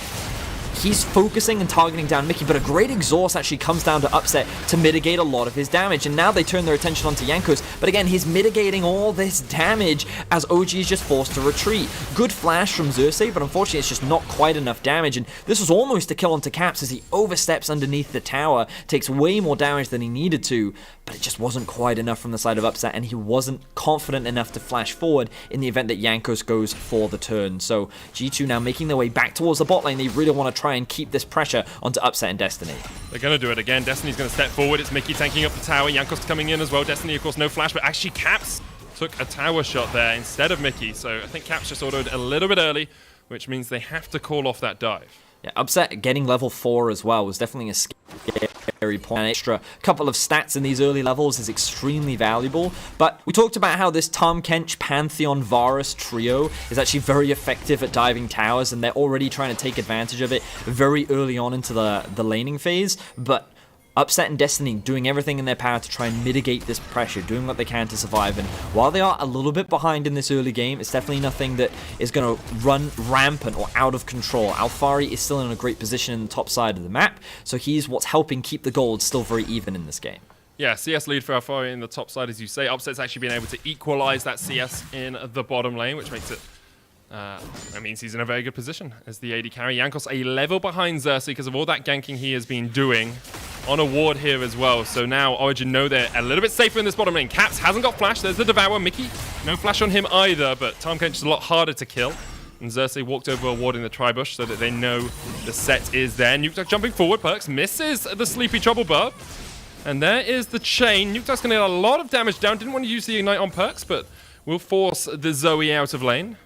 S: he's focusing and targeting down Mickey, but a great exhaust actually comes down to Upset to mitigate a lot of his damage. And now they turn their attention onto Jankos, but again, he's mitigating all this damage as OG is just forced to retreat. Good flash from Xerxes, but unfortunately it's just not quite enough damage. And this was almost a kill onto Caps as he oversteps underneath the tower, takes way more damage than he needed to, but it just wasn't quite enough from the side of Upset, and he wasn't confident enough to flash forward in the event that Jankos goes for the turn. So G2 now making their way back towards the bot lane. They really want to try and keep this pressure onto Upset and Destiny.
G: They're going to do it again. Destiny's going to step forward. It's Mickey tanking up the tower. Jankos coming in as well. Destiny, of course, no flash, but actually Caps took a tower shot there instead of Mickey. So I think Caps just autoed a little bit early, which means they have to call off that dive.
S: Yeah, Upset getting level 4 as well was definitely a scary point. An extra couple of stats in these early levels is extremely valuable. But we talked about how this Tahm Kench, Pantheon, Varus trio is actually very effective at diving towers, and they're already trying to take advantage of it very early on into the laning phase. But Upset and Destiny doing everything in their power to try and mitigate this pressure, doing what they can to survive. And while they are a little bit behind in this early game, it's definitely nothing that is going to run rampant or out of control. Alphari is still in a great position in the top side of the map, so he's what's helping keep the gold still very even in this game.
G: Yeah, CS lead for Alphari in the top side, as you say. Upset's actually been able to equalize that CS in the bottom lane, which makes it that means he's in a very good position as the AD carry. Jankos a level behind Xerxes because of all that ganking he has been doing on a ward here as well. So now Origen know they're a little bit safer in this bottom lane. Caps hasn't got flash. There's the Devour. Mickey, no flash on him either, but Tahm Kench is a lot harder to kill. And Xerxes walked over a ward in the Tribush so that they know the set is there. Nukeduck jumping forward. Perks misses the Sleepy Trouble Burp. And there is the chain. Nukeduck's going to get a lot of damage down. Didn't want to use the Ignite on Perks, but will force the Zoe out of lane.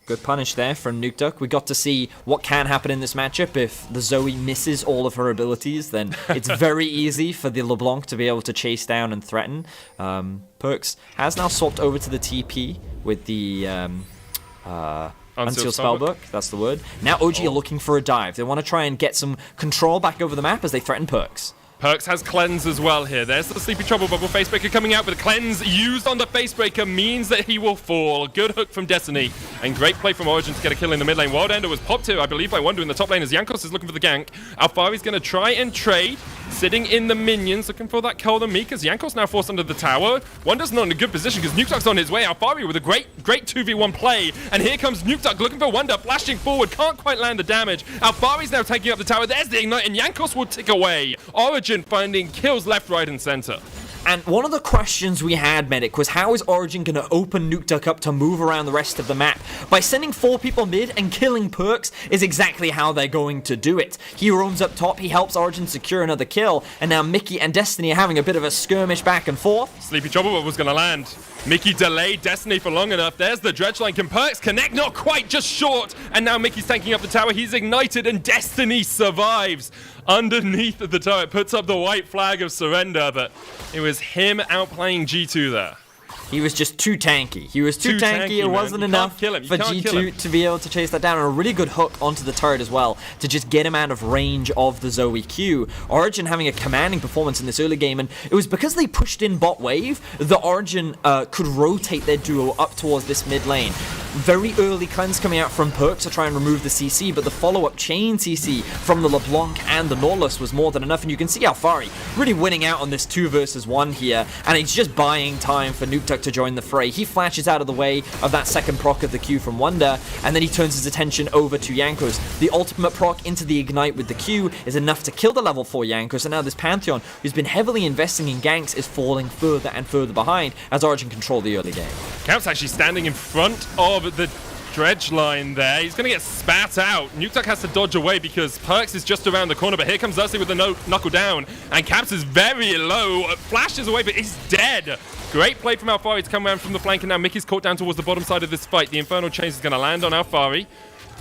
S: Good punish there from Nukeduck. We got to see what can happen in this matchup. If the Zoe misses all of her abilities, then it's very easy for the LeBlanc to be able to chase down and threaten. Perks has now swapped over to the TP with the Unsealed Spellbook. That's the word. Now OG are looking for a dive. They want to try and get some control back over the map as they threaten Perks.
G: Perks has Cleanse as well here. There's the Sleepy Trouble Bubble. Facebreaker coming out, but the Cleanse used on the Facebreaker means that he will fall. Good hook from Destiny, and great play from Origen to get a kill in the mid lane. Wild Ender was popped here, I believe, by Wonder in the top lane as Jankos is looking for the gank. Alphari's going to try and trade, sitting in the minions, looking for that Cold and Meek as Jankos now forced under the tower. Wonder's not in a good position because Nukeduck's on his way. Alphari with a great 2v1 play, and here comes Nukeduck looking for Wonder, flashing forward, can't quite land the damage. Alphari's now taking up the tower. There's the Ignite, and Jankos will tick away. Origen finding kills left, right, and center.
S: And one of the questions we had, Medic, was how is Origen going to open Nukeduck up to move around the rest of the map? By sending 4 people mid and killing Perks is exactly how they're going to do it. He roams up top, he helps Origen secure another kill, and now Mickey and Destiny are having a bit of a skirmish back and forth.
G: Sleepy Trouble was going to land. Mickey delayed Destiny for long enough. There's the dredge line. Can Perks connect? Not quite, just short. And now Mickey's tanking up the tower. He's ignited and Destiny survives. Underneath the turret, puts up the white flag of surrender, but it was him outplaying G2 there.
S: He was just too tanky. He was too tanky. It wasn't enough for G2 to be able to chase that down. And a really good hook onto the turret as well to just get him out of range of the Zoe Q. Origen having a commanding performance in this early game, and it was because they pushed in bot wave that Origen could rotate their duo up towards this mid lane. Very early cleanse coming out from Perk to try and remove the CC, but the follow-up chain CC from the LeBlanc and the Nautilus was more than enough, and you can see Alphari really winning out on this 2 versus 1 here, and he's just buying time for Nukeduck to join the fray. He flashes out of the way of that second proc of the Q from Wonder, and then he turns his attention over to Jankos. The ultimate proc into the Ignite with the Q is enough to kill the level 4 Jankos, and now this Pantheon, who's been heavily investing in ganks, is falling further and further behind as Origen control the early game.
G: Camp's actually standing in front of the dredge line there. He's going to get spat out. Nukeduck has to dodge away because Perks is just around the corner, but here comes Xerxes with the knuckle down, and Caps is very low. Flashes away, but he's dead. Great play from Alphari to come around from the flank, and now Mickey's caught down towards the bottom side of this fight. The Infernal Chains is going to land on Alphari.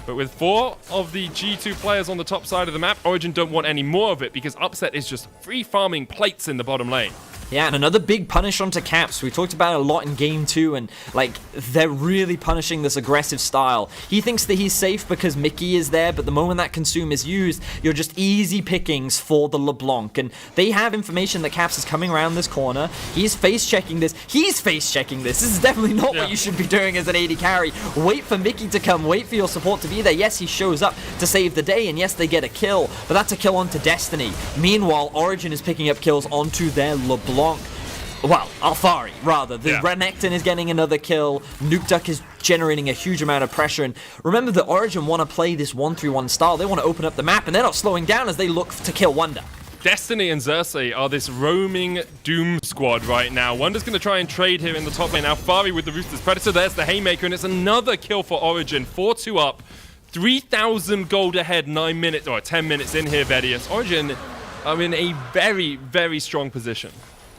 G: But with 4 of the G2 players on the top side of the map, Origen don't want any more of it because Upset is just free farming plates in the bottom lane.
S: Yeah, and another big punish onto Caps. We talked about it a lot in Game 2, and, like, they're really punishing this aggressive style. He thinks that he's safe because Mickey is there, but the moment that consume is used, you're just easy pickings for the LeBlanc. And they have information that Caps is coming around this corner. He's face-checking this. He's face-checking this. This is definitely not what you should be doing as an AD carry. Wait for Mickey to come. Wait for your support to be there. Yes, he shows up to save the day, and yes, they get a kill, but that's a kill onto Destiny. Meanwhile, Origen is picking up kills onto their LeBlanc. Well, Alfari, rather. The Renekton is getting another kill. Nukeduck is generating a huge amount of pressure. And remember that Origen want to play this 1-3-1 style. They want to open up the map, and they're not slowing down as they look to kill Wonder.
G: Destiny and Xerxes are this roaming Doom squad right now. Wonder's going to try and trade here in the top lane. Alfari with the Ruthless Predator. There's the Haymaker, and it's another kill for Origen. 4-2 up. 3,000 gold ahead, 9 minutes, or 10 minutes in here, Vedius. Origen are in a very, very strong position.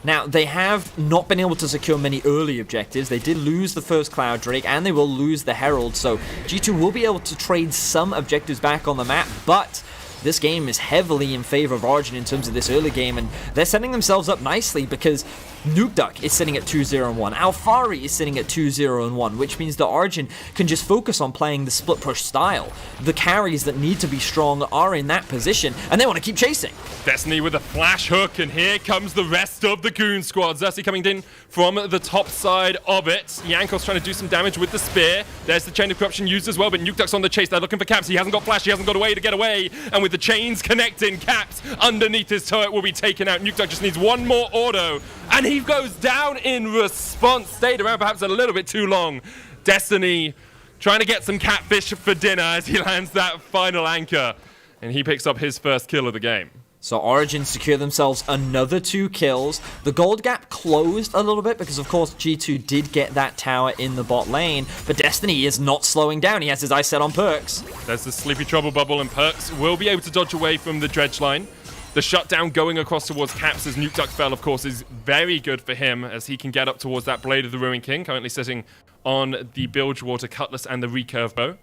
S: Now, they have not been able to secure many early objectives. They did lose the first Cloud Drake, and they will lose the Herald, so G2 will be able to trade some objectives back on the map, but this game is heavily in favor of Origen in terms of this early game, and they're setting themselves up nicely because Nukeduck is sitting at 2-0-1. Alfari is sitting at 2-0-1, which means that Origen can just focus on playing the split push style. The carries that need to be strong are in that position, and they want to keep chasing.
G: Destiny with a flash hook, and here comes the rest of the Goon squad. Xerxes coming in from the top side of it. Jankos trying to do some damage with the spear. There's the Chain of Corruption used as well, but Nukeduck's on the chase. They're looking for Caps. He hasn't got flash. He hasn't got a way to get away. And with the chains connecting, Caps underneath his turret will be taken out. Nukeduck just needs one more auto, and he goes down in response. Stayed around perhaps a little bit too long. Destiny trying to get some catfish for dinner as he lands that final anchor, and he picks up his first kill of the game.
S: So Origen secure themselves another 2 kills. The gold gap closed a little bit because, of course, G2 did get that tower in the bot lane, but Destiny is not slowing down. He has his eyes set on Perks.
G: There's the Sleepy Trouble Bubble, and Perks will be able to dodge away from the dredge line. The shutdown going across towards Caps as Nukeduck fell, of course, is very good for him as he can get up towards that Blade of the Ruin King, currently sitting on the Bilgewater Cutlass and the recurve bow.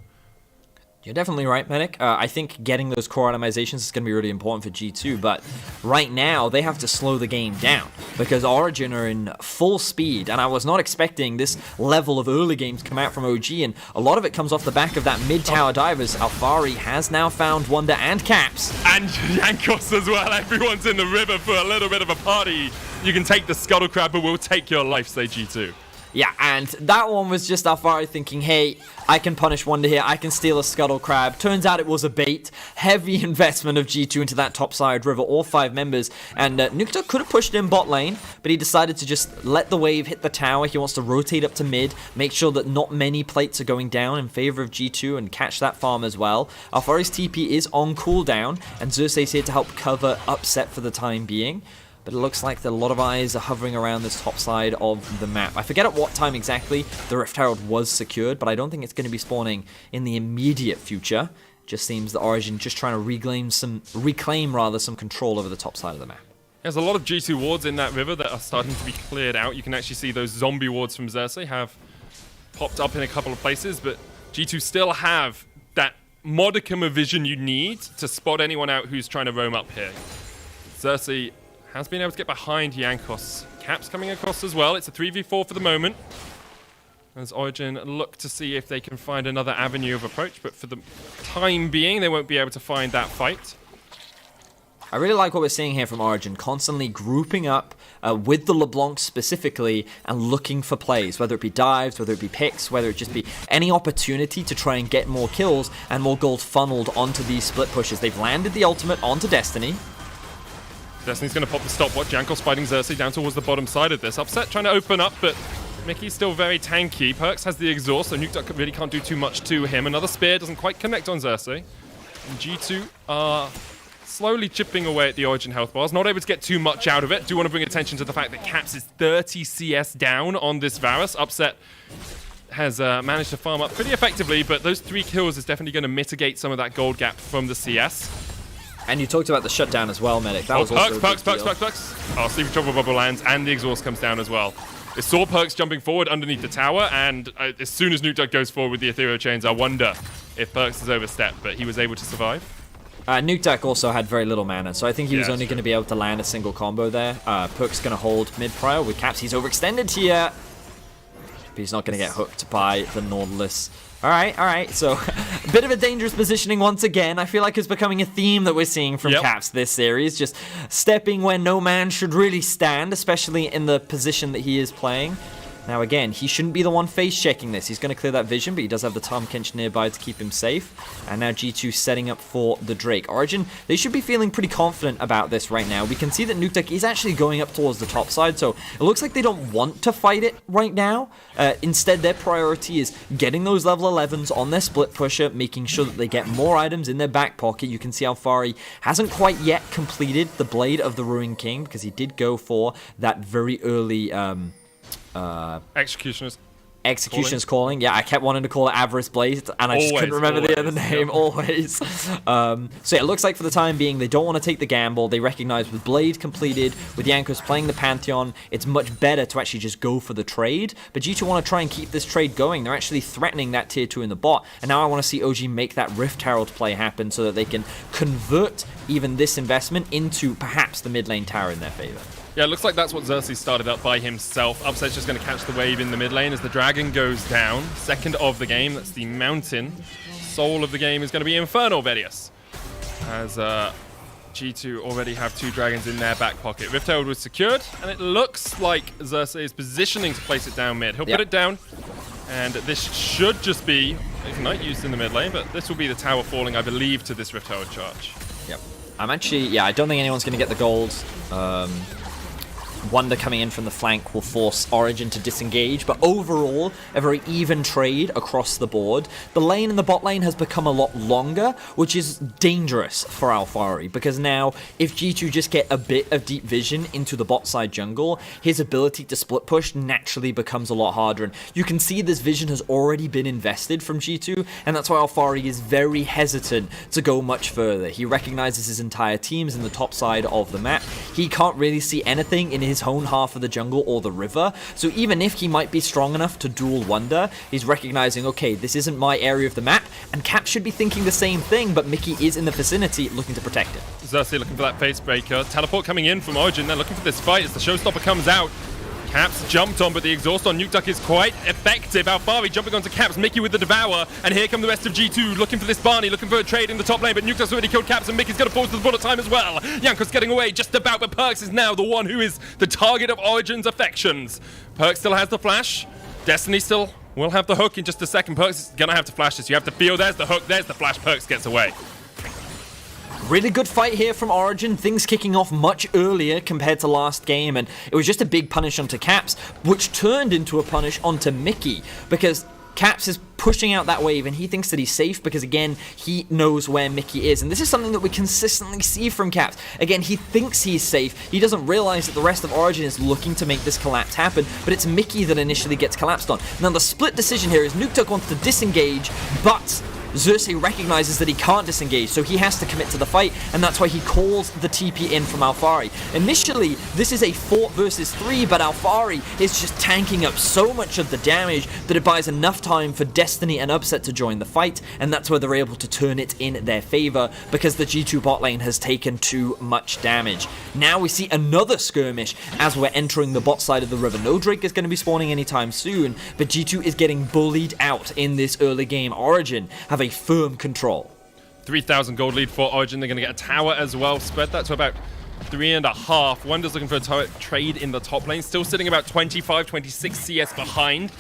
S: You're definitely right, Medic. I think getting those core itemizations is going to be really important for G2, but right now they have to slow the game down because Origen are in full speed, and I was not expecting this level of early game to come out from OG, and a lot of it comes off the back of that mid-tower divers. Alfari has now found Wonder and Caps.
G: And Jankos as well. Everyone's in the river for a little bit of a party. You can take the Scuttle Crab, but we'll take your life, say G2.
S: Yeah, and that one was just Alfari thinking, hey, I can punish Wonder here, I can steal a Scuttle Crab. Turns out it was a bait. Heavy investment of G2 into that topside river, all 5 members. And Nukeduck could have pushed in bot lane, but he decided to just let the wave hit the tower. He wants to rotate up to mid, make sure that not many plates are going down in favor of G2 and catch that farm as well. Alfari's TP is on cooldown, and Xerxes is here to help cover Upset for the time being. But it looks like a lot of eyes are hovering around this top side of the map. I forget at what time exactly the Rift Herald was secured, but I don't think it's going to be spawning in the immediate future. Just seems that Origen just trying to reclaim some control over the top side of the map.
G: There's a lot of G2 wards in that river that are starting to be cleared out. You can actually see those zombie wards from Xerxes have popped up in a couple of places, but G2 still have that modicum of vision you need to spot anyone out who's trying to roam up here. Xerxes has been able to get behind Jankos. Caps coming across as well. It's a 3v4 for the moment. As Origen look to see if they can find another avenue of approach, but for the time being, they won't be able to find that fight.
S: I really like what we're seeing here from Origen, constantly grouping up with the LeBlanc specifically and looking for plays, whether it be dives, whether it be picks, whether it just be any opportunity to try and get more kills and more gold funneled onto these split pushes. They've landed the ultimate onto Destiny.
G: Destiny's going to pop the stopwatch. Jankos fighting Xerxes down towards the bottom side of this. Upset trying to open up, but Mickey's still very tanky. Perks has the exhaust, so Nukeduck really can't do too much to him. Another spear doesn't quite connect on Xerxes. And G2 are slowly chipping away at the Origen health bars. Not able to get too much out of it. Do want to bring attention to the fact that Caps is 30 CS down on this Varus. Upset has managed to farm up pretty effectively, but those 3 kills is definitely going to mitigate some of that gold gap from the CS.
S: And you talked about the shutdown as well, Medic. That was also
G: Perks. Oh, Sleepy Trouble Bubble lands, and the exhaust comes down as well. It saw Perks jumping forward underneath the tower, and as soon as Nukeduck goes forward with the Ethereal Chains, I wonder if Perks is overstepped, but he was able to survive.
S: Nukeduck also had very little mana, so I think he was
G: Yeah,
S: only
G: that's
S: going to be able to land a single combo there. Perk's going to hold mid-prior with Caps. He's overextended here, but he's not going to get hooked by the Nautilus. All right. So a bit of a dangerous positioning once again. I feel like it's becoming a theme that we're seeing from Caps this series. Just stepping where no man should really stand, especially in the position that he is playing. Now again, he shouldn't be the one face checking this. He's going to clear that vision, but he does have the Tom Kinch nearby to keep him safe. And now G2 setting up for the Drake. Origen, they should be feeling pretty confident about this right now. We can see that Nukeduck is actually going up towards the top side, so it looks like they don't want to fight it right now. Instead, their priority is getting those level 11s on their split pusher, making sure that they get more items in their back pocket. You can see Alfari hasn't quite yet completed the Blade of the Ruined King, because he did go for that very early... Executioner's calling. Yeah, I kept wanting to call it Avarice Blade, and I just couldn't remember the other name. Always. So it looks like for the time being, they don't want to take the gamble. They recognize with Blade completed, with Jankos playing the Pantheon, it's much better to actually just go for the trade. But G2 want to try and keep this trade going. They're actually threatening that tier 2 in the bot, and now I want to see OG make that Rift Herald play happen so that they can convert even this investment into perhaps the mid lane tower in their favor.
G: Yeah, it looks like that's what Xerxes started up by himself. Upset's just going to catch the wave in the mid lane as the Dragon goes down. Second of the game, that's the Mountain. Soul of the game is going to be Infernal Vedius. As G2 already have 2 Dragons in their back pocket. Rift Herald was secured, and it looks like Xerxes is positioning to place it down mid. He'll put it down, and this should just be Ignite used in the mid lane, but this will be the tower falling, I believe, to this Rift Herald charge.
S: Yep. I'm actually, I don't think anyone's going to get the gold. Wonder coming in from the flank will force Origen to disengage, but overall, a very even trade across the board. The lane in the bot lane has become a lot longer, which is dangerous for Alfari, because now, if G2 just get a bit of deep vision into the bot side jungle, his ability to split push naturally becomes a lot harder, and you can see this vision has already been invested from G2, and that's why Alfari is very hesitant to go much further. He recognizes his entire team's in the top side of the map. He can't really see anything in his own half of the jungle or the river, so even if he might be strong enough to dual Wonder, he's recognizing, okay, this isn't my area of the map, and Cap should be thinking the same thing, but Mickey is in the vicinity looking to protect it.
G: Xerxes looking for that face breaker. Teleport coming in from Origen. They're looking for this fight as the showstopper comes out. Caps jumped on, but the exhaust on Nukeduck is quite effective. Alfari jumping onto Caps, Mickey with the Devour, and here come the rest of G2 looking for this Barney, looking for a trade in the top lane, but Nukeduck's already killed Caps, and Mickey's going to fall to the bullet time as well. Jankos getting away just about, but Perks is now the one who is the target of Origen's affections. Perks still has the flash. Destiny still will have the hook in just a second. Perks is going to have to flash this. You have to feel, there's the hook, there's the flash. Perks gets away.
S: Really good fight here from Origen, things kicking off much earlier compared to last game, and it was just a big punish onto Caps, which turned into a punish onto Mickey, because Caps is pushing out that wave, and he thinks that he's safe because, again, he knows where Mickey is. And this is something that we consistently see from Caps. Again, he thinks he's safe. He doesn't realize that the rest of Origen is looking to make this collapse happen, but it's Mickey that initially gets collapsed on. Now, the split decision here is Nukeduck wants to disengage, but Xerxes recognizes that he can't disengage, so he has to commit to the fight, and that's why he calls the TP in from Alfari. Initially, this is a 4 versus 3, but Alfari is just tanking up so much of the damage that it buys enough time for Destiny and Upset to join the fight, and that's where they're able to turn it in their favor, because the G2 bot lane has taken too much damage. Now we see another skirmish as we're entering the bot side of the river. No Drake is going to be spawning anytime soon, but G2 is getting bullied out in this early game. Origen have a firm control.
G: 3,000 gold lead for Origen. They're going to get a tower as well. Spread that to about 3.5. Wonder's looking for a trade in the top lane. Still sitting about 25, 26 CS behind.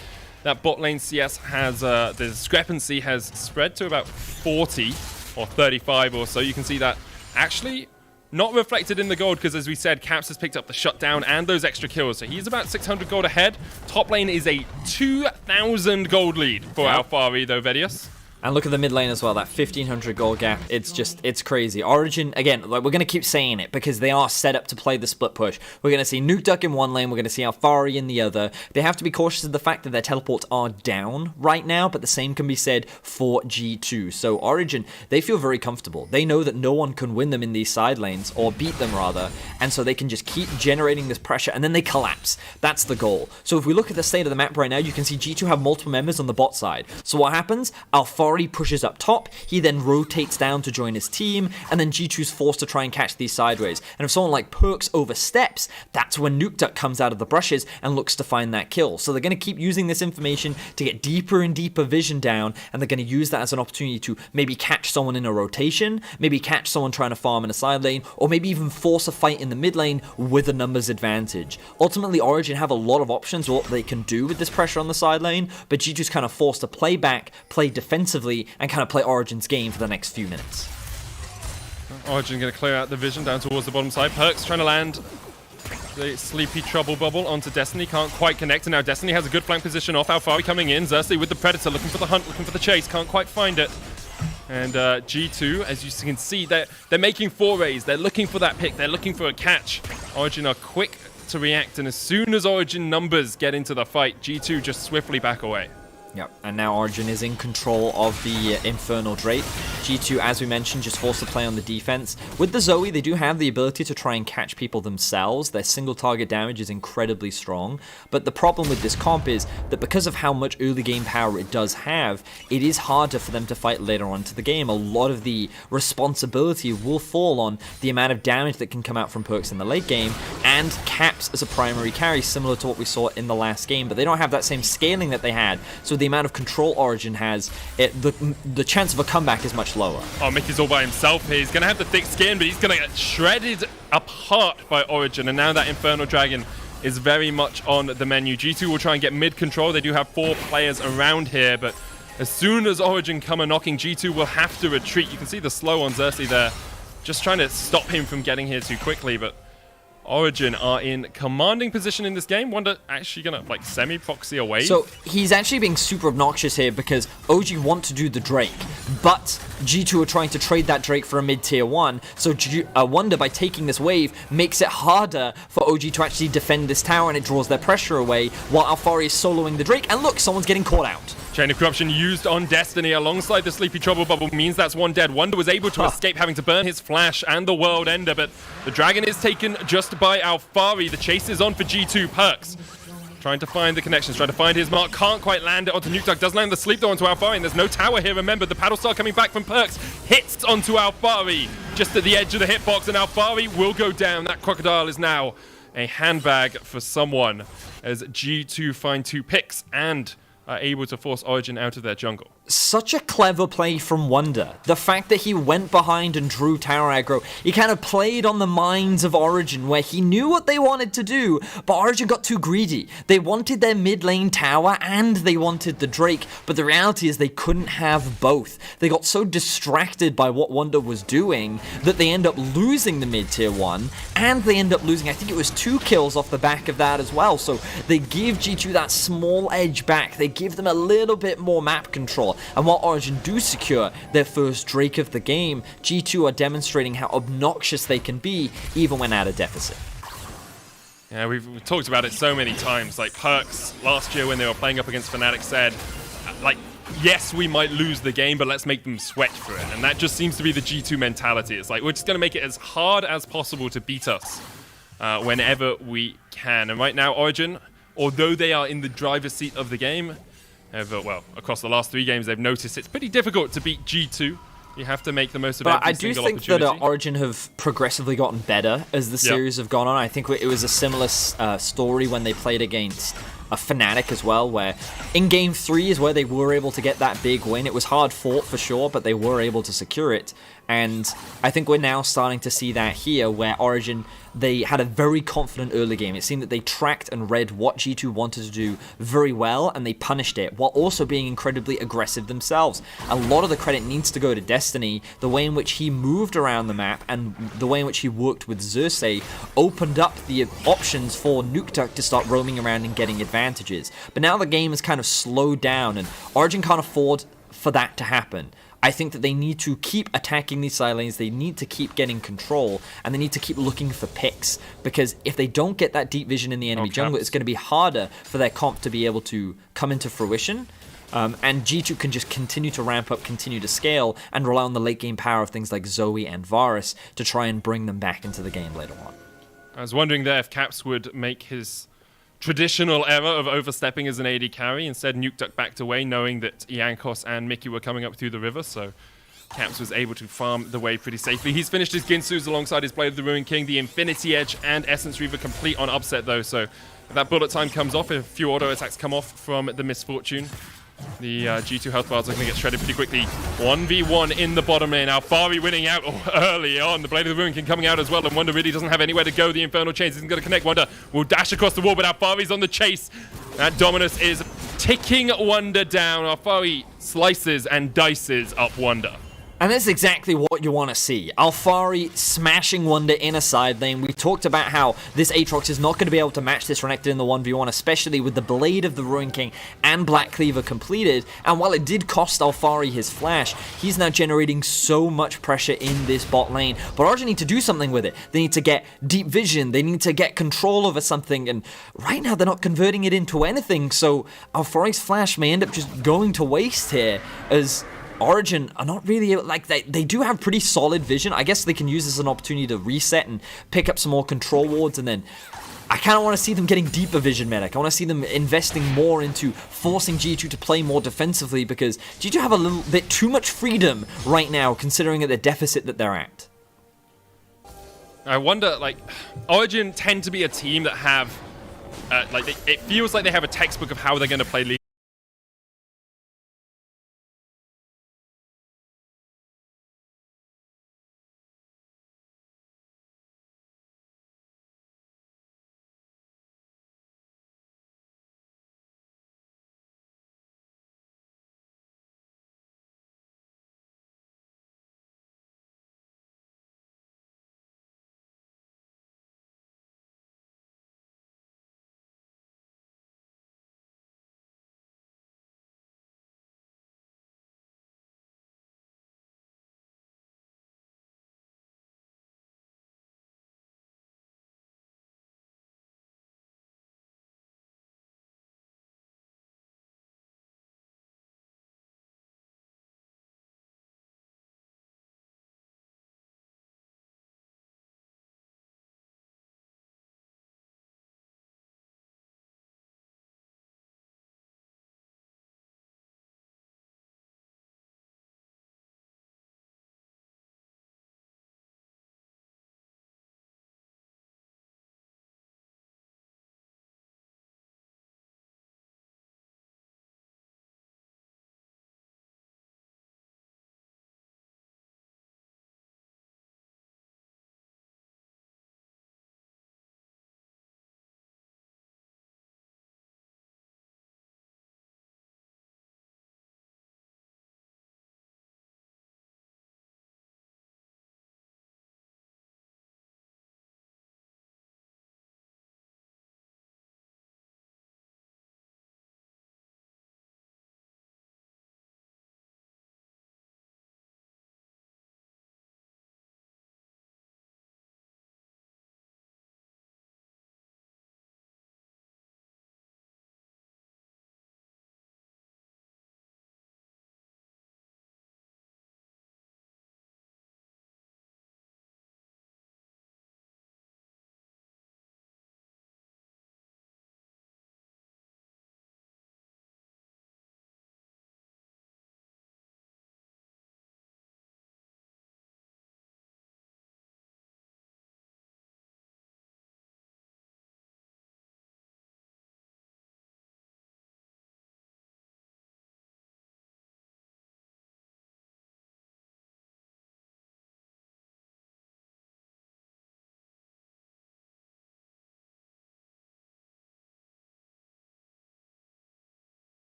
G: That bot lane CS has, the discrepancy has spread to about 40 or 35 or so. You can see that actually not reflected in the gold because, as we said, Caps has picked up the shutdown and those extra kills. So he's about 600 gold ahead. Top lane is a 2,000 gold lead for Alfari, though, Vedius.
S: And look at the mid lane as well, that 1,500 gold gap. It's crazy. Origen, again, like we're going to keep saying it because they are set up to play the split push. We're going to see Nukeduck in one lane, we're going to see Alfari in the other. They have to be cautious of the fact that their teleports are down right now, but the same can be said for G2. So Origen, they feel very comfortable. They know that no one can win them in these side lanes, or beat them rather, and so they can just keep generating this pressure, and then they collapse. That's the goal. So if we look at the state of the map right now, you can see G2 have multiple members on the bot side. So what happens? Alfari Alfari pushes up top, he then rotates down to join his team, and then G2's forced to try and catch these sideways. And if someone like Perks oversteps, that's when Nukeduck comes out of the brushes and looks to find that kill. So they're going to keep using this information to get deeper and deeper vision down, and they're going to use that as an opportunity to maybe catch someone in a rotation, maybe catch someone trying to farm in a side lane, or maybe even force a fight in the mid lane with a numbers advantage. Ultimately, Origen have a lot of options what they can do with this pressure on the side lane, but G2's kind of forced to play back, play defensively, and kind of play Origen's game for the next few minutes.
G: Origen going to clear out the vision down towards the bottom side. Perks trying to land the Sleepy Trouble Bubble onto Destiny. Can't quite connect, and now Destiny has a good flank position off. Alfari coming in. Xerxes with the Predator, looking for the hunt, looking for the chase. Can't quite find it. And G2, as you can see, they're making forays. They're looking for that pick. They're looking for a catch. Origen are quick to react, and as soon as Origen numbers get into the fight, G2 just swiftly back away.
S: Yep, and now Origen is in control of the Infernal Drake. G2, as we mentioned, just forced to play on the defense. With the Zoe, they do have the ability to try and catch people themselves. Their single target damage is incredibly strong. But the problem with this comp is that because of how much early game power it does have, it is harder for them to fight later on into the game. A lot of the responsibility will fall on the amount of damage that can come out from Perks in the late game, and Caps as a primary carry, similar to what we saw in the last game. But they don't have that same scaling that they had, so the amount of control Origen has, the chance of a comeback is much lower.
G: Oh, Mickey's all by himself here. He's going to have the thick skin, but he's going to get shredded apart by Origen. And now that Infernal Dragon is very much on the menu. G2 will try and get mid control. They do have 4 players around here, but as soon as Origen come a knocking, G2 will have to retreat. You can see the slow on Xerxes there, just trying to stop him from getting here too quickly, but Origen are in commanding position in this game. Wonder actually gonna like semi-proxy away.
S: So he's actually being super obnoxious here because OG want to do the Drake, but G2 are trying to trade that Drake for a mid-tier 1. So Wonder, by taking this wave, makes it harder for OG to actually defend this tower, and it draws their pressure away while Alfari is soloing the Drake. And look, someone's getting caught out.
G: Chain of Corruption used on Destiny alongside the Sleepy Trouble Bubble means that's one dead. Wonder was able to escape having to burn his flash and the World Ender, but the Dragon is taken just by Alfari. The chase is on for G2. Perks trying to find the connections, trying to find his mark, can't quite land it onto Nukeduck, does land the sleep though onto Alfari, and there's no tower here. Remember, the Paddle Star coming back from Perks hits onto Alfari just at the edge of the hitbox, and Alfari will go down. That Crocodile is now a handbag for someone as G2 find 2 picks and are able to force Origen out of their jungle.
S: Such a clever play from Wonder. The fact that he went behind and drew tower aggro, he kind of played on the minds of Origen, where he knew what they wanted to do, but Origen got too greedy. They wanted their mid lane tower and they wanted the Drake, but the reality is they couldn't have both. They got so distracted by what Wonder was doing that they end up losing the mid tier 1, and they end up losing, I think it was 2 kills off the back of that as well. So they give G2 that small edge back. They give them a little bit more map control. And while Origen do secure their first Drake of the game, G2 are demonstrating how obnoxious they can be even when at a deficit.
G: Yeah, we've talked about it so many times. Like Perks last year when they were playing up against Fnatic said, like, yes, we might lose the game, but let's make them sweat for it. And that just seems to be the G2 mentality. It's like, we're just going to make it as hard as possible to beat us whenever we can. And right now, Origen, although they are in the driver's seat of the game, well, across the last 3 games, they've noticed it's pretty difficult to beat G2. You have to make the most of every single opportunity.
S: But I do think that Origen have progressively gotten better as the series have gone on. I think it was a similar story when they played against a Fnatic as well, where in Game 3 is where they were able to get that big win. It was hard fought for sure, but they were able to secure it. And I think we're now starting to see that here, where Origen, they had a very confident early game. It seemed that they tracked and read what G2 wanted to do very well, and they punished it, while also being incredibly aggressive themselves. A lot of the credit needs to go to Destiny. The way in which he moved around the map and the way in which he worked with Xerxes opened up the options for Nukeduck to start roaming around and getting advantages. But now the game is kind of slowed down, and Origen can't afford for that to happen. I think that they need to keep attacking these side lanes, they need to keep getting control, and they need to keep looking for picks, because if they don't get that deep vision in the enemy jungle, it's going to be harder for their comp to be able to come into fruition. And G2 can just continue to ramp up, continue to scale, and rely on the late game power of things like Zoe and Varus to try and bring them back into the game later on.
G: I was wondering there if Caps would make his traditional error of overstepping as an AD carry. Instead, Nukeduck backed away, knowing that Jankos and Mickey were coming up through the river, so Caps was able to farm the wave pretty safely. He's finished his Ginsu's alongside his Blade of the Ruined King. The Infinity Edge and Essence Reaver complete on upset, though, so if that bullet time comes off, if a few auto attacks come off from the Misfortune, the G2 health bars are going to get shredded pretty quickly. 1v1 in the bottom lane. Alfari winning out early on. The Blade of the Ruin King coming out as well, and Wonder really doesn't have anywhere to go. The Infernal Chains isn't going to connect. Wonder will dash across the wall, but Alfari's on the chase. That Dominus is ticking Wonder down. Alfari slices and dices up Wonder.
S: And that's exactly what you want to see. Alfari smashing Wonder in a side lane. We talked about how this Aatrox is not going to be able to match this Renekton in the 1v1, especially with the Blade of the Ruin King and Black Cleaver completed. And while it did cost Alfari his flash, he's now generating so much pressure in this bot lane. But Origen need to do something with it. They need to get deep vision. They need to get control over something. And right now they're not converting it into anything. So Alfari's flash may end up just going to waste here, as Origen are not really, like, they do have pretty solid vision. I guess they can use this as an opportunity to reset and pick up some more control wards, and then I kind of want to see them getting deeper vision, Medic. I want to see them investing more into forcing G2 to play more defensively, because G2 have a little bit too much freedom right now, considering the deficit that they're at.
G: I wonder, like, Origen tend to be a team that have, it feels like they have a textbook of how they're going to play League.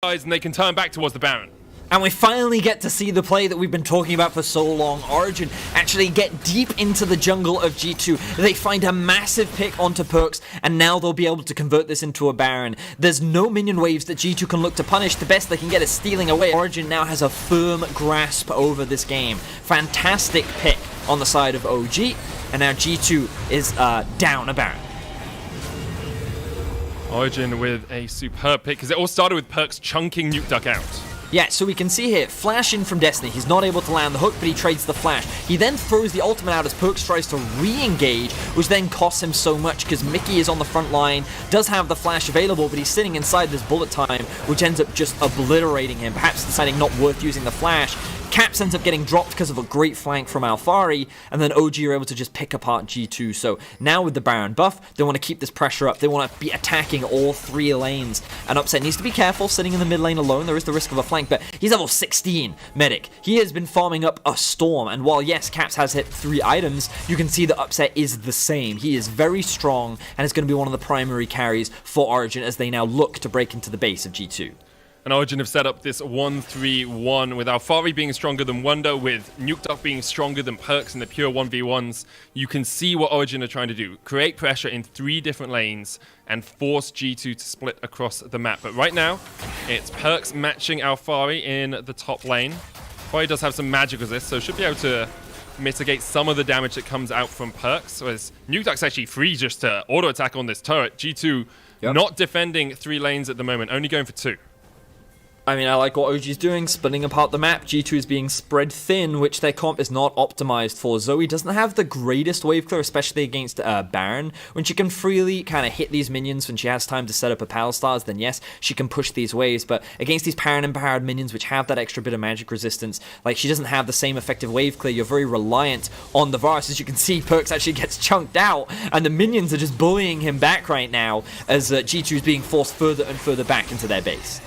G: And they can turn back towards the Baron.
S: And we finally get to see the play that we've been talking about for so long. Origen actually get deep into the jungle of G2. They find a massive pick onto Perks, and now they'll be able to convert this into a Baron. There's no minion waves that G2 can look to punish. The best they can get is stealing away. Origen now has a firm grasp over this game. Fantastic pick on the side of OG, and now G2 is down a Baron.
G: Origen with a superb pick, because it all started with Perks chunking Nukeduck out.
S: Yeah, so we can see here, flash in from Destiny. He's not able to land the hook, but he trades the flash. He then throws the ultimate out as Perks tries to re-engage, which then costs him so much because Mickey is on the front line, does have the flash available, but he's sitting inside this bullet time, which ends up just obliterating him, perhaps deciding not worth using the flash. Caps ends up getting dropped because of a great flank from Alfari, and then OG are able to just pick apart G2. So now with the Baron buff, they want to keep this pressure up. They want to be attacking all 3 lanes. And Upset needs to be careful sitting in the mid lane alone. There is the risk of a flank, but he's level 16 medic. He has been farming up a storm, and while yes, Caps has hit 3 items, you can see that Upset is the same. He is very strong, and is going to be one of the primary carries for Origen as they now look to break into the base of G2.
G: And Origen have set up this 1-3-1 with Alfari being stronger than Wonder, with Nukeduck being stronger than Perks in the pure 1v1s. You can see what Origen are trying to do. Create pressure in 3 different lanes and force G2 to split across the map. But right now, it's Perks matching Alfari in the top lane. Alfari does have some magic resist, so should be able to mitigate some of the damage that comes out from Perks. Whereas Nukeduck's actually free just to auto-attack on this turret. G2 not defending 3 lanes at the moment, only going for 2.
S: I mean, I like what OG's doing, splitting apart the map. G2 is being spread thin, which their comp is not optimized for. Zoe doesn't have the greatest wave clear, especially against Baron. When she can freely kind of hit these minions when she has time to set up her Pal Stars, then yes, she can push these waves. But against these Baron-empowered minions, which have that extra bit of magic resistance, like she doesn't have the same effective wave clear. You're very reliant on the Varus. As you can see, Perks actually gets chunked out, and the minions are just bullying him back right now as G2 is being forced further and further back into their base.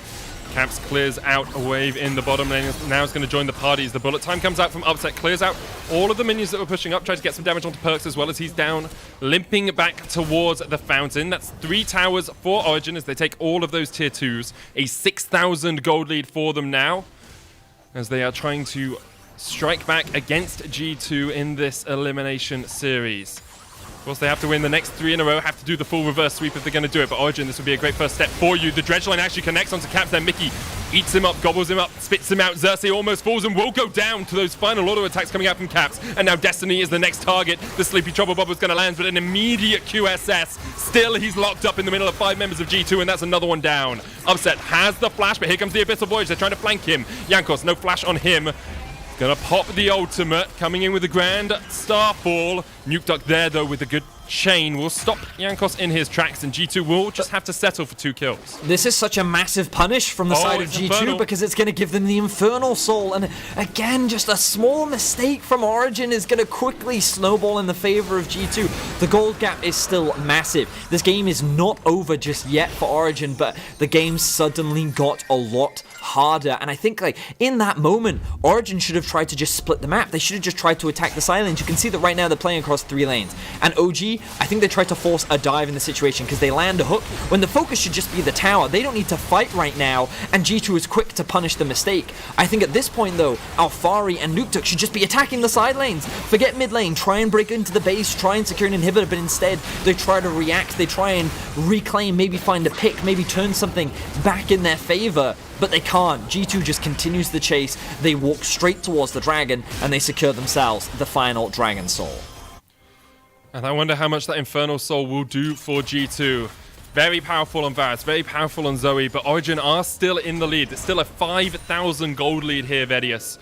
G: Caps clears out a wave in the bottom lane. Now is going to join the party as the bullet time comes out from Upset. Clears out all of the minions that were pushing up. Tries to get some damage onto Perks as well as he's down. Limping back towards the fountain. That's 3 towers for Origen as they take all of those tier 2s. A 6,000 gold lead for them now as they are trying to strike back against G2 in this elimination series. Of course, they have to win the next 3 in a row, have to do the full reverse sweep if they're going to do it. But Origen, this would be a great first step for you. The dredge line actually connects onto Caps there. Mickey eats him up, gobbles him up, spits him out. Xerxes almost falls and will go down to those final auto attacks coming out from Caps. And now Destiny is the next target. The Sleepy Trouble Bob was going to land, but an immediate QSS. Still, he's locked up in the middle of 5 members of G2, and that's another one down. Upset has the flash, but here comes the Abyssal Voyage. They're trying to flank him. Jankos, no flash on him. Gonna pop the ultimate, coming in with the Grand Starfall. Nukeduck there, though, with a good chain will stop Jankos in his tracks, and G2 will just have to settle for 2 kills.
S: This is such a massive punish from the side of G2
G: Infernal.
S: because it's going to give them the Infernal Soul, and again, just a small mistake from Origen is going to quickly snowball in the favor of G2. The gold gap is still massive. This game is not over just yet for Origen, but the game suddenly got a lot harder, and I think like in that moment Origen should have tried to just split the map. They should have just tried to attack the side lanes. You can see that right now they're playing across 3 lanes, and OG, I think they tried to force a dive in the situation because they land a hook when the focus should just be the tower. They don't need to fight right now, and G2 is quick to punish the mistake. I think at this point though, Alfari and Nukeduck should just be attacking the side lanes. Forget mid lane, try and break into the base, try and secure an inhibitor, but instead they try to react, they try and reclaim, maybe find a pick, maybe turn something back in their favor. But they can't. G2 just continues the chase. They walk straight towards the dragon, and they secure themselves the final Dragon Soul.
G: And I wonder how much that Infernal Soul will do for G2. Very powerful on Varus, very powerful on Zoe, but Origen are still in the lead. It's still a 5,000 gold lead here, Vedius.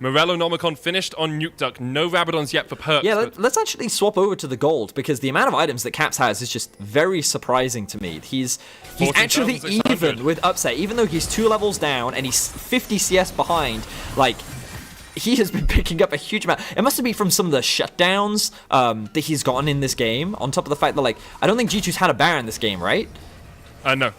G: Morello Nomicon finished on Nukeduck. No Rabadons yet for Perks.
S: Yeah, let's actually swap over to the gold, because the amount of items that Caps has is just very surprising to me. He's actually even with Upset, even though he's 2 levels down and he's 50 CS behind. Like, he has been picking up a huge amount. It must have been from some of the shutdowns that he's gotten in this game, on top of the fact that, like, I don't think G2's had a Baron this game, right?
G: No.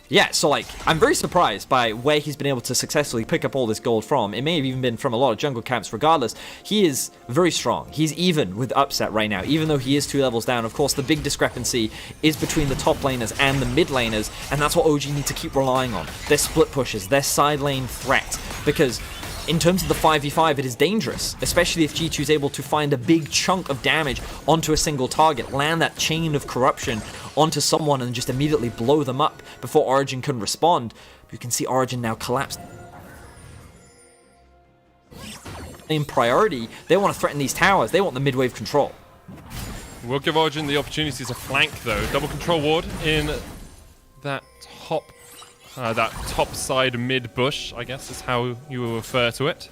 S: Yeah, so like, I'm very surprised by where he's been able to successfully pick up all this gold from. It may have even been from a lot of jungle camps regardless. He is very strong. He's even with Upset right now, even though he is 2 levels down. Of course, the big discrepancy is between the top laners and the mid laners, and that's what OG need to keep relying on. Their split pushes, their side lane threat. because in terms of the 5v5, it is dangerous, especially if G2 is able to find a big chunk of damage onto a single target, land that chain of corruption onto someone and just immediately blow them up before Origen can respond. You can see Origen now collapse. In priority, they want to threaten these towers. They want the mid-wave control.
G: We'll give Origen the opportunity to flank, though. Double control ward in that top side mid bush, I guess is how you will refer to it.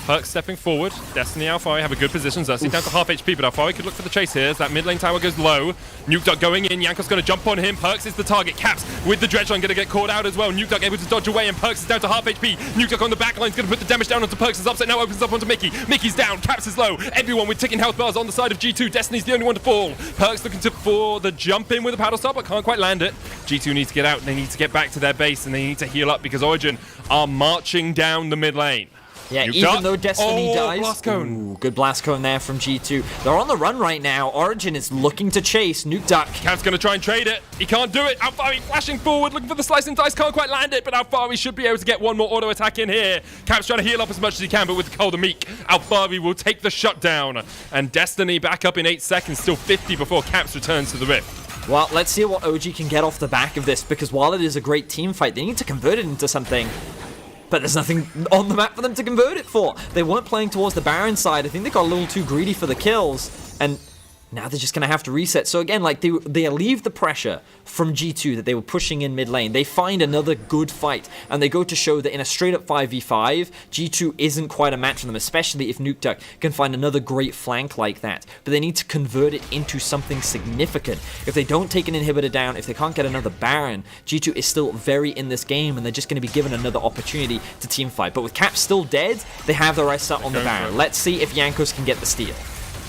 G: Perkz stepping forward. Destiny, Alphari have a good position. Xerxes down to half HP, but Alphari could look for the chase here as that mid lane tower goes low. Nukeduck going in. Jankos going to jump on him. Perkz is the target. Caps with the Dredge line going to get caught out as well. Nukeduck able to dodge away, and Perkz is down to half HP. Nukeduck on the back line is going to put the damage down onto Perkz. His upset now opens up onto Mickey. Mickey's down. Caps is low. Everyone with ticking health bars on the side of G2. Destiny's the only one to fall. Perkz looking for the jump in with a paddle stop, but can't quite land it. G2 needs to get out. They need to get back to their base, and they need to heal up because Origen are marching down the mid lane.
S: Yeah, even though Destiny dies.
G: Blast cone.
S: Ooh, good blast cone there from G2. They're on the run right now. Origen is looking to chase Nukeduck.
G: Cap's going to try and trade it. He can't do it. Alphari flashing forward, looking for the slice and dice. Can't quite land it, but Alphari should be able to get one more auto attack in here. Cap's trying to heal up as much as he can, but with the Cold and Meek, Alphari will take the shutdown. And Destiny back up in 8 seconds, still 50 before Caps returns to the Rift.
S: Well, let's see what OG can get off the back of this, because while it is a great team fight, they need to convert it into something. But there's nothing on the map for them to convert it for. They weren't playing towards the Baron side. I think they got a little too greedy for the kills. And now they're just going to have to reset. So again, like they alleviate the pressure from G2 that they were pushing in mid lane. They find another good fight. And they go to show that in a straight up 5v5, G2 isn't quite a match for them, especially if Nukeduck can find another great flank like that. But they need to convert it into something significant. If they don't take an inhibitor down, if they can't get another Baron, G2 is still very in this game and they're just going to be given another opportunity to team fight. But with Cap still dead, they have their eyes set on the Baron. Let's see if Jankos can get the steal.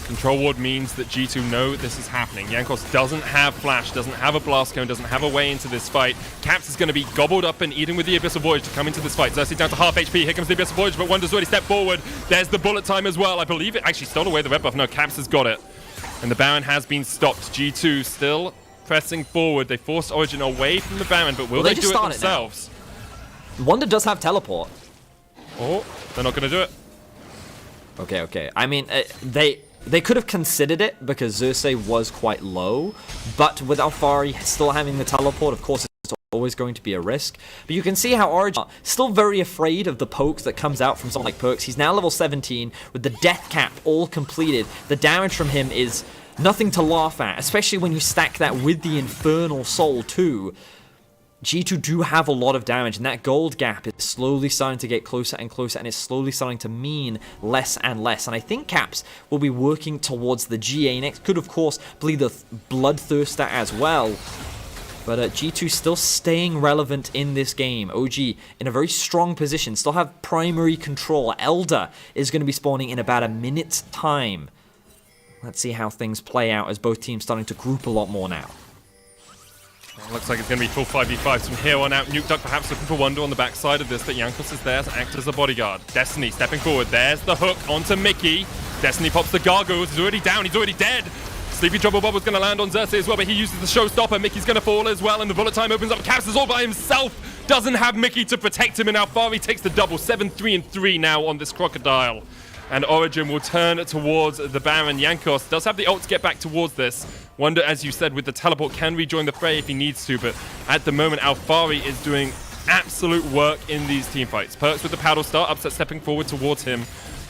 G: Control ward means that G2 know this is happening. Jankos doesn't have flash, doesn't have a blast cone, doesn't have a way into this fight. Caps is going to be gobbled up and eaten with the Abyssal Voyage to come into this fight. Xerxes down to half HP. Here comes the Abyssal Voyage, but Wonder's already stepped forward. There's the bullet time as well. I believe it actually stole away the red buff. No, Caps has got it. And the Baron has been stopped. G2 still pressing forward. They forced Origen away from the Baron, but will they do it themselves?
S: Wonder does have teleport.
G: Oh, they're not going to do it.
S: Okay. I mean, they could have considered it because Xerxes was quite low, but with Alphari still having the teleport, of course, it's always going to be a risk. But you can see how Origen still very afraid of the pokes that comes out from someone like Perkz. He's now level 17 with the death cap all completed. The damage from him is nothing to laugh at, especially when you stack that with the Infernal Soul too. G2 do have a lot of damage, and that gold gap is slowly starting to get closer and closer, and it's slowly starting to mean less and less. And I think Caps will be working towards the GA next. Could, of course, be the Bloodthirster as well. But G2 still staying relevant in this game. OG in a very strong position, still have primary control. Elder is going to be spawning in about a minute's time. Let's see how things play out as both teams starting to group a lot more now.
G: Looks like it's going to be full 5v5s from here on out. Nukeduck perhaps looking for Wonder on the backside of this, but Jankos is there to act as a bodyguard. Destiny stepping forward. There's the hook onto Mickey. Destiny pops the gargoyles. He's already down. He's already dead. Sleepy Trouble Bob was going to land on Xerxes as well, but he uses the showstopper. Mickey's going to fall as well, and the bullet time opens up. Caps is all by himself. Doesn't have Mickey to protect him, and Alphari takes the double. 7-3-3 now on this crocodile. And Origen will turn towards the Baron. Jankos does have the ult to get back towards this. Wonder, as you said, with the teleport, can rejoin the fray if he needs to, but at the moment, Alphari is doing absolute work in these teamfights. Perkz with the paddle start, Upset stepping forward towards him.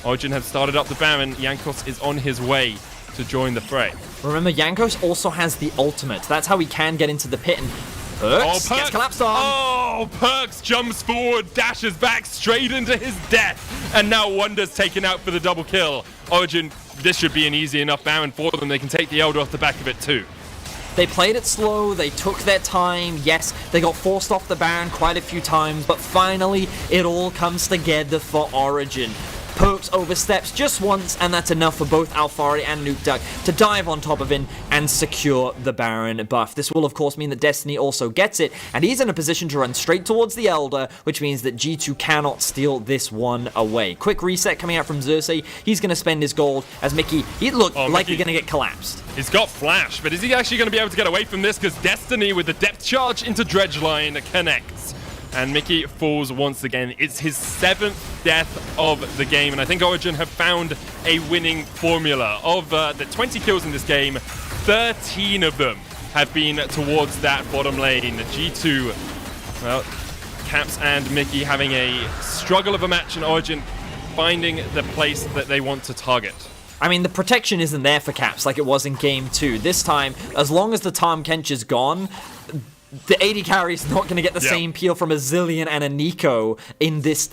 G: Origen has started up the Baron. Jankos is on his way to join the fray.
S: Remember, Jankos also has the ultimate. That's how he can get into the pit, and Perkz gets collapsed on.
G: Oh, Perkz jumps forward, dashes back straight into his death, and now Wonder's taken out for the double kill. Origen, this should be an easy enough Baron for them. They can take the Elder off the back of it too.
S: They played it slow, they took their time. Yes, they got forced off the Baron quite a few times, but finally it all comes together for Origen. Perkz oversteps just once, and that's enough for both Alphari and Nukeduck to dive on top of him and secure the Baron buff. This will, of course, mean that Destiny also gets it, and he's in a position to run straight towards the Elder, which means that G2 cannot steal this one away. Quick reset coming out from Xerxes. He's going to spend his gold as Mickey, he looked like he's going to get collapsed.
G: He's got flash, but is he actually going to be able to get away from this? Because Destiny with the depth charge into Dredge line connects. And Mickey falls once again. It's his 7th death of the game, and I think Origen have found a winning formula. Of the 20 kills in this game, 13 of them have been towards that bottom lane. G2, well, Caps and Mickey having a struggle of a match, and Origen finding the place that they want to target.
S: I mean, the protection isn't there for Caps like it was in Game 2. This time, as long as the Tahm Kench is gone, the AD carry is not going to get the same peel from a Zillion and a Nico in this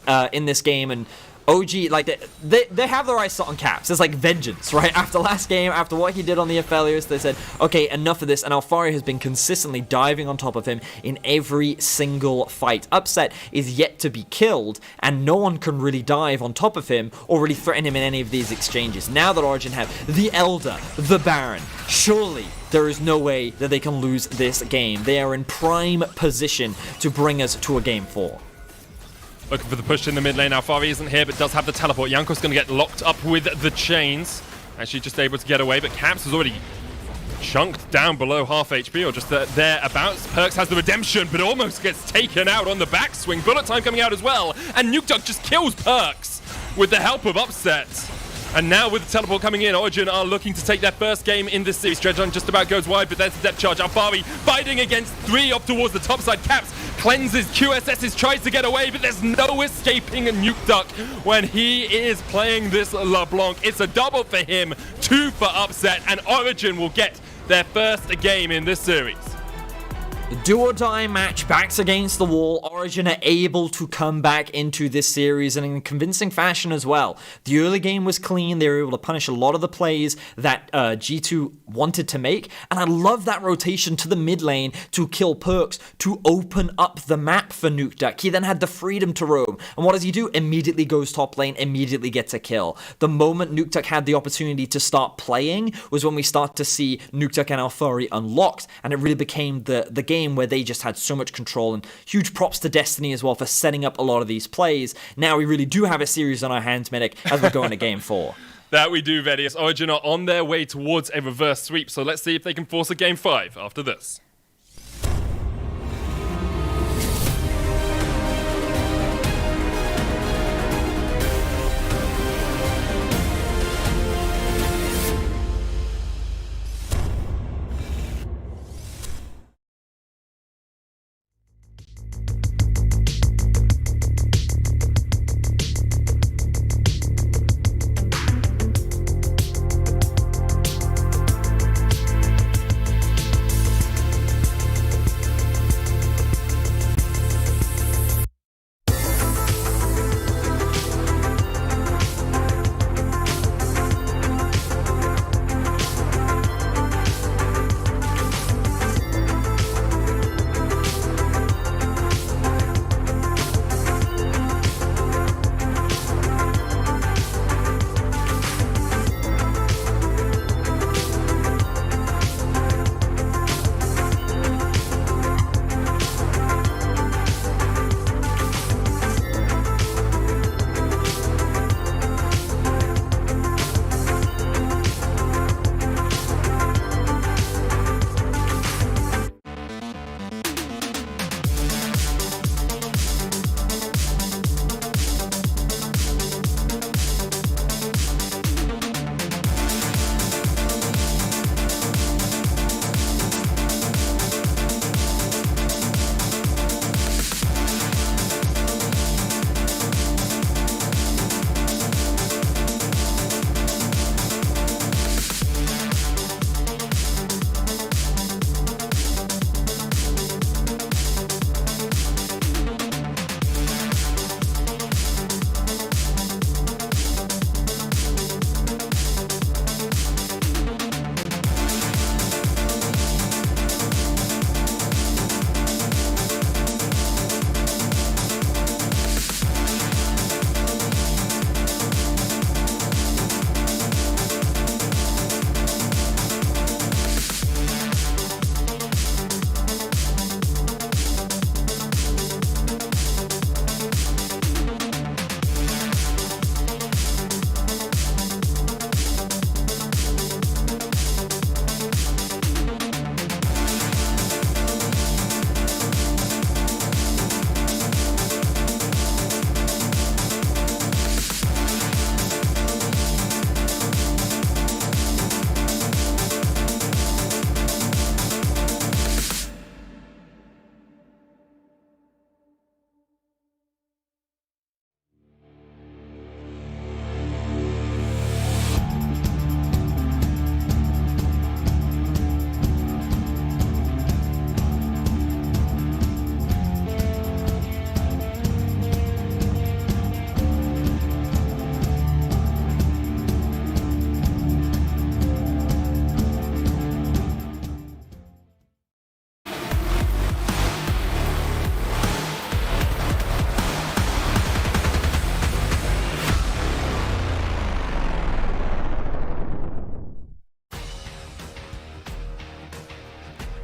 S: game, and OG, like, they have their eyes set on Caps. It's like vengeance, right? After last game, after what he did on the Aphelios, they said, okay, enough of this, and Alfari has been consistently diving on top of him in every single fight. Upset is yet to be killed, and no one can really dive on top of him or really threaten him in any of these exchanges. Now that Origen have the Elder, the Baron, surely there is no way that they can lose this game. They are in prime position to bring us to a Game 4.
G: Looking for the push in the mid lane. Alfari isn't here, but does have the teleport. Jankos going to get locked up with the chains. Actually just able to get away, but Caps has already chunked down below half HP, or just thereabouts. Perks has the redemption, but almost gets taken out on the backswing. Bullet time coming out as well, and Nukeduck just kills Perks with the help of Upset. And now with the teleport coming in, Origen are looking to take their first game in this series. Dredge just about goes wide, but there's the depth charge. Alfari fighting against 3 up towards the top side. Caps cleanses QSS's, tries to get away, but there's no escaping Nukeduck when he is playing this LeBlanc. It's a double for him, 2 for Upset, and Origen will get their first game in this series.
S: The do-or-die match backs against the wall. Origen are able to come back into this series, and in convincing fashion as well. The early game was clean. They were able to punish a lot of the plays that G2 wanted to make, and I love that rotation to the mid lane to kill Perks, to open up the map for Nukeduck. He then had the freedom to roam, and what does he do? Immediately goes top lane, immediately gets a kill. The moment Nukeduck had the opportunity to start playing was when we start to see Nukeduck and Alfari unlocked, and it really became the game where they just had so much control, and huge props to Destiny as well for setting up a lot of these plays. Now we really do have a series on our hands, Medic, as we go into Game 4.
G: That we do, Vedius. Origen are on their way towards a reverse sweep, so let's see if they can force a Game 5 after this.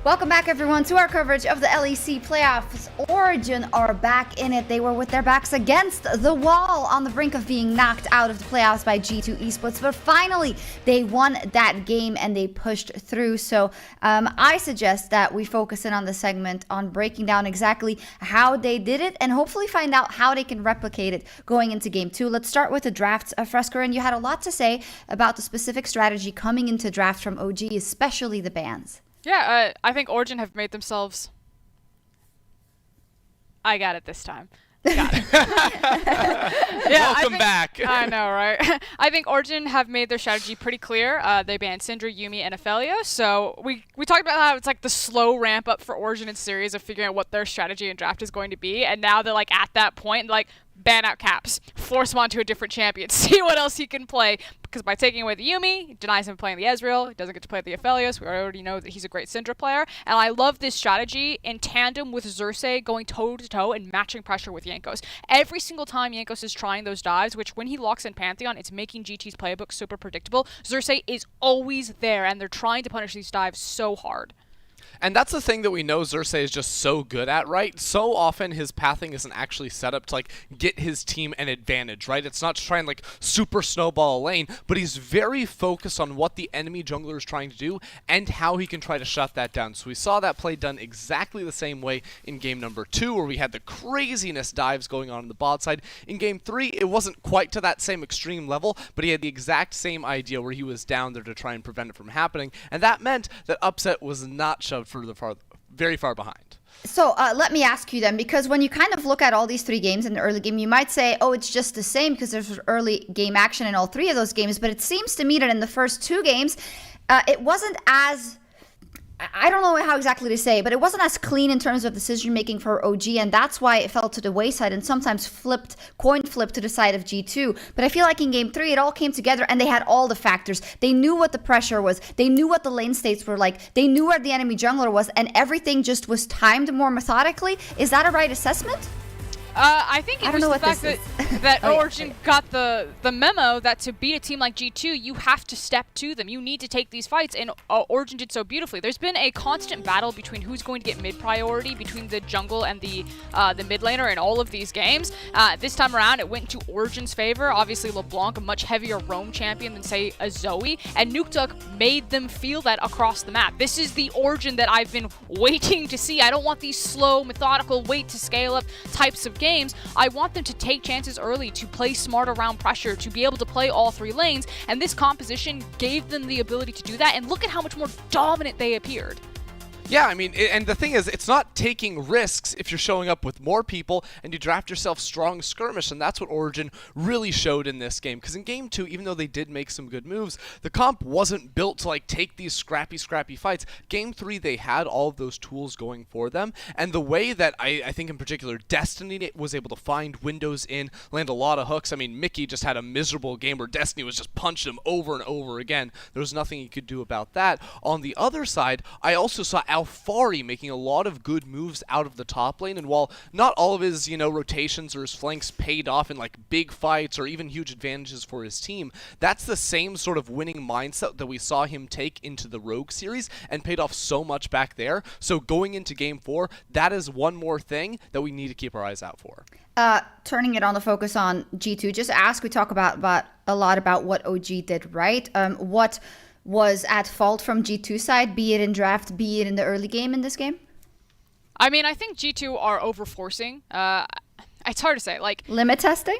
K: Welcome back, everyone, to our coverage of the LEC playoffs. Origen are back in it. They were with their backs against the wall on the brink of being knocked out of the playoffs by G2 Esports, but finally they won that game and they pushed through. So I suggest that we focus in on the segment on breaking down exactly how they did it and hopefully find out how they can replicate it going into game 2. Let's start with the drafts. FLICKR, and you had a lot to say about the specific strategy coming into draft from OG, especially the bans.
H: Yeah, I think Origen have made themselves... I got it this time. Got it. Yeah,
L: Welcome back.
H: I know, right? I think Origen have made their strategy pretty clear. They banned Syndra, Yuumi, and Aphelios. So we talked about how it's like the slow ramp up for Origen in series of figuring out what their strategy and draft is going to be. And now they're like at that point, like, ban out Caps, force him onto a different champion, see what else he can play. Because by taking away the Yuumi, he denies him playing the Ezreal, he doesn't get to play the Aphelios. We already know that he's a great Syndra player. And I love this strategy in tandem with Xerxes going toe-to-toe and matching pressure with Jankos. Every single time Jankos is trying those dives, which when he locks in Pantheon, it's making GT's playbook super predictable. Xerxes is always there, and they're trying to punish these dives so hard.
L: And that's the thing that we know Xerxes is just so good at, right? So often his pathing isn't actually set up to like get his team an advantage, right? It's not to try and like super snowball a lane, but he's very focused on what the enemy jungler is trying to do and how he can try to shut that down. So we saw that play done exactly the same way in game number 2, where we had the craziness dives going on the bot side. In game 3, it wasn't quite to that same extreme level, but he had the exact same idea where he was down there to try and prevent it from happening. And that meant that Upset was not shoved very far behind.
K: So let me ask you then, because when you kind of look at all these 3 games in the early game, you might say, oh, it's just the same because there's early game action in all 3 of those games. But it seems to me that in the first 2 games, it wasn't as... I don't know how exactly to say, but it wasn't as clean in terms of decision making for OG, and that's why it fell to the wayside and sometimes coin flipped to the side of G2. But I feel like in game 3, it all came together and they had all the factors. They knew what the pressure was. They knew what the lane states were like. They knew where the enemy jungler was, and everything just was timed more methodically. Is that a right assessment?
H: I think it was the fact that Origen got the memo that to beat a team like G2, you have to step to them. You need to take these fights, and Origen did so beautifully. There's been a constant battle between who's going to get mid priority between the jungle and the mid laner in all of these games. This time around, it went to Origen's favor. Obviously, LeBlanc, a much heavier roam champion than, say, a Zoe, and Nukeduck made them feel that across the map. This is the Origen that I've been waiting to see. I don't want these slow, methodical, wait to scale up types of games. I want them to take chances early, to play smart around pressure, to be able to play all 3 lanes, and this composition gave them the ability to do that, and look at how much more dominant they appeared.
L: Yeah, I mean, and the thing is, it's not taking risks if you're showing up with more people and you draft yourself strong skirmish, and that's what Origen really showed in this game. Because in game 2, even though they did make some good moves, the comp wasn't built to like take these scrappy fights. Game 3, they had all of those tools going for them, and the way that I think in particular Destiny was able to find windows in, land a lot of hooks. I mean, Mickey just had a miserable game where Destiny was just punching him over and over again. There was nothing he could do about that. On the other side, I also saw Alfari making a lot of good moves out of the top lane, and while not all of his, rotations or his flanks paid off in like big fights or even huge advantages for his team, that's the same sort of winning mindset that we saw him take into the Rogue series and paid off so much back there. So going into game 4, that is one more thing that we need to keep our eyes out for.
K: Turning it on the focus on G2, just ask, we talk about a lot about what OG did right. What was at fault from G2 side, be it in draft, be it in the early game in this game?
H: I mean, I think G2 are overforcing. It's hard to say. Like
K: limit testing?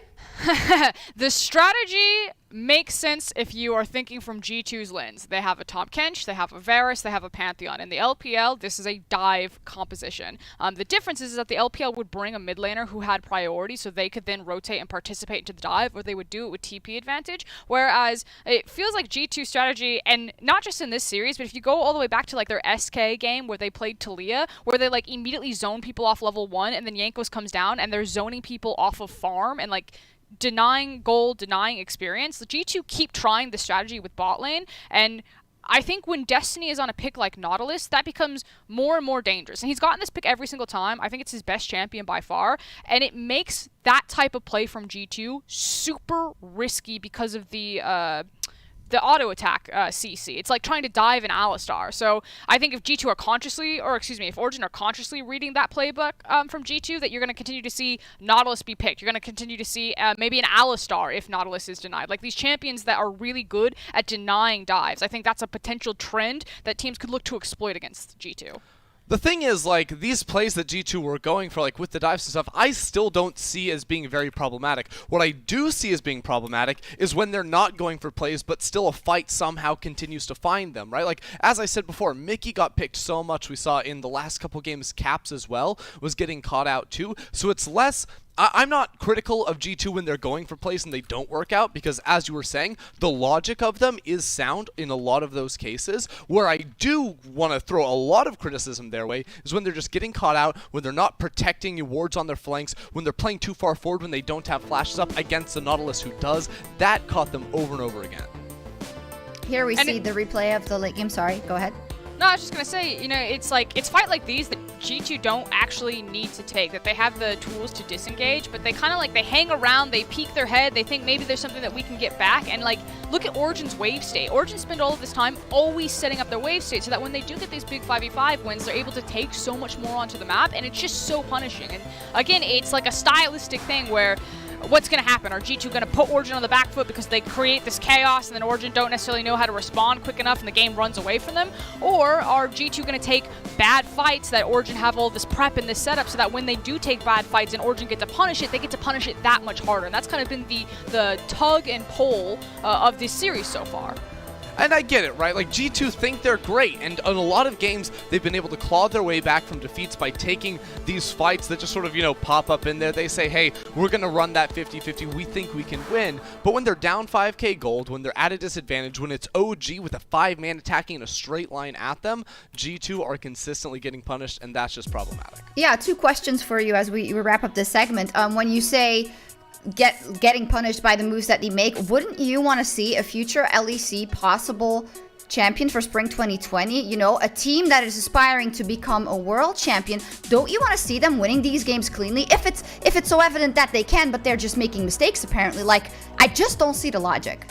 H: The strategy makes sense if you are thinking from G2's lens. They have a Tahm Kench, they have a Varus, they have a Pantheon. In the LPL, this is a dive composition. The difference is that the LPL would bring a mid laner who had priority, so they could then rotate and participate into the dive, or they would do it with TP advantage. Whereas it feels like G2 strategy, and not just in this series, but if you go all the way back to like their SK game where they played Taliyah, where they like immediately zone people off level 1, and then Jankos comes down and they're zoning people off of farm and like denying gold, denying experience. The G2 keep trying the strategy with bot lane, and I think when Destiny is on a pick like Nautilus, that becomes more and more dangerous. And he's gotten this pick every single time. I think it's his best champion by far, and it makes that type of play from G2 super risky because of the the auto attack CC. It's like trying to dive in Alistar. So I think if G2 are consciously, or excuse me, if Origen are consciously reading that playbook from G2, that you're going to continue to see Nautilus be picked. You're going to continue to see maybe an Alistar if Nautilus is denied. Like these champions that are really good at denying dives. I think that's a potential trend that teams could look to exploit against G2.
L: The thing is, like, these plays that G2 were going for, like, with the dives and stuff, I still don't see as being very problematic. What I do see as being problematic is when they're not going for plays, but still a fight somehow continues to find them, right? Like, as I said before, Mickey got picked so much. We saw in the last couple games, Caps as well was getting caught out too. So it's less... I'm not critical of G2 when they're going for plays and they don't work out, because as you were saying, the logic of them is sound in a lot of those cases. Where I do want to throw a lot of criticism their way is when they're just getting caught out, when they're not protecting wards on their flanks, when they're playing too far forward, when they don't have flashes up against the Nautilus who does. That caught them over and over again.
K: Here we see the replay of the late game. Sorry, go ahead.
H: No, I was just going to say, you know, it's fight like these that G2 don't actually need to take, that they have the tools to disengage, but they kind of like, they hang around, they peek their head, they think maybe there's something that we can get back, and like, look at Origen's wave state. Origen spend all of this time always setting up their wave state so that when they do get these big 5v5 wins, they're able to take so much more onto the map, and it's just so punishing. And again, it's like a stylistic thing where what's going to happen? Are G2 going to put Origen on the back foot because they create this chaos and then Origen don't necessarily know how to respond quick enough and the game runs away from them? Or are G2 going to take bad fights that Origen have all this prep and this setup so that when they do take bad fights and Origen get to punish it, they get to punish it that much harder? And that's kind of been the tug and pull of this series so far.
L: And I get it, right? Like, G2 think they're great, and in a lot of games, they've been able to claw their way back from defeats by taking these fights that just sort of, you know, pop up in there. They say, hey, we're going to run that 50-50, we think we can win. But when they're down 5k gold, when they're at a disadvantage, when it's OG with a 5-man attacking in a straight line at them, G2 are consistently getting punished, and that's just problematic.
K: Yeah, 2 questions for you as we wrap up this segment. When you say getting punished by the moves that they make, wouldn't you want to see a future LEC possible champion for Spring 2020? You know, a team that is aspiring to become a world champion. Don't you want to see them winning these games cleanly? If it's so evident that they can, but they're just making mistakes apparently. Like, I just don't see the logic.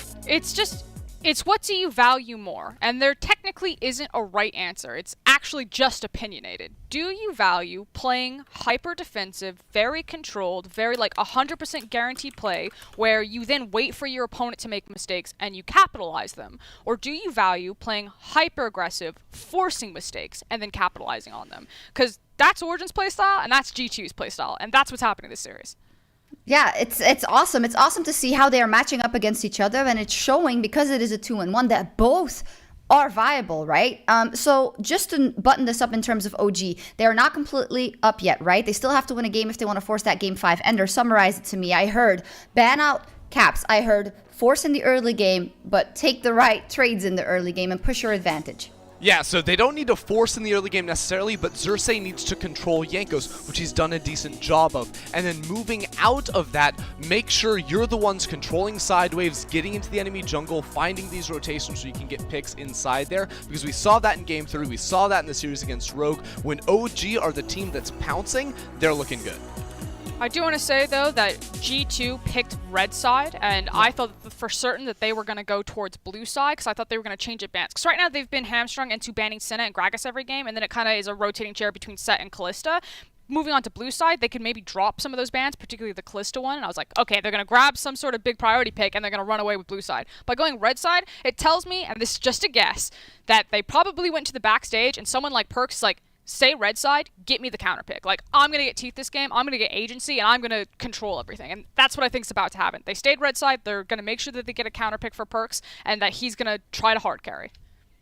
H: It's what do you value more? And there technically isn't a right answer. It's actually just opinionated. Do you value playing hyper defensive, very controlled, very like 100% guaranteed play where you then wait for your opponent to make mistakes and you capitalize them? Or do you value playing hyper aggressive, forcing mistakes and then capitalizing on them? Because that's Origen's playstyle and that's G2's playstyle, and that's what's happening in this series.
K: Yeah, it's awesome. It's awesome to see how they are matching up against each other, and it's showing, because it is a 2-in-1, that both are viable, right? So just to button this up in terms of OG, they are not completely up yet, right? They still have to win a game if they want to force that game 5. Ender, summarize it to me. I heard ban out Caps. I heard force in the early game, but take the right trades in the early game and push your advantage.
L: Yeah, so they don't need to force in the early game necessarily, but Xerxes needs to control Jankos, which he's done a decent job of. And then moving out of that, make sure you're the ones controlling side waves, getting into the enemy jungle, finding these rotations so you can get picks inside there. Because we saw that in Game 3, we saw that in the series against Rogue. When OG are the team that's pouncing, they're looking good.
H: I do want to say, though, that G2 picked red side, and I thought for certain that they were going to go towards blue side, because I thought they were going to change it bans. Because right now they've been hamstrung into banning Senna and Gragas every game, and then it kind of is a rotating chair between Set and Kalista. Moving on to blue side, they could maybe drop some of those bans, particularly the Kalista one, and I was like, okay, they're going to grab some sort of big priority pick, and they're going to run away with blue side. By going red side, it tells me, and this is just a guess, that they probably went to the backstage, and someone like Perks is like, stay red side, get me the counter pick. Like, I'm going to get teeth this game, I'm going to get agency, and I'm going to control everything. And that's what I think is about to happen. They stayed red side, they're going to make sure that they get a counter pick for Perks, and that he's going to try to hard carry.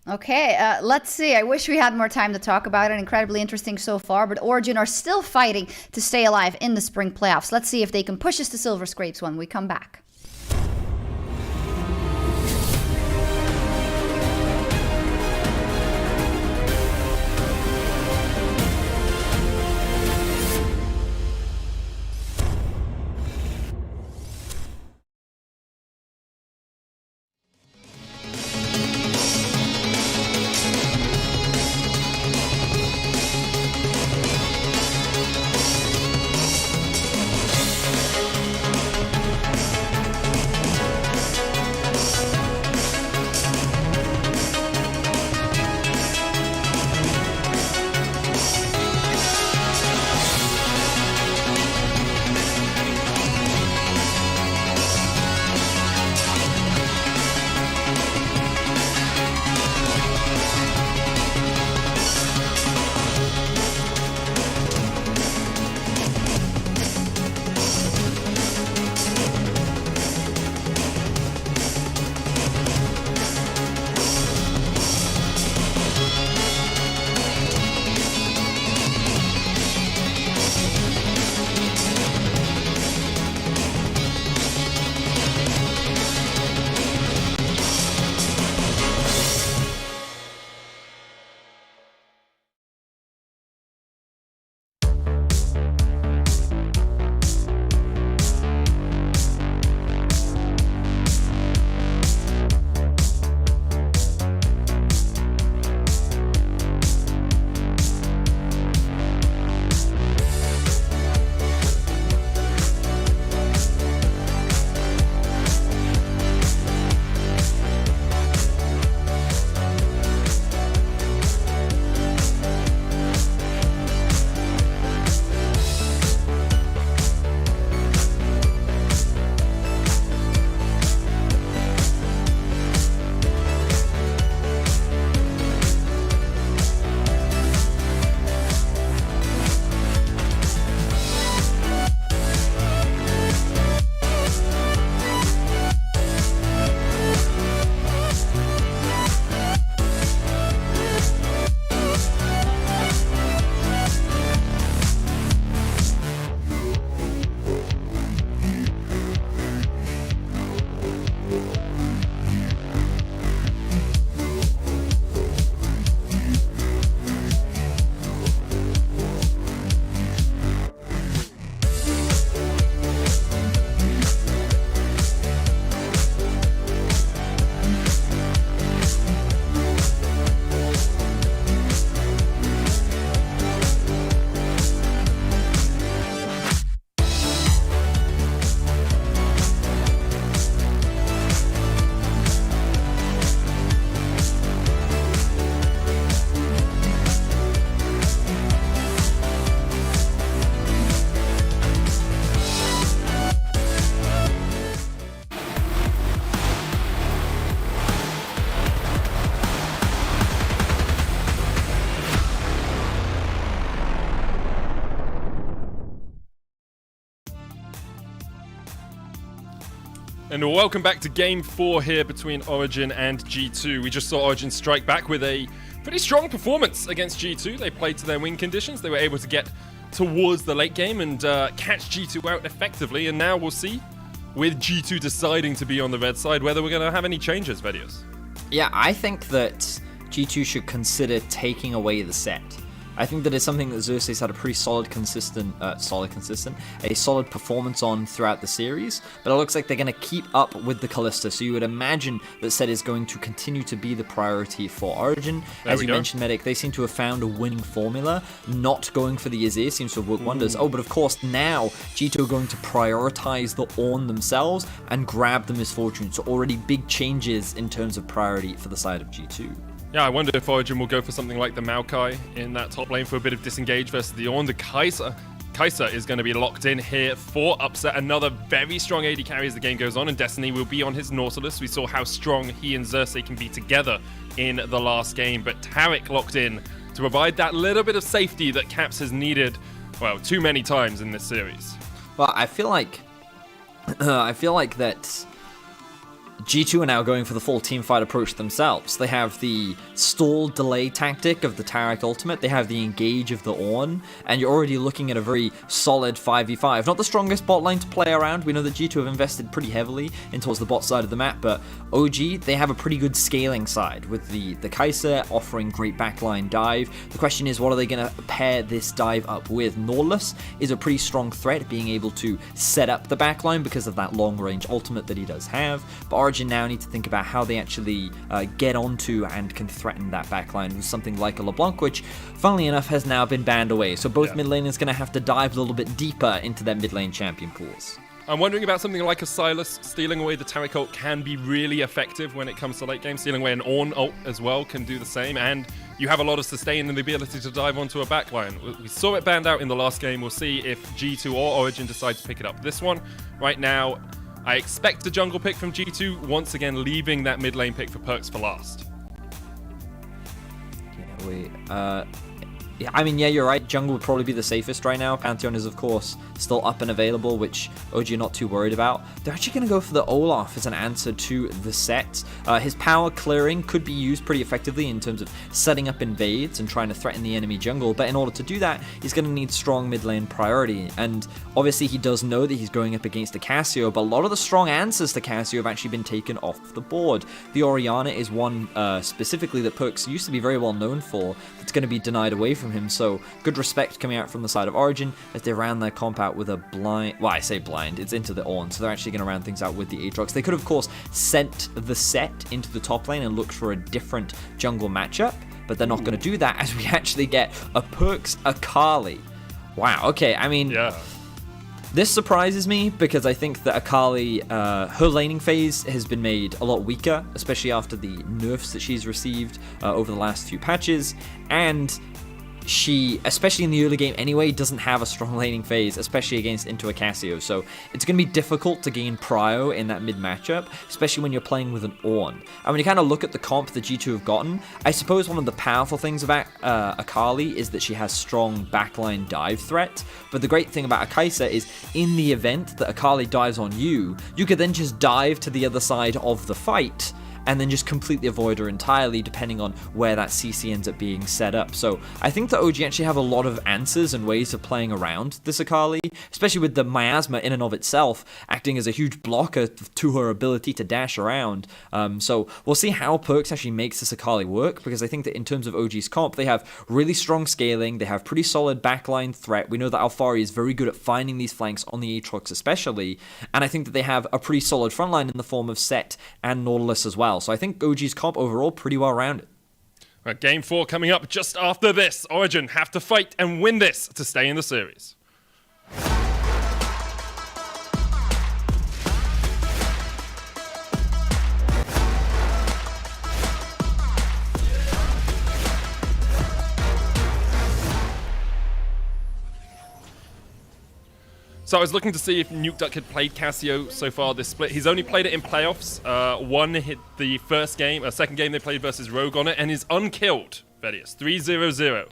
K: Okay, let's see. I wish we had more time to talk about it. Incredibly interesting so far, but Origen are still fighting to stay alive in the spring playoffs. Let's see if they can push us to Silver Scrapes when we come back.
G: And welcome back to Game 4 here between Origen and G2. We just saw Origen strike back with a pretty strong performance against G2. They played to their win conditions. They were able to get towards the late game and catch G2 out effectively. And now we'll see, with G2 deciding to be on the red side, whether we're going to have any changes, Vedios.
S: Yeah, I think that G2 should consider taking away the set. I think that it's something that Xerxes had a pretty solid performance on throughout the series, but it looks like they're going to keep up with the Kalista, so you would imagine that set is going to continue to be the priority for Origen. As you mentioned, Medic, they seem to have found a winning formula. Not going for the Azir seems to have worked wonders. Oh, but of course now G2 are going to prioritize the Ornn themselves and grab the Misfortune, so already big changes in terms of priority for the side of G2.
G: Yeah, I wonder if Origen will go for something like the Maokai in that top lane for a bit of disengage versus the Ornn. The Kai'Sa is going to be locked in here for upset. Another very strong AD carry as the game goes on, and Destiny will be on his Nautilus. We saw how strong he and Xerxes can be together in the last game, but Taric locked in to provide that little bit of safety that Caps has needed, well, too many times in this series.
S: Well, I feel like that G2 are now going for the full teamfight approach themselves. They have the stall delay tactic of the Taric ultimate, they have the engage of the Ornn, and you're already looking at a very solid 5v5. Not the strongest bot lane to play around. We know that G2 have invested pretty heavily in towards the bot side of the map, but OG, they have a pretty good scaling side with the Kai'Sa offering great backline dive. The question is, what are they going to pair this dive up with? Nautilus is a pretty strong threat, being able to set up the backline because of that long range ultimate that he does have, but Origen now need to think about how they actually get onto and can threaten that backline with something like a LeBlanc, which, funnily enough, has now been banned away. So both mid laners going to have to dive a little bit deeper into their mid lane champion pools.
G: I'm wondering about something like a Sylas. Stealing away the Taric ult can be really effective when it comes to late game. Stealing away an Ornn ult as well can do the same, and you have a lot of sustain and the ability to dive onto a backline. We saw it banned out in the last game. We'll see if G2 or Origen decide to pick it up this one. Right now, I expect a jungle pick from G2, once again leaving that mid lane pick for Perks for last.
S: I mean, yeah, you're right. Jungle would probably be the safest right now. Pantheon is, of course, still up and available, which OG are not too worried about. They're actually going to go for the Olaf as an answer to the set. His power clearing could be used pretty effectively in terms of setting up invades and trying to threaten the enemy jungle, but in order to do that, he's going to need strong mid lane priority. And obviously, he does know that he's going up against a Cassio, but a lot of the strong answers to Cassio have actually been taken off the board. The Orianna is one specifically that Perks used to be very well known for that's going to be denied away from him, so good respect coming out from the side of Origen as they round their comp out with a blind, well, I say blind, it's into the Ornn, so they're actually going to round things out with the Aatrox. They could, of course, sent the set into the top lane and looked for a different jungle matchup, but they're not going to do that as we actually get a Perks Akali. Wow, okay, I mean, this surprises me because I think that Akali, her laning phase has been made a lot weaker, especially after the nerfs that she's received over the last few patches, and she, especially in the early game anyway, doesn't have a strong laning phase, especially against into a Cassio, so it's going to be difficult to gain prio in that mid matchup, especially when you're playing with an Ornn. And when you kind of look at the comp that G2 have gotten, I suppose one of the powerful things about Akali is that she has strong backline dive threat, but the great thing about Kai'Sa is in the event that Akali dives on you, you could then just dive to the other side of the fight and then just completely avoid her entirely depending on where that CC ends up being set up. So I think that OG actually have a lot of answers and ways of playing around this Akali, especially with the Miasma in and of itself acting as a huge blocker to her ability to dash around. So we'll see how Perks actually makes this Akali work, because I think that in terms of OG's comp, they have really strong scaling, they have pretty solid backline threat. We know that Alphari is very good at finding these flanks on the Aatrox especially, and I think that they have a pretty solid frontline in the form of Set and Nautilus as well. So I think OG's comp overall pretty well rounded.
G: Right, game 4 coming up just after this. Origen have to fight and win this to stay in the series. So I was looking to see if NukeDuck had played Cassio so far this split. He's only played it in playoffs. One hit the first game, second game they played versus Rogue on it, and is unkilled. Vedius 3-0-0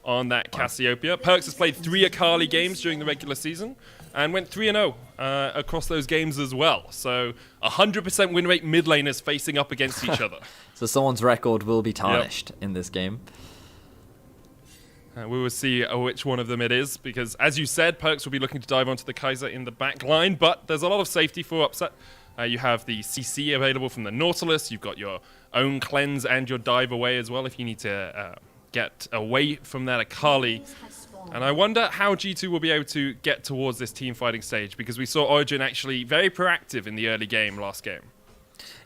G: on that Cassiopeia. Perks has played 3 Akali games during the regular season. and went 3-0 across those games as well. So 100% win rate mid laners facing up against each other.
S: So someone's record will be tarnished in this game.
G: We will see which one of them it is, because as you said, Perks will be looking to dive onto the Kaiser in the back line, but there's a lot of safety for Upset. You have the CC available from the Nautilus, you've got your own cleanse and your dive away as well if you need to get away from that Akali. And I wonder how G2 will be able to get towards this team fighting stage, because we saw Origen actually very proactive in the early game last game.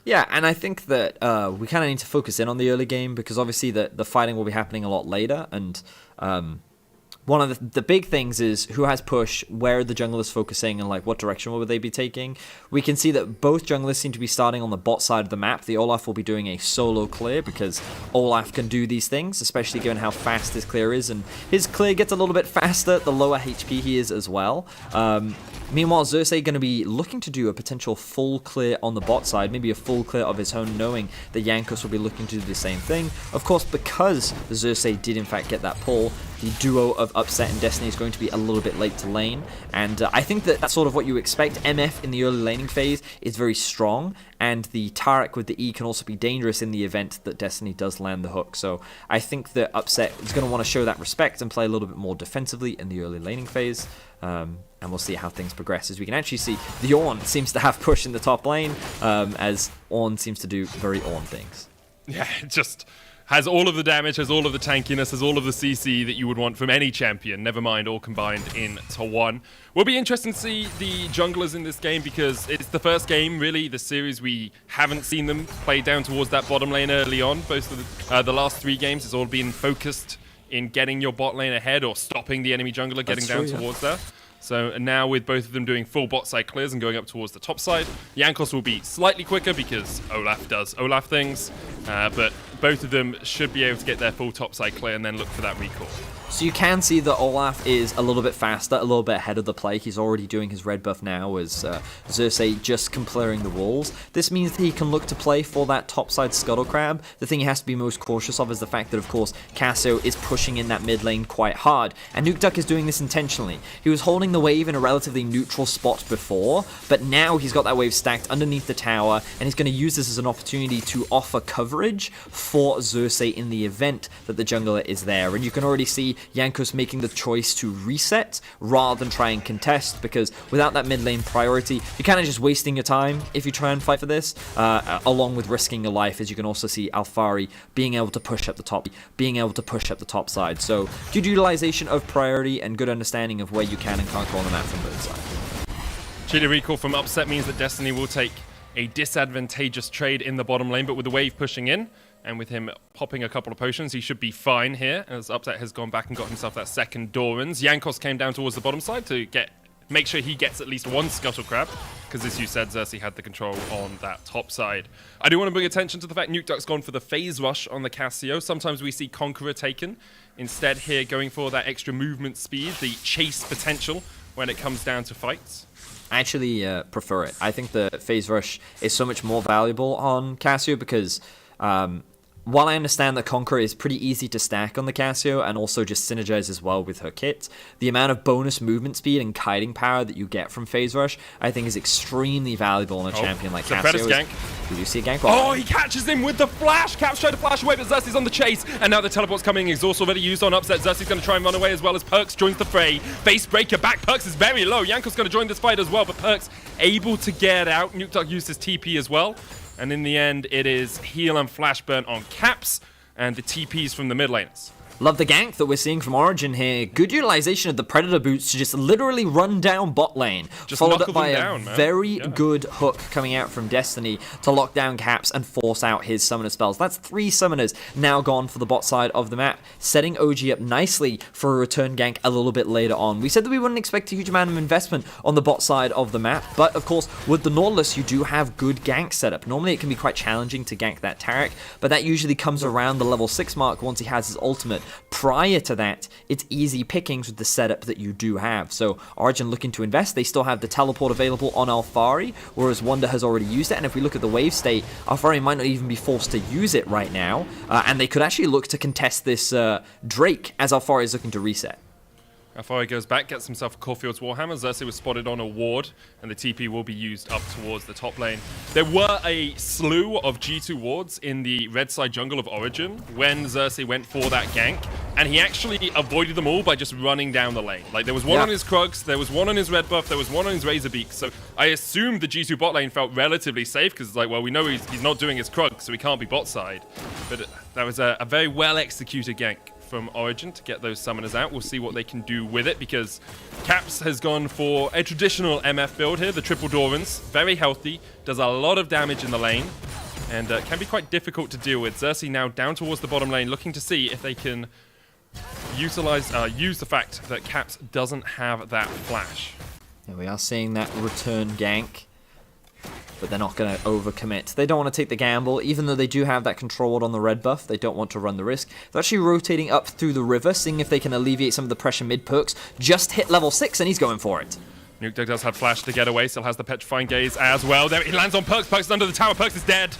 S: Yeah, and I think that we kind of need to focus in on the early game, because obviously the fighting will be happening a lot later, and one of the big things is who has push, where are the junglers focusing, and like what direction will they be taking. We can see that both junglers seem to be starting on the bot side of the map. The Olaf will be doing a solo clear, because Olaf can do these things, especially given how fast his clear is, and his clear gets a little bit faster the lower HP he is as well. Meanwhile, Xerxes going to be looking to do a potential full clear on the bot side, maybe a full clear of his own, knowing that Jankos will be looking to do the same thing. Of course, because Xerxes did in fact get that pull, the duo of Upset and Destiny is going to be a little bit late to lane, and I think that that's sort of what you expect. MF in the early laning phase is very strong, and the Taric with the E can also be dangerous in the event that Destiny does land the hook. So I think that Upset is going to want to show that respect and play a little bit more defensively in the early laning phase. And we'll see how things progress, as we can actually see the Ornn seems to have push in the top lane, as Ornn seems to do very Ornn things.
G: Yeah, it just has all of the damage, has all of the tankiness, has all of the CC that you would want from any champion, never mind all combined into one. Will be interesting to see the junglers in this game, because it's the first game, really, the series we haven't seen them play down towards that bottom lane early on. Both of the last 3 games, it's all been focused in getting your bot lane ahead or stopping the enemy jungler getting down towards there. So now with both of them doing full bot side clears and going up towards the top side, Jankos will be slightly quicker because Olaf does Olaf things, but both of them should be able to get their full top side clear and then look for that recall.
S: So you can see that Olaf is a little bit faster, a little bit ahead of the play. He's already doing his red buff now as Xerxes just clearing the walls. This means that he can look to play for that topside scuttle crab. The thing he has to be most cautious of is the fact that, of course, Cassio is pushing in that mid lane quite hard, and Nukeduck is doing this intentionally. He was holding the wave in a relatively neutral spot before, but now he's got that wave stacked underneath the tower, and he's going to use this as an opportunity to offer coverage for Xerxes in the event that the jungler is there. And you can already see Jankos making the choice to reset rather than try and contest, because without that mid lane priority, you're kind of just wasting your time if you try and fight for this, along with risking your life, as you can also see Alphari being able to push up the top, side. So good utilization of priority and good understanding of where you can and can't go on the map from both sides.
G: Chile recall from Upset means that Destiny will take a disadvantageous trade in the bottom lane, but with the wave pushing in, and with him popping a couple of potions, he should be fine here, as Upset has gone back and got himself that second Doran's. Jankos came down towards the bottom side to make sure he gets at least one Scuttle Crab, because as you said, Xerxes had the control on that top side. I do want to bring attention to the fact Nukeduck's gone for the phase rush on the Cassio. Sometimes we see Conqueror taken. Instead here, going for that extra movement speed, the chase potential when it comes down to fights.
S: I actually prefer it. I think the phase rush is so much more valuable on Cassio, because while I understand that Conqueror is pretty easy to stack on the Cassio and also just synergize as well with her kit, the amount of bonus movement speed and kiting power that you get from Phase Rush, I think is extremely valuable on a champion like Cassio.
G: Gank.
S: Did you see a gank?
G: Oh, he catches him with the flash! Caps tried to flash away, but Xerxes on the chase, and now the teleport's coming. Exhaust already used on Upset. Xerxes going to try and run away as well as Perks joins the fray. Face breaker back. Perks is very low. Jankos going to join this fight as well, but Perks able to get out. Nukeduck used his TP as well. And in the end, it is heal and flash burn on Caps and the TPs from the mid laners.
S: Love the gank that we're seeing from Origen here. Good utilization of the Predator boots to just literally run down bot lane.
G: Just
S: followed up by
G: a
S: very good hook coming out from Destiny to lock down Caps and force out his summoner spells. That's 3 summoners now gone for the bot side of the map, setting OG up nicely for a return gank a little bit later on. We said that we wouldn't expect a huge amount of investment on the bot side of the map, but of course with the Nautilus you do have good gank setup. Normally it can be quite challenging to gank that Taric, but that usually comes around the level 6 mark once he has his ultimate. Prior to that, it's easy pickings with the setup that you do have. So Origen looking to invest. They still have the teleport available on Alphari, whereas Wonder has already used it. And if we look at the wave state, Alphari might not even be forced to use it right now. And they could actually look to contest this Drake as Alphari is looking to reset.
G: Alfari goes back, gets himself a Caulfield's Warhammer. Xerxes was spotted on a ward, and the TP will be used up towards the top lane. There were a slew of G2 wards in the red side jungle of Origen when Xerxes went for that gank, and he actually avoided them all by just running down the lane. Like, there was one on his Krugs, there was one on his red buff, there was one on his Razorbeak, so I assumed the G2 bot lane felt relatively safe, because it's like, well, we know he's not doing his Krug, so he can't be bot side. But that was a very well-executed gank from Origen to get those summoners out. We'll see what they can do with it, because Caps has gone for a traditional MF build here, the triple Dorans. Very healthy, does a lot of damage in the lane, and can be quite difficult to deal with. Xerxes now down towards the bottom lane, looking to see if they can use the fact that Caps doesn't have that flash.
S: Yeah, we are seeing that return gank, but they're not going to overcommit. They don't want to take the gamble, even though they do have that control ward on the red buff. They don't want to run the risk. They're actually rotating up through the river, seeing if they can alleviate some of the pressure mid. Perks just hit level 6, and he's going for it.
G: Nukeduck does have flash to get away, still has the Petrifying Gaze as well. There, he lands on Perks. Perks is under the tower. Perks is dead.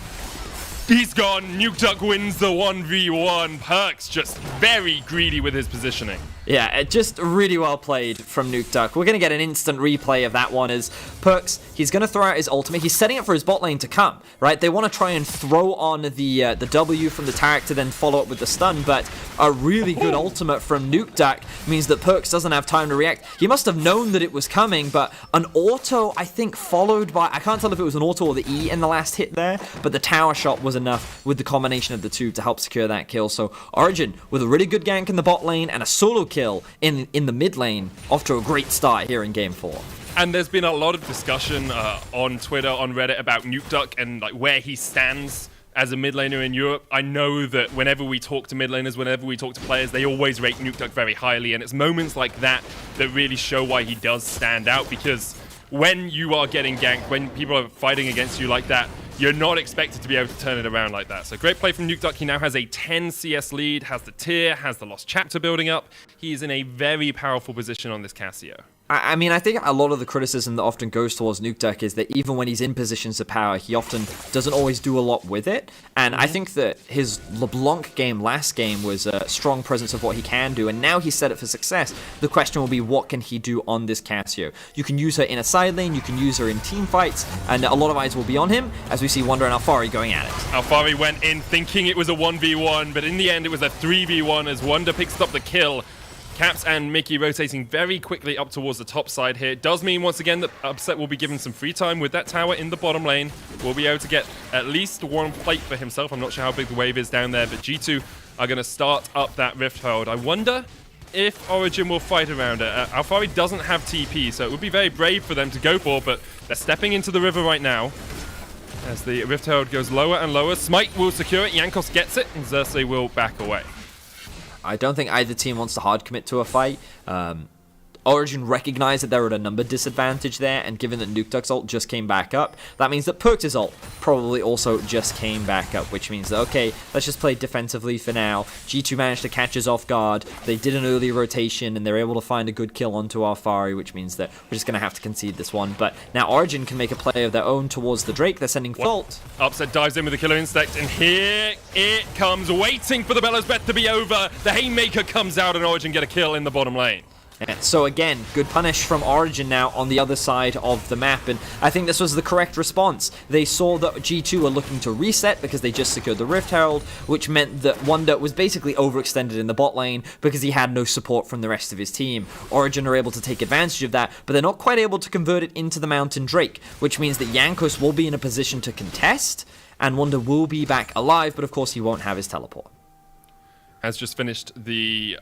G: He's gone. Nukeduck wins the 1v1. Perks just very greedy with his positioning.
S: Yeah, just really well played from Nukeduck. We're going to get an instant replay of that one as Perks, he's going to throw out his ultimate. He's setting it for his bot lane to come, right? They want to try and throw on the W from the Taric to then follow up with the stun, but a really good ultimate from Nukeduck means that Perks doesn't have time to react. He must have known that it was coming, but an auto, I think, followed by... I can't tell if it was an auto or the E in the last hit there, but the tower shot was enough with the combination of the two to help secure that kill. So Origen, with a really good gank in the bot lane and a solo kill in the mid lane, off to a great start here in Game 4.
G: And there's been a lot of discussion on Twitter, on Reddit, about Nukeduck and like where he stands as a mid laner in Europe. I know that whenever we talk to mid laners, whenever we talk to players, they always rate Nukeduck very highly, and it's moments like that that really show why he does stand out, because when you are getting ganked, when people are fighting against you like that, you're not expected to be able to turn it around like that. So great play from Nukeduck. He now has a 10 CS lead, has the tier, has the Lost Chapter building up. He's in a very powerful position on this Cassio.
S: I mean, I think a lot of the criticism that often goes towards Nukeduck is that even when he's in positions of power, he often doesn't always do a lot with it. And I think that his LeBlanc game last game was a strong presence of what he can do, and now he's set up for success. The question will be, what can he do on this Cassio? You can use her in a side lane, you can use her in team fights, and a lot of eyes will be on him as we see Wunder and Alfari going at it.
G: Alfari went in thinking it was a 1v1, but in the end it was a 3v1 as Wunder picks up the kill. Caps and Mickey rotating very quickly up towards the top side here. It does mean, once again, that Upset will be given some free time with that tower in the bottom lane. Will be able to get at least one plate for himself. I'm not sure how big the wave is down there, but G2 are going to start up that Rift Herald. I wonder if Origen will fight around it. Alfari doesn't have TP, so it would be very brave for them to go for, but they're stepping into the river right now. As the Rift Herald goes lower and lower, Smite will secure it, Jankos gets it, and Xerxes will back away.
S: I don't think either team wants to hard commit to a fight. Origen recognized that they were at a number disadvantage there, and given that Nukeduck's ult just came back up, that means that Perks' ult probably also just came back up, which means that, okay, let's just play defensively for now. G2 managed to catch us off guard. They did an early rotation, and they're able to find a good kill onto Alfari, which means that we're just going to have to concede this one. But now Origen can make a play of their own towards the Drake. They're sending Fault.
G: Upset dives in with the Killer Instinct, and here it comes, waiting for the Bellows Bet to be over. The Haymaker comes out, and Origen get a kill in the bottom lane.
S: Yeah, so again, good punish from Origen now on the other side of the map, and I think this was the correct response. They saw that G2 were looking to reset because they just secured the Rift Herald, which meant that Wunder was basically overextended in the bot lane because he had no support from the rest of his team. Origen are able to take advantage of that, but they're not quite able to convert it into the Mountain Drake, which means that Jankos will be in a position to contest, and Wunder will be back alive, but of course he won't have his teleport.
G: Has just finished the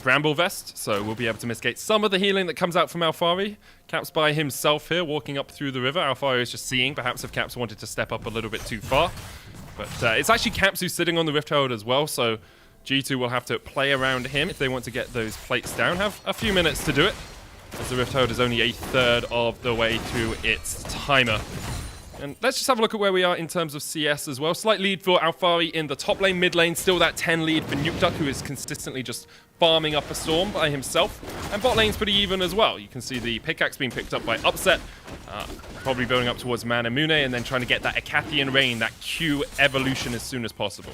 G: Bramble Vest, so we'll be able to mitigate some of the healing that comes out from Alfari. Caps by himself here, walking up through the river. Alfari is just seeing, perhaps if Caps wanted to step up a little bit too far. But it's actually Caps who's sitting on the Rift Herald as well, so G2 will have to play around him if they want to get those plates down. Have a few minutes to do it, as the Rift Herald is only a third of the way to its timer. And let's just have a look at where we are in terms of CS as well. Slight lead for Alfari in the top lane, mid lane, still that 10 lead for NukeDuck, who is consistently just farming up a storm by himself. And bot lane's pretty even as well. You can see the pickaxe being picked up by Upset, probably building up towards Manamune, and then trying to get that Acathian Rain, that Q evolution as soon as possible.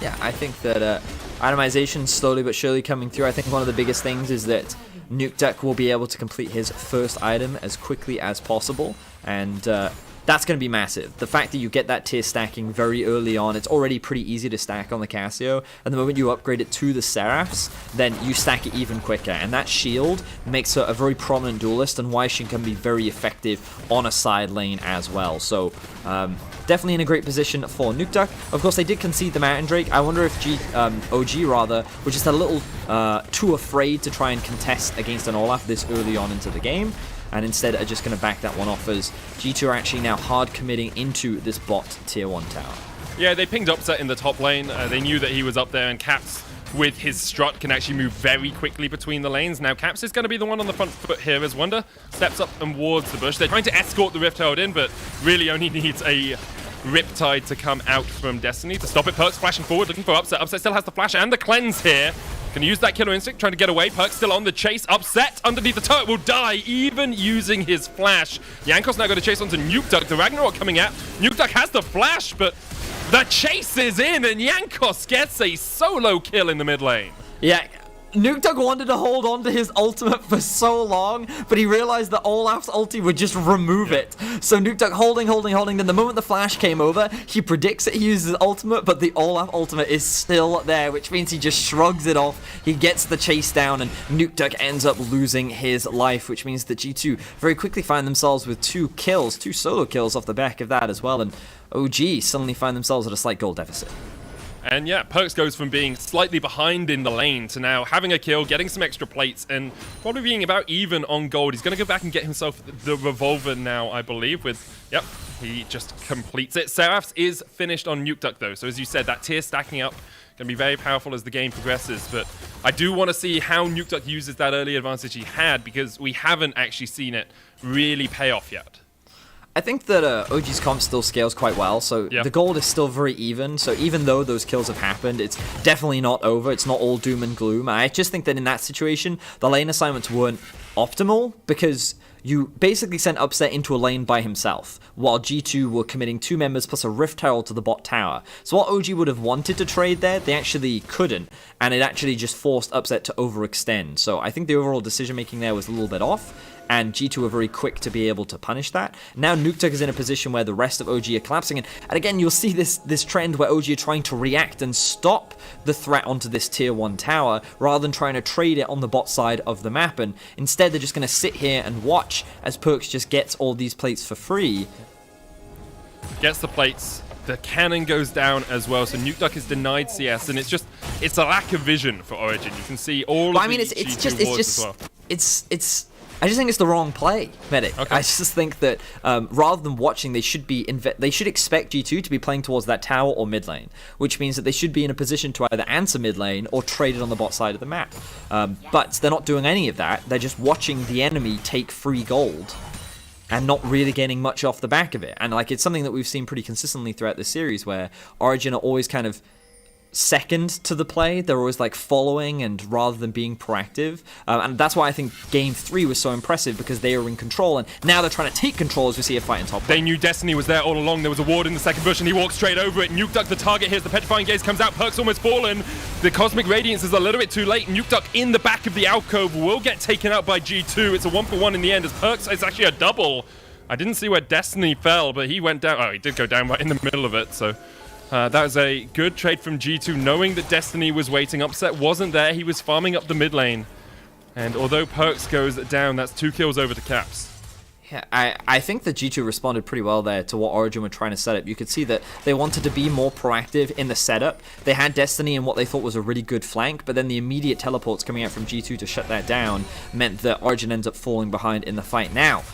S: Yeah, I think that itemization slowly but surely coming through. I think one of the biggest things is that NukeDuck will be able to complete his first item as quickly as possible, and that's going to be massive. The fact that you get that tier stacking very early on, it's already pretty easy to stack on the Casio, and the moment you upgrade it to the Seraphs, then you stack it even quicker, and that shield makes her a very prominent duelist, and why she can be very effective on a side lane as well. So definitely in a great position for NukeDuck. Of course, they did concede the Mountain Drake. I wonder if OG rather was just a little too afraid to try and contest against an Olaf this early on into the game, and instead are just going to back that one off, as G2 are actually now hard committing into this bot tier 1 tower.
G: Yeah, they pinged Upset in the top lane. They knew that he was up there, and Caps, with his strut, can actually move very quickly between the lanes. Now Caps is going to be the one on the front foot here as Wonder steps up and wards the bush. They're trying to escort the Rift Herald in, but really only needs a Riptide to come out from Destiny to stop it. Perkz flashing forward, looking for Upset. Upset still has the flash and the cleanse here. Can use that killer instinct, trying to get away. Perkz still on the chase. Upset underneath the turret will die, even using his flash. Jankos now got to chase onto NukeDuck. The Ragnarok coming out. NukeDuck has the flash, but the chase is in, and Jankos gets a solo kill in the mid lane.
S: Yeah. NukeDuck wanted to hold on to his ultimate for so long, but he realized that Olaf's ulti would just remove it. So NukeDuck holding. Then the moment the flash came over, he predicts it, he uses his ultimate, but the Olaf ultimate is still there, which means he just shrugs it off. He gets the chase down, and NukeDuck ends up losing his life, which means that G2 very quickly find themselves with 2 solo kills off the back of that as well, and OG suddenly find themselves at a slight goal deficit.
G: And yeah, Perkz goes from being slightly behind in the lane to now having a kill, getting some extra plates, and probably being about even on gold. He's going to go back and get himself the revolver now, I believe, with, yep, he just completes it. Seraphs is finished on NukeDuck though, so as you said, that tier stacking up going to be very powerful as the game progresses, but I do want to see how NukeDuck uses that early advantage he had, because we haven't actually seen it really pay off yet.
S: I think that OG's comp still scales quite well, so the gold is still very even, so even though those kills have happened, it's definitely not over, it's not all doom and gloom. I just think that in that situation, the lane assignments weren't optimal, because you basically sent Upset into a lane by himself, while G2 were committing 2 members plus a Rift Herald to the bot tower. So what OG would have wanted to trade there, they actually couldn't, and it actually just forced Upset to overextend. So I think the overall decision making there was a little bit off, and G2 are very quick to be able to punish that. Now NukeDuck is in a position where the rest of OG are collapsing, and again you'll see this trend where OG are trying to react and stop the threat onto this tier 1 tower, rather than trying to trade it on the bot side of the map, and instead they're just going to sit here and watch as Perkz just gets all these plates for free.
G: Gets the plates. The cannon goes down as well, so NukeDuck is denied CS, and it's a lack of vision for Origen. You can see all of the G2 wards as well.
S: I just think it's the wrong play, Medic.
G: Okay.
S: I just think that rather than watching, they should expect G2 to be playing towards that tower or mid lane, which means that they should be in a position to either answer mid lane or trade it on the bot side of the map. But they're not doing any of that. They're just watching the enemy take free gold and not really getting much off the back of it. And like, it's something that we've seen pretty consistently throughout this series, where Origen are always kind of second to the play. They're always like following, and rather than being proactive, and that's why I think game 3 was so impressive, because they were in control, and now they're trying to take control as we see a fight in top lane.
G: They knew Destiny was there all along. There was a ward in the second bush, and he walked straight over it. NukeDuck the target. Here's the petrifying gaze comes out. Perkz almost fallen. The Cosmic Radiance is a little bit too late. NukeDuck in the back of the alcove will get taken out by G2. It's a 1-for-1 in the end, as Perkz, it's actually a double. I didn't see where Destiny fell, but he went down. Oh, he did go down right in the middle of it, so that was a good trade from G2, knowing that Destiny was waiting. Upset wasn't there. He was farming up the mid lane. And although Perkz goes down, that's 2 kills over to Caps.
S: Yeah, I think that G2 responded pretty well there to what Origen were trying to set up. You could see that they wanted to be more proactive in the setup. They had Destiny in what they thought was a really good flank, but then the immediate teleports coming out from G2 to shut that down meant that Origen ends up falling behind in the fight. Now,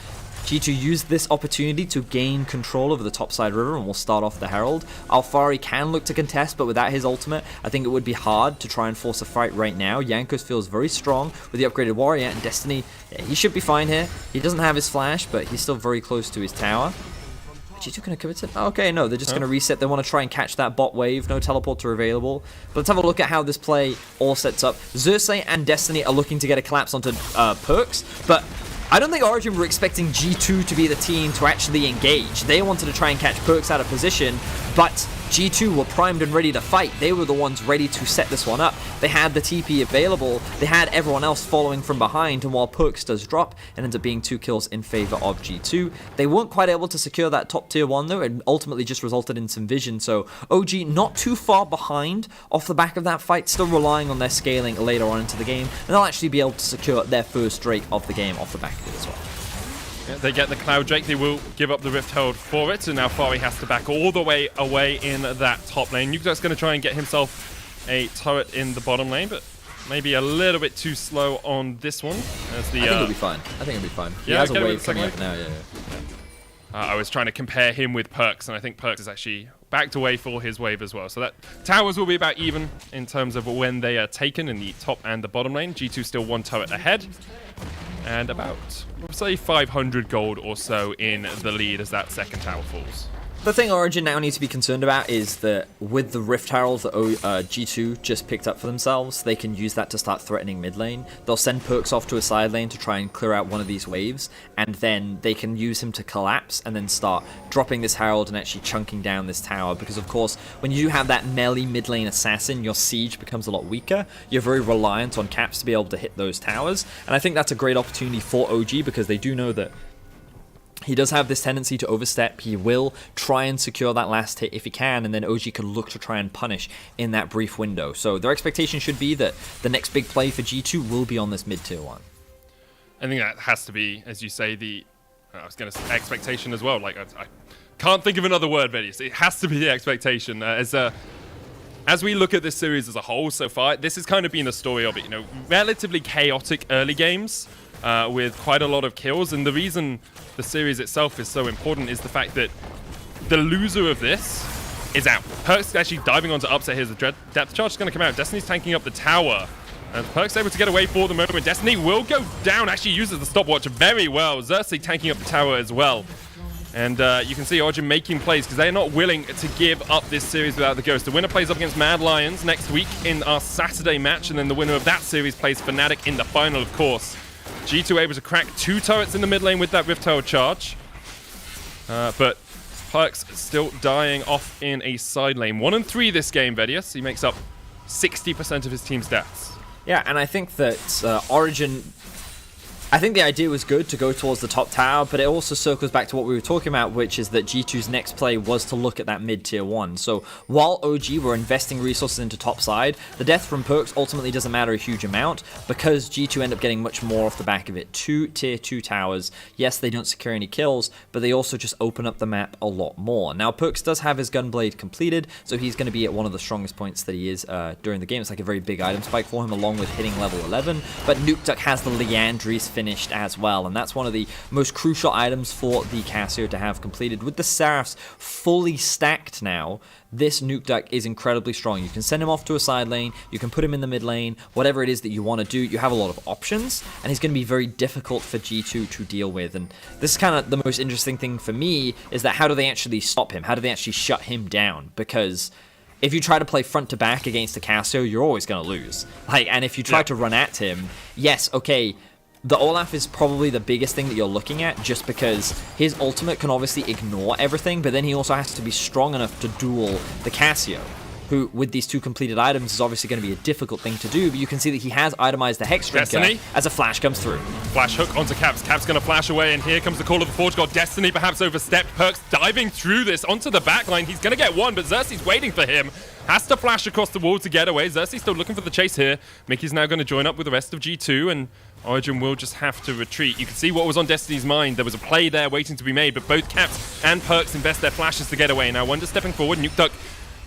S: G2 used this opportunity to gain control over the topside river, and will start off the Herald. Alfari can look to contest, but without his ultimate, I think it would be hard to try and force a fight right now. Jankos feels very strong with the upgraded warrior, and Destiny, yeah, he should be fine here. He doesn't have his flash, but he's still very close to his tower. G2 going to commit it? Okay, no, they're just going to reset. They want to try and catch that bot wave. No teleporter available. But let's have a look at how this play all sets up. Xerxes and Destiny are looking to get a collapse onto Perks, but I don't think Origen were expecting G2 to be the team to actually engage. They wanted to try and catch Perks out of position, but G2 were primed and ready to fight. They were the ones ready to set this one up. They had the TP available. They had everyone else following from behind, and while Perks does drop, it ends up being 2 kills in favor of G2. They weren't quite able to secure that top tier 1 though. It ultimately just resulted in some vision, so OG not too far behind off the back of that fight, still relying on their scaling later on into the game, and they'll actually be able to secure their first Drake of the game off the back of it as well.
G: Yeah, they get the Cloud Drake, they will give up the Rift Herald for it, and now Fari has to back all the way away in that top lane. Nukeduck's going to try and get himself a turret in the bottom lane, but maybe a little bit too slow on this one. As the,
S: I think he'll be fine. I think he'll be fine. He
G: yeah,
S: has a wave coming up now,
G: I was trying to compare him with Perks, and I think Perks is actually backed away for his wave as well. So that towers will be about even in terms of when they are taken in the top and the bottom lane. G2 still 1 turret ahead, and about, say, 500 gold or so in the lead as that second tower falls.
S: The thing Origen now needs to be concerned about is that with the Rift Herald that G2 just picked up for themselves, they can use that to start threatening mid lane. They'll send Perks off to a side lane to try and clear out one of these waves, and then they can use him to collapse and then start dropping this Herald and actually chunking down this tower, because of course when you have that melee mid lane assassin, your siege becomes a lot weaker. You're very reliant on caps to be able to hit those towers, and I think that's a great opportunity for OG because they do know that he does have this tendency to overstep. He will try and secure that last hit if he can, and then OG can look to try and punish in that brief window. So their expectation should be that the next big play for G2 will be on this mid-tier 1.
G: I think that has to be, as you say, the I was going to say expectation as well. Like I can't think of another word, Vedius. It has to be the expectation. As we look at this series as a whole so far, this has kind of been the story of it. You know, relatively chaotic early games with quite a lot of kills, and the reason the series itself is so important is the fact that the loser of this is out. Perks actually diving onto upset here. The depth charge is going to come out. Destiny's tanking up the tower. And Perks able to get away for the moment. Destiny will go down. Actually uses the stopwatch very well. Xerxes tanking up the tower as well. And you can see Origen making plays because they are not willing to give up this series without the Ghost. The winner plays up against Mad Lions next week in our Saturday match, and then the winner of that series plays Fnatic in the final, of course. G2 able to crack 2 turrets in the mid lane with that Rift Herald charge. But Perks still dying off in a side lane. 1 and 3 this game, Vedius. He makes up 60% of his team stats.
S: Yeah, and I think that Origen, I think the idea was good to go towards the top tower, but it also circles back to what we were talking about, which is that G2's next play was to look at that mid-tier 1. So while OG were investing resources into top side, the death from Perks ultimately doesn't matter a huge amount because G2 end up getting much more off the back of it. 2 tier 2 towers. Yes, they don't secure any kills, but they also just open up the map a lot more. Now, Perks does have his Gunblade completed, so he's going to be at one of the strongest points that he is during the game. It's like a very big item spike for him, along with hitting level 11. But Nukeduck has the Leandries finished as well, and that's one of the most crucial items for the Cassio to have completed. With the Seraphs fully stacked now, this Nukeduck is incredibly strong. You can send him off to a side lane, you can put him in the mid lane, whatever it is that you want to do, you have a lot of options, and he's going to be very difficult for G2 to deal with. And this is kind of the most interesting thing for me, is that how do they actually stop him? How do they actually shut him down? Because if you try to play front to back against a Cassio, you're always going to lose. And if you try to run at him, yes, okay, the Olaf is probably the biggest thing that you're looking at, just because his ultimate can obviously ignore everything, but then he also has to be strong enough to duel the Cassio, who, with these 2 completed items, is obviously going to be a difficult thing to do, but you can see that he has itemized the Hex Drinker as a flash comes through.
G: Flash hook onto Caps. Caps going to flash away, and here comes the call of the Forge God. Destiny perhaps overstepped. Perks diving through this onto the backline. He's going to get one, but Xerxes waiting for him. Has to flash across the wall to get away. Xerxes still looking for the chase here. Mickey's now going to join up with the rest of G2, and Origen will just have to retreat. You can see what was on Destiny's mind. There was a play there waiting to be made, but both Caps and Perks invest their flashes to get away. Now Wonder stepping forward. Nukeduck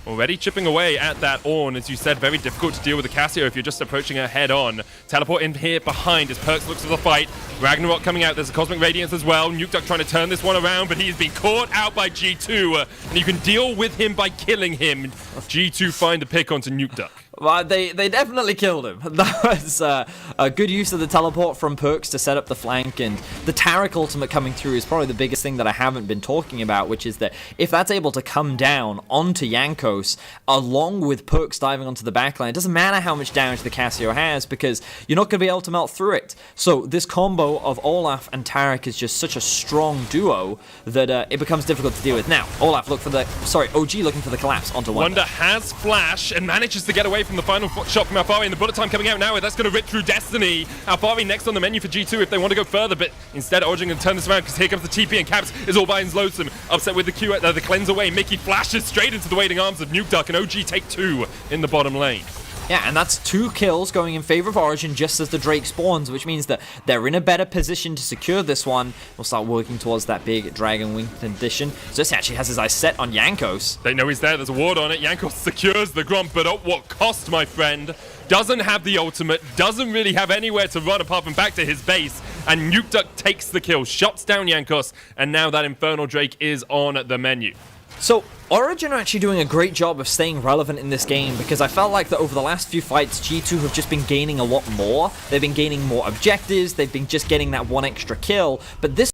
G: already chipping away at that Ornn. As you said, very difficult to deal with the Cassio if you're just approaching her head on. Teleport in here behind as Perks looks for the fight. Ragnarok coming out. There's a Cosmic Radiance as well. Nukeduck trying to turn this one around, but he's been caught out by G2. And you can deal with him by killing him. G2 find the pick onto Nukeduck.
S: Well, they definitely killed him. That was a good use of the teleport from Perks to set up the flank, and the Taric ultimate coming through is probably the biggest thing that I haven't been talking about, which is that if that's able to come down onto Jankos, along with Perks diving onto the backline, it doesn't matter how much damage the Cassio has, because you're not going to be able to melt through it. So this combo of Olaf and Taric is just such a strong duo that it becomes difficult to deal with. Now, Olaf OG looking for the collapse onto Wonder.
G: Wonder has flash and manages to get away from the final shot from Alfari, and the bullet time coming out now. That's going to rip through Destiny. Alfari next on the menu for G2 if they want to go further, but instead Origen going to turn this around because here comes the TP, and Caps is all by his lonesome. Upset with the Q, the cleanse away. Mickey flashes straight into the waiting arms of Nukeduck, and OG take 2 in the bottom lane.
S: Yeah, and that's 2 kills going in favor of Origen just as the Drake spawns, which means that they're in a better position to secure this one. We'll start working towards that big Dragon Wing condition. Zeus actually has his eyes set on Jankos.
G: They know he's there. There's a ward on it. Jankos secures the Gromp, but at what cost, my friend? Doesn't have the ultimate, doesn't really have anywhere to run apart from back to his base, and Nukeduck takes the kill, shuts down Jankos, and now that Infernal Drake is on the menu.
S: So, Origen are actually doing a great job of staying relevant in this game, because I felt like that over the last few fights, G2 have just been gaining a lot more. They've been gaining more objectives, they've been just getting that 1 extra kill, but this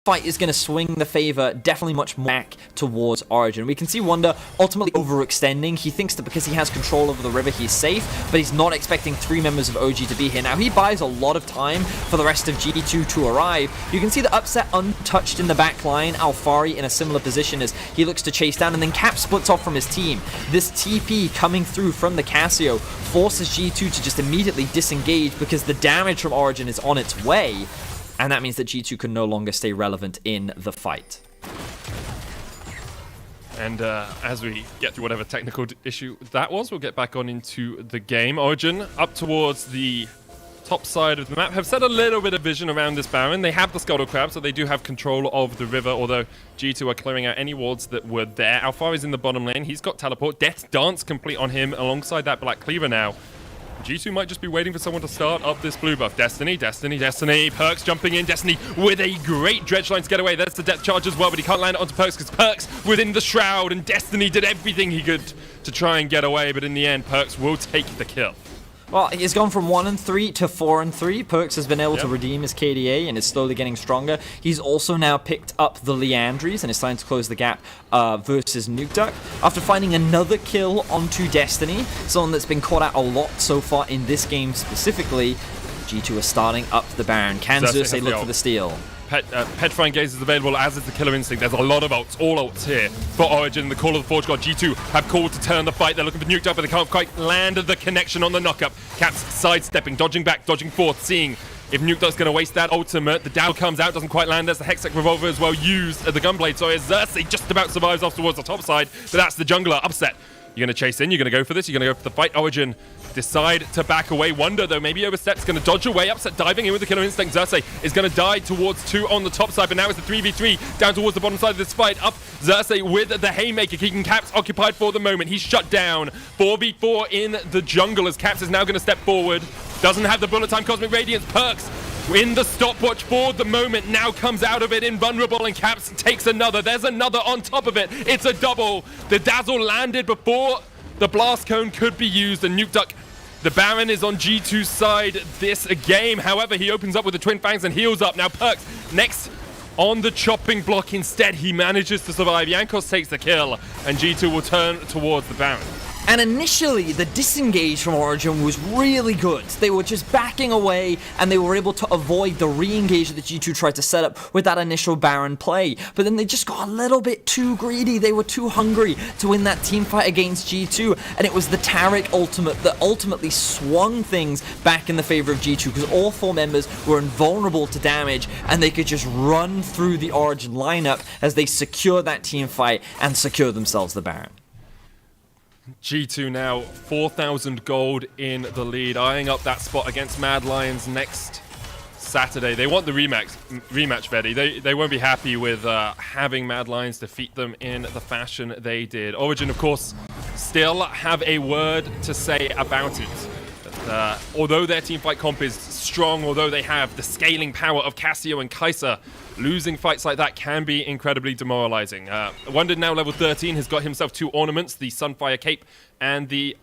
S: fight is going to swing the favor definitely much more back towards Origen. We can see Wonder ultimately overextending. He thinks that because he has control over the river, he's safe, but he's not expecting 3 members of OG to be here. Now, he buys a lot of time for the rest of G2 to arrive. You can see the upset untouched in the back line. Alfari in a similar position as he looks to chase down, and then Cap splits off from his team. This TP coming through from the Cassio forces G2 to just immediately disengage because the damage from Origen is on its way. And that means that G2 can no longer stay relevant in the fight.
G: And as we get through whatever technical issue that was, we'll get back on into the game. Origen up towards the top side of the map have set a little bit of vision around this Baron. They have the Scuttle Crab, so they do have control of the river, although G2 are clearing out any wards that were there. Alfari's in the bottom lane. He's got teleport. Death's Dance complete on him alongside that Black Cleaver now. G2 might just be waiting for someone to start up this blue buff. Destiny. Perks jumping in. Destiny with a great dredge line to get away. There's the death charge as well, but he can't land it onto Perks because Perks within the shroud, and Destiny did everything he could to try and get away, but in the end, Perks will take the kill.
S: Well, he's gone from 1-3 to 4-3. Perks has been able to redeem his KDA and is slowly getting stronger. He's also now picked up the Leandries and is starting to close the gap versus Nukeduck. After finding another kill onto Destiny, someone that's been caught out a lot so far in this game specifically, G2 are starting up the Baron. Can Zeus look for the steal?
G: Petrifying Gaze is available, as is the Killer Instinct. There's a lot of ults, all ults here for Origen. The Call of the Forge God. G2 have called to turn the fight. They're looking for Nukeduck, but they can't quite land the connection on the knockup. Caps sidestepping, dodging back, dodging forth, seeing if Nukeduck's going to waste that ultimate. The Dow comes out, doesn't quite land. There's the Hextech Revolver as well used at the Gunblade. So Xerxes just about survives off towards the top side, but that's the jungler upset. You're going to chase in, you're going to go for this, you're going to go for the fight. Origen decide to back away. Wonder, though, maybe oversteps, going to dodge away. Upset diving in with the Killer Instinct. Xerxes is going to die towards 2 on the top side, but now it's the 3v3 down towards the bottom side of this fight. Up Xerxes with the Haymaker, keeping Caps occupied for the moment. He's shut down. 4v4 in the jungle as Caps is now going to step forward. Doesn't have the bullet time. Cosmic Radiance. Perks in the stopwatch for the moment, now comes out of it invulnerable, and Caps takes another. There's another on top of it. It's a double. The Dazzle landed before the Blast Cone could be used, and Nukeduck, the Baron, is on G2's side this game. However, he opens up with the Twin Fangs and heals up. Now Perks next on the chopping block. Instead, he manages to survive. Jankos takes the kill, and G2 will turn towards the Baron.
S: And initially, the disengage from Origen was really good. They were just backing away, and they were able to avoid the re-engage that G2 tried to set up with that initial Baron play. But then they just got a little bit too greedy. They were too hungry to win that team fight against G2, and it was the Taric ultimate that ultimately swung things back in the favor of G2, because all 4 members were invulnerable to damage, and they could just run through the Origen lineup as they secure that team fight and secure themselves the Baron.
G: G2 now 4,000 gold in the lead, eyeing up that spot against Mad Lions next Saturday. They want the rematch, Betty. They won't be happy with having Mad Lions defeat them in the fashion they did. Origen, of course, still have a word to say about it. Although their teamfight comp is strong, although they have the scaling power of Cassio and Kai'Sa, losing fights like that can be incredibly demoralizing. Wonder, now level 13, has got himself 2 ornaments, the Sunfire Cape and the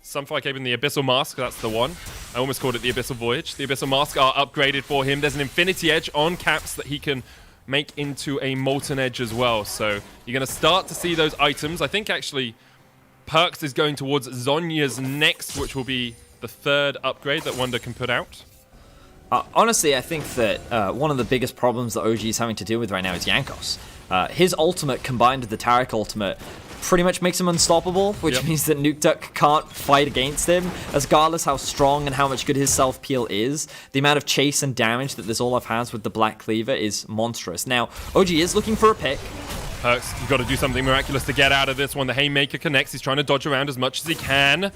G: Sunfire gave him the Abyssal Mask, that's the one. I almost called it the Abyssal Voyage. The Abyssal Mask are upgraded for him. There's an Infinity Edge on Caps that he can make into a Molten Edge as well. So you're going to start to see those items. I think actually Perks is going towards Zhonya's next, which will be the third upgrade that Wonder can put out.
S: Honestly, I think that one of the biggest problems that OG is having to deal with right now is Jankos. His ultimate combined with the Taric ultimate pretty much makes him unstoppable, which means that Nukeduck can't fight against him, as regardless how strong and how much good his self-peel is. The amount of chase and damage that this Olaf has with the Black Cleaver is monstrous. Now, OG is looking for a pick.
G: Perks, you've got to do something miraculous to get out of this one. The Haymaker connects. He's trying to dodge around as much as he can.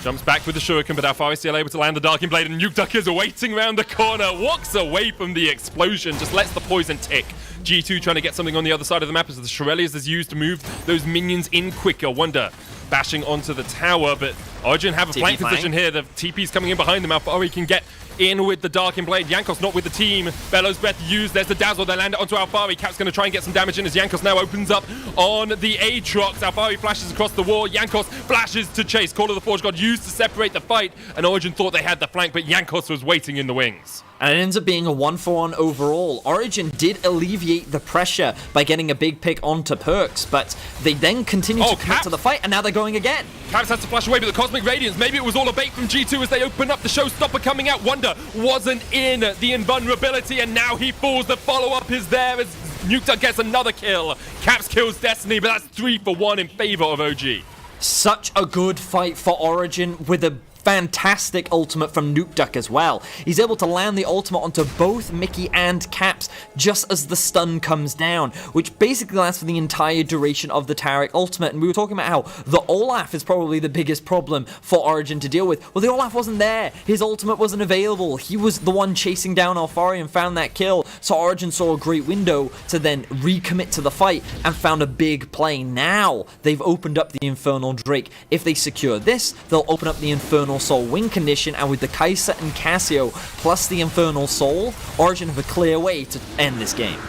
G: Jumps back with the Shuriken, but Alphari is still able to land the Darking Blade, and Nukeduck is waiting around the corner, walks away from the explosion, just lets the poison tick. G2 trying to get something on the other side of the map as the Shurelias is used to move those minions in quicker. Wonder bashing onto the tower, but Origen have a flank position here. The TP's coming in behind them. Alphari can get in with the Darking Blade. Jankos not with the team. Bellows Breath used. There's the Dazzle. They land it onto Alphari. Cap's going to try and get some damage in as Jankos now opens up on the Aatrox. Alphari flashes across the wall. Jankos flashes to chase. Call of the Forge God used to separate the fight, and Origen thought they had the flank, but Jankos was waiting in the wings.
S: And it ends up being a 1-for-1 overall. Origen did alleviate the pressure by getting a big pick onto Perks, but they then continue to commit to the fight, and now they're going again.
G: Caps has to flash away, but the Cosmic Radiance, maybe it was all a bait from G2 as they open up the Showstopper coming out. Wonder wasn't in the invulnerability, and now he falls. The follow-up is there as Nukeduck gets another kill. Caps kills Destiny, but that's 3-for-1 in favor of OG.
S: Such a good fight for Origen with a fantastic ultimate from Nukeduck as well. He's able to land the ultimate onto both Mickey and Caps just as the stun comes down, which basically lasts for the entire duration of the Taric ultimate. And we were talking about how the Olaf is probably the biggest problem for Origen to deal with. Well, the Olaf wasn't there. His ultimate wasn't available. He was the one chasing down Alphari and found that kill. So Origen saw a great window to then recommit to the fight and found a big play. Now they've opened up the Infernal Drake. If they secure this, they'll open up the Infernal Soul win condition, and with the Kai'Sa and Cassio plus the Infernal Soul, Origen have a clear way to end this game.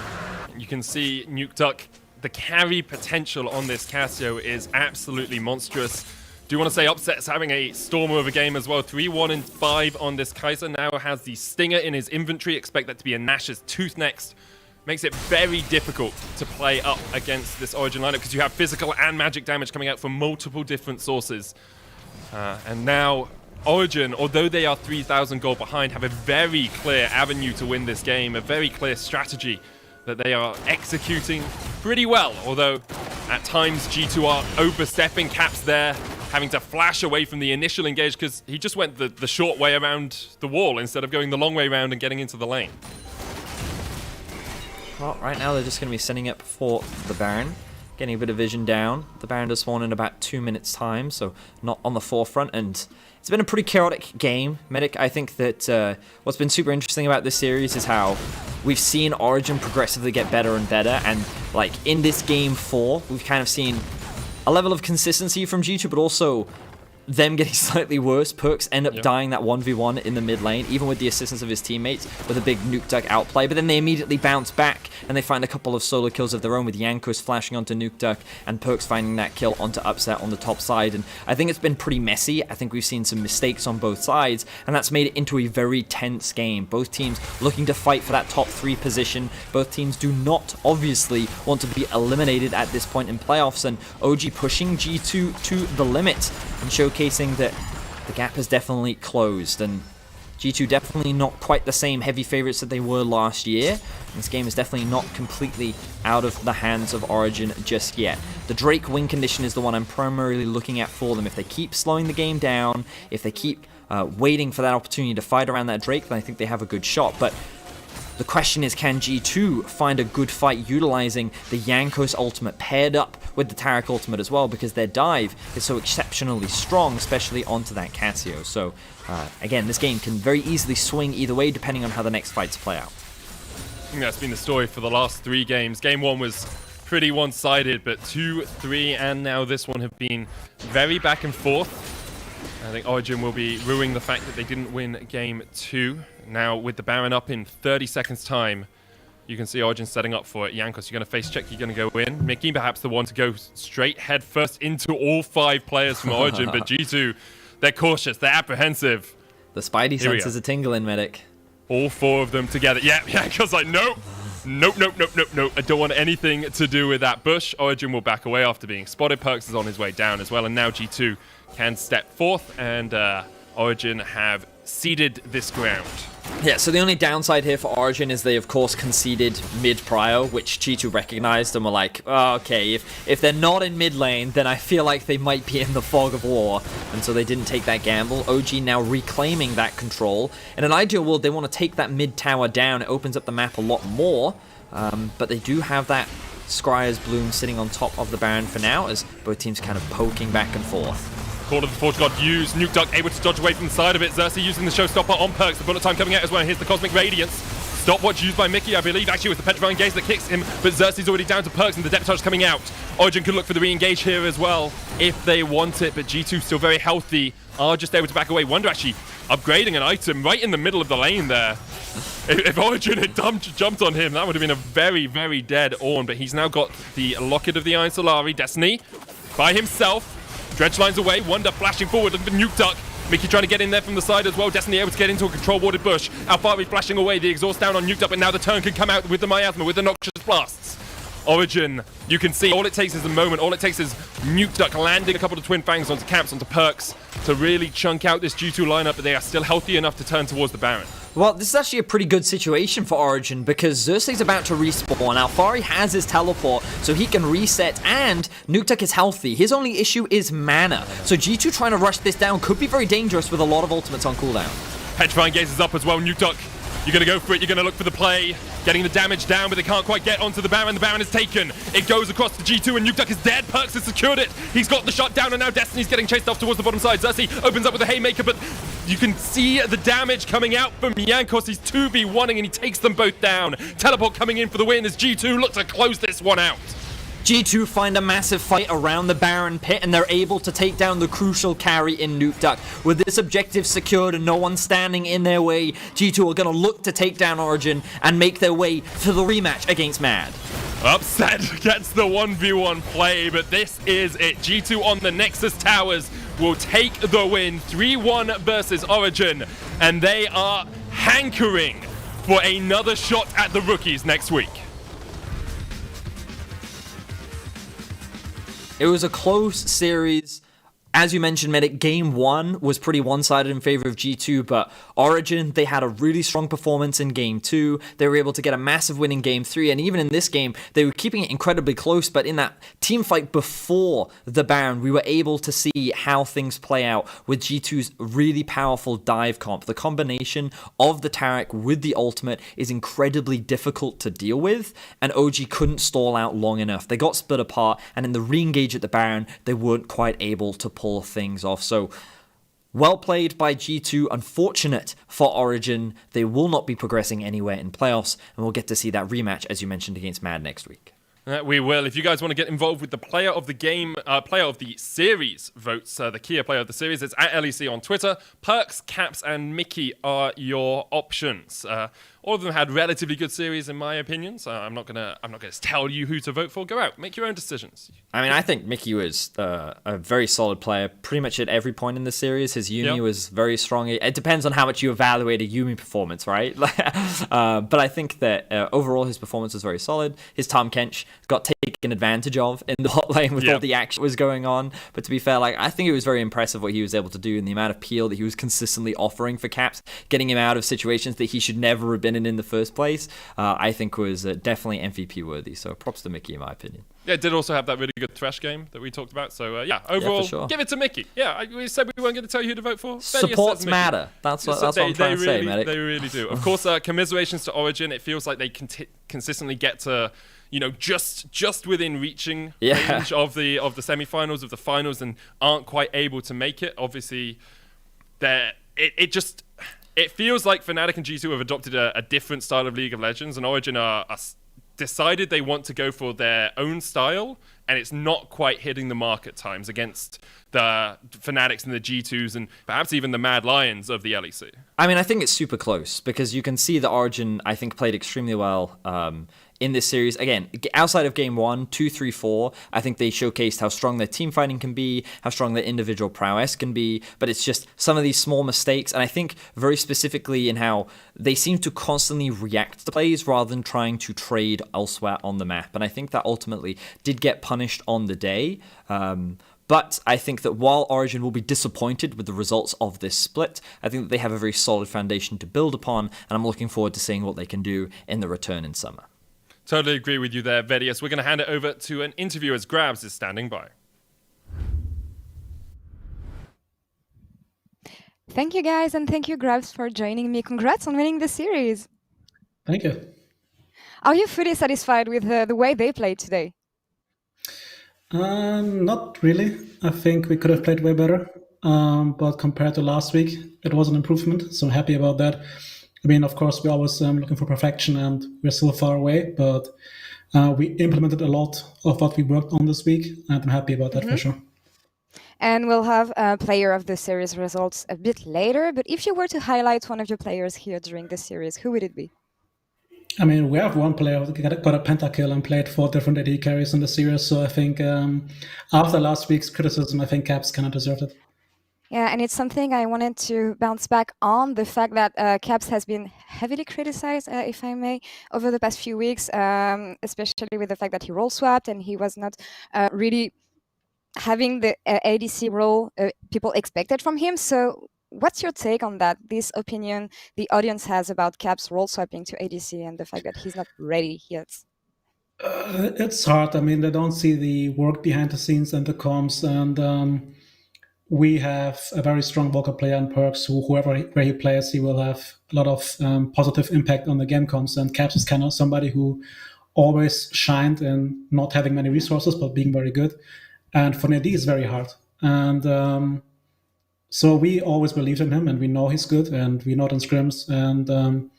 G: You can see Nukeduck, the carry potential on this Cassio is absolutely monstrous. Do you want to say Upset's having a stormer of a game as well? 3-1-5 on this Kai'Sa, now has the Stinger in his inventory. Expect that to be a Nash's Tooth next. Makes it very difficult to play up against this Origen lineup because you have physical and magic damage coming out from multiple different sources. And now Origen, although they are 3,000 gold behind, have a very clear avenue to win this game, a very clear strategy that they are executing pretty well, although at times G2 are overstepping. Caps there, having to flash away from the initial engage because he just went the short way around the wall instead of going the long way around and getting into the lane.
S: Well, right now they're just going to be setting up for the Baron. Getting a bit of vision down. The Baron does spawn in about 2 minutes time, so not on the forefront, and it's been a pretty chaotic game, Medic. I think that what's been super interesting about this series is how we've seen Origen progressively get better and better, and like in this game 4, we've kind of seen a level of consistency from G2, but also them getting slightly worse. Perks end up dying that 1v1 in the mid lane, even with the assistance of his teammates, with a big Nukeduck outplay. But then they immediately bounce back, and they find a couple of solo kills of their own, with Jankos flashing onto Nukeduck, and Perks finding that kill onto Upset on the top side. And I think it's been pretty messy. I think we've seen some mistakes on both sides, and that's made it into a very tense game. Both teams looking to fight for that top 3 position. Both teams do not, obviously, want to be eliminated at this point in playoffs, and OG pushing G2 to the limit, and showcasing that the gap has definitely closed, and G2 definitely not quite the same heavy favorites that they were last year. This game is definitely not completely out of the hands of Origen just yet. The Drake win condition is the one I'm primarily looking at for them. If they keep slowing the game down, if they keep waiting for that opportunity to fight around that Drake, then I think they have a good shot. But the question is, can G2 find a good fight utilizing the Jankos ultimate paired up with the Taric ultimate as well, because their dive is so exceptionally strong, especially onto that Cassio. So again, this game can very easily swing either way depending on how the next fights play out.
G: I think that's been the story for the last 3 games. Game 1 was pretty one-sided, but 2, 3, and now this one have been very back and forth. I think Origen will be ruining the fact that they didn't win game 2. Now, with the Baron up in 30 seconds time, You can see Origen setting up for it. Jankos, you're going to face check, you're going to go in. Mickey, perhaps the one to go straight head first into all 5 players from Origen, but G2, they're cautious, they're apprehensive.
S: The spidey senses are tingling, Medic.
G: All 4 of them together. Yeah, Jankos like, nope. Nope. I don't want anything to do with that bush. Origen will back away after being spotted. Perks is on his way down as well, and now G2 can step forth, and Origen have ceded this ground.
S: Yeah, so the only downside here for Origen is they, of course, conceded mid-prio, which G2 recognized and were like, oh, okay, if they're not in mid lane, then I feel like they might be in the fog of war. And so they didn't take that gamble. OG now reclaiming that control. In an ideal world, they want to take that mid tower down. It opens up the map a lot more. But they do have that Scryer's Bloom sitting on top of the Baron for now, as both teams kind of poking back and forth.
G: Call of the Forge God used. Nuke Duck able to dodge away from the side of it. Xerxes using the showstopper on Perks. The bullet time coming out as well. Here's the Cosmic Radiance. Stopwatch used by Mickey, I believe. Actually, it was the Petrifying Gaze that kicks him, but Xerxes already down to Perks and the Depth Charge coming out. Origen could look for the re-engage here as well if they want it, but G2 still very healthy. Are just able to back away. Wonder actually upgrading an item right in the middle of the lane there. If Origen had jumped on him, that would have been a very, very dead Ornn, but he's now got the Locket of the Iron Solari. Destiny by himself. Dredge lines away, Wonder flashing forward, looking for Nuke Duck. Mickey trying to get in there from the side as well. Destiny able to get into a control warded bush. Alfari flashing away, the exhaust down on Nuke Duck, but now the turn can come out with the Miasma, with the Noxious Blasts. Origen, you can see, all it takes is a moment. All it takes is Nuke Duck landing a couple of Twin Fangs onto Caps, onto Perks, to really chunk out this G2 lineup, but they are still healthy enough to turn towards the Baron.
S: Well, this is actually a pretty good situation for Origen because Xerxes about to respawn. Alfari has his teleport, so he can reset, and Nuke Duck is healthy. His only issue is mana. So G2 trying to rush this down could be very dangerous with a lot of ultimates on cooldown.
G: Petrifying Gaze is up as well. Nuke Duck, you're going to go for it. You're going to look for the play. Getting the damage down, but they can't quite get onto the Baron. The Baron is taken. It goes across to G2, and Nuke Duck is dead. Perks has secured it. He's got the shot down, and now Destiny's getting chased off towards the bottom side. Xerxes opens up with a Haymaker, but you can see the damage coming out from Jankos. He's 2v1ing, and he takes them both down. Teleport coming in for the win as G2 look to close this one out.
S: G2 find a massive fight around the Baron pit, and they're able to take down the crucial carry in Nuke Duck. With this objective secured and no one standing in their way, G2 are going to look to take down Origen and make their way to the rematch against Mad.
G: Upset gets the 1v1 play, but this is it. G2 on the Nexus Towers will take the win. 3-1 versus Origen, and they are hankering for another shot at the rookies next week.
S: It was a close series. As you mentioned, Medic, game 1 was pretty one-sided in favor of G2, but Origen, they had a really strong performance in game 2. They were able to get a massive win in game 3, and even in this game, they were keeping it incredibly close, but in that team fight before the Baron, we were able to see how things play out with G2's really powerful dive comp. The combination of the Taric with the ultimate is incredibly difficult to deal with, and OG couldn't stall out long enough. They got split apart, and in the re-engage at the Baron, they weren't quite able to pull things off. So well played by G2. Unfortunate for Origen, they will not be progressing anywhere in playoffs, and we'll get to see that rematch, as you mentioned, against Mad next week.
G: We will. If you guys want to get involved with the player of the game, player of the series votes, the Kia player of the series, it's at LEC on Twitter. Perks, Caps, and Mickey are your options. All of them had relatively good series, in my opinion. So I'm not gonna tell you who to vote for. Go out, make your own decisions.
S: I mean, I think Mickey was a very solid player, pretty much at every point in the series. His Yuumi was very strong. It depends on how much you evaluate a Yuumi performance, right? But I think that overall his performance was very solid. His Tahm Kench got taken advantage of in the bot lane with all the action that was going on. But to be fair, I think it was very impressive what he was able to do and the amount of peel that he was consistently offering for Caps, getting him out of situations that he should never have been in the first place. I think was definitely MVP worthy. So props to Mickey, in my opinion.
G: Yeah, it did also have that really good Thresh game that we talked about. So overall, give it to Mickey. Yeah, we said we weren't going to tell you who to vote for.
S: Supports matter. That's what I'm trying to say, Medic.
G: They really do. Of course, commiserations to Origen. It feels like they consistently get to, just within reaching range of the semifinals, of the finals, and aren't quite able to make it. Obviously, it feels like Fnatic and G2 have adopted a different style of League of Legends, and Origen are decided they want to go for their own style, and it's not quite hitting the mark at times against the Fnatics and the G2s and perhaps even the Mad Lions of the LEC.
S: I mean, I think it's super close because you can see that Origen, I think, played extremely well in this series. Again, outside of game 1, 2, 3, 4, I think they showcased how strong their team fighting can be, how strong their individual prowess can be, but it's just some of these small mistakes, and I think very specifically in how they seem to constantly react to plays rather than trying to trade elsewhere on the map, and I think that ultimately did get punished on the day. But I think that while Origen will be disappointed with the results of this split, I think that they have a very solid foundation to build upon, and I'm looking forward to seeing what they can do in the return in summer.
G: Totally agree with you there, Vedius. We're going to hand it over to an interview as Grabs is standing by.
Q: Thank you, guys, and thank you, Grabs, for joining me. Congrats on winning the series.
T: Thank you.
Q: Are you fully satisfied with the way they played today?
T: Not really. I think we could have played way better. But compared to last week, it was an improvement. So I'm happy about that. I mean, of course, we're always looking for perfection and we're still far away. But we implemented a lot of what we worked on this week. And I'm happy about that for sure.
Q: And we'll have player of the series results a bit later. But if you were to highlight one of your players here during the series, who would it be?
T: I mean, we have one player who got a pentakill and played 4 different AD carries in the series. So I think after last week's criticism, I think Caps kind of deserved it.
Q: Yeah, and it's something I wanted to bounce back on, the fact that Caps has been heavily criticized, if I may, over the past few weeks, especially with the fact that he role swapped and he was not really having the ADC role people expected from him. So what's your take on that, this opinion the audience has about Caps role swapping to ADC and the fact that he's not ready yet?
T: It's hard. I mean, they don't see the work behind the scenes and the comms. And we have a very strong vocal player in Perks, where he plays, he will have a lot of positive impact on the game comms. And Caps is kind of somebody who always shined in not having many resources, but being very good. And for an AD, it's very hard. And so we always believed in him, and we know he's good, and we know it in scrims. And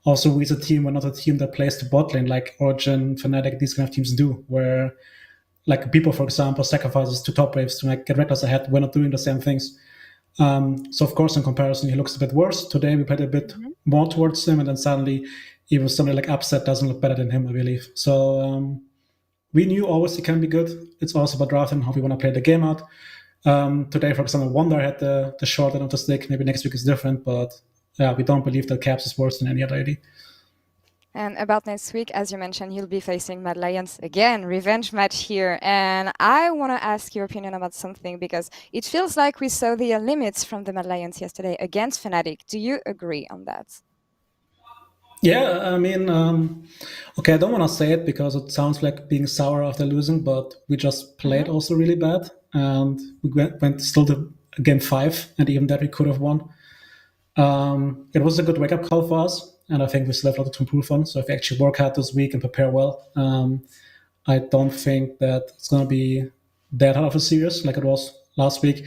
T: also, we as a team, we're not a team that plays the bot lane like Origen, Fnatic, these kind of teams do, where like people, for example, sacrifices to top waves to get reckless ahead. We're not doing the same things. So of course, in comparison, he looks a bit worse. Today, we played a bit more towards him, and then suddenly, even somebody like Upset doesn't look better than him, I believe. So we knew always he can be good. It's also about drafting how we want to play the game out. Today, for example, Wonder had the short end of the stick. Maybe next week is different, but yeah, we don't believe that Caps is worse than any other AD.
Q: And about next week, as you mentioned, you'll be facing Mad Lions again, revenge match here. And I want to ask your opinion about something, because it feels like we saw the limits from the Mad Lions yesterday against Fnatic. Do you agree on that?
T: Yeah, I mean, okay, I don't want to say it because it sounds like being sour after losing, but we just played also really bad. And we went still to game 5, and even that we could have won. It was a good wake-up call for us, and I think we still have a lot to improve on. So if we actually work hard this week and prepare well, I don't think that it's going to be that hard of a series like it was last week.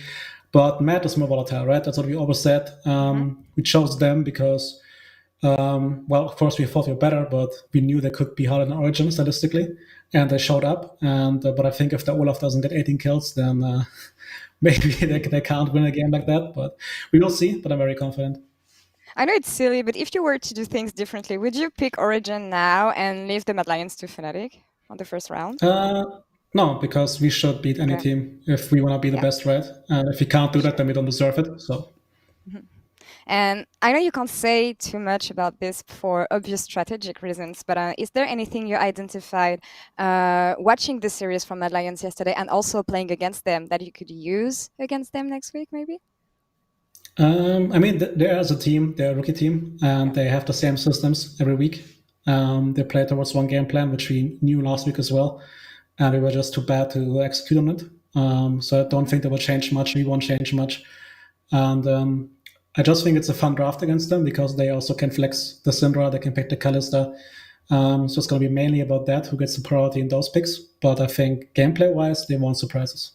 T: But Matt is more volatile, right? That's what we always said. We chose them because, well, of course, we thought we were better, but we knew they could be harder than Origen statistically, and they showed up. And but I think if the Olaf doesn't get 18 kills, then maybe they can't win a game like that. But we will see, but I'm very confident.
Q: I know it's silly, but if you were to do things differently, would you pick Origen now and leave the Mad Lions to Fnatic on the first round?
T: No, because we should beat any team if we want to be the best, right? And if we can't do that, then we don't deserve it. So.
Q: And I know you can't say too much about this for obvious strategic reasons, but is there anything you identified watching the series from Mad Lions yesterday and also playing against them that you could use against them next week, maybe?
T: I mean, they're as a team, they're a rookie team, and they have the same systems every week. They play towards one game plan, which we knew last week as well, and we were just too bad to execute on it. So I don't think they will change much. We won't change much. And I just think it's a fun draft against them because they also can flex the Syndra, they can pick the Kalista. So it's going to be mainly about that, who gets the priority in those picks. But I think gameplay-wise, they won't surprise us.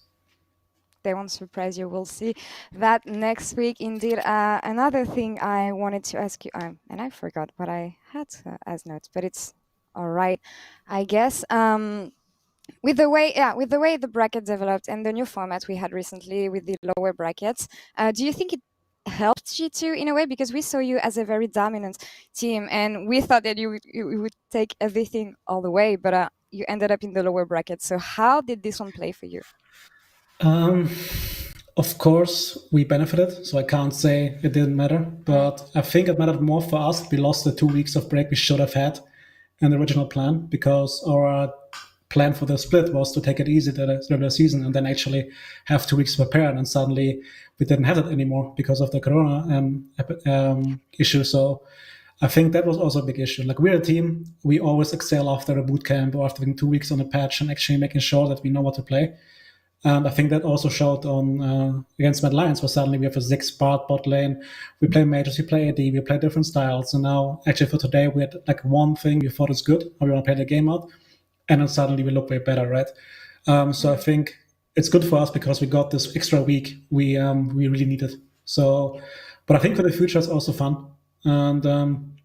Q: They won't surprise you. We'll see that next week. Indeed, another thing I wanted to ask you, and I forgot what I had as notes, but it's All right. I guess with the way the bracket developed and the new format we had recently with the lower brackets, do you think it helped G2 in a way? Because we saw you as a very dominant team, and we thought that you would take everything all the way, but you ended up in the lower bracket. So how did this one play for you?
T: Of course, we benefited, so I can't say it didn't matter. But I think it mattered more for us. We lost the 2 weeks of break we should have had in the original plan, because our plan for the split was to take it easy the regular season and then actually have 2 weeks prepared. And suddenly we didn't have it anymore because of the corona issue. So I think that was also a big issue. Like, we're a team, we always excel after a boot camp or after having 2 weeks on a patch and actually making sure that we know what to play. And I think that also showed on against Mad Lions, where suddenly we have a 6-part bot lane. We play mages, we play AD, we play different styles. And now, actually for today, we had like one thing we thought is good, how we want to play the game out. And then suddenly we look way better, right? So I think it's good for us because we got this extra week we really needed. So, but I think for the future it's also fun. And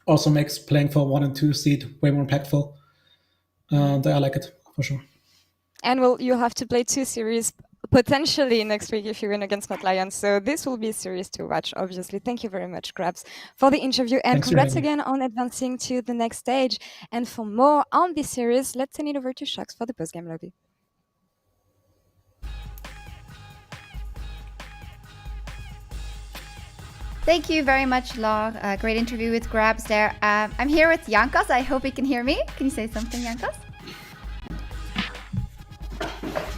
T: also makes playing for 1 and 2 seed way more impactful. And I like it, for sure.
Q: And you'll have to play 2 series potentially next week if you win against Mad Lions. So this will be a series to watch, obviously. Thank you very much, Grabs, for the interview. And
T: Thanks
Q: congrats again on advancing to the next stage. And for more on this series, let's send it over to Shux for the postgame lobby.
K: Thank you very much, Log. Great interview with Grabs there. I'm here with Jankos. I hope he can hear me. Can you say something, Jankos?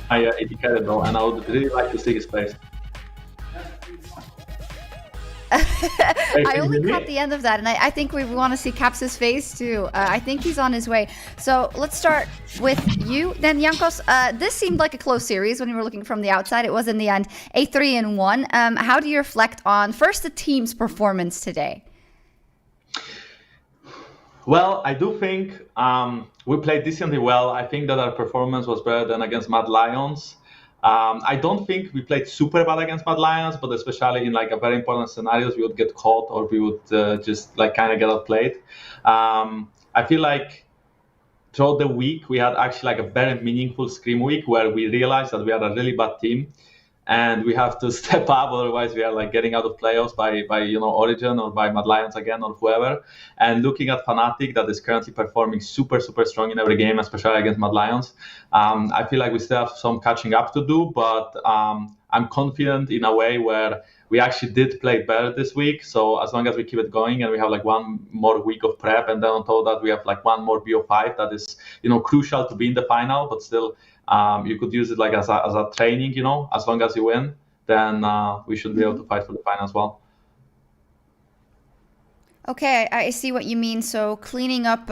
U: I educated though, and I would really like to see his face.
K: I only caught the end of that, and I think we want to see Caps' face too. I think he's on his way. So let's start with you then, Jankos. This seemed like a close series when you were looking from the outside. It was in the end a 3-1. How do you reflect on first the team's performance today?
U: Well, I do think we played decently well. I think that our performance was better than against Mad Lions. I don't think we played super bad against Mad Lions, but especially in like a very important scenarios, we would get caught or we would just like kind of get outplayed. I feel like throughout the week, we had actually like a very meaningful scrim week where we realized that we are a really bad team. And we have to step up, otherwise we are like getting out of playoffs by Origen or by Mad Lions again or whoever. And looking at Fnatic, that is currently performing super strong in every game, especially against Mad Lions. I feel like we still have some catching up to do, but I'm confident in a way where we actually did play better this week. So as long as we keep it going and we have like one more week of prep, and then on top of that we have like one more BO5 that is crucial to be in the final, but still. You could use it like as a training, as long as you win, then we should be able to fight for the final as well.
K: Okay, I see what you mean. So cleaning up,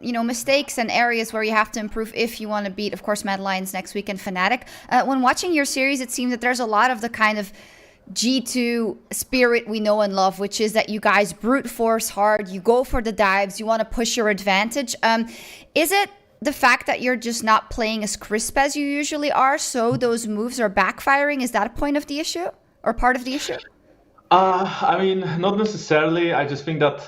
K: mistakes and areas where you have to improve if you want to beat, of course, Mad Lions next week and Fnatic. When watching your series, it seems that there's a lot of the kind of G2 spirit we know and love, which is that you guys brute force hard, you go for the dives, you want to push your advantage. Is it the fact that you're just not playing as crisp as you usually are, so those moves are backfiring? Is that a point of the issue or part of the issue?
U: I mean, not necessarily. I just think that,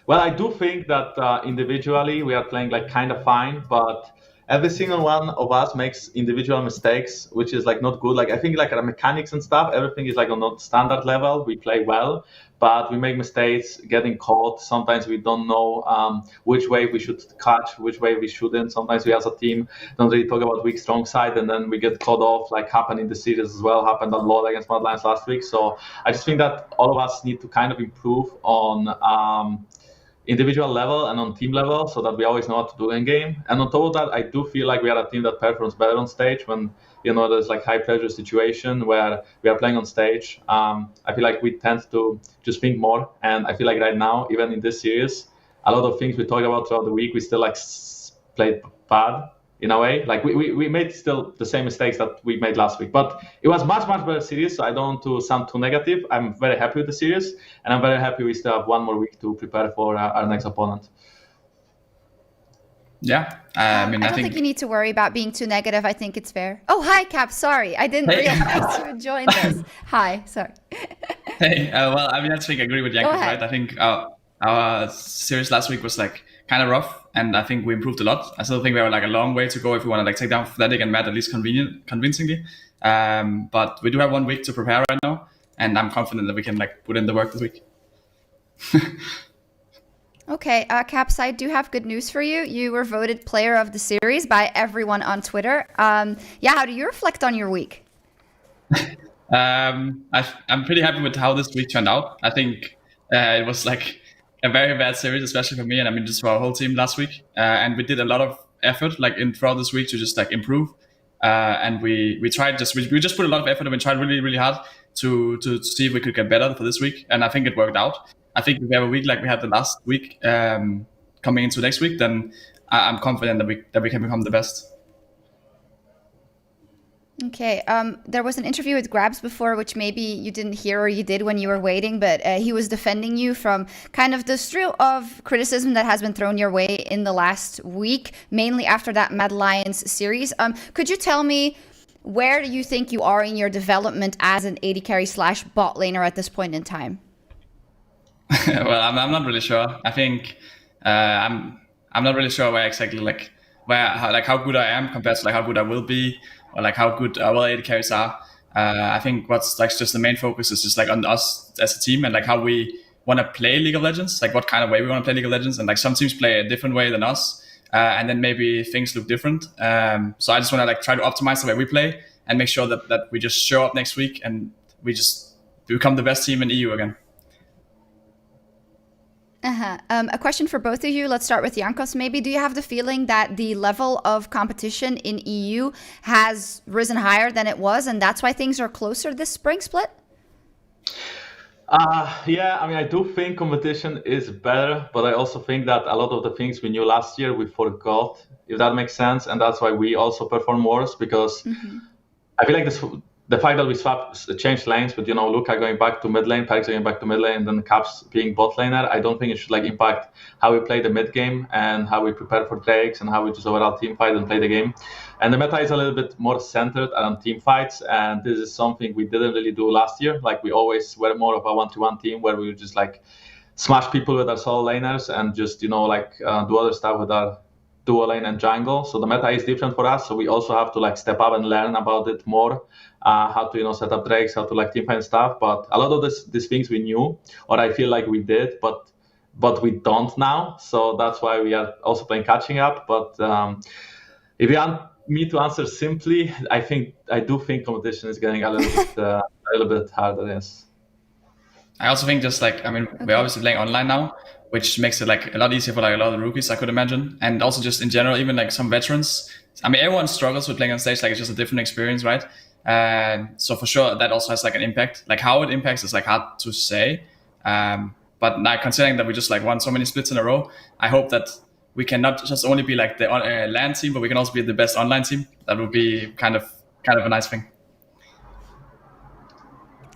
U: I do think that individually we are playing like kind of fine, but every single one of us makes individual mistakes, which is like not good. Like I think like our mechanics and stuff, everything is like on a standard level. We play well, but we make mistakes, getting caught. Sometimes we don't know which way we should catch, which way we shouldn't. Sometimes we as a team don't really talk about weak, strong side, and then we get caught off, like happened in the series as well, happened a lot against Mad Lions last week. So I just think that all of us need to kind of improve on individual level and on team level so that we always know what to do in game. And on top of that, I do feel like we are a team that performs better on stage when there's like high pressure situation where we are playing on stage. I feel like we tend to just think more, and I feel like right now, even in this series, a lot of things we talk about throughout the week, we still like played bad in a way. Like we made still the same mistakes that we made last week, but it was much better series. So I don't want to sound too negative. I'm very happy with the series, and I'm very happy we still have one more week to prepare for our next opponent.
V: Yeah,
K: I don't think you need to worry about being too negative. I think it's fair. Oh, hi, Cap. Sorry, I didn't realize you would join this. Hi, sorry.
V: Hey, I think I agree with Jankos, right? I think our series last week was like
D: kind of rough, and I think we improved a lot. I still think we have like a long way to go if we want to like take down Fnatic and Matt at least convincingly. But we do have 1 week to prepare right now, and I'm confident that we can like put in the work this week.
K: Okay, Caps, I do have good news for you. You were voted player of the series by everyone on Twitter. How do you reflect on your week?
D: I'm pretty happy with how this week turned out. I think it was like a very bad series, especially for me, and I mean just for our whole team last week. And we did a lot of effort like throughout this week to just like improve. And we tried we just put a lot of effort and we tried really, really hard to see if we could get better for this week. And I think it worked out. I think if we have a week like we had the last week coming into next week, then I'm confident that we can become the best.
K: Okay, there was an interview with Grabs before, which maybe you didn't hear or you did when you were waiting, but he was defending you from kind of the stream of criticism that has been thrown your way in the last week, mainly after that Mad Lions series. Could you tell me where do you think you are in your development as an AD carry / bot laner at this point in time?
D: Well, I'm not really sure. I think I'm not really sure where exactly how good I am compared to like how good I will be, or like how good our AD carries are. I think what's like just the main focus is just like on us as a team and like how we want to play League of Legends, like what kind of way we want to play League of Legends, and like some teams play a different way than us, and then maybe things look different. So I just want to like try to optimize the way we play and make sure that we just show up next week and we just become the best team in EU again.
K: A question for both of you. Let's start with Jankos. Maybe do you have the feeling that the level of competition in EU has risen higher than it was, and that's why things are closer this spring split?
U: Yeah, I mean, I do think competition is better, but I also think that a lot of the things we knew last year we forgot, if that makes sense, and that's why we also perform worse, because I feel like the fact that we changed lanes, but Luca going back to mid lane, Perks going back to mid lane, and then Caps being bot laner, I don't think it should like impact how we play the mid game and how we prepare for Drakes and how we just overall team fight and play the game. And the meta is a little bit more centered around team fights, and this is something we didn't really do last year. Like we always were more of a 1-to-1 team where we would just like smash people with our solo laners and just do other stuff with our duo lane and jungle. So the meta is different for us, so we also have to like step up and learn about it more, how to set up Drakes, how to like team fight stuff. But a lot of these things we knew, or I feel like we did, but we don't now. So that's why we are also playing catching up. But if you want me to answer simply, I do think competition is getting a little bit harder. Yes.
D: I also think just like, I mean, we're obviously playing online now, which makes it like a lot easier for like a lot of the rookies, I could imagine. And also just in general, even like some veterans. I mean, everyone struggles with playing on stage, like it's just a different experience, right? So for sure, that also has like an impact. Like how it impacts is like hard to say. But now considering that we just like won so many splits in a row, I hope that we can not just only be like the LAN team, but we can also be the best online team. That would be kind of a nice thing.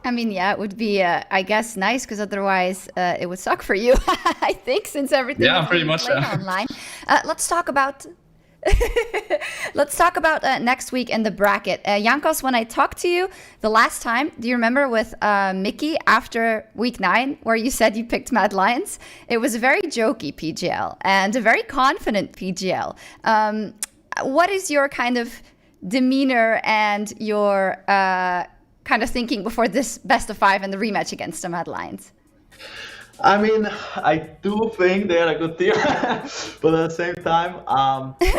K: I mean, yeah, it would be, I guess, nice, because otherwise it would suck for you, I think, since everything is
D: pretty much
K: online. Let's talk about next week in the bracket. Jankos, when I talked to you the last time, do you remember with Mickey after week 9, where you said you picked Mad Lions? It was a very jokey PGL and a very confident PGL. What is your kind of demeanor and your kind of thinking before this best of 5 and the rematch against the Mad Lions?
U: I mean, I do think they're a good team, but at the same time,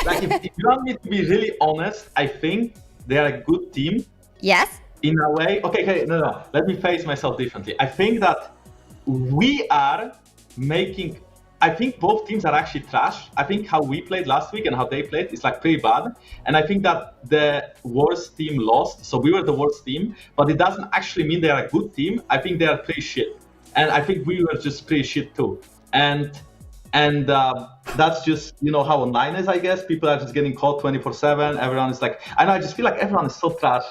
U: like if you want me to be really honest, I think they are a good team.
K: Yes.
U: In a way. Okay, no. Let me face myself differently. I think that we are making. I think both teams are actually trash. I think how we played last week and how they played is like pretty bad. And I think that the worst team lost. So we were the worst team, but it doesn't actually mean they are a good team. I think they are pretty shit. And I think we were just pretty shit too. And that's just, how online is, I guess. People are just getting caught 24/7. Everyone is like, I just feel like everyone is so trash.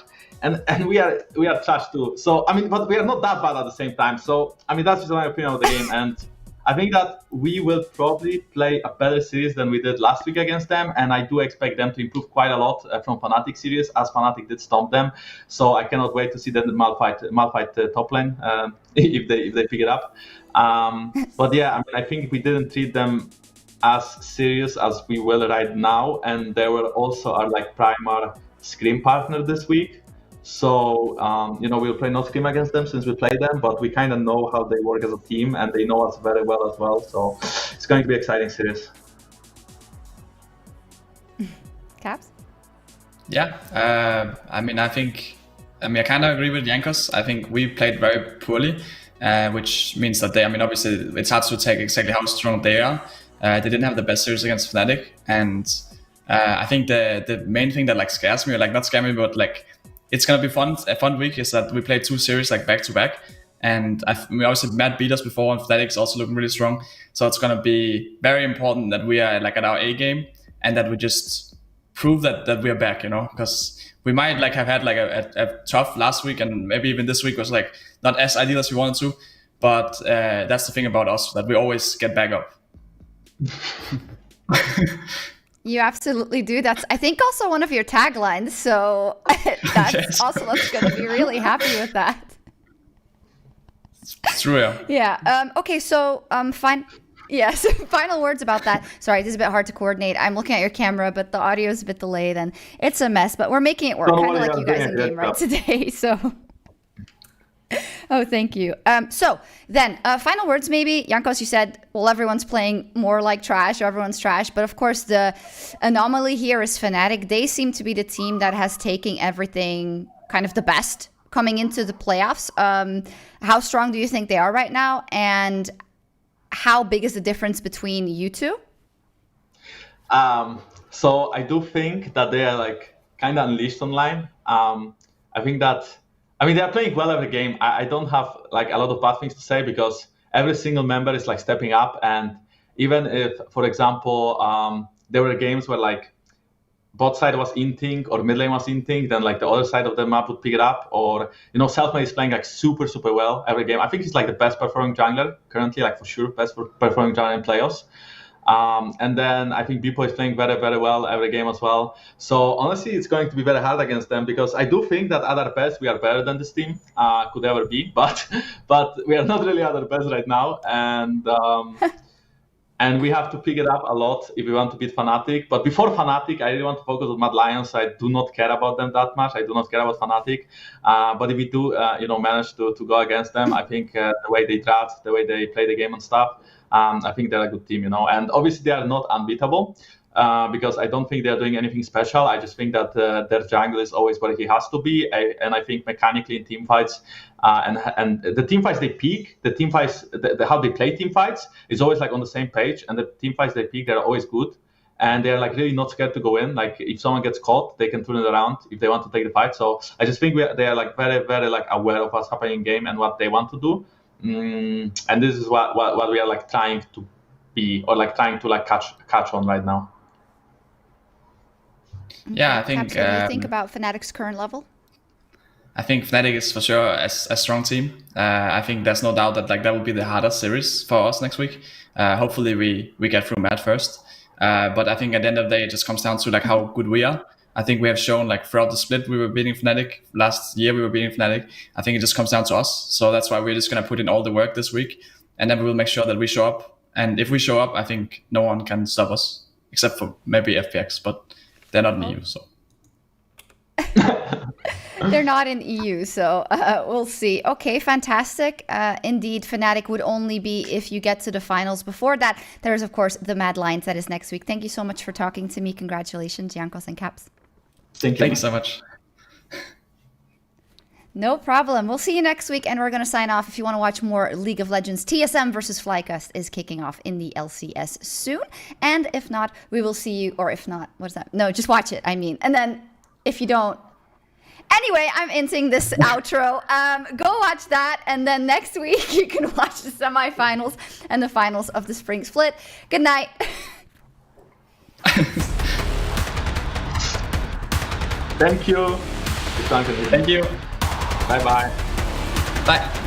U: And we are trash too. So, I mean, but we are not that bad at the same time. So, I mean, that's just my opinion of the game. And I think that we will probably play a better series than we did last week against them, and I do expect them to improve quite a lot from Fnatic series, as Fnatic did stomp them. So I cannot wait to see them Malphite top lane if they pick it up. But yeah, I mean, I think we didn't treat them as serious as we will right now, and they were also our like primary scrim partner this week. So we'll play no scrim against them since we play them, but we kind of know how they work as a team, and they know us very well as well. So it's going to be an exciting series.
K: Caps?
D: Yeah, I kind of agree with Jankos. I think we played very poorly, which means that obviously it's hard to take exactly how strong they are. They didn't have the best series against Fnatic, and I think the main thing that like scares me, or like not scare me, but like it's gonna be a fun week, is that we played 2 series like back to back, and obviously Matt beat us before, and Fnatic's also looking really strong. So it's gonna be very important that we are like at our A game, and that we just prove that we are back, because we might like have had like a tough last week, and maybe even this week was like not as ideal as we wanted to, but that's the thing about us, that we always get back up.
K: You absolutely do. That's, I think, also one of your taglines. So that's yes. Also, that's going to be really happy with that.
D: It's true, yeah.
K: Yeah. Okay. So, Yes, final words about that. Sorry, this is a bit hard to coordinate. I'm looking at your camera, but the audio is a bit delayed, and it's a mess. But we're making it work, kind of like you guys in game right today. So. Oh, thank you. So then, final words maybe. Jankos, you said, well, everyone's playing more like trash, or everyone's trash. But of course, the anomaly here is Fnatic. They seem to be the team that has taken everything kind of the best coming into the playoffs. How strong do you think they are right now? And how big is the difference between you two?
U: So I do think that they are like kind of unleashed online. I think that, they are playing well every game. I don't have like a lot of bad things to say, because every single member is like stepping up. And even if, for example, there were games where like bot side was inting or mid lane was inting, then like the other side of the map would pick it up. Or, Selfmade is playing like super, super well every game. I think he's like the best performing jungler currently, like for sure, best performing jungler in playoffs. And then I think Bipo is playing very, very well every game as well. So honestly, it's going to be very hard against them, because I do think that at our best, we are better than this team could ever be. But we are not really at our best right now. And we have to pick it up a lot if we want to beat Fnatic. But before Fnatic, I really want to focus on Mad Lions. I do not care about them that much. I do not care about Fnatic. But if we do, manage to go against them, I think the way they draft, the way they play the game and stuff, I think they're a good team, And obviously they are not unbeatable, because I don't think they're doing anything special. I just think that their jungle is always where he has to be. And I think mechanically in team fights, and the team fights they peak, the team fights, how they play team fights is always like on the same page. And the team fights they peak, they're always good. And they're like really not scared to go in. Like if someone gets caught, they can turn it around if they want to take the fight. So I just think they are like very, very like aware of what's happening in game and what they want to do. And this is what we are like trying to be, or like trying to like catch on right now.
D: Yeah, I think.
K: What do you think about Fnatic's current level?
D: I think Fnatic is for sure a strong team. I think there's no doubt that like that will be the hardest series for us next week. Hopefully we get through Matt first. But I think at the end of the day, it just comes down to like how good we are. I think we have shown like throughout the split we were beating Fnatic. Last year we were beating Fnatic. I think it just comes down to us. So that's why we're just gonna put in all the work this week, and then we will make sure that we show up. And if we show up, I think no one can stop us except for maybe FPX, but they're not in EU. So
K: they're not in EU, so we'll see. Okay, fantastic. Indeed, Fnatic would only be if you get to the finals. Before that, there's of course the Mad Lions that is next week. Thank you so much for talking to me. Congratulations, Jankos and Caps.
D: Thank you so much.
K: No problem. We'll see you next week, and we're going to sign off. If you want to watch more League of Legends, TSM versus FLICKR is kicking off in the LCS soon. And if not, we will see you, or if not, what's that? No, just watch it, And then if you don't, anyway, I'm inting this outro. Go watch that, and then next week you can watch the semifinals and the finals of the Spring Split. Good night.
U: Thank you.
D: Thank you.
U: Bye-bye.
D: Bye.